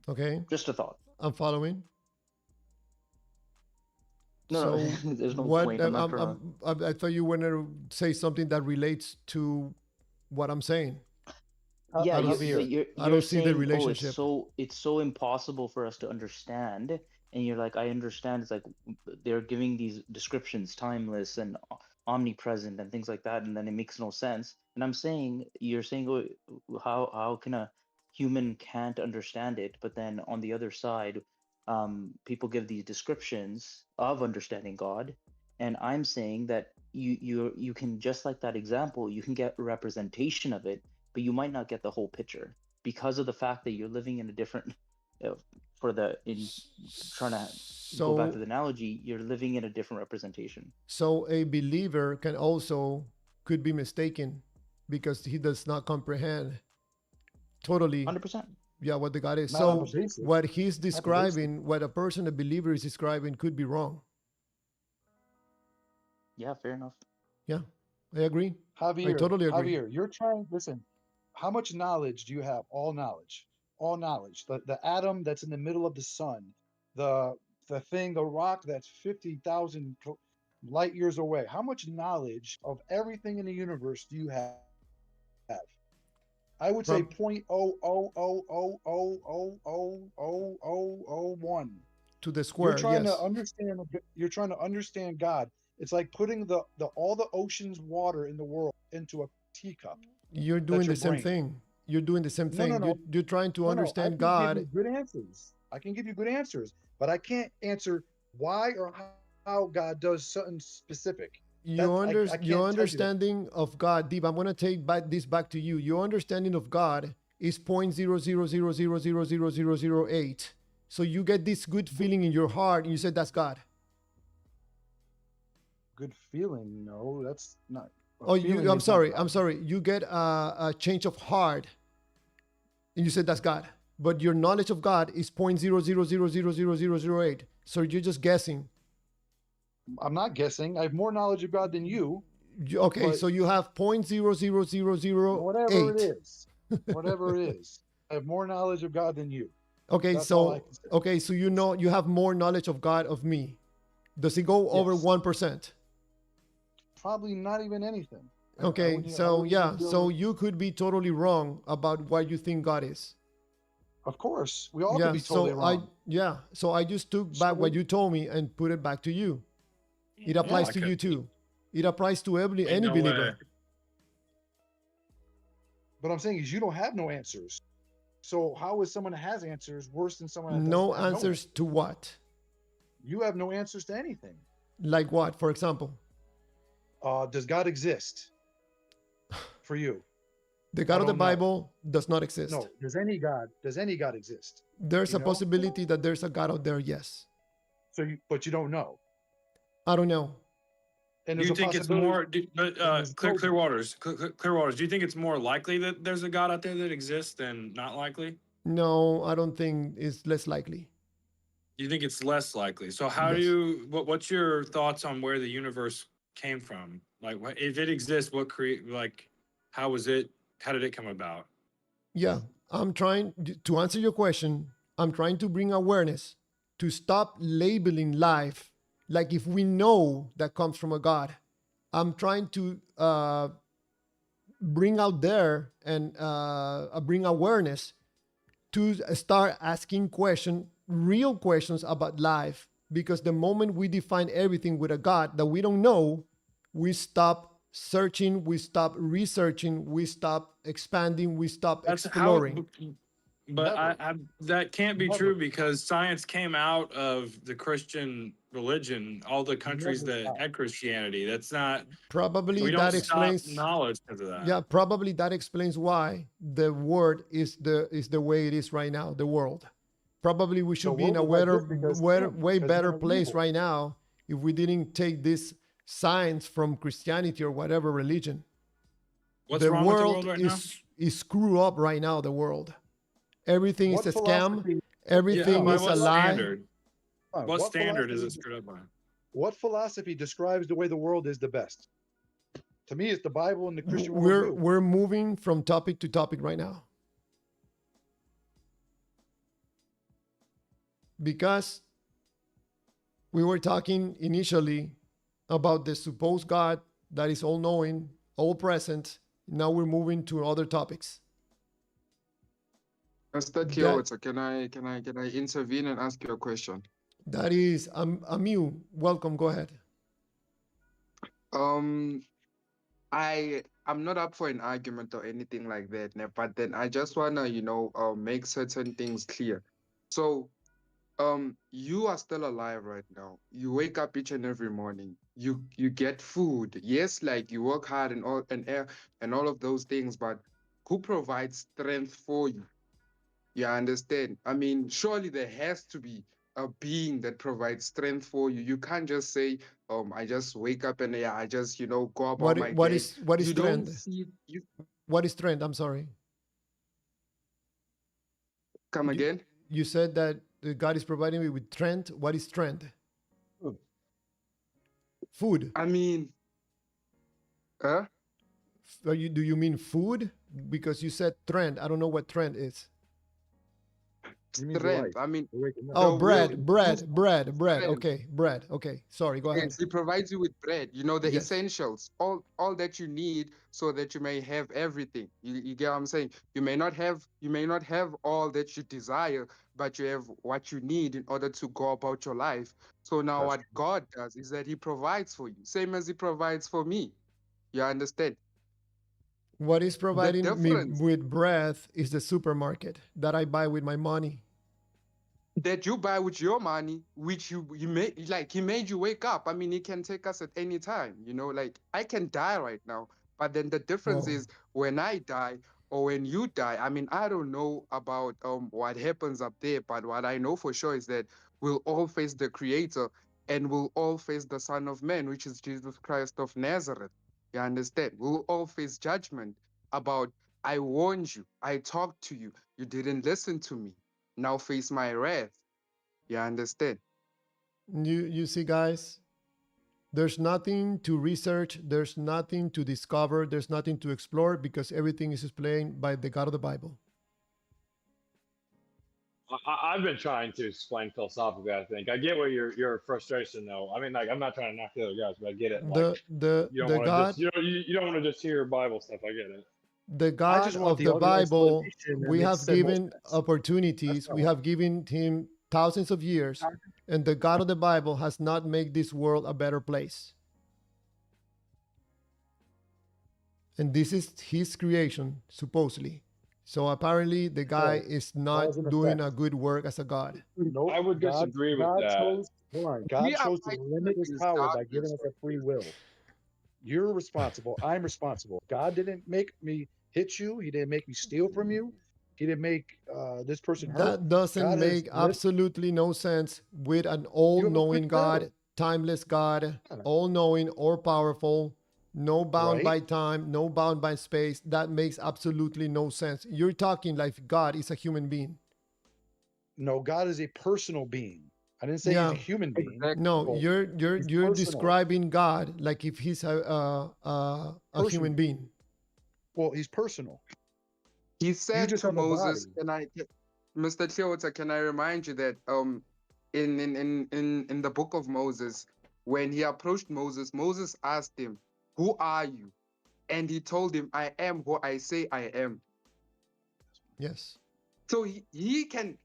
Okay, Just a thought. I'm following. No, So there's no what? point. I'm not trying to. I thought you wanted to say something that relates to what I'm saying. Yeah, I don't, Javier, but you're I don't see the saying, oh, relationship. it's so impossible for us to understand, and you're like, I understand. It's like they're giving these descriptions, timeless and omnipresent and things like that, and then it makes no sense. And I'm saying, you're saying, oh, how can a human can't understand it? But then on the other side, people give these descriptions of understanding God, and I'm saying that you can, just like that example, you can get a representation of it, but you might not get the whole picture because of the fact that you're living in a different trying to go back to So the analogy, you're living in a different representation. so a believer can also could be mistaken because he does not comprehend totally 100%. yeah what the God is. not on the So basis. what he's Not the basis. describing, what a person, a believer is describing could be wrong. Yeah, fair enough. Yeah, I agree. I Javier, totally agree. Javier, you're trying. Listen, how much knowledge do you have? All knowledge. All knowledge. The atom that's in the middle of the sun, the the rock that's 50,000 light years away. How much knowledge of everything in the universe do you have? I would say Prob- 0.00000000001. to the You're square, trying to yes. understand. You're trying to understand God. It's like putting the all the ocean's water in the world into a teacup. You're That's doing your the same brain. thing. You're doing the same No, no, thing. no, You're trying to no, no. I understand can give you God. good answers. I can give you good answers, but I can't answer why or how God does something specific. I Your can't tell you that. understanding of God, Deep. I'm gonna take this back to you. Your understanding of God is 0.000000008. So you get this good feeling in your heart, and you said that's God. Good feeling. No, that's not. A Oh, feeling I'm is not sorry. I'm God. sorry. You get a change of heart, and you said that's God. But your knowledge of God is 0.0000008. So you're just guessing. I'm not guessing. I have more knowledge of God than you, Okay, but so you have whatever it 0.00008. is, whatever it is, I have more knowledge of God than you. Okay, That's all I can say. so you know you have more knowledge of God of me. Does it go over Yes. 1%? Probably not even anything. Okay, so yeah, so you could be totally wrong about what you think God is. Of course, we all could Yeah, be totally so wrong. so I just took back what you told me and put it back to you. It applies to you too. It applies to any Ain't no believer. way. What I'm saying is you don't have no answers. So how is someone that has answers worse than someone that doesn't No have answers to what? You have no answers to anything. Like what, for example? Does God exist for you? The God of the don't know. Bible does not exist. No. Does any God exist? There's You a know? possibility that there's a God out there, yes. But you don't know. I don't know. And Do there's you a think it's possibility. more? there's no Clear God. waters. Clear waters. Do you think it's more likely that there's a God out there that exists than not likely? No, I don't think it's less likely. You think it's less likely. So how do Yes. you? What's your thoughts on where the universe came from? Like, if it exists, what create? Like, how was it? How did it come about? Yeah, I'm trying to answer your question. I'm trying to bring awareness to stop labeling life like if we know that comes from a God. I'm trying to bring out there and bring awareness to start asking questions, real questions about life. Because the moment we define everything with a God that we don't know, we stop searching, we stop researching, we stop expanding, we stop That's exploring. But Never. that can't be Never. true because science came out of the Christian religion, all the countries Never that have. had Christianity. That's not, Probably we don't that stop explains. knowledge because of that. Yeah, probably that explains why the world is the way it is right now. The world. Probably we should be in a world is like this because sin, way because better men are place evil. right now if we didn't take this science from Christianity or whatever religion. What's wrong with the world right now? is screwed up right now. The world. Everything is What a scam. philosophy? everything by is what a lie. standard? Come on, What standard is philosophy it screwed up by? What philosophy describes the way the world is the best? To me, it's the Bible and the Christian We're worldview. we're moving from topic to topic right now because we were talking initially about the supposed God that is all knowing, all present. Now we're moving to other topics. Mr. That Kyoto, can I intervene and ask you a question? that is Amu. Welcome. Go ahead. Um, I'm not up for an argument or anything like that, ne, but then I just wanna, make certain things clear. So, you are still alive right now. You wake up each and every morning. You get food. Yes, like you work hard and all of those things, but who provides strength for you? You understand? I mean, surely there has to be a being that provides strength for you. You can't just say, I just wake up and yeah, I just, go about my What day. is what is You don't trend? see you What is trend? I'm sorry. come You, again. you said that God is providing me with trend. What is trend? Food. I mean, huh? Do you mean food? Because you said trend. I don't know what trend is. He means Strength. life. I mean, You're waking up. Oh, the will, bread. strength. Okay, bread. Okay, sorry. Go ahead. Yes, he provides you with bread, the Yes. essentials, all that you need so that you may have everything. You get what I'm saying? You may not have all that you desire, but you have what you need in order to go about your life. So now That's what God does is that he provides for you, same as he provides for me. You understand? What is The providing me difference with bread is the supermarket that I buy with my money. that you buy with your money, which you made, like he made you wake up. I mean, he can take us at any time, like I can die right now, but then the difference Whoa. is when I die or when you die. I mean, I don't know about what happens up there, but what I know for sure is that we'll all face the Creator and we'll all face the Son of Man, which is Jesus Christ of Nazareth. You understand? We'll all face judgment about, I warned you, I talked to you, you didn't listen to me, now face my wrath. You understand? You see, guys, there's nothing to research, there's nothing to discover, there's nothing to explore because everything is explained by the God of the Bible. I've been trying to explain philosophically. I think I get what your frustration though. I mean, like I'm not trying to knock the other guys, but I get it. Like you don't The want to just God you don't want to just hear Bible stuff. I get it. the I God just want of the the other Bible, explanation that we makes have the most given sense. That's opportunities, what I we want. have given him thousands of years, and the God of the Bible has not made this world a better place. And this is his creation, supposedly. So apparently, the guy So, is cause not and doing effect. a good work as a God. Nope. I would disagree with God that. chose. Hold on. God We are chose to fighting limit his against power by darkness giving us a right free here. will. You're responsible. I'm responsible. God didn't make me hit you. He didn't make me steal from you. He didn't make this person hurt. That doesn't God has make absolutely no sense with an all you have a free knowing God, will. timeless God, Yeah, all knowing, all powerful, no bound right? by time, no bound by space. That makes absolutely no sense. You're talking like God is a human being. No, God is a personal being. I didn't say he's a Yeah. human being. Exactly. No, Well, he's you're personal. describing God like if he's a human Personal. being. Well, he's personal. He You said just to have a Moses, body. Mr. Cleota, can I remind you that in the book of Moses, when he approached Moses, Moses asked him, "Who are you?" And he told him, "I am who I say I am." Yes. So he can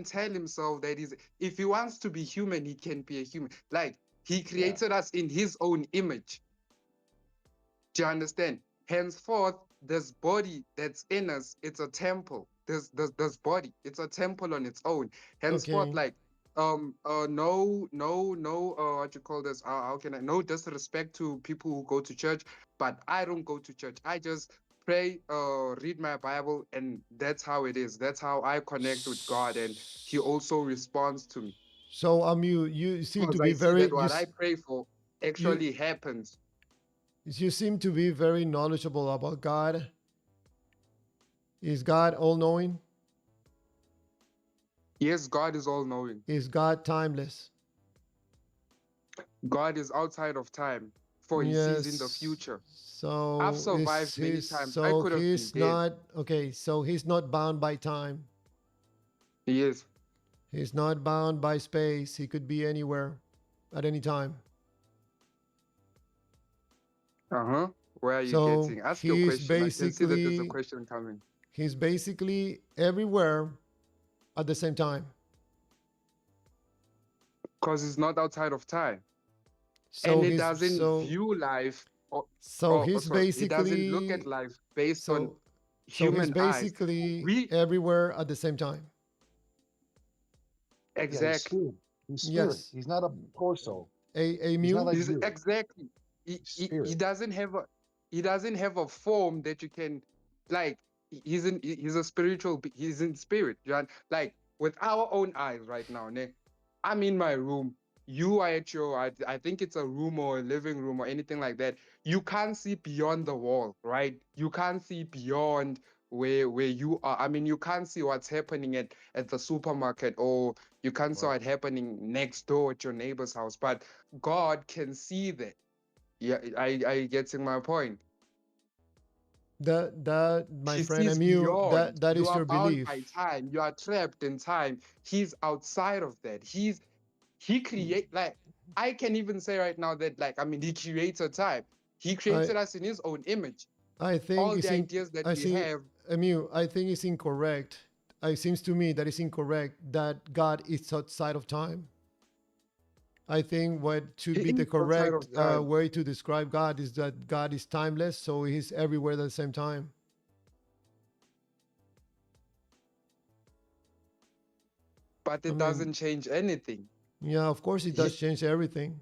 tell himself that if he wants to be human, he can be a human. Like he Yeah. created us in his own image. Do you understand? Henceforth, this body that's in us, it's a temple. This body, it's a temple on its own. Henceforth, Okay. like no, what you call this? How can I? No disrespect to people who go to church, but I don't go to church. I just pray, read my Bible, and that's how it is. That's how I connect with God, and He also responds to me So you seem to because be I see very that what I pray for you actually happens. you seem to be very knowledgeable about God. Is God all knowing? Yes, God is all knowing. Is God timeless? God is outside of time, for he sees in the Yes. future. I've So survived many times. I could have been he's dead. not okay, so he's not bound by time. Yes. He's not bound by space. He could be anywhere at any time. Uh-huh. Where are you So getting? Ask your question. I can see that there's a basically question coming. he's basically everywhere at the same time. Because he's not outside of time. So And he he's doesn't so view life so he's sorry. He doesn't look at basically life based on so he's human eyes. basically We everywhere at the same time. Yeah, he's exactly. spirit. He's spirit. Yes. He's not a torso. A He's not mu? like He's you. exactly. He's He spirit. doesn't have a form that you can like he's a spiritual he's in spirit. Like with our own eyes right now, ne? I'm in my room. You are at your I think it's a room or a living room or anything like that. You can't see beyond the wall, right? You can't see beyond where you are. I mean, you can't see what's happening at the supermarket, or you can't see Right. what's happening next door at your neighbor's house, but God can see that. Yeah, I getting my point. That my He friend sees Emu, beyond. that You is are your bound by belief. time. You are trapped in time. He's outside of that. He create like I can even say right now that like I mean he created time. He I created us in his own image. I think All it's the in ideas that I we see have, Emu, I think it's incorrect. It seems to me that it's incorrect that God is outside of time. I think what should he be the is outside correct of time. way to describe God is that God is timeless, so he's everywhere at the same time. But I it mean, doesn't change anything. yeah, of course it does He change everything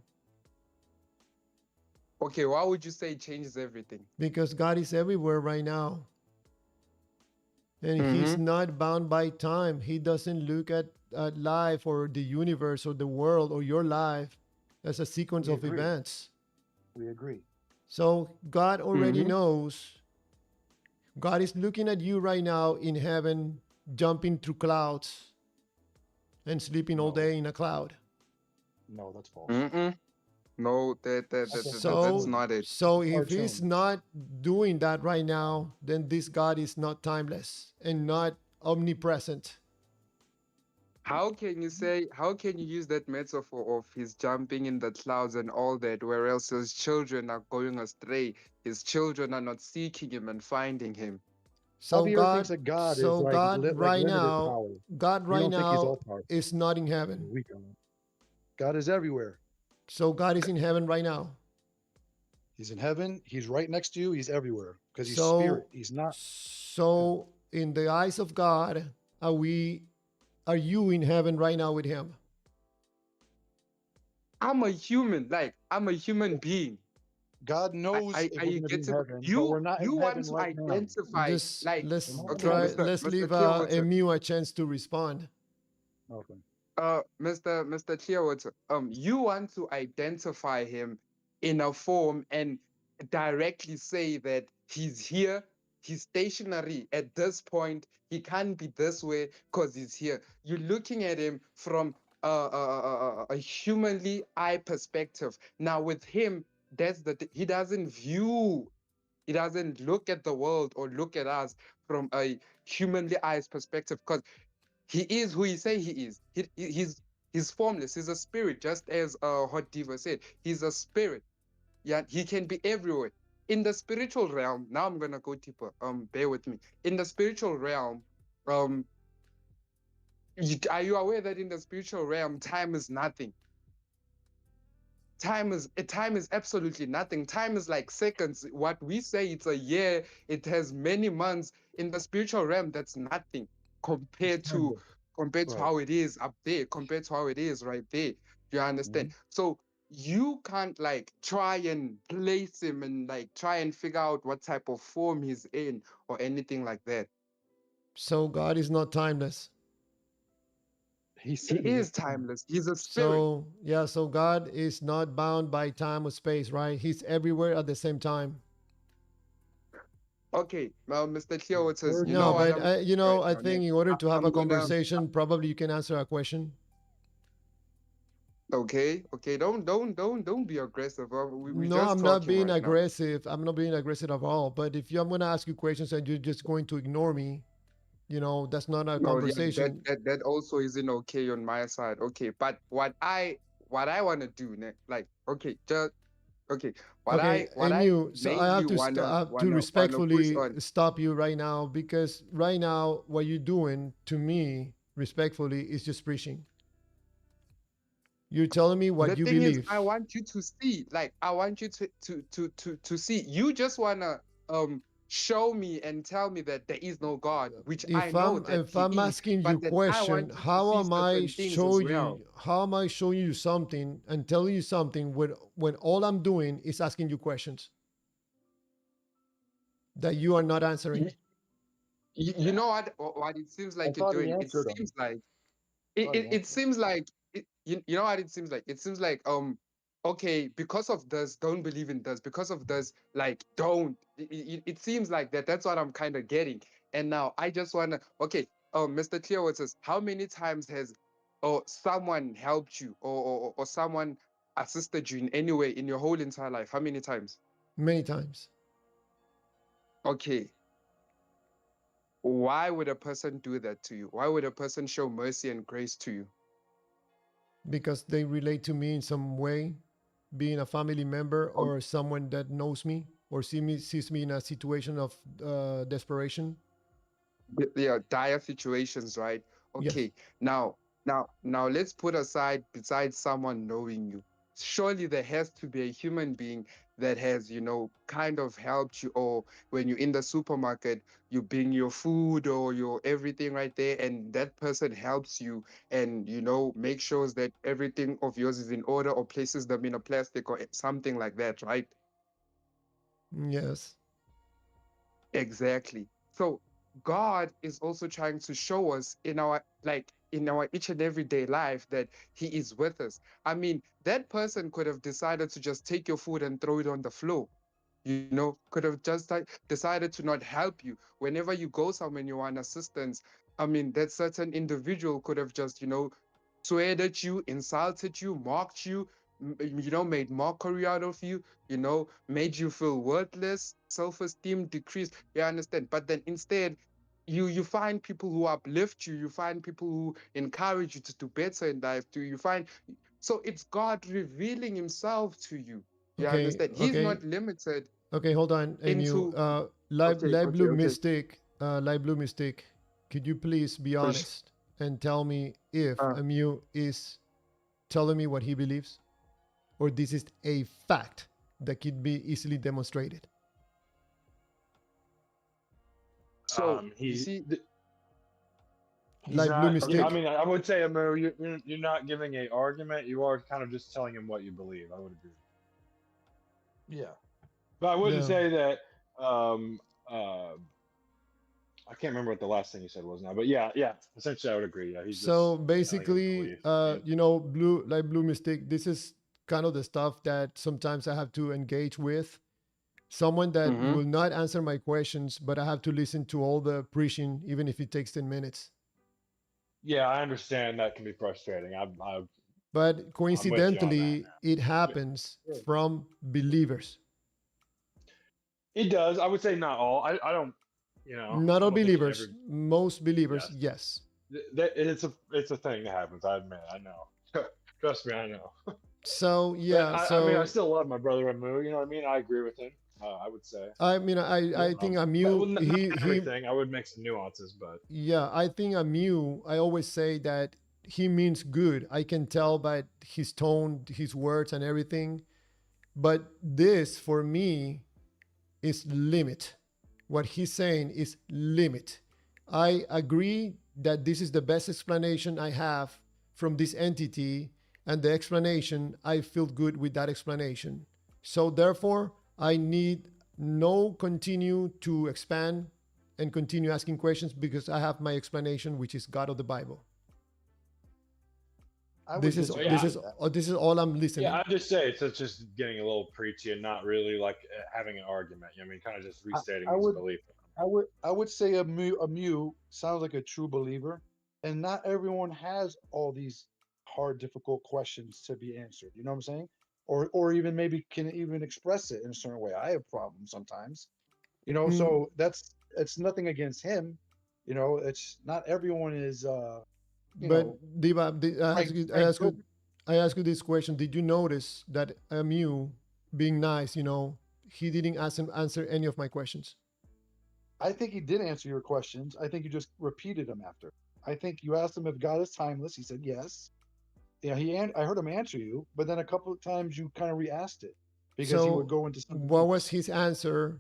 okay, why would you say it changes everything? because God is everywhere right now. And he's Mm-hmm. not bound by time. He doesn't look at life or the universe or the world or your life as a sequence We of agree. events. We agree. So God already Mm-hmm. knows. God is looking at you right now in heaven, jumping through clouds and sleeping all No. day in a cloud. No, that's false. Mm-mm. No, That's a that's So, not it. so That's a if he's cartoon. not doing that right now, then this God is not timeless and not omnipresent. How can you use that metaphor of his jumping in the clouds and all that, where else his children are going astray, his children are not seeking him and finding him? Javier thinks that God is like like limited power. God You right don't think he's all now powerful. is not in heaven. We don't. God is everywhere. So God is in heaven right now. He's in heaven. He's right next to you. He's everywhere because he's So, spirit. He's not. so in the eyes of God, are you in heaven right now with him? I'm a human, like I'm a human being. God knows if Are we're you going to be in getting heaven, but we're you not in you want heaven to right now. identify Just like let's We're not in okay, try. heaven. Let's Mr. leave Clearwater. Emu a chance to respond. Okay. Mr. Clearwater, you want to identify him in a form and directly say that he's here, he's stationary at this point, he can't be this way because he's here. You're looking at him from a humanly eye perspective. Now with him, he doesn't look at the world or look at us from a humanly eyes perspective because he is who he say he is. He's formless. He's a spirit, just as Hot Diva said. He's a spirit. Yeah, he can be everywhere. In the spiritual realm, now I'm gonna go deeper. Bear with me. In the spiritual realm, um, are you aware that in the spiritual realm, time is nothing? Time is absolutely nothing. Time is like seconds. What we say it's a year, it has many months. In the spiritual realm, that's nothing compared It's to timeless. compared to Right. how it is up there, compared to how it is right there. You understand? Mhm. So you can't like try and place him and like try and figure out what type of form he's in or anything like that. So God is not timeless. He He said he is was timeless. timeless. He's a spirit. So yeah, so God is not bound by time or space, right? He's everywhere at the same time. Okay, well, Mr. Cleo, it says, Where's you No, know what but I'm John? you right know, I now, think Nick? in order to have a I'm gonna conversation, probably you can answer a question. okay, don't be aggressive. We No, just I'm not talking being right now. aggressive. I'm not being aggressive at all. But if I'm going to ask you questions and you're just going to ignore me, that's not a No, yeah, conversation. that also isn't okay on my side. Okay, but what I want to do, Nick, like, okay, just okay, Okay, what and I you, so I have mainly to wanna I have to wanna wanna push respectfully on. stop you right now because right now what you're doing to me, respectfully, is just preaching. You're telling me The what you thing is, believe. I want you to see, like, I want you to see. You just wanna show me and tell me that there is no God, which I know that If He I'm is, asking you but then I question, want you to see certain things as well. how am I showing you something and telling you something when all I'm doing is asking you questions that you are not You, answering? you know what it seems I like you're thought he doing? It answered him. seems like I thought he it answered him. seems like you know what it seems like. It seems like okay, because of this don't believe in this, because of this like don't it seems like that. That's what I'm kind of getting. And now I just want to, okay, Mr. Clearwood says, how many times has someone helped you, or someone assisted you in any way in your whole entire life? How many times? Many times Okay, why would a person do that to you? Why would a person show mercy and grace to you? because they relate to me in some way, being a family member O- or someone that knows me or sees me in a situation of desperation. Yeah, dire situations, right? Yes. Okay, now let's put aside, besides someone knowing you, surely there has to be a human being that has, kind of helped you, or when you're in the supermarket, you bring your food or your everything right there, and that person helps you and, make sure that everything of yours is in order, or places them in a plastic or something like that, right? Yes. Exactly. So God is also trying to show us in our each and everyday life that He is with us. I mean, that person could have decided to just take your food and throw it on the floor. Could have just decided to not help you whenever you go somewhere and you want assistance. I mean, that certain individual could have just, sweared at you, insulted you, mocked you, made mockery out of you, made you feel worthless, self-esteem decreased. You understand? But then instead, you find people who uplift you, you find people who encourage you to do better in life. So it's God revealing Himself to you. You Okay. understand? He's Okay. not limited Okay. Hold on. And you, into live blue okay. mystic, could you please be For sh- honest and tell me if uh, Amu is telling me what he believes, or this is a fact that could be easily demonstrated? so you He see, he's Live blue not. I mystic. mean, I would say, Amu, you're not giving a argument. You are kind of just telling him what you believe. I would agree. Yeah. But I wouldn't No. say that. Um, I can't remember what the last thing you said was now, but yeah, yeah. Essentially, I would agree. Yeah, he's So just telling his basically, belief. I mean, blue mystic. This is kind of the stuff that sometimes I have to engage with. Someone that hmm will not answer my questions, but I have to listen to all the preaching, even if it takes 10 minutes. yeah, I understand that can be frustrating. But I'm with you on that coincidentally, it happens now. from believers. It does. I would say not all. I don't. Not I all don't think believers, every. most believers, Yes, yes. it's a thing that happens. I admit. I know. Trust me, I know. So But yeah, I mean, I so still love my brother Amu. You know what I mean? I agree with him. I would say. I mean, I think But Amu, not he everything. I would make some nuances, but yeah, I think Amu, I always say that he means good. I can tell by his tone, his words, and everything. But this, for me, is limit. What he's saying is limit. I agree that this is the best explanation I have from this entity, and the explanation, I feel good with that explanation. So therefore, I need no continue to expand and continue asking questions because I have my explanation, which is God of the Bible. I would This is disagree this yeah, is with that. this is all I'm yeah, listening. I just say it's just getting a little preachy and not really like having an argument. I mean, kind of just I, restating I his would belief. I would say a mu sounds like a true believer, and not everyone has all these hard, difficult questions to be answered. You know what I'm saying? Or even maybe can even express it in a certain way. I have problems sometimes. Mm, So it's nothing against him. It's not everyone is you but know Diva, Frank Tilden. I ask you this question. Did you notice that being nice, he didn't answer any of my questions? I think he did answer your questions. I think you just repeated them after. I think you asked him if God is timeless. He said yes. Yeah, I heard him answer you, but then a couple of times you kind of re-asked it because he would So, go into something what was else. his answer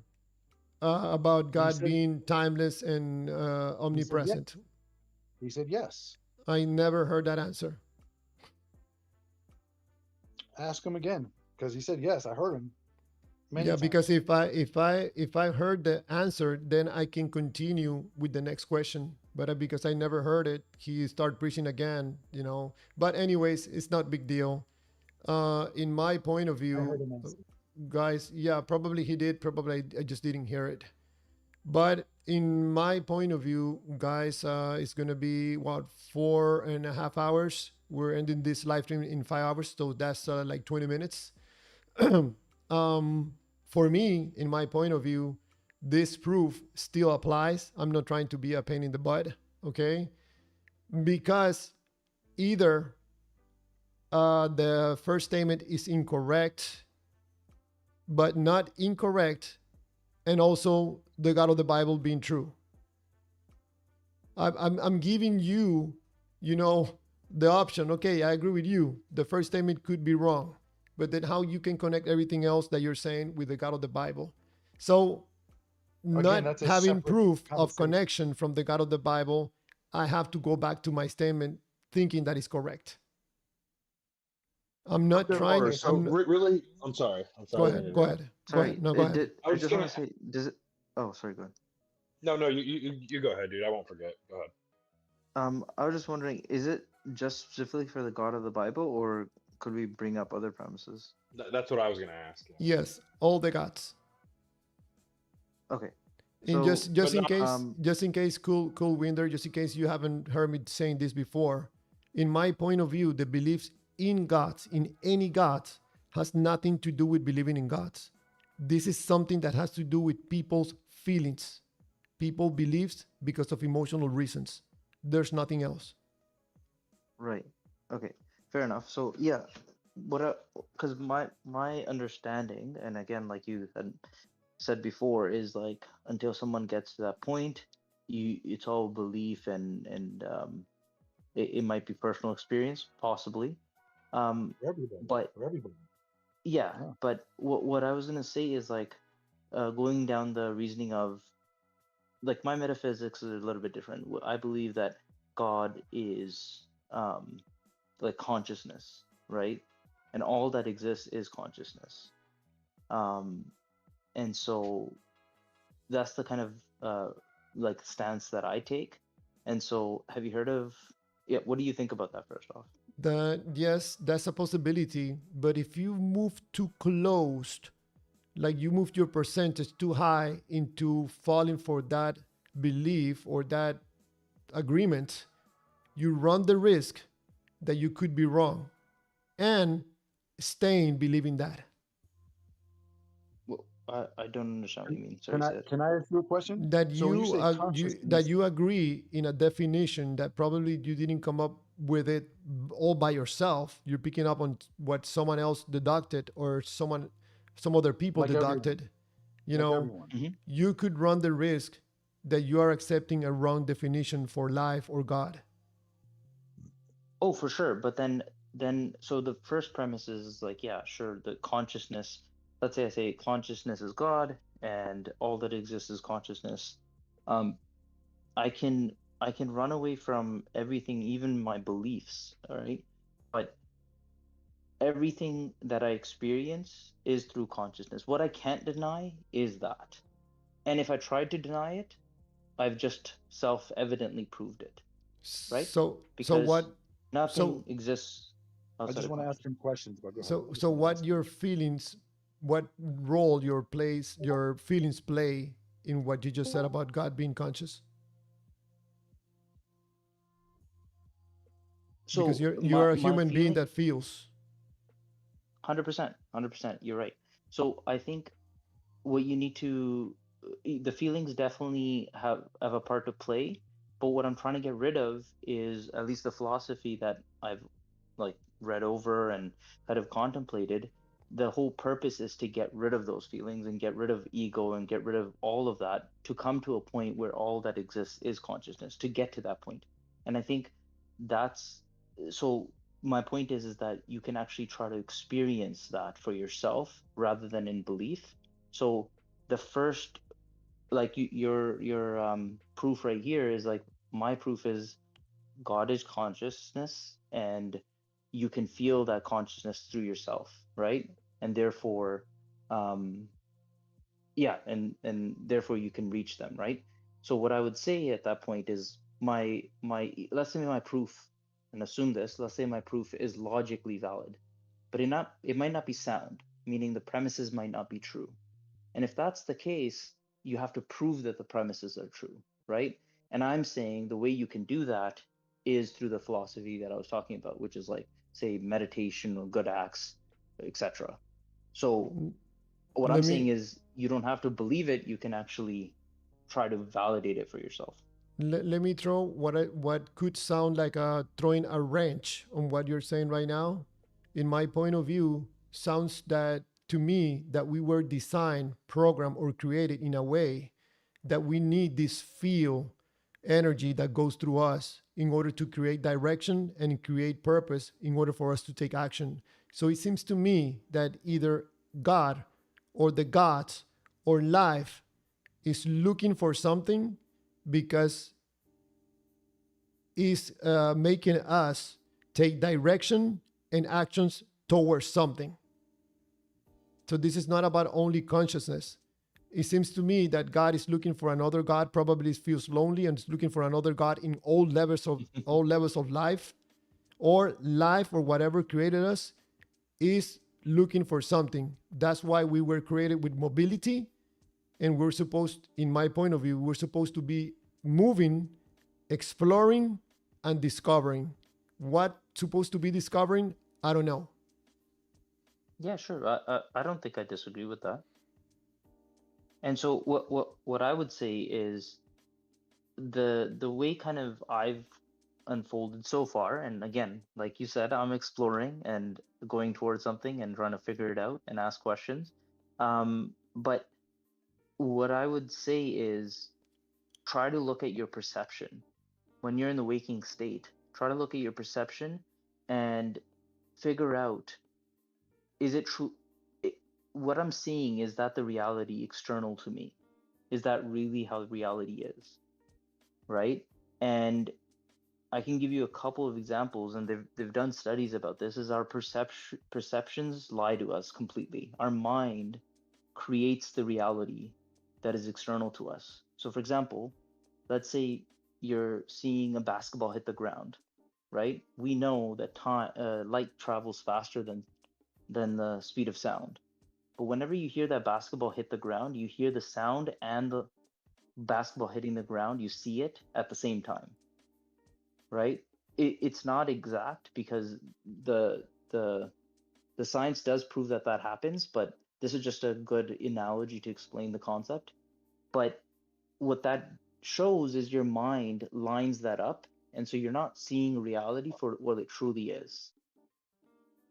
about He God said being timeless and he said yes. omnipresent? He said yes. I never heard that answer. Ask him again because he said yes. I heard him many Yeah, because times. if I heard the answer, then I can continue with the next question. But because I never heard it, he started preaching again. But anyways, it's not big deal. In my point of I heard view, him answer. guys, yeah, probably he did. Probably I just didn't hear it. But in my point of view, guys, it's gonna be what 4.5 hours. We're ending this live stream in 5 hours, so that's like 20 minutes. um, for me, in my point of view, this proof still applies. I'm not trying to be a pain in the butt, okay? Because either the first statement is incorrect, but not incorrect, and also the God of the Bible being true. I'm giving you, the option. Okay, I agree with you. The first statement could be wrong, but then how you can connect everything else that you're saying with the God of the Bible? So, Again, not that's a having separate proof of conversation. connection from the God of the Bible, I have to go back to my statement thinking that is correct. I'm not Okay, trying. Water. Okay, so So really, I'm sorry. I'm Go sorry. I didn't ahead. Go interrupt. ahead. Go ahead. Sorry, No, go ahead. I I was just just want gonna. to say, does it? Oh, sorry, go ahead. No, you go ahead, dude. I won't forget. Go ahead. I was just wondering, is it just specifically for the God of the Bible, or could we bring up other premises? That's what I was gonna ask. Yeah. Yes, all the gods. Okay, And so But not. just in case, cool Winder, just in case you haven't heard me saying this before, in my point of view, the beliefs in gods, in any gods, has nothing to do with believing in gods. This is something that has to do with people's feelings, people beliefs because of emotional reasons. There's nothing else. right, okay, fair enough. So yeah, because my understanding, and again, like you had said before, is like until someone gets to that point, it's all belief and it might be personal experience, possibly. for everybody, But for everybody. yeah, Yeah. but what I was gonna say is like going down the reasoning of like my metaphysics is a little bit different. I believe that God is like consciousness, right? And all that exists is consciousness. Um, and so that's the kind of like stance that I take. And so, have you heard of? Yeah, what do you think about that first off? That yes, that's a possibility, but if you move too close, like you moved your percentage too high into falling for that belief or that agreement, you run the risk that you could be wrong and staying believing that. Well, I don't understand what you mean. Sorry, Can I say it. can I ask you a question? That So when you you, say that consciousness, you agree in a definition that probably you didn't come up with it all by yourself. You're picking up on what someone else deducted or some other people like everyone, deducted. You like know, everyone. Hmm. you could run the risk that you are accepting a wrong definition for life or God. Oh, for sure. But then, so the first premise is like, yeah, sure, the consciousness. Let's say I say consciousness is God, and all that exists is consciousness. Um, I can run away from everything, even my beliefs, all right? But everything that I experience is through consciousness. What I can't deny is that. And if I tried to deny it, I've just self-evidently proved it, right? So Because what? nothing So exists. I outside just of want to ask consciousness. him questions, but go ahead. So I just so want to what ask him your questions. feelings, what role your feelings play in what you just said about God being conscious? Because So you're a my human being feeling, that feels. 100%, 100%, you're right. So I think what you need to the feelings definitely have a part to play, but what I'm trying to get rid of is at least the philosophy that I've like read over and kind of contemplated. The whole purpose is to get rid of those feelings and get rid of ego and get rid of all of that to come to a point where all that exists is consciousness, to get to that point. And I think that's so my point is that you can actually try to experience that for yourself rather than in belief. So the first, like your proof right here is like my proof is God is consciousness, and you can feel that consciousness through yourself, right? And therefore, um, yeah, and therefore you can reach them, right? So what I would say at that point is my let's say my proof, and assume this, let's say my proof is logically valid, but it might not be sound, meaning the premises might not be true. And if that's the case, you have to prove that the premises are true, right? And I'm saying the way you can do that is through the philosophy that I was talking about, which is like, say, meditation or good acts, etc. So what I'm Let saying me is you don't have to believe it, you can actually try to validate it for yourself. let me throw what could sound like throwing a wrench on what you're saying right now. In my point of view, sounds that to me that we were designed, programmed, or created in a way that we need this feel energy that goes through us in order to create direction and create purpose in order for us to take action. So it seems to me that either God or the gods or life is looking for something because is making us take direction and actions towards something. So this is not about only consciousness. It seems to me that God is looking for another God, probably feels lonely and is looking for another God in all levels of life, or life or whatever created us is looking for something. That's why we were created with mobility, and we're supposed, in my point of view, we're supposed to be moving, exploring, and discovering. What supposed to be discovering? I don't know. Yeah, sure. I don't think I disagree with that. And so what I would say is the way kind of I've unfolded so far, and again, like you said, I'm exploring and going towards something and trying to figure it out and ask questions. But what I would say is try to look at your perception when you're in the waking state. Try to look at your perception and figure out, is it true? it- what I'm seeing, is that the reality external to me? Is that really how reality is, right? And I can give you a couple of examples, and they've done studies about this. Is our perceptions lie to us completely. Our mind creates the reality that is external to us. So, for example, let's say you're seeing a basketball hit the ground, right? We know that light travels faster than the speed of sound. But whenever you hear that basketball hit the ground, you hear the sound and the basketball hitting the ground. You see it at the same time, right? It's not exact because the the the science does prove that that happens, but this is just a good analogy to explain the concept. But what that shows is your mind lines that up, and so you're not seeing reality for what it truly is,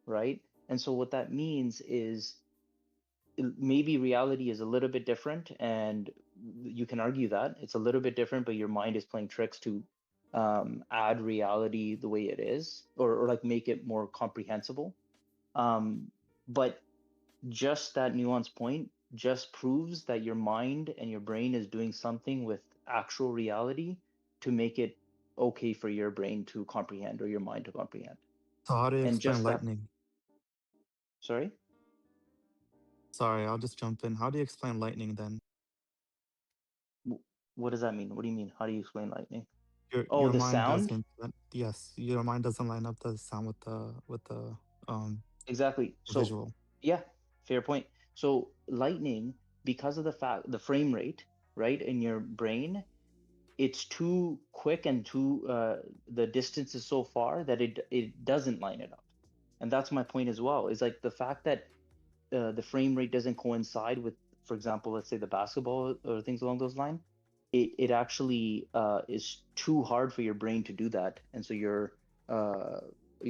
right? And so what that means is maybe reality is a little bit different, and you can argue that it's a little bit different, but your mind is playing tricks to add reality the way it is, or like make it more comprehensible. But just that nuance point just proves that your mind and your brain is doing something with actual reality to make it okay for your brain to comprehend or your mind to comprehend. So how do you And explain just that, lightning? sorry? Sorry, I'll just jump in. How do you explain lightning then? What does that mean? What do you mean? How do you explain lightning? Oh, your the mind sound? doesn't. Yes, your mind doesn't line up the sound with the Exactly. So, visual. yeah, fair point. So, lightning, because of the frame rate, right, in your brain, it's too quick and too the distance is so far that it doesn't line it up. And that's my point as well. Is like the fact that the frame rate doesn't coincide with, for example, let's say the basketball or things along those lines. It actually is too hard for your brain to do that, and so your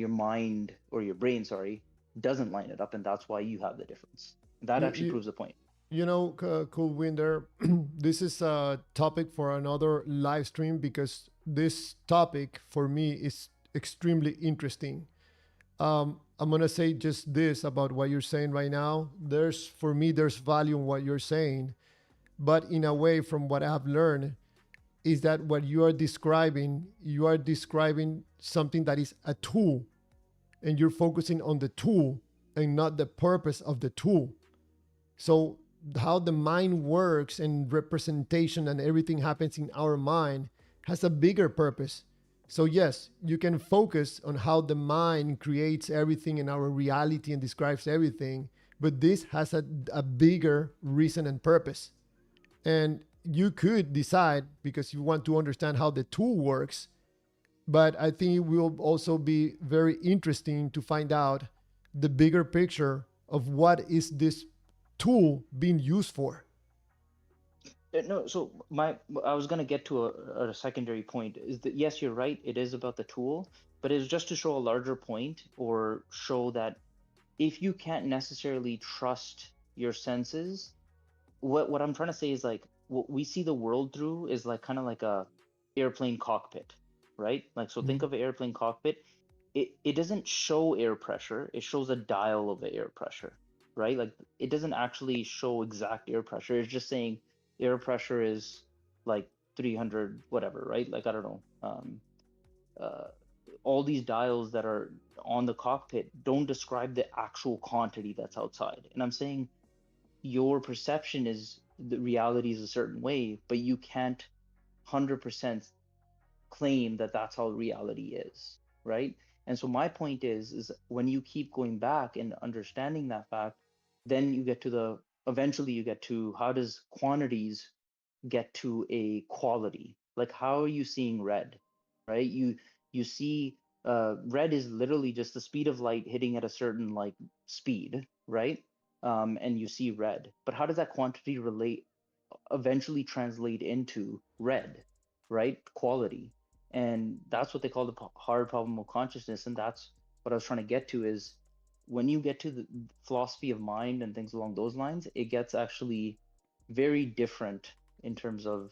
mind or your brain, sorry, doesn't line it up, and that's why you have the difference. That You, actually you, proves the point. you know, Cool Winder, this is a topic for another live stream because this topic for me is extremely interesting. I'm gonna say just this about what you're saying right now. For me, there's value in what you're saying, but in a way, from what I have learned, is that what you are describing something that is a tool, and you're focusing on the tool and not the purpose of the tool. So how the mind works and representation and everything happens in our mind has a bigger purpose. So yes, you can focus on how the mind creates everything in our reality and describes everything, but this has a bigger reason and purpose. And you could decide because you want to understand how the tool works, but I think it will also be very interesting to find out the bigger picture of what is this tool being used for. No, so I was gonna get to a secondary point is that yes, you're right, it is about the tool, but it's just to show a larger point or show that if you can't necessarily trust your senses, what I'm trying to say is like what we see the world through is like kind of like a airplane cockpit, right? Like so think Mhm. of an airplane cockpit. It doesn't show air pressure, it shows a dial of the air pressure, right? Like it doesn't actually show exact air pressure. It's just saying air pressure is like 300 whatever, right? Like I don't know. Uh, all these dials that are on the cockpit don't describe the actual quantity that's outside. And I'm saying your perception is the reality is a certain way, but you can't 100% claim that that's how reality is, right? And so my point is when you keep going back and understanding that fact, then you get to the eventually you get to how does quantities get to a quality? Like how are you seeing red, right? You see red is literally just the speed of light hitting at a certain like speed, right? And you see red. But how does that quantity relate eventually translate into red, right? Quality. And that's what they call the hard problem of consciousness. And that's what I was trying to get to is when you get to the philosophy of mind and things along those lines, it gets actually very different in terms of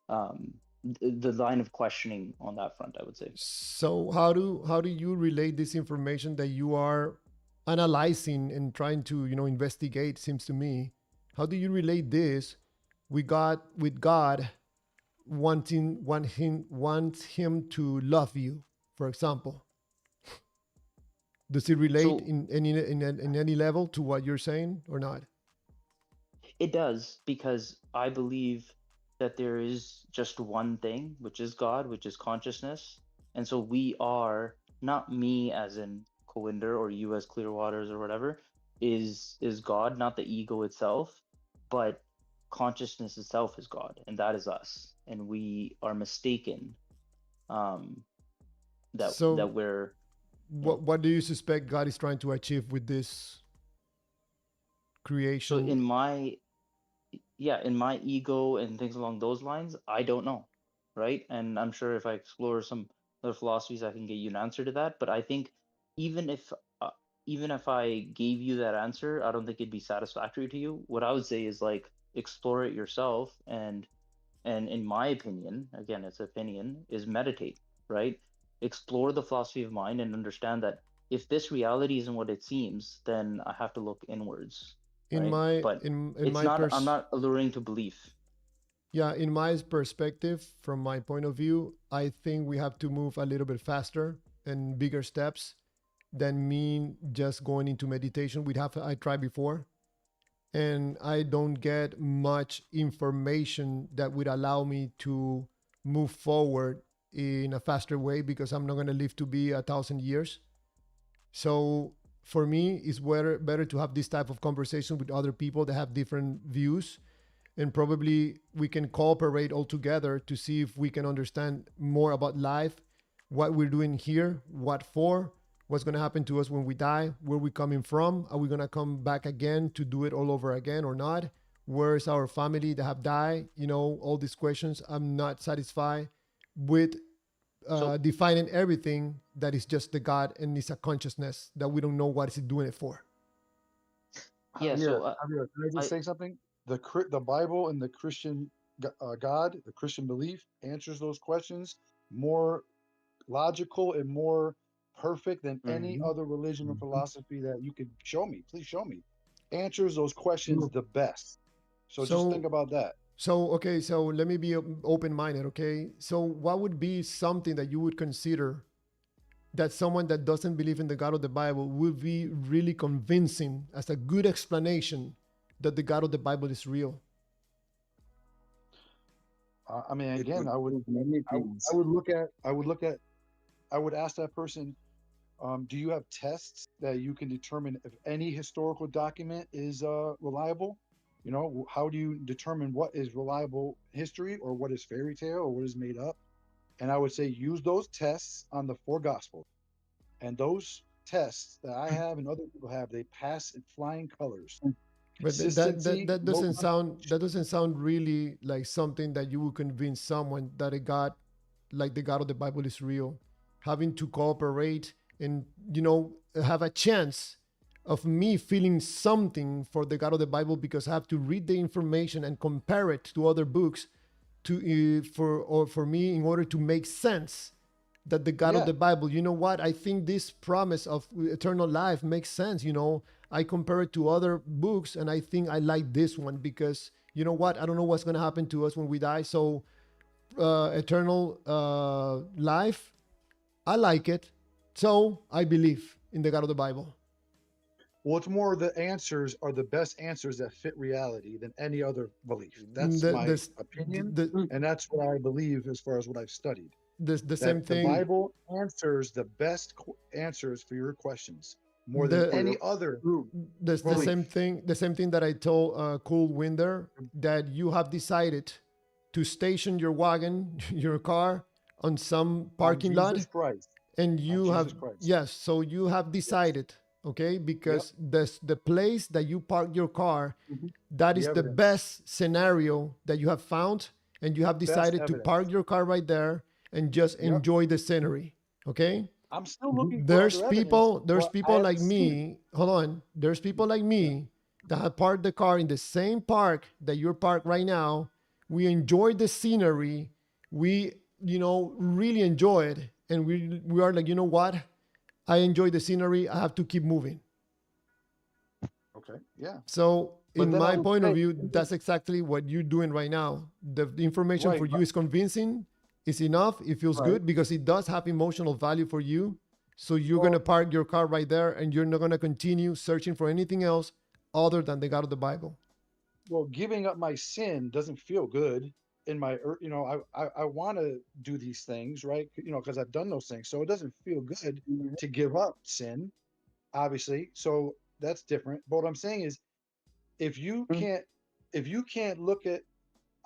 um, the line of questioning on that front, I would say. So how do you relate this information that you are analyzing and trying to investigate? Seems to me, how do you relate this with God wants him to love you, for example? Does it relate So in any level to what you're saying or not? it does because I believe that there is just one thing, which is God, which is consciousness. And so we are not me as in Cowinder or you as Clearwaters or whatever, is God, not the ego itself, but consciousness itself is God, and that is us. And we are mistaken um that So we're you know what do you suspect God is trying to achieve with this so creation? in my ego and things along those lines, I don't know, right? And I'm sure if I explore some other philosophies, I can get you an answer to that. But I think even if uh, even if I gave you that answer, I don't think it'd be satisfactory to you. What I would say is like explore it yourself, and in my opinion, again, it's opinion, is meditate, right? Explore the philosophy of mind and understand that if this reality isn't what it seems, then I have to look inwards, In right? my But in it's my not, I'm pers not alluring to belief. Yeah, in my perspective, from my point of view, I think we have to move a little bit faster and bigger steps than me just going into meditation. I tried before, and I don't get much information that would allow me to move forward in a faster way because I'm not going to live to be 1,000 years. So for me, it's better to have this type of conversation with other people that have different views, and probably we can cooperate all together to see if we can understand more about life, what we're doing here, what for, what's going to happen to us when we die, where we're coming from, are we going to come back again to do it all over again or not? Where's our family that have died? You know, all these questions. I'm not satisfied with defining everything that is just the God and it's a consciousness that we don't know what is it doing it for. Yeah, Javier, so Javier, can I just I say something? The Bible and the Christian God, the Christian belief, answers those questions more logical and more perfect than any Mhm. other religion or philosophy that you could show me. Please show me. Answers those questions the best. So just think So, about that. okay, so let me be open-minded, okay? So what would be something that you would consider that someone that doesn't believe in the God of the Bible would be really convincing as a good explanation that the God of the Bible is real? I mean, It again, would prove many things. I would ask that person, do you have tests that you can determine if any historical document is reliable? You know, how do you determine what is reliable history or what is fairy tale or what is made up? And I would say use those tests on the four gospels. And those tests that I have and other people have, they pass in flying colors. But Consistency, no that doesn't sound really like something that you would convince someone that a God like the God of the Bible is real. Having to cooperate and have a chance of me feeling something for the God of the Bible because I have to read the information and compare it to other books for me in order to make sense that the God of yeah, the Bible, you know what? I think this promise of eternal life makes sense. I compare it to other books and I think I like this one because you know what? I don't know what's going to happen to us when we die. So, eternal life, I like it. So, I believe in the God of the Bible. well, it's more the answers are the best answers that fit reality than any other belief. That's The, my the, opinion, the, and that's what I believe as far as what I've studied. the That same the thing. Bible answers the best answers for your questions more than The, any other the belief. same thing. The same thing that I told Cool Winder that you have decided to station your wagon, your car, on some On parking lot, Jesus Christ. and On you have Jesus Christ. yes. So you have Yes. decided, okay, Yep. because the place that you park your car, Mhm. that The is the evidence. best scenario that you have found, and you have Best decided to park evidence. your car right there and just Yep. enjoy the scenery. Okay. I'm still looking for There's other evidence, people I like haven't seen it. me. Hold on. There's people like Yeah. me that have parked the car in the same park that you're parked right now. We enjoy the scenery. We, really enjoy it. And we are like, you know what? I enjoy the scenery. I have to keep moving. Okay. Yeah. So But in then I my would point of say, view, that's exactly what you're doing right now. The information right, for you is convincing. It's enough. It feels right. good because it does have emotional value for you. So you're Well, gonna park your car right there, and you're not gonna continue searching for anything else other than the God of the Bible. giving up my sin doesn't feel good in my, I want to do these things, right? Because I've done those things. So it doesn't feel good to give up sin, obviously. So that's different. But what I'm saying is, if you can't, if you can't look at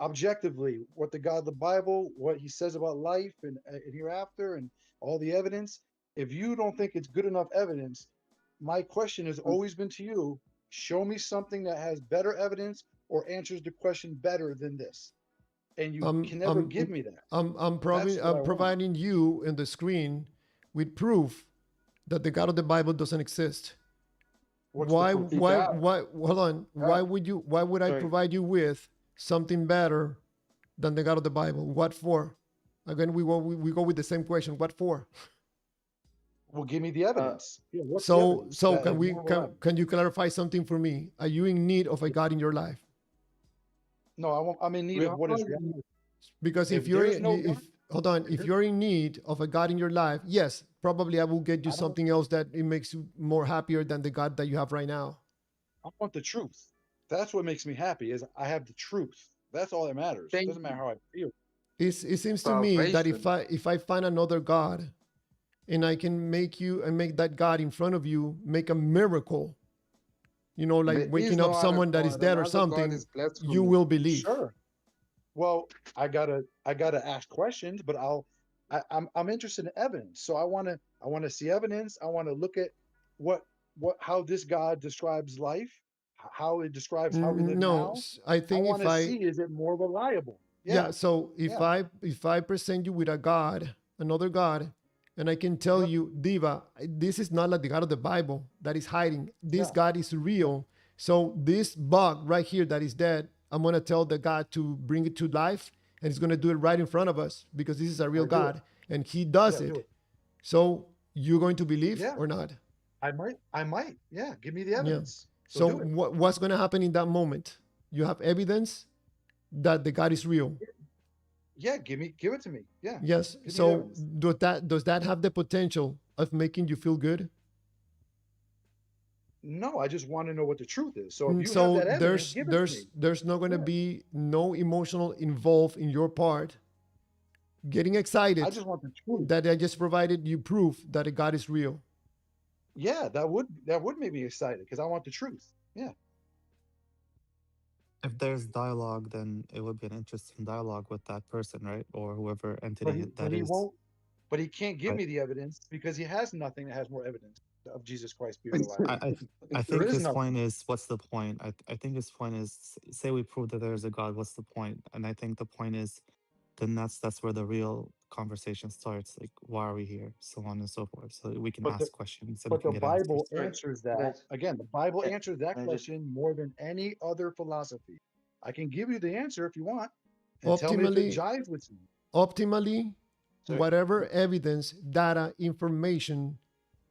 objectively what the God of the Bible, what he says about life and hereafter and all the evidence, if you don't think it's good enough evidence, my question has always been to you, show me something that has better evidence or answers the question better than this. And you I'm can never I'm give me that. probably That's what I'm I want. providing you in the screen with proof that the God of the Bible doesn't exist. What's the proof? Why hold on. Why would I sorry. provide you with something better than the God of the Bible? What for? Again, we go with the same question. What for? Well, give me the Uh, evidence. Yeah, what's the So evidence so that can is we more reliable? can you clarify something for me? Are you in need of a God in your life? No, I won't, I'm in need of what is reality. Because if If you're there's no God, if hold on, if you're in need of a God in your life, yes, probably I will get you I don't something else that it makes you more happier than the God that you have right now. I want the truth. That's what makes me happy is I have the truth. That's all that matters. Thank Doesn't matter you. how I feel. it seems to me that Salvation. if I find another God and I can make you and make that God in front of you make a miracle, like There is waking up no other someone that is God. dead or Another God something, is you blasphemy. will believe. Sure. Well, I gotta ask questions, but I'm interested in evidence. So I wanna see evidence. I want to look at what how this God describes life, how it describes how we live No, now. I I think want to see, is it more reliable? yeah. Yeah, So yeah, if I present you with a God, another God, and I can tell yep, you, Diva, this is not like the God of the Bible that is hiding. This yeah, God is yeah. real. So this bug right here that is dead, I'm gonna tell the God to bring it to life, and he's gonna do it right in front of us because this is a real Or do it. God, and he does Yeah, do it. it. So you're going to believe Yeah, or not? I might. Yeah, give me the Yeah. evidence. So So do it. what's gonna happen in that moment? You have evidence that the God is real. Yeah, give it to me. Yeah, Yes. give me the So evidence. does that have the potential of making you feel good? No, I just want to know what the truth is. So if you have So that evidence, give it to me. there's not going to Yeah, be no emotional involved in your part getting I excited just want the truth. that I just provided you proof that a God is real. Yeah, that would make me excited because I want the truth. Yeah, If there's dialogue, then it would be an interesting dialogue with that person, right? Or whoever but entity he but that he is. won't. But he can't give Right. me the evidence because he has nothing that has more evidence of Jesus Christ being alive. I There think is his point nothing. is, what's the point? I think his point is, say we prove that there's a God, what's the point? And I think the point is, then that's where the real conversation starts. Like, why are we here? So on and so forth. So we can But the ask questions and we but can the get Bible answers. Sorry, answers that. guys. Again, the Bible Can, answers that can I just question more than any other philosophy. I can give you the answer if you want, and tell me if it Optimally, jives with you. optimally, sorry? whatever evidence, data, information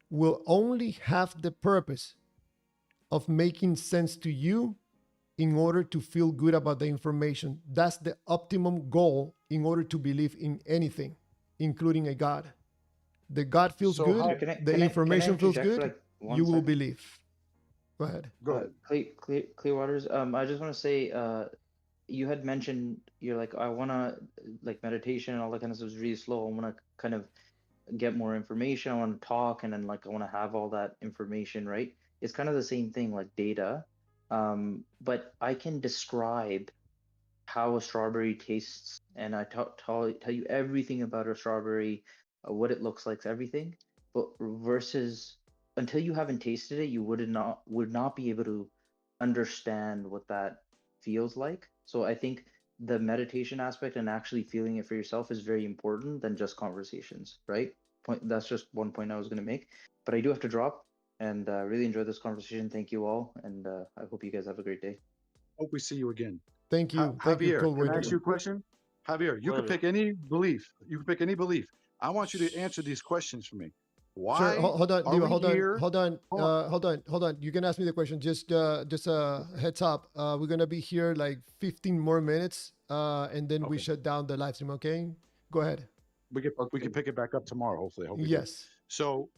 will only have the purpose of making sense to you in order to feel good about the information. That's the optimum goal in order to believe in anything, including a God. The God feels So good, Sorry, how? the can I information feels interject for good, like one you will second? believe. Go ahead. Go ahead. Clear waters. I just want to say, you had mentioned you're like, I wanna like meditation and all that kind of stuff is really slow. I wanna kind of get more information. I want to talk, and then like I want to have all that information, right? It's kind of the same thing like data. But I can describe how a strawberry tastes, and I tell you everything about a strawberry, what it looks like, everything. But versus until you haven't tasted it, you would not be able to understand what that feels like. So I think the meditation aspect and actually feeling it for yourself is very important than just conversations, right? That's just one point I was going to make. But I do have to drop, and really enjoyed this conversation. Thank you all, and I hope you guys have a great day. Hope we see you again. Thank you. Thank you, Javier, Cold can I ask Winter. you a question? Javier, you could Pleasure. pick any belief. You can pick any belief. I want you to answer these questions for me. Sure. Why Hold on, are Diva. we Hold on. here? Hold on. Hold on. Hold on. You can ask me the question. Just a heads up. We're gonna be here like 15 more minutes, and then we Okay. shut down the live stream. Okay. Go ahead. We can pick it back up tomorrow. Hopefully, I hope we do. Yes. So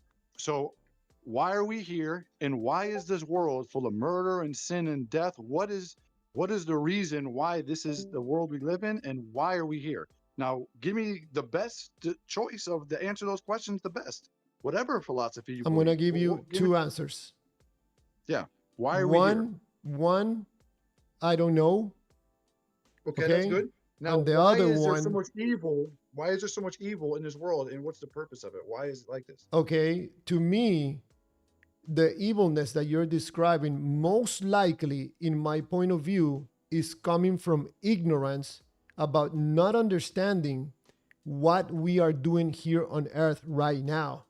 why are we here? And why is this world full of murder and sin and death? What is the reason why this is the world we live in, and why are we here? Now, give me the best choice of the answer those questions the best. Whatever philosophy you I'm gonna believe. give you Give me, two answers. yeah. Why are we here? One, I don't know. Okay, that's Okay. good. Now, And the why other is there so one, much evil? Why is there so much evil in this world, and what's the purpose of it? Why is it like this? okay, to me, the evilness that you're describing, most likely, in my point of view, is coming from ignorance about not understanding what we are doing here on earth right now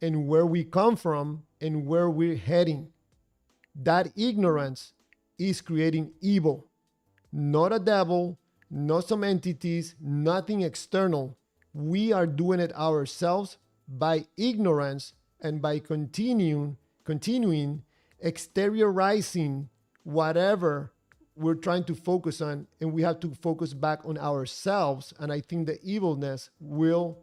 and where we come from and where we're heading. That ignorance is creating evil, not a devil, not some entities, nothing external. We are doing it ourselves by ignorance and by continuing exteriorizing whatever we're trying to focus on, and we have to focus back on ourselves. And I think the evilness will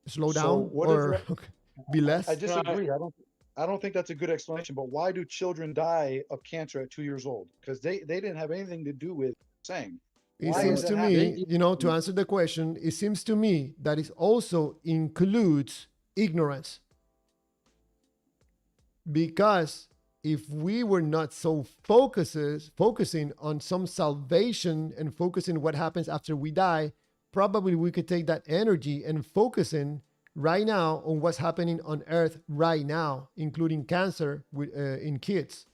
slow So, down what is or that? be I less. disagree. I don't think that's a good explanation. But why do children die of cancer at 2 years old? Because they didn't have anything to do with saying. It Why is seems it to happening? me, to answer the question, it seems to me that it also includes ignorance. Because if we were not so focusing on some salvation and focusing what happens after we die, probably we could take that energy and focusing right now on what's happening on earth right now, including cancer in kids.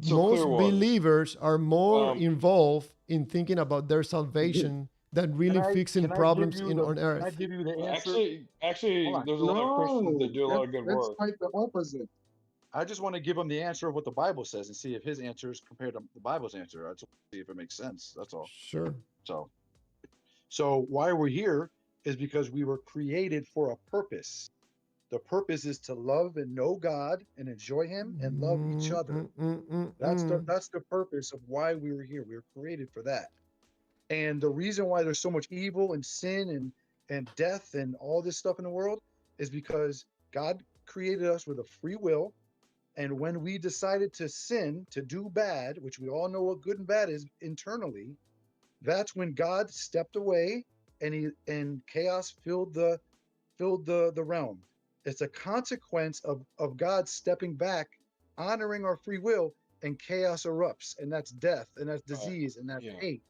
So Most Clearwater. believers are more Um, involved in thinking about their salvation than Can really I fixing can I give problems you in the on can I earth. give you the answer? Hold actually, on. there's a lot of Christians that No, do a lot of good that's work. quite the opposite. I just want to give him the answer of what the Bible says and see if his answer is compared to the Bible's answer. I just want to see if it makes sense. That's all. Sure. So why we're here is because we were created for a purpose. The purpose is to love and know God and enjoy Him and love each other. That's the purpose of why we were here. We were created for that. And the reason why there's so much evil and sin and death and all this stuff in the world is because God created us with a free will. And when we decided to sin, to do bad, which we all know what good and bad is internally, that's when God stepped away and chaos filled the realm. It's a consequence of God stepping back, honoring our free will, and chaos erupts, and that's death, and that's disease, and that's Yeah. hate.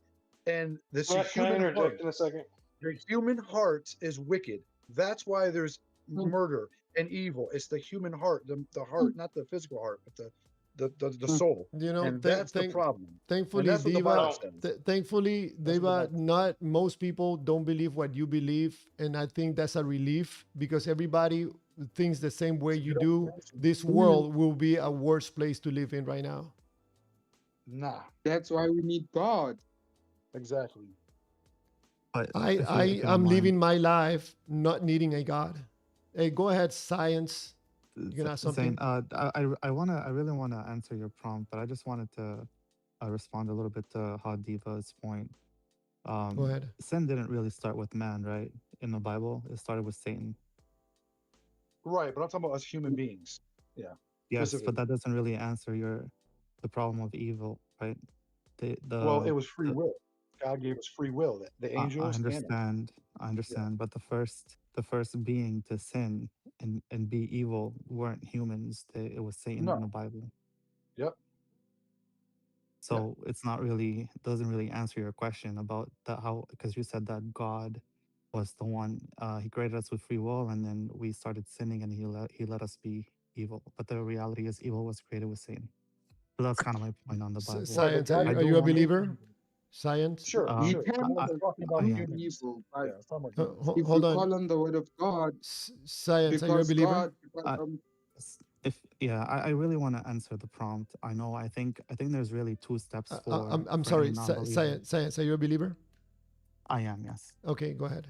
And this Can I human heart, interject in a second? the human heart is wicked. That's why there's Mm. murder and evil. It's the human heart, the heart, not the physical heart, but the Mm. soul. You know, And that's the problem. And thankfully, that's what the Bible Diva, says. thankfully, That's what the Diva, Bible says. not most people don't believe what you believe, and I think that's a relief because everybody thinks the same way you do. This world will be a worse place to live in right now. Nah, That's why we need God. exactly. But I if I you don't am mind, living my life not needing a God. Hey, go ahead, science. You can ask Zane, something. I really wanna answer your prompt, but I just wanted to respond a little bit to Hadiva's point. Go ahead. Sin didn't really start with man, right? In the Bible, it started with Satan. Right, but I'm talking about us human beings. Yeah, Yes, but specifically. that doesn't really answer the problem of evil, right? Well, it was free will. God gave us free will. The I angels and us. understand, Yeah. but the first being to sin and be evil weren't humans. It was Satan in the No. Bible. Yep. Yeah. So it's not really doesn't really answer your question about how, because you said that God was the one, he created us with free will, and then we started sinning and he let us be evil. But the reality is evil was created with Satan. So that's kind of my point on the Bible. Right, but Science, are God you, I are do you a want to. believer? Science. Sure, Um, We sure. I, can I'm I, talking I about be am. humans. evil, but Yeah, I'm talking about humans. if we Hold on. call on the word of God, Science, are you a because believer? God, I, if yeah, I really want to answer the prompt. I know. I think there's really two steps I'm for any sorry. non-believer. Science, are you a believer? I am, yes. Okay, go ahead.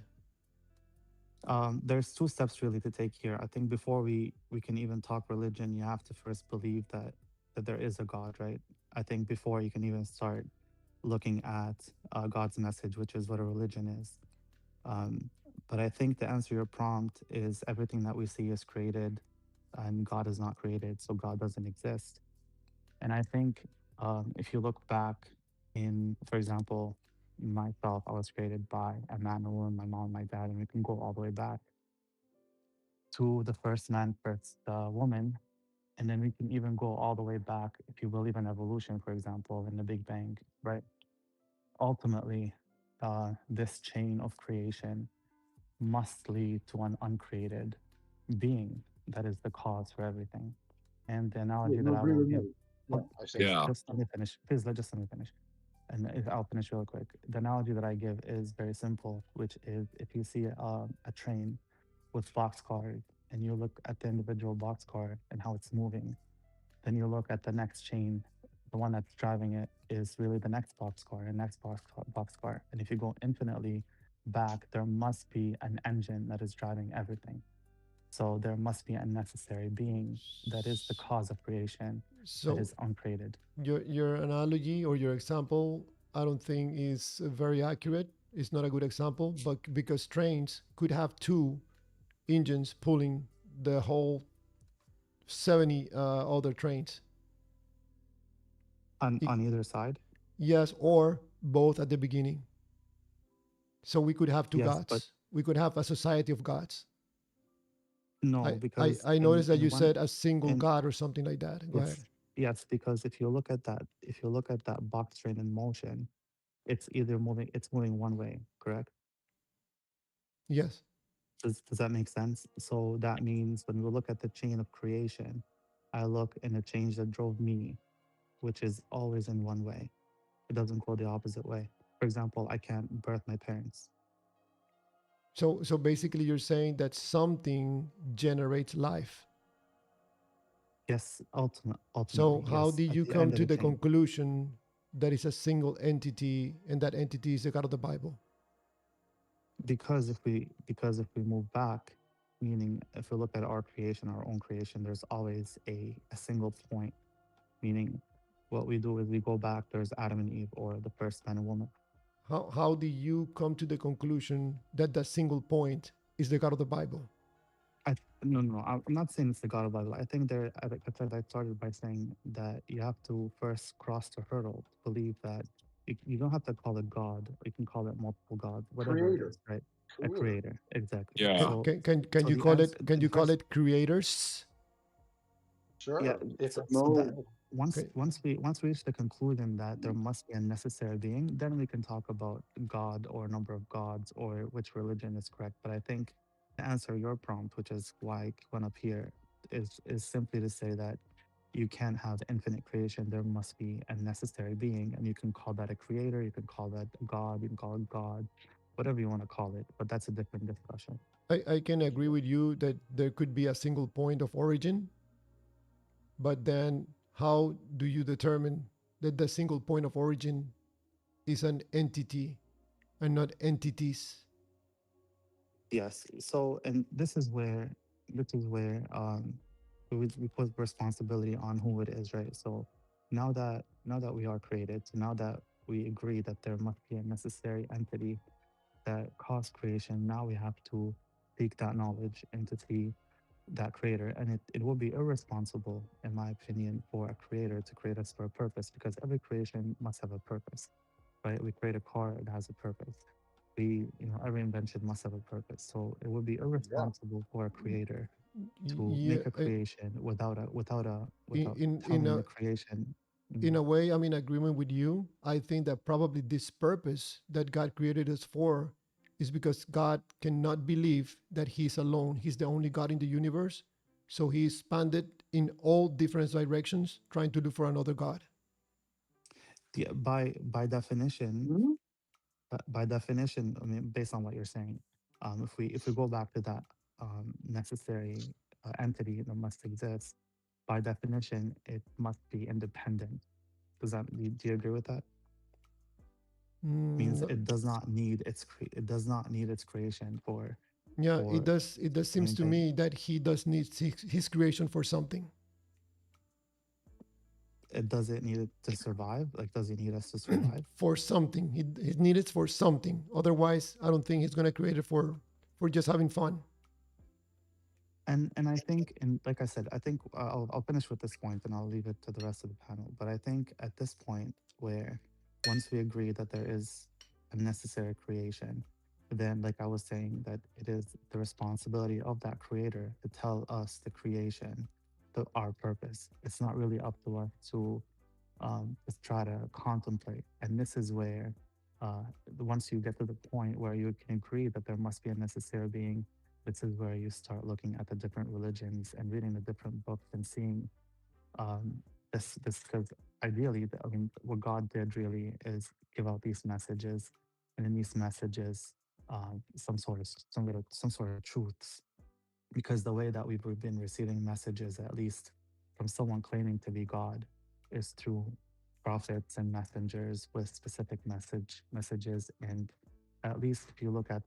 There's two steps really to take here. I think before we can even talk religion, you have to first believe that there is a God, right? I think before you can even start looking at God's message, which is what a religion is. Um, but I think to answer your prompt is everything that we see is created, and God is not created, so God doesn't exist. And I think if you look back for example, myself, I was created by a man, a woman, my mom, my dad, and we can go all the way back to the first man, first woman. And then we can even go all the way back, if you believe in evolution, for example, in the Big Bang, right? Ultimately, this chain of creation must lead to an uncreated being that is the cause for everything. And the analogy that You I agree will with give, me? Yeah, oh, I say just, so. Yeah. just let me finish. Please, just let me finish. And I'll finish real quick. The analogy that I give is very simple, which is if you see a train with boxcars and you look at the individual boxcar and how it's moving, then you look at the next chain, the one that's driving it is really the next boxcar and next boxcar. And if you go infinitely back, there must be an engine that is driving everything. So there must be a necessary being that is the cause of creation that So is uncreated. your analogy or your example, I don't think is very accurate. It's not a good example, but because trains could have two engines pulling the whole 70 other trains. On either side. Yes, or both at the beginning. So we could have two Yes, but gods. We could have a society of gods. no, because I noticed that in you one said a single in god or something like that. Go ahead. it's yes, because if you look at that box train in motion, it's moving one way, correct? Yes. Does that make sense? So that means when we look at the chain of creation, I look in a change that drove me, which is always in one way. It doesn't go the opposite way. For example, I can't birth my parents. So basically you're saying that something generates life. Yes, So ultimately, how yes. did At you the end come of to the the chain, conclusion that is a single entity and that entity is the God of the Bible? because if we move back, meaning if we look at our creation, our own creation, there's always a single point. Meaning, what we do is we go back. There's Adam and Eve, or the first man and woman. How do you come to the conclusion that that single point is the God of the Bible? No. I'm not saying it's the God of the Bible. I think I started by saying that you have to first cross the hurdle to believe that you don't have to call it God. You can call it multiple gods, whatever it Creator. is, right? A Creator. creator, exactly. Yeah. Can So you the call answer, it can the you call first, it creators? yeah. Sure. If it's So that no Okay. once we reach the conclusion that there must be a necessary being, then we can talk about God or number of gods or which religion is correct. But I think to answer your prompt, which is why I went up here, is simply to say that you can't have infinite creation. There must be a necessary being, and you can call that a creator, you can call that a God, you can call it God, whatever you want to call it. But that's a different discussion. I can agree with you that there could be a single point of origin, but then how do you determine that the single point of origin is an entity and not entities? Yes. So, and this is where we put responsibility on who it is, right? So now that we are created, so now that we agree that there must be a necessary entity that caused creation, now we have to seek that knowledge and to see that creator. And it would be irresponsible, in my opinion, for a creator to create us for a purpose, because every creation must have a purpose, right? We create a car, it has a purpose. Every invention must have a purpose. So it would be yeah. irresponsible for a creator to Yeah, make a creation without in telling a the creation. in Mm, a way, I'm in agreement with you. I think that probably this purpose that God created us for is because God cannot believe that He's alone. He's the only God in the universe. So He expanded in all different directions, trying to look for another God. yeah, Hmm? by definition, I mean, based on what you're saying, if we go back to that necessary entity that must exist, by definition, it must be independent. Do you agree with that? Means Mm, no- it does not need its creation yeah, it for does. It does to seems to maintain. me that He does need his creation for something, It doesn't need it to survive. Like, does he need us to survive? for something. He needs it for something. Otherwise, I don't think He's gonna create it for just having fun. And I think, and like I said, I think I'll finish with this point and I'll leave it to the rest of the panel. But I think at this point, where once we agree that there is a necessary creation, then, like I was saying, that it is the responsibility of that creator to tell us, the creation, our purpose. It's not really up to us to just try to contemplate. And this is where, once you get to the point where you can agree that there must be a necessary being, this is where you start looking at the different religions and reading the different books and seeing this because ideally, I mean, what God did really is give out these messages, and in these messages, some sort of truths, because the way that we've been receiving messages, at least from someone claiming to be God, is through prophets and messengers with specific messages. And at least if you look at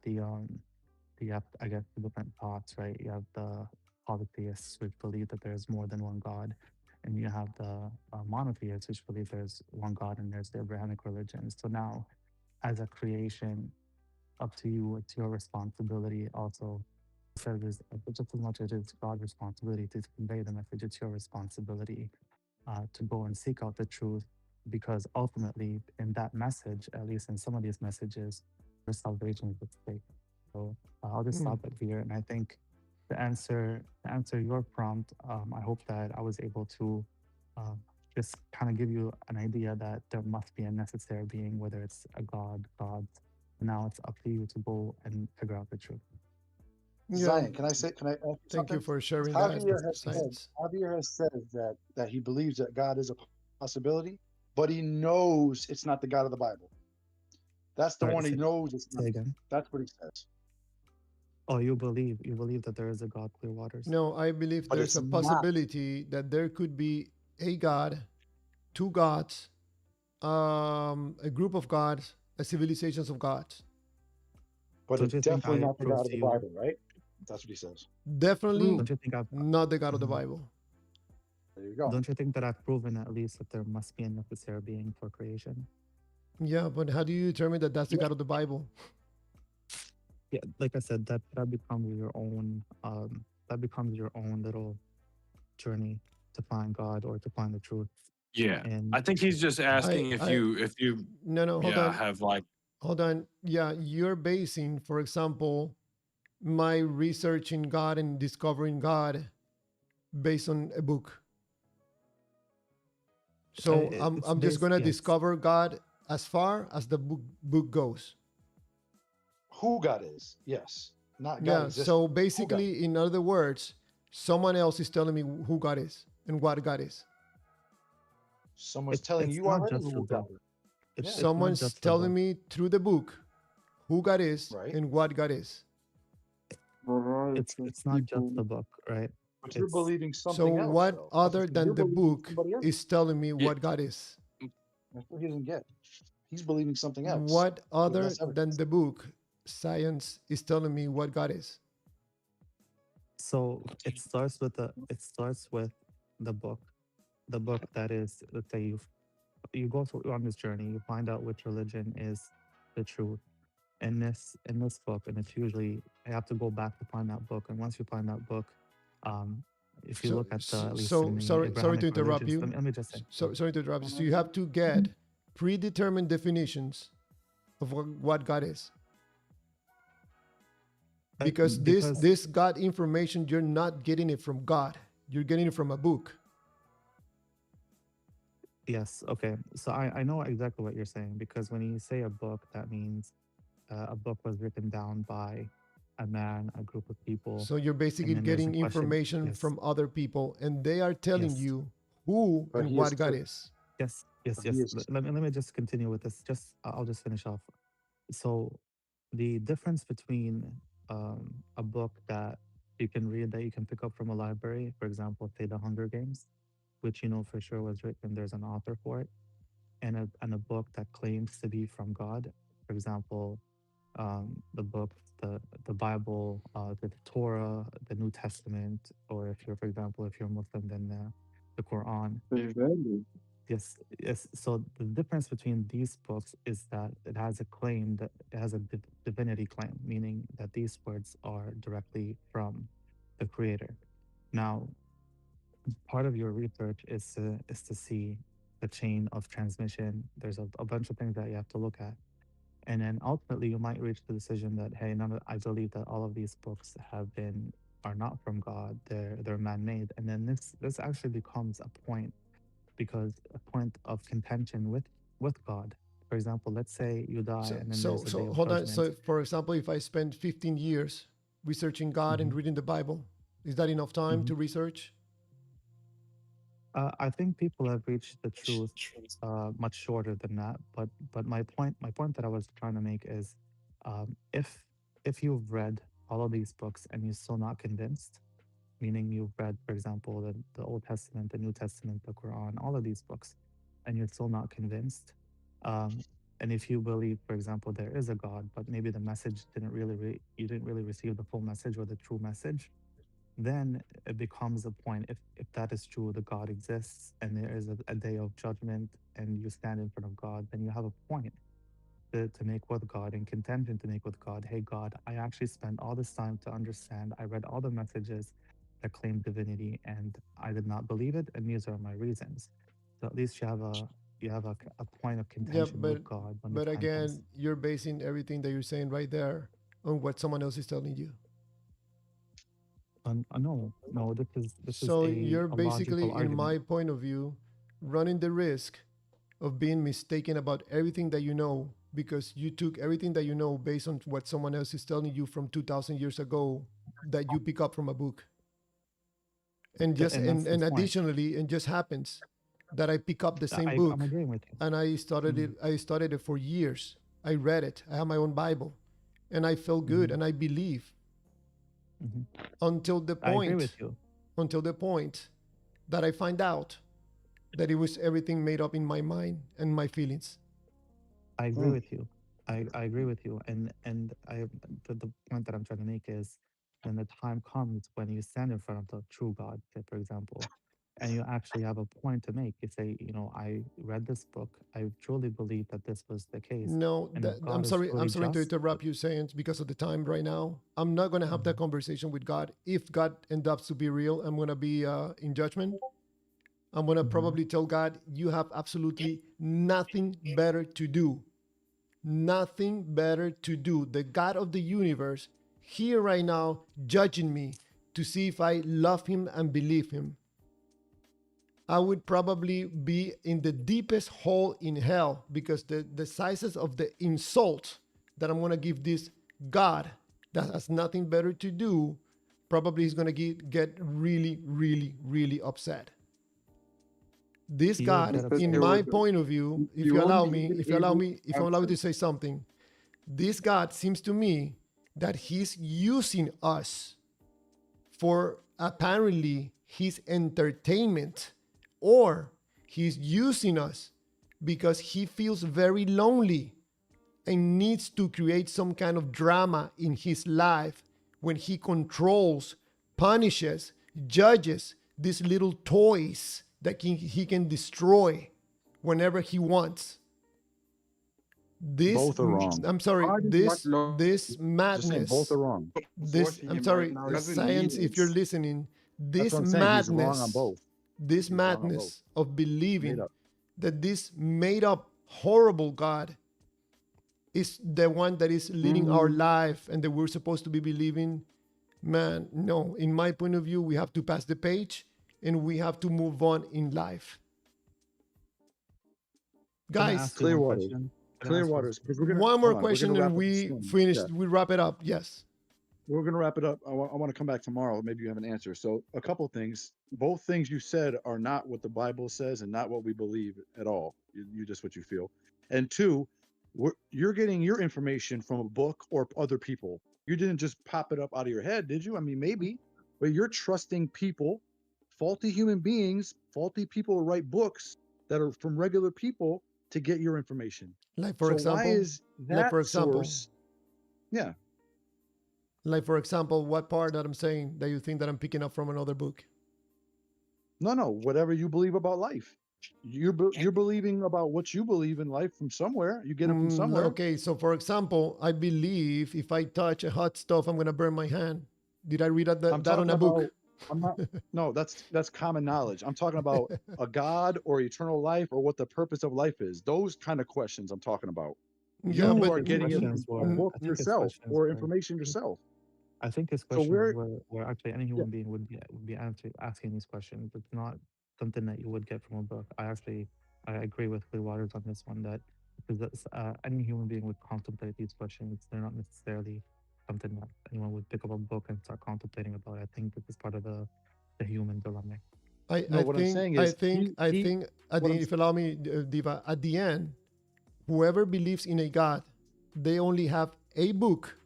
I guess the different thoughts, right? You have the polytheists, which believe that there's more than one God, and you have the monotheists, which believe there's one God, and there's the Abrahamic religion. So now, as a creation, up to you. It's your responsibility also. So there's just as much as it's God's responsibility to convey the message, it's your responsibility to go and seek out the truth, because ultimately in that message, at least in some of these messages, there's salvation is at stake. So I'll just Mm. stop it here. And I think to answer your prompt, I hope that I was able to um, just kind of give you an idea that there must be a necessary being, whether it's a god, gods. Now it's up to you to go and figure out the truth. Yeah. Zion, can I ask you Thank you something? for sharing that, Javier has said, science. Javier has said that he believes that God is a possibility, but he knows it's not the God of the Bible. That's the All right, one he knows it's not. say again. That's what he says. Oh, you believe that there is a God, clear waters. No, I believe But there's it's a not. possibility that there could be a God, two gods, a group of gods, a civilizations of gods. But Don't it's you think definitely I not the proved God of to the you? Bible, right? That's what he says. Definitely Don't you think I've? not the God of the Mhm. Bible. There you go. Don't you think that I've proven at least that there must be a necessary being for creation? Yeah, but how do you determine that that's the Yeah. God of the Bible? Yeah, like I said, that becomes your own little journey to find God or to find the truth. Yeah. And I think he's just I asking I if you no no hold yeah, on have like hold on. Yeah, you're basing, for example, my research in God and discovering God based on a book. So it's I'm just based, gonna yes, discover God as far as the book goes. Who God is, yes. Not God Yeah. So existing. Who God basically, is. in other words, someone else is telling me who God is and what God is. Someone's telling it's you not already just the who God book. is. Yeah, It's not Someone's just the telling book. me through the book who God is right. and what God is. Variety of It's not just people. the book, right? But you're It's believing So something else, what though. That's the other thing. You're than the believing book somebody else. is telling me yeah, what God is? That's what he doesn't get. He's believing something else. What So other that's than evidence. the book, science is telling me what God is? so it starts with the book. The book that is, let's say you go through on this journey, you find out which religion is the truth. In this book, and it's usually I have to go back to find that book. And once you find that book, um, if you So, look at the at least in so the sorry to Abrahamic interrupt religions, you. let me just say, So sorry to interrupt you. So you have to get predetermined definitions of what God is, because this because this God information, you're not getting it from God. You're getting it from a book. yes, okay. So I know exactly what you're saying, because when you say a book, that means a book was written down by a man, a group of people, So you're and basically then there's a getting question. information Yes, from other people, and they are telling yes, you who But and he is what God too. is. yes, yes, But he yes. is too. Let me just continue with this. Just I'll just finish off. So the difference between a book that you can read, that you can pick up from a library, for example, say the Hunger Games, which you know for sure was written, there's an author for it, and a book that claims to be from God, for example, the book, the Bible, the Torah, the New Testament, or if you're, for example, if you're Muslim, then the Quran. Really? Yes, yes. So the difference between these books is that it has a claim, that it has a divinity claim, meaning that these words are directly from the creator. Now, part of your research is to see the chain of transmission. There's a bunch of things that you have to look at. And then ultimately you might reach the decision that, hey, I believe that all of these books are not from God. They're man-made. And then this actually becomes a point, because a point of contention with God. For example, let's say you die So and then so there's a day so of hold on. judgment. So for example, if I spend 15 years researching God and Mhm, reading the Bible, is that enough time mhm. to research? I think people have reached the truth much shorter than that. But my point that I was trying to make is, if you've read all of these books and you're still not convinced, meaning you've read, for example, the Old Testament, the New Testament, the Quran, all of these books, and you're still not convinced, um, and if you believe, for example, there is a God, but maybe the message you didn't really receive the full message or the true message, then it becomes a point. If that is true, the God exists, and there is a day of judgment, and you stand in front of God, then you have a point to make with God, and contention to make with God. Hey, God, I actually spent all this time to understand. I read all the messages that claim divinity, and I did not believe it, and these are my reasons. So at least you have you have a point of Yeah, contention with God when the but time comes. again, you're basing everything that you're saying right there on what someone else is telling you. No, no, this is So you're a logical basically, in argument. my point of view, running the risk of being mistaken about everything that you know because you took everything that you know based on what someone else is telling you from 2000 years ago that you pick up from a book. And just And that's the and point. additionally, it just happens that I pick up the same I'm book agreeing with you. and Mm, I studied it for years. I read it. I have my own Bible and I felt good mhm, and I believe mhm. until the I agree with point you. until the point that I find out that it was everything made up in my mind and my feelings. I agree Mm. with you. I agree with you. And the point that I'm trying to make is when the time comes when you stand in front of the true God, say, for example, and you actually have a point to make. You say, I read this book. I truly believe that this was the case. No, And if I'm God is sorry. I'm truly sorry to just, interrupt you, Saying because of the time right now. I'm not gonna have that Mhm, conversation with God. If God ends up to be real, I'm gonna be in judgment. I'm gonna mhm. probably tell God, you have absolutely nothing better to do. Nothing better to do. The God of the universe here right now judging me to see if I love him and believe him. I would probably be in the deepest hole in hell because the sizes of the insult that I'm gonna give this God that has nothing better to do, probably he's gonna get really, really, really upset. This He will God, get Mr. in upset. my Theodo, point of view, if you you won't allow be me, even if you allow able me, to if you allow me answer. to say something, this God seems to me that he's using us for apparently his entertainment, or he's using us because he feels very lonely and needs to create some kind of drama in his life when he controls, punishes, judges these little toys that he can destroy whenever he wants. This, Both are wrong. I'm sorry, God is what Lord this Just saying both madness, are wrong. this, forcing I'm him right sorry, now doesn't mean science, if you're it's listening, That's what this I'm saying. He's wrong on madness, both. this He's wrong on both. madness of Made believing up. that this made up horrible God is the one that is leading our mm, life and that we're supposed to be believing. Man, no, in my point of view, we have to pass the page and we have to move on in life. Can I Guys, ask you one Clearwater. question? Can I ask one Clearwater's question? because we're gonna one more hold on. We're gonna question and wrap up we soon. finish, Yeah, we wrap it up. Yes. we're gonna wrap it up. I want to come back tomorrow. Maybe you have an answer. So a couple things. Both things you said are not what the Bible says and not what we believe at all. You just what you feel. And two, you're getting your information from a book or other people. You didn't just pop it up out of your head, did you? I mean, maybe, but you're trusting people, faulty human beings, faulty people who write books that are from regular people to get your information. Like for So why example, is like that for example, source? Yeah, like for example, what part that I'm saying that you think that I'm picking up from another book? no, whatever you believe about life. You're believing about what you believe in life from somewhere. You get it from somewhere. Okay, so for example, I believe if I touch a hot stove, I'm gonna burn my hand. Did I read I'm that on talking a book? about. I'm not. No, that's common knowledge. I'm talking about a God or eternal life or what the purpose of life is. Those kind of questions I'm talking about. Yeah, I You think but are his getting it questions from were. book I think his yourself questions or were. information yourself. I think his So questions we're were actually any yeah. human being would be asking these questions. It's not something that you would get from a book. I agree with Clearwaters on this one that because any human being would contemplate these questions. They're not necessarily something that anyone would pick up a book and start contemplating about. I think this is part of the human dilemma. No, what I'm saying is I he think at what I'm the, if you allow me, Diva, at the end, whoever believes in a God, they only have a book,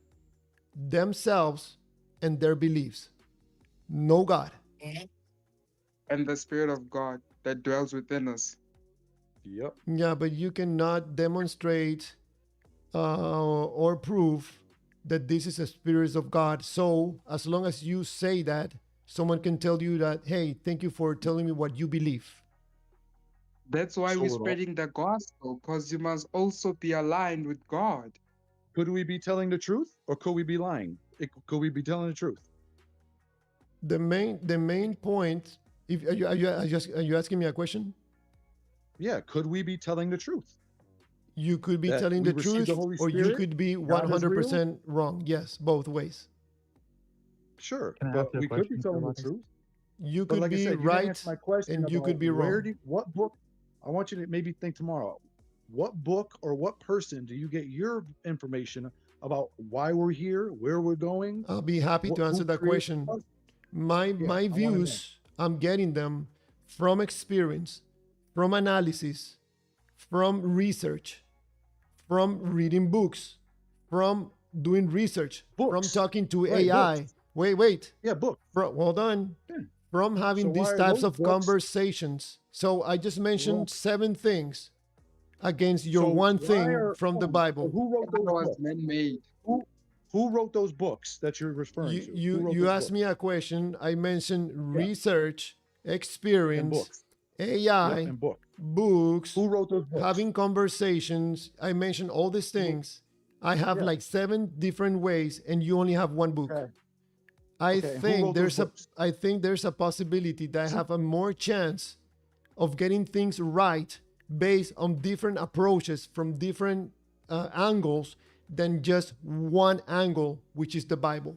themselves, and their beliefs. No God. and the Spirit of God that dwells within us. yep. Yeah, but you cannot demonstrate or prove that this is a spirit of God. So as long as you say that, someone can tell you that, hey, thank you for telling me what you believe. That's why So we're we're all, spreading the gospel, because you must also be aligned with God. could we be telling the truth or could we be lying? Could we be telling the truth? The main point. If are you asking me a question? Yeah, could we be telling the truth? You could be That telling we the received truth, the Holy or you Spirit, could be God is real? 100% wrong. Yes, both ways. Sure, Can I ask but you a we could be question, telling the Waters? truth. You But could like I be said, you didn't answer right my question and you could about be wrong. what book. I want you to maybe think tomorrow. What book or what person do you get your information about why we're here, where we're going, I'll be happy to answer who that created question. us? My Yeah, my I want to know. views, I'm getting them from experience, from analysis, from research, from reading books, from doing research, from Books, talking to right? Books. AI. Wait. Yeah, books. Hold on. Yeah. From So having why these are types those of books conversations. So I just wrong? mentioned 7 things against your So one why thing are from the so Bible. who wrote That those was books? man-made. Who wrote those books that you're referring You to? Who you wrote you those asked books? me a question. I mentioned Yeah, research, and experience, books. Yep, AI, and book. books, Who wrote those books? having conversations. I mentioned all these things. I have Yeah. like 7 different ways, and you only have one book. Okay. I Okay. And who wrote those books? think there's a possibility that I have a more chance of getting things right based on different approaches from different angles than just one angle, which is the Bible.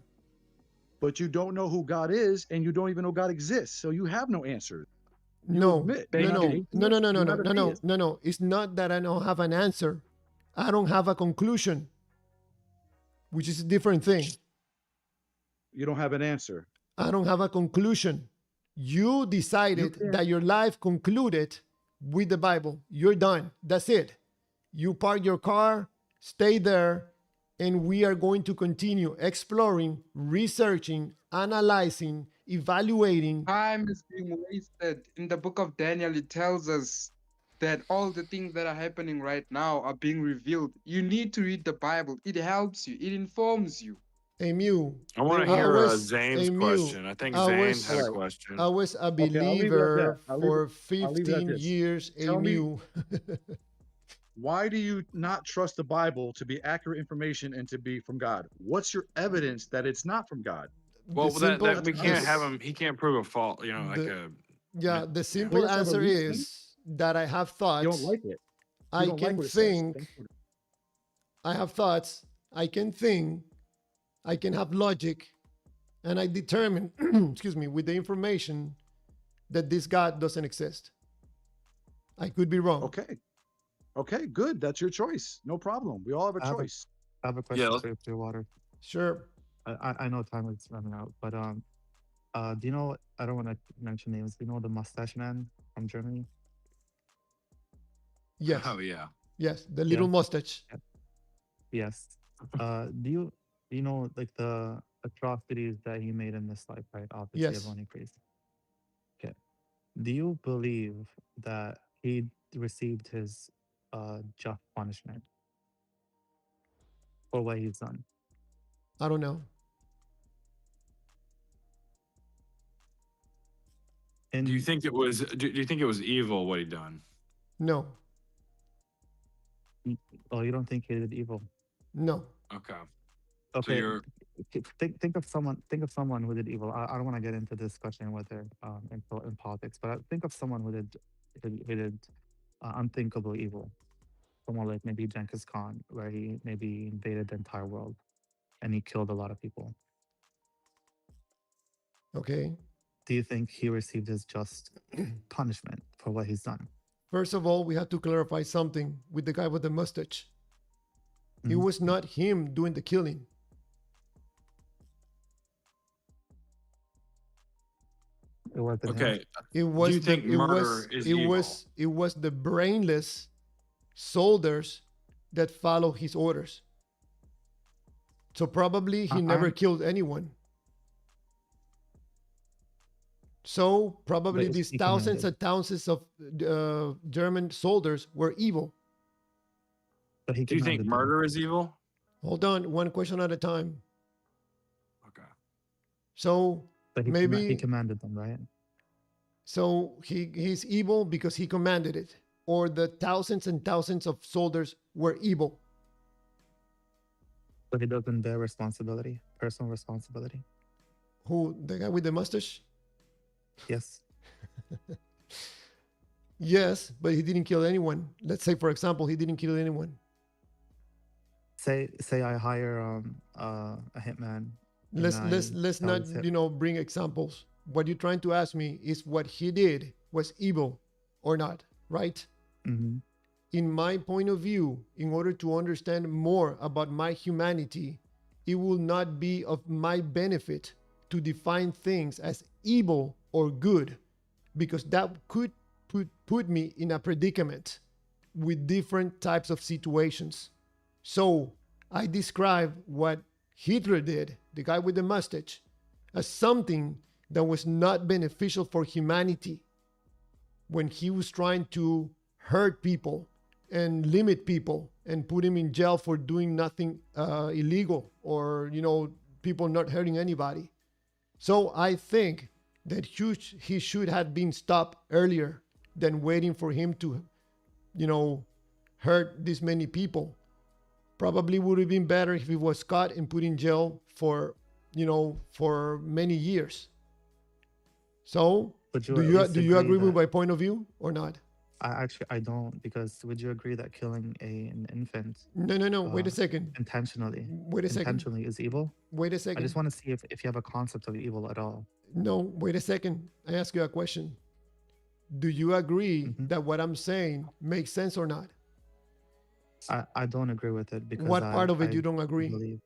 But you don't know who God is, and you don't even know God exists. So you have no answers. You No, admit no, you're not an no, no, no, atheist. no, no, You're no, not a no, no, theist. no, no. It's not that I don't have an answer. I don't have a conclusion, which is a different thing. You don't have an answer. I don't have a conclusion. You You decided can't. that your life concluded with the Bible. You're done. That's it. You park your car, stay there, and we are going to continue exploring, researching, analyzing, evaluating. Time is being wasted. In the book of Daniel, it tells us that all the things that are happening right now are being revealed. You need to read the Bible. It helps you, it informs you. Emu. I want to They I hear will. was Zane's Emu. question. I think I Zane All had a was right. I question. was a Okay. I'll leave it at that. believer for I'll leave it at 15 this. years. Tell me, Emu. why do you not trust the Bible to be accurate information and to be from God? What's your evidence that it's not from God? The Well, that simple we That's can't have this him. He can't prove a fault. Like the a yeah, the yeah. Well, simple you have to have a answer reason. is that I have You don't thoughts. like it. You I don't like can what it says. think. Thank you. I have thoughts. I can think. I can have logic, and I determine, excuse me, with the information that this God doesn't exist. I could be wrong. Okay. Okay. Good. That's your choice. No problem. We all have a I have a, choice. I have a Yeah. question for you, Clearwater. Sure. I know time is running out, but do you know? I don't want to mention names. Do you know the mustache man from Germany? Yes. Oh yeah. Yes. The Yeah. little mustache. Yes. Do you know like the atrocities that he made in this life? Right. Obviously, Yes. everyone agrees. Okay. Do you believe that he received his just punishment for what he's done? I don't know. Do you And think it was? Do you think it was evil what he done? No. oh, you don't think he did evil? No. Okay. So Okay. you're Think of someone who did evil. I don't want to get into discussion whether in politics, but think of someone who did unthinkable evil. Someone like maybe Genghis Khan, where he maybe invaded the entire world and he killed a lot of people. Okay. Do you think he received his just punishment for what he's done? First of all, we have to clarify something with the guy with the mustache. It Mhm. was not him doing the killing. It wasn't him. okay. It Do was you think it murder is evil? was the brainless soldiers that follow his orders. So probably he I- never I'm- killed anyone. So probably But these he thousands commanded. and thousands of German soldiers were evil. But he Do you think commanded them. murder is evil? Hold on, one question at a time. Okay. So But he maybe commanded them, right? so he's evil because he commanded it, or the thousands and thousands of soldiers were evil. But he doesn't bear responsibility, personal responsibility. Who, the guy with the mustache? Yes. Yes, but he didn't kill anyone. Let's say, for example, he didn't kill anyone. Say I hire a hitman and Let's tell not, this hit. bring examples. What you're trying to ask me is what he did was evil or not, right? Hmm. In my point of view, in order to understand more about my humanity, it will not be of my benefit to define things as evil or good, because that could put me in a predicament with different types of situations. So I describe what Hitler did, the guy with the mustache, as something that was not beneficial for humanity when he was trying to hurt people and limit people and put him in jail for doing nothing illegal, or people not hurting anybody. So I think that he should have been stopped earlier than waiting for him to hurt this many people. Probably would have been better if he was caught and put in jail for many years. So Would you do at you least do you agree agree with that my point of view or not? I don't, because would you agree that killing an infant No. Wait uh a second. intentionally Wait a second. intentionally is evil? Wait a I just second. want to see if you have a concept of evil at all. No, wait a second. I ask you a question. Do you agree Hmm. that what I'm saying makes sense or not? I don't agree with it because What part of it I you don't agree? believe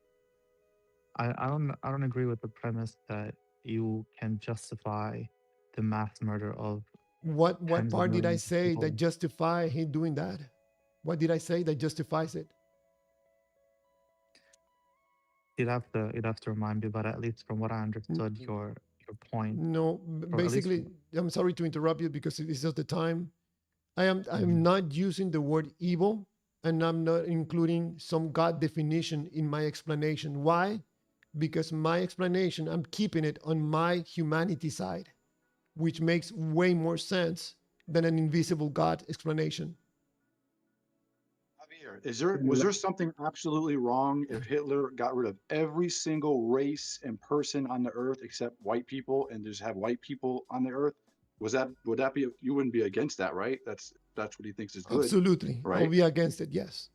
I don't agree with the premise that you can justify the mass murder of What tens of part did I millions of say that people. justify him doing that? What did I say that justifies it? You'd have to remind me, but at least from what I N- understood, your point, No, or at least basically, I'm sorry to interrupt you because it is just the time. I'm Mhm. not using the word evil, and I'm not including some God definition in my explanation. Why? Because my explanation, I'm keeping it on my humanity side, which makes way more sense than an invisible God explanation. Javier, was there something absolutely wrong if Hitler got rid of every single race and person on the earth except white people and just have white people on the earth? Would that be, you wouldn't be against that, right? That's what he thinks is good, Absolutely. I'll right? be against it, yes.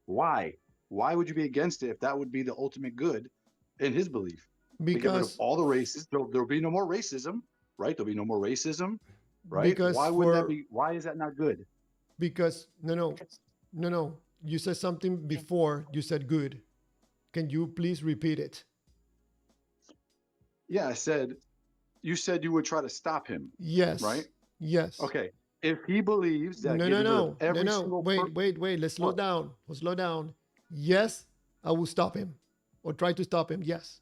Why? Why would you be against it if that would be the ultimate good in his belief? To get rid of Because all the races, there'll be no more racism, right? There'll be no more racism, right? because Why wouldn't that for be? Why is that not good? because no. You said something before you said good. Can you please repeat it? Yeah, you said you would try to stop him, right? Yes. Yes. Okay. If he believes that No, no, getting rid of no, no, every no. single Wait. Let's slow what? down. Let's slow down. Yes, I will stop him or try to stop him. Yes.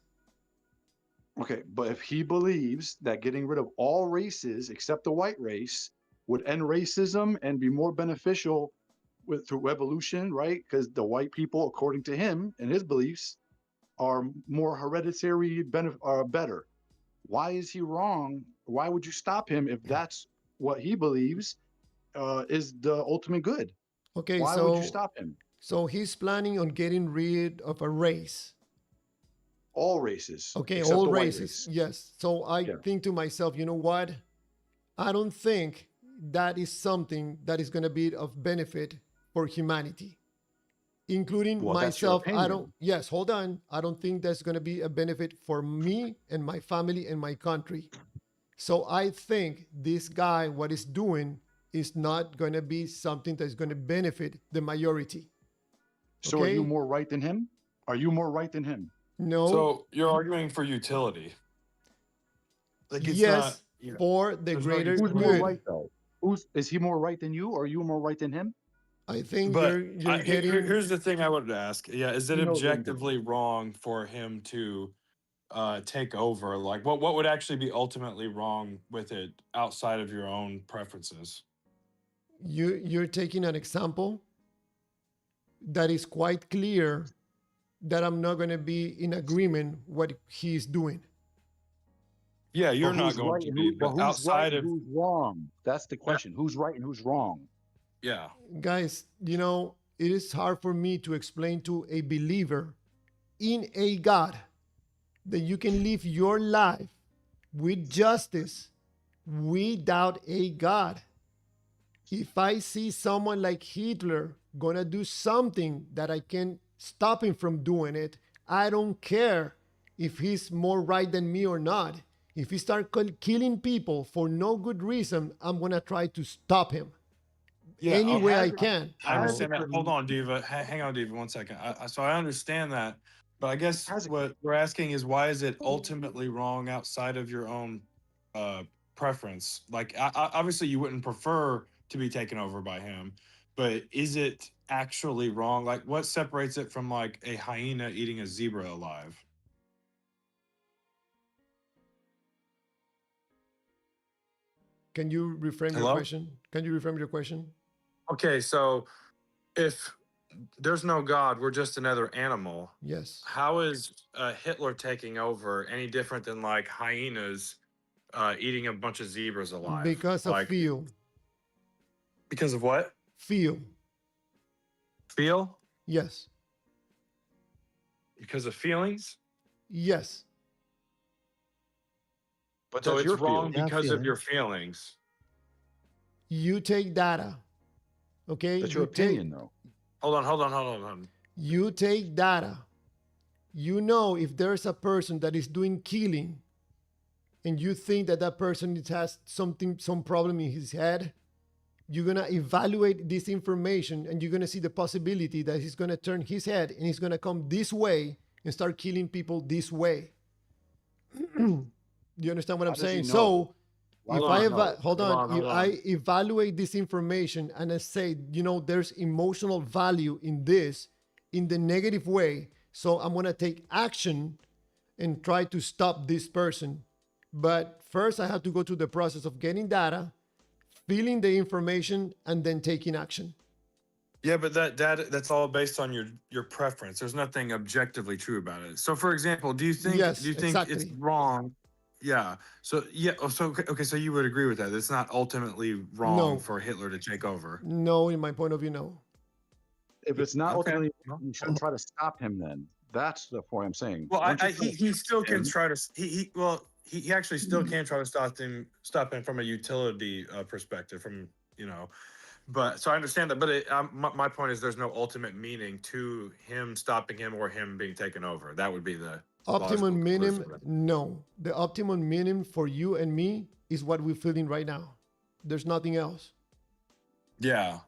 Okay, but if he believes that getting rid of all races except the white race would end racism and be more beneficial through evolution, right? Because the white people, according to him and his beliefs, are more hereditary are better. Why is he wrong? Why would you stop him if that's what he believes is the ultimate good? Okay, Why would you so stop him? he's planning on getting rid of a race. All races Okay, except all the white races. race. Yes. So I Yeah. think to myself, you know what? I don't think that is something that is going to be of benefit for humanity, including Well, that's your myself. I don't, opinion. yes, hold on. I don't think that's going to be a benefit for me and my family and my country. So I think this guy, what he's doing is not going to be something that's going to benefit the majority. So are you Okay? more right than him? Are you more right than him? No, So you're arguing for utility. Like it's not, yes, for the there's no greater Who's utility. more good. right though? Is he more right than you, or are you more right than him? I think But you're getting here's the thing I wanted to ask. Yeah, is it He knows what he's doing. objectively wrong for him to take over? Like what would actually be ultimately wrong with it outside of your own preferences? you're taking an example that is quite clear that I'm not going to be in agreement what he's doing. Yeah, But you're not who's going right to and be, but but who's right outside and of who's wrong? That's the yeah, question. Who's right and who's wrong? yeah. Guys, it is hard for me to explain to a believer in a God that you can live your life with justice without a God. If I see someone like Hitler gonna do something that I can stop him from doing it, I don't care if he's more right than me or not. If he start killing people for no good reason, I'm gonna try to stop him Yeah, any way I Has can. I has understand that. Hold on, Diva. Hang on, Diva, one second. So I understand that, but I guess has what we're asking is why is it ultimately wrong outside of your own uh, preference? Like, obviously, you wouldn't prefer to be taken over by him, but is it actually wrong? Like, what separates it from like a hyena eating a zebra alive? Can you reframe your Hello? question? Can you reframe your question? Okay, so if there's no God, we're just another animal. Yes. How is Hitler taking over any different than like hyenas eating a bunch of zebras alive? Because of Like, feel. because of what? Feel. Feel? Yes. Because of feelings? Yes. But So that's it's your wrong feelings. Yeah, because of your feelings. feelings. You take data. Okay? That's your You take opinion, though. Hold on. you take data. You know if there's a person that is doing killing and you think that that person has some problem in his head, you're going to evaluate this information and you're going to see the possibility that he's going to turn his head and he's going to come this way and start killing people this way. You understand what How I'm does he saying? know? So Why if would I he know? hold on, if Hold I on. evaluate this information and I say, there's emotional value in this in the negative way, so I'm going to take action and try to stop this person. But first I have to go through the process of getting data, feeling the information, and then taking action. Yeah, but that's all based on your preference. There's nothing objectively true about it. So, for example, do you think Yes, it's exactly. wrong? Yeah. So yeah. So okay. So you would agree with that? It's not ultimately wrong No, for Hitler to take over. no, in my point of view, no. If it's not Okay. ultimately, Well, you shouldn't try to stop him then. That's the point I'm saying. well, Once you I try to he stop still can him, try to he actually still can try to stop him from a utility perspective from you know but so I understand that, but my point is there's no ultimate meaning to him stopping him or him being taken over. That would be the logical Optimum conclusion. minimum, no. The optimum minimum for you and me is what we're feeling right now. There's nothing else. Yeah.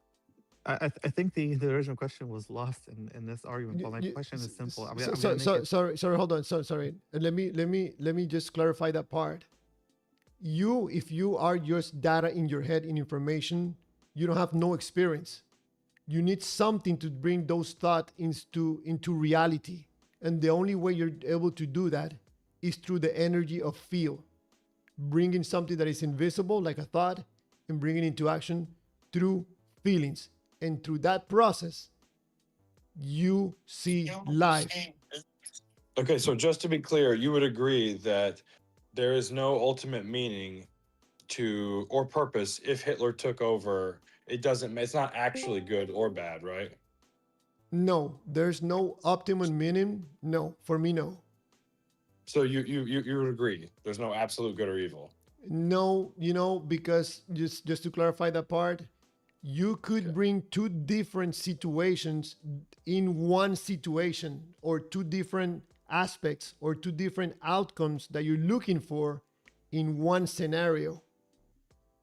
I think the original question was lost in this argument, but my question is simple. I'm gonna make it. Sorry, hold on. Sorry. Let me just clarify that part. If you are just data in your head in information, you don't have no experience. You need something to bring those thoughts into reality. And the only way you're able to do that is through the energy of feel, bringing something that is invisible, like a thought, and bringing it into action through feelings. And through that process, you see life. Okay, so just to be clear, you would agree that there is no ultimate meaning to or purpose if Hitler took over. It's not actually good or bad, right? No, there's no optimum meaning. No, for me, no. So you would agree there's no absolute good or evil. No, because just to clarify that part, you could Okay. bring two different situations in one situation, or two different aspects or two different outcomes that you're looking for in one scenario.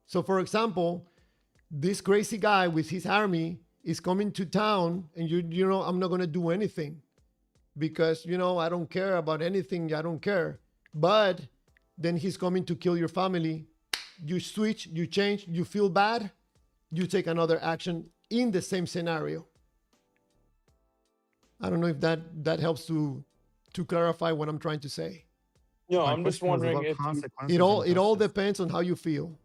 So, for example, this crazy guy with his army is coming to town, and I'm not going to do anything because I don't care about anything. I don't care. But then he's coming to kill your family. You switch, you change, you feel bad, you take another action in the same scenario. I don't know if that helps to clarify what I'm trying to say. No, My I'm just question was wondering about if It consequences all and it all justice. depends on how you feel.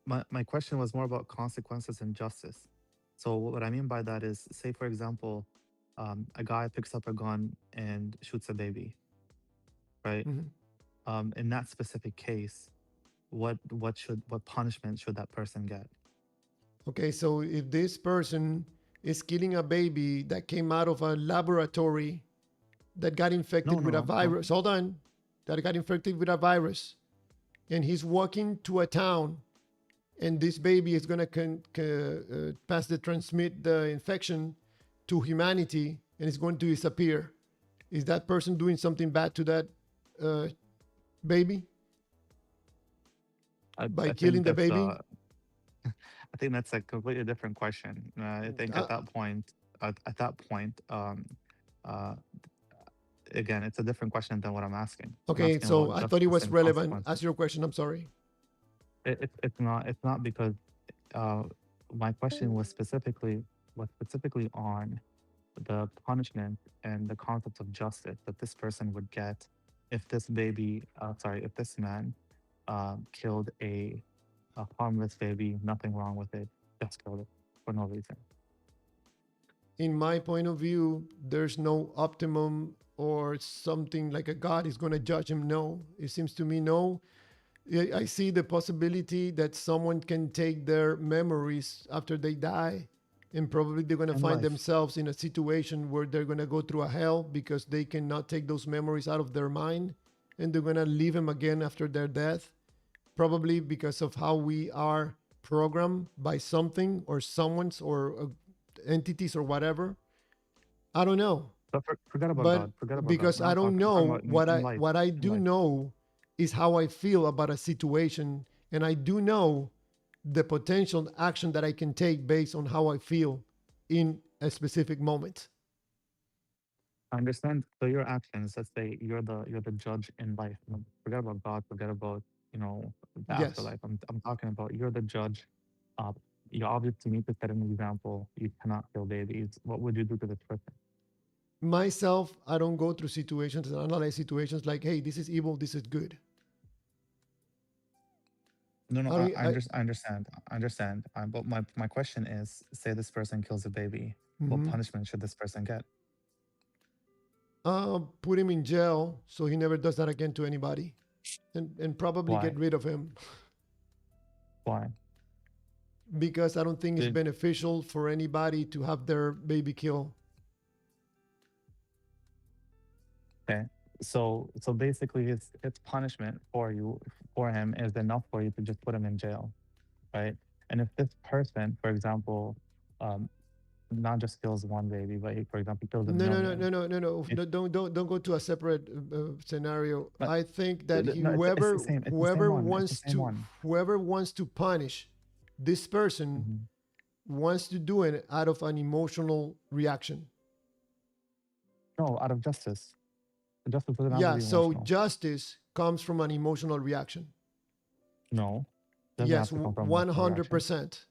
My question was more about consequences and justice. So what I mean by that is, say for example, a guy picks up a gun and shoots a baby, right? Mhm. In that specific case, what punishment should that person get? Okay, so if this person is killing a baby that came out of a laboratory that got infected with a No. virus, hold on, that got infected with a virus, and he's walking to a town and this baby is gonna pass the transmit the infection to humanity, and it's going to disappear. Is that person doing something bad to that uh, baby by I killing think the that's baby? I think that's a completely different question. I think Uh, at that point, uh, again, it's a different question than what I'm asking. I'm okay, asking so about I thought it justice was and relevant. consequences. Ask your question. I'm sorry. It's not because uh, my question was specifically on the punishment and the concept of justice that this person would get if this baby, if this man killed a harmless baby, nothing wrong with it, just killed it for no reason. In my point of view, there's no optimum or something like a God is going to judge him. No, it seems to me no. I see the possibility that someone can take their memories after they die, and probably they're going to In find life, themselves in a situation where they're going to go through a hell because they cannot take those memories out of their mind, and they're going to leave them again after their death, probably because of how we are programmed by something or someone's or entities or whatever. I don't know, but forget about but God. Forget about God. because I don't I'm talking know about in life. what I In do life. know is how I feel about a situation, and I do know the potential action that I can take based on how I feel in a specific moment. I understand. So your actions, let's say you're the judge in life. Forget about God. Forget about the Yes, afterlife. I'm talking about you're the judge. Uh, you obviously need to set an example. You cannot kill babies. What would you do to this person? myself, I don't go through situations and analyze situations like, hey, this is evil, this is good. No, no, I don't. I understand. I understand. But my question is, say this person kills a baby. What Mhm. punishment should this person get? Put him in jail so he never does that again to anybody, and probably Why? get rid of him Why? because I don't think it's Did, beneficial for anybody to have their baby killed. okay. So basically, his punishment for him is enough for you to just put him in jail, right? And if this person, for example, um, not just kills one baby, but he, for example, kills a No, no, no, million, no, no, no, no. it, Don't go to a separate scenario. but I think that no, it's the whoever same. It's the same one. It's the same one. whoever wants to punish this person Mhm. wants to do it out of an emotional reaction. No, out of justice. Justice doesn't have to Yeah, be so emotional. justice comes from an emotional reaction. No, doesn't Yes, have to come from emotional reaction. 100%.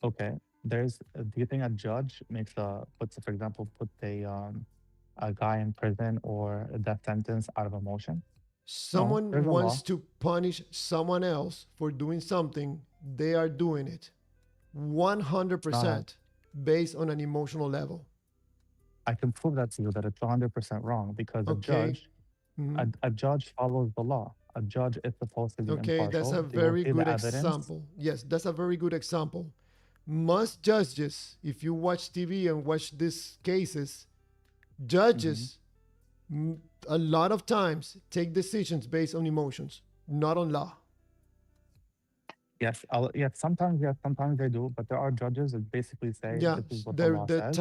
Okay. There's. Do you think a judge for example, put a guy in prison or a death sentence out of emotion? No, Someone there's a wants law. to punish someone else for doing something, they are doing it It's not a. 100% based on an emotional level. I can prove that to you that it's 100% wrong because Okay. Mhm. a judge follows the law. A judge is supposed to be Okay, that's a impartial. They will very see the good evidence. example. Yes, that's a very good example. Most judges, if you watch TV and watch these cases, Mhm. judges a lot of times take decisions based on emotions, not on law. Yes, sometimes they do, but there are judges that basically say Yeah, this is what the law says.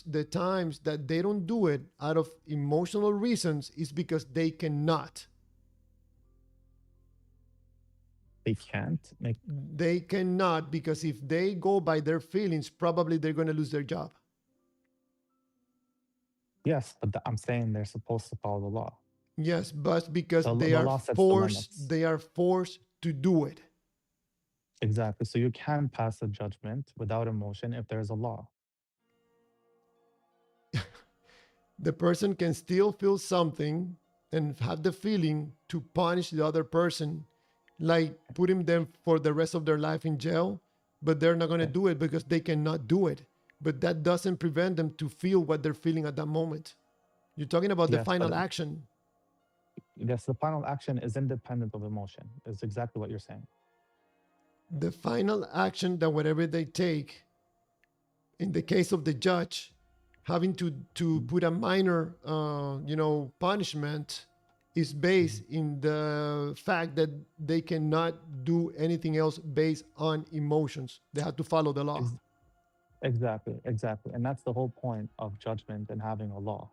the times that they don't do it out of emotional reasons is because they cannot. They can't make. They cannot because if they go by their feelings, probably they're going to lose their job. Yes, but I'm saying they're supposed to follow the law. Yes, but because The law sets the limits. they are forced to do it. Exactly. So you can pass a judgment without emotion if there's a law. The person can still feel something and have the feeling to punish the other person, like putting them for the rest of their life in jail, but they're not going to Okay. do it because they cannot do it. But that doesn't prevent them to feel what they're feeling at that moment. You're talking about the Yes, but final action. yes, the final action is independent of emotion. Is exactly what you're saying. The final action that whatever they take, in the case of the judge, having to Mhm. put a minor, punishment is based in the fact that they cannot do anything else based on emotions. They have to follow the law. Exactly, exactly. And that's the whole point of judgment and having a law,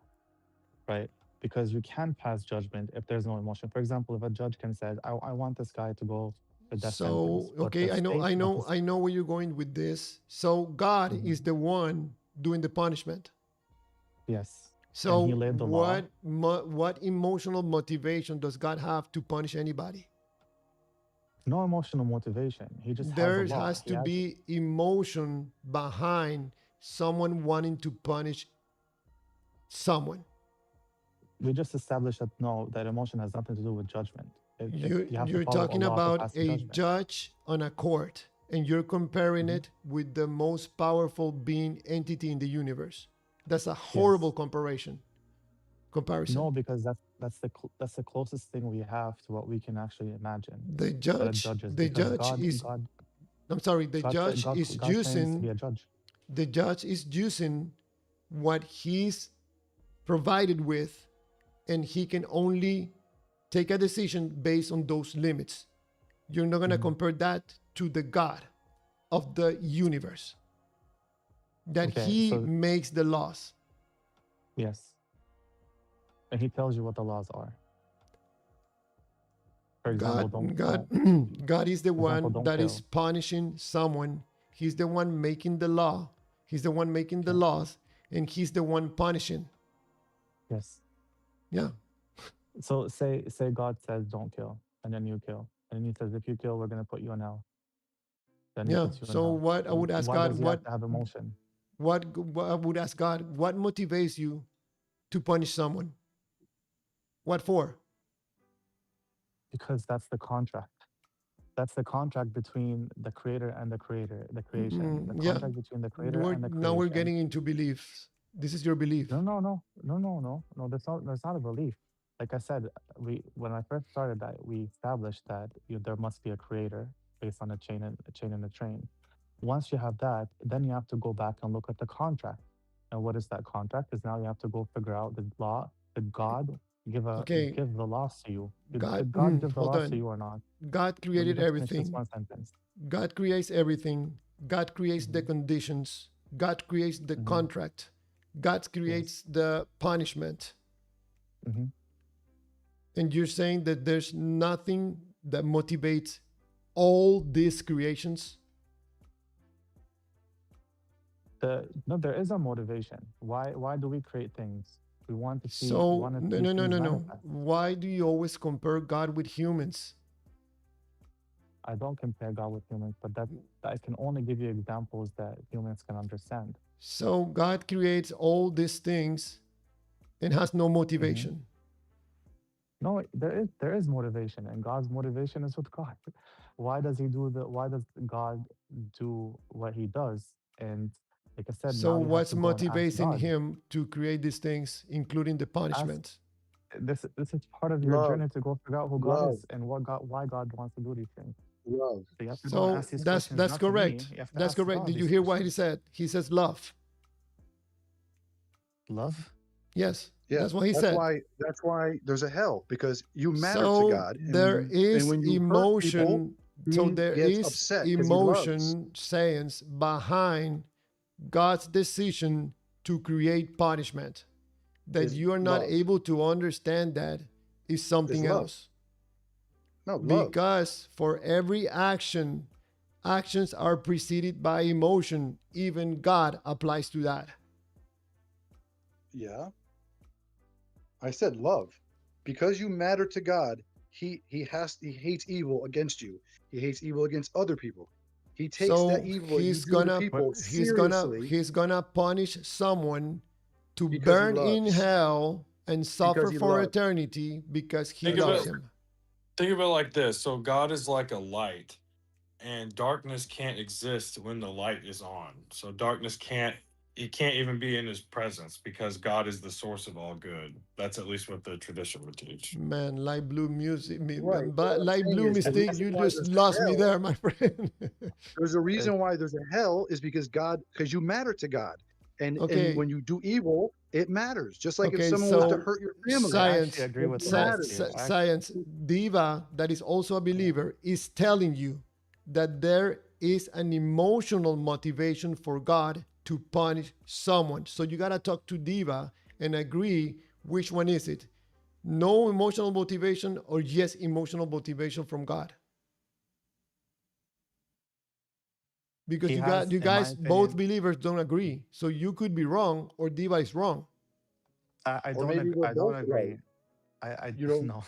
right? Because you can pass judgment if there's no emotion. For example, if a judge can say, I want this guy to go the death sentence. So, But the okay, state, but the, I know where you're going with this. So God Mhm. is the one doing the punishment. Yes. So And he laid the law. what emotional motivation does God have to punish anybody? No emotional motivation. He just has a There law. has He to has, be emotion behind someone wanting to punish someone. we just established that no, that emotion has nothing to do with judgment. You have to You're follow a talking law to about pass a a judgment. judge on a court, and you're comparing Mhm. it with the most powerful being entity in the universe. That's a Yes. horrible comparison. No, because that's the closest thing we have to what we can actually imagine. The That a judge, judge is the because judge is. I'm sorry. The judge is God claims to be using. a judge. The judge is using what he's provided with, and he can only take a decision based on those limits. You're not gonna Mhm. compare that to the God of the universe. That Okay, he so makes the laws. yes, and he tells you what the laws are. For example, God is the for example, one don't that is kill. punishing someone. He's the one making the law. He's the one making the Okay. laws, and he's the one punishing. Yes. Yeah. So say God says don't kill, and then you kill, and then he says if you kill, we're gonna put you in hell. Then he Yeah. puts you in So hell. what I would ask Why God, does he have to have emotion? what I would ask God, what motivates you to punish someone? What for? Because that's the contract. That's the contract between the creator and the creation. The Yeah. contract between the creator and the Now we're creation. getting into beliefs. This is your belief. No. There's not a belief. Like I said, when I first started that, we established that there must be a creator based on a chain and a train. Once you have that, then you have to go back and look at the contract. And what is that contract? Is now you have to go figure out the law. Did God Okay. give the laws to you? God, Did God give the hold laws to on. you or not? God Let me created just finish this everything. one sentence. God creates everything. God creates the Mhm. conditions. God creates the Mhm. contract. God Yes. creates the punishment. hmm And you're saying that there's nothing that motivates all these creations? No, there is a motivation. Why do we create things? We want to see. We So, want to see things no. manifest. Why do you always compare God with humans? I don't compare God with humans, but that I can only give you examples that humans can understand. So, God creates all these things and has no Mhm. motivation. No, there is motivation, and God's motivation is with God. Why does God do what he does? And like I said, So, now you have what's to go and ask motivating God. him to create these things, including the Ask punishment? this is part of your Love, journey to go figure out who God love, is and why God wants to do these things. love. So you have to go and So ask these questions that's not to me. correct. You have to That's ask correct. God Did you these hear what he questions. said? He says love. Love? Yes, Yeah, that's what he said. that's why there's a hell, because you matter to So God, and there and is when you hurt people, emotion. So he there gets is upset because he loves. emotion science behind God's decision to create punishment. That Is you are not love. able to understand that is Is something love. else. No, love. Because for every action, actions are preceded by emotion. Even God applies to that. Yeah. I said love. Because you matter to God, he hates evil against you. He hates evil against other people. He takes that So evil that you do to people seriously he's gonna punish someone to because he burn in loves. hell and suffer Because he for loves. eternity because he Think of loves it. him. Think of it like this. So God is like a light, and darkness can't exist when the light is on. So darkness can't. It can't even be in his presence because God is the source of all good. That's at least what the tradition would teach. Man, light blue music, Right. But what I'm light saying blue is the mystic, reason you why just there's lost a me hell, there, my friend. there's a reason why there's a hell is because you matter to God. And Okay, when you do evil, It matters. Just like if Okay, someone was to so hurt your family, I actually science, agree with it both matters. you. science, Diva, that is also a believer, is telling you that there is an emotional motivation for God to punish someone. So you gotta talk to Diva and agree which one is it. No emotional motivation or yes emotional motivation from God. Because He has, you in my guys both opinion, believers don't agree. So you could be wrong or Diva is wrong. Or maybe we're I don't both right. agree. I You don't no. you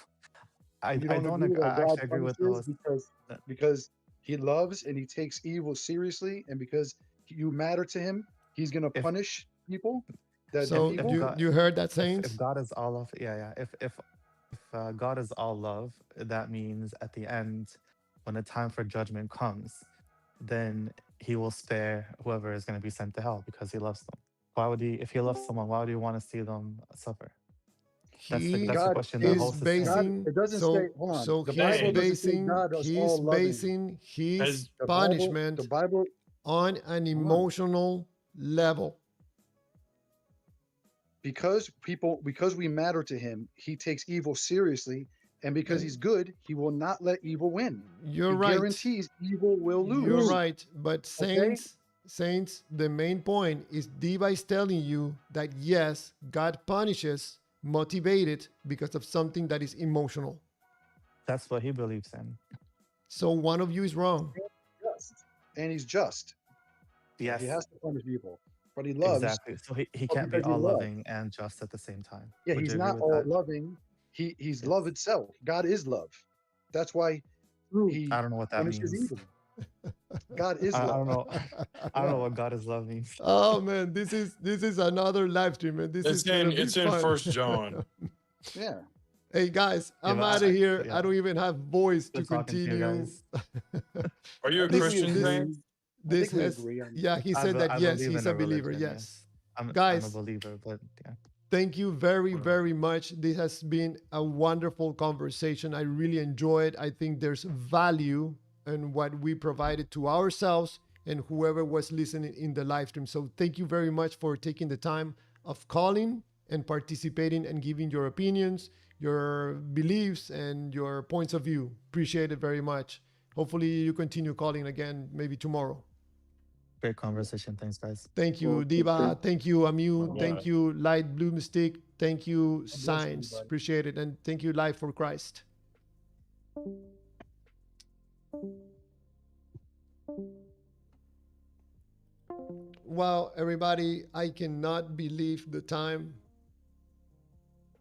I don't don't agree I that God actually agree with punishes those. Uh, because he loves and he takes evil seriously, and because you matter to him, he's gonna If punish people that do So if evil. God you heard that, if Saints? God is all of, yeah, if God is all love, that means at the end, when the time for judgment comes, then he will spare whoever is going to be sent to hell because he loves them. Why would he, if he loves someone, why would he want to see them suffer? He That's the God question the is is host is saying. God. basing It doesn't say. Hold on. so The he's Bible Saying doesn't say basing God is he's all loving. basing as his The punishment Bible. on an Hold on. emotional level. Because we matter to him, he takes evil seriously, and because he's good, he will not let evil win. You're He right. guarantees evil will You're lose. right. But Okay? Saints, the main point is Diva is telling you that yes, God punishes motivated because of something that is emotional. That's what he believes in. So one of you is wrong. Just. And he's just. So he Yes, has to punish people. But he loves exactly. So he people can't be because he all loves. loving and just at the same time. Yeah, Would he's you agree not with all that? loving. He's love Yes. itself. God is love. That's why I he don't know what that punishes means. evil. God is I love. don't know. I don't know Yeah. what God is love means. Oh man, this is another live stream, and this is gonna be it's in fun. First John. Yeah. Hey guys, Yeah, I'm out of here. I yeah. don't even have voice to Good talking to you continue. guys. Are you I a think this we Christian, this agree. James? I this think we has agree on. yeah. He said that I yes, believe he's in a a believer. religion. Yes, Yes, I'm a guys, believer, but yeah, thank you very we're not. very much. This has been a wonderful conversation. I really enjoyed. I think there's value in what we provided to ourselves and whoever was listening in the live stream. So thank you very much for taking the time of calling and participating and giving your opinions, your beliefs, and your points of view. Appreciate it very much. Hopefully you continue calling again maybe tomorrow. Great conversation. Thanks, guys. Thank Well, you, Diva. Thank you, Amu. Yeah. Thank you, Light Blue Mystic. Thank you, God bless Science. everybody. Appreciate it. And thank you, Life for Christ. Wow, everybody, I cannot believe the time.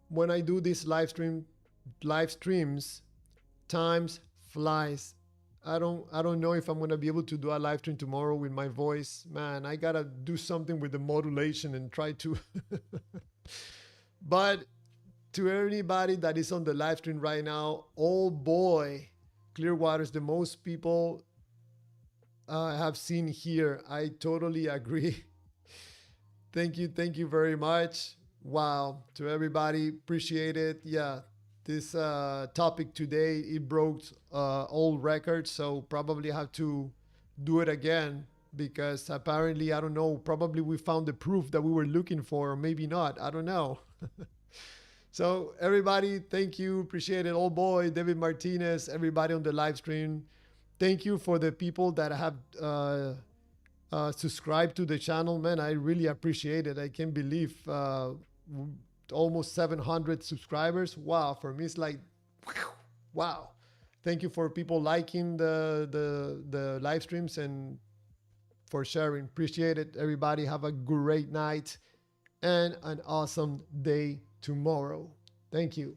When I do these live streams, times flies. I don't know if I'm gonna be able to do a live stream tomorrow with my voice. Man, I gotta do something with the modulation and try to but to anybody that is on the live stream right now, oh boy, Clearwater is the most people have seen here. I totally agree. Thank you very much. Wow, to everybody, appreciate it. Yeah, this topic today it broke all records, so probably have to do it again because apparently I don't know. Probably we found the proof that we were looking for, or maybe not. I don't know. So everybody, thank you, appreciate it. Old boy, David Martinez, everybody on the live stream. Thank you for the people that have subscribed to the channel, man. I really appreciate it. I can't believe almost 700 subscribers. Wow, for me it's like, wow. Thank you for people liking the live streams and for sharing. Appreciate it, everybody. Have a great night and an awesome day tomorrow. Thank you.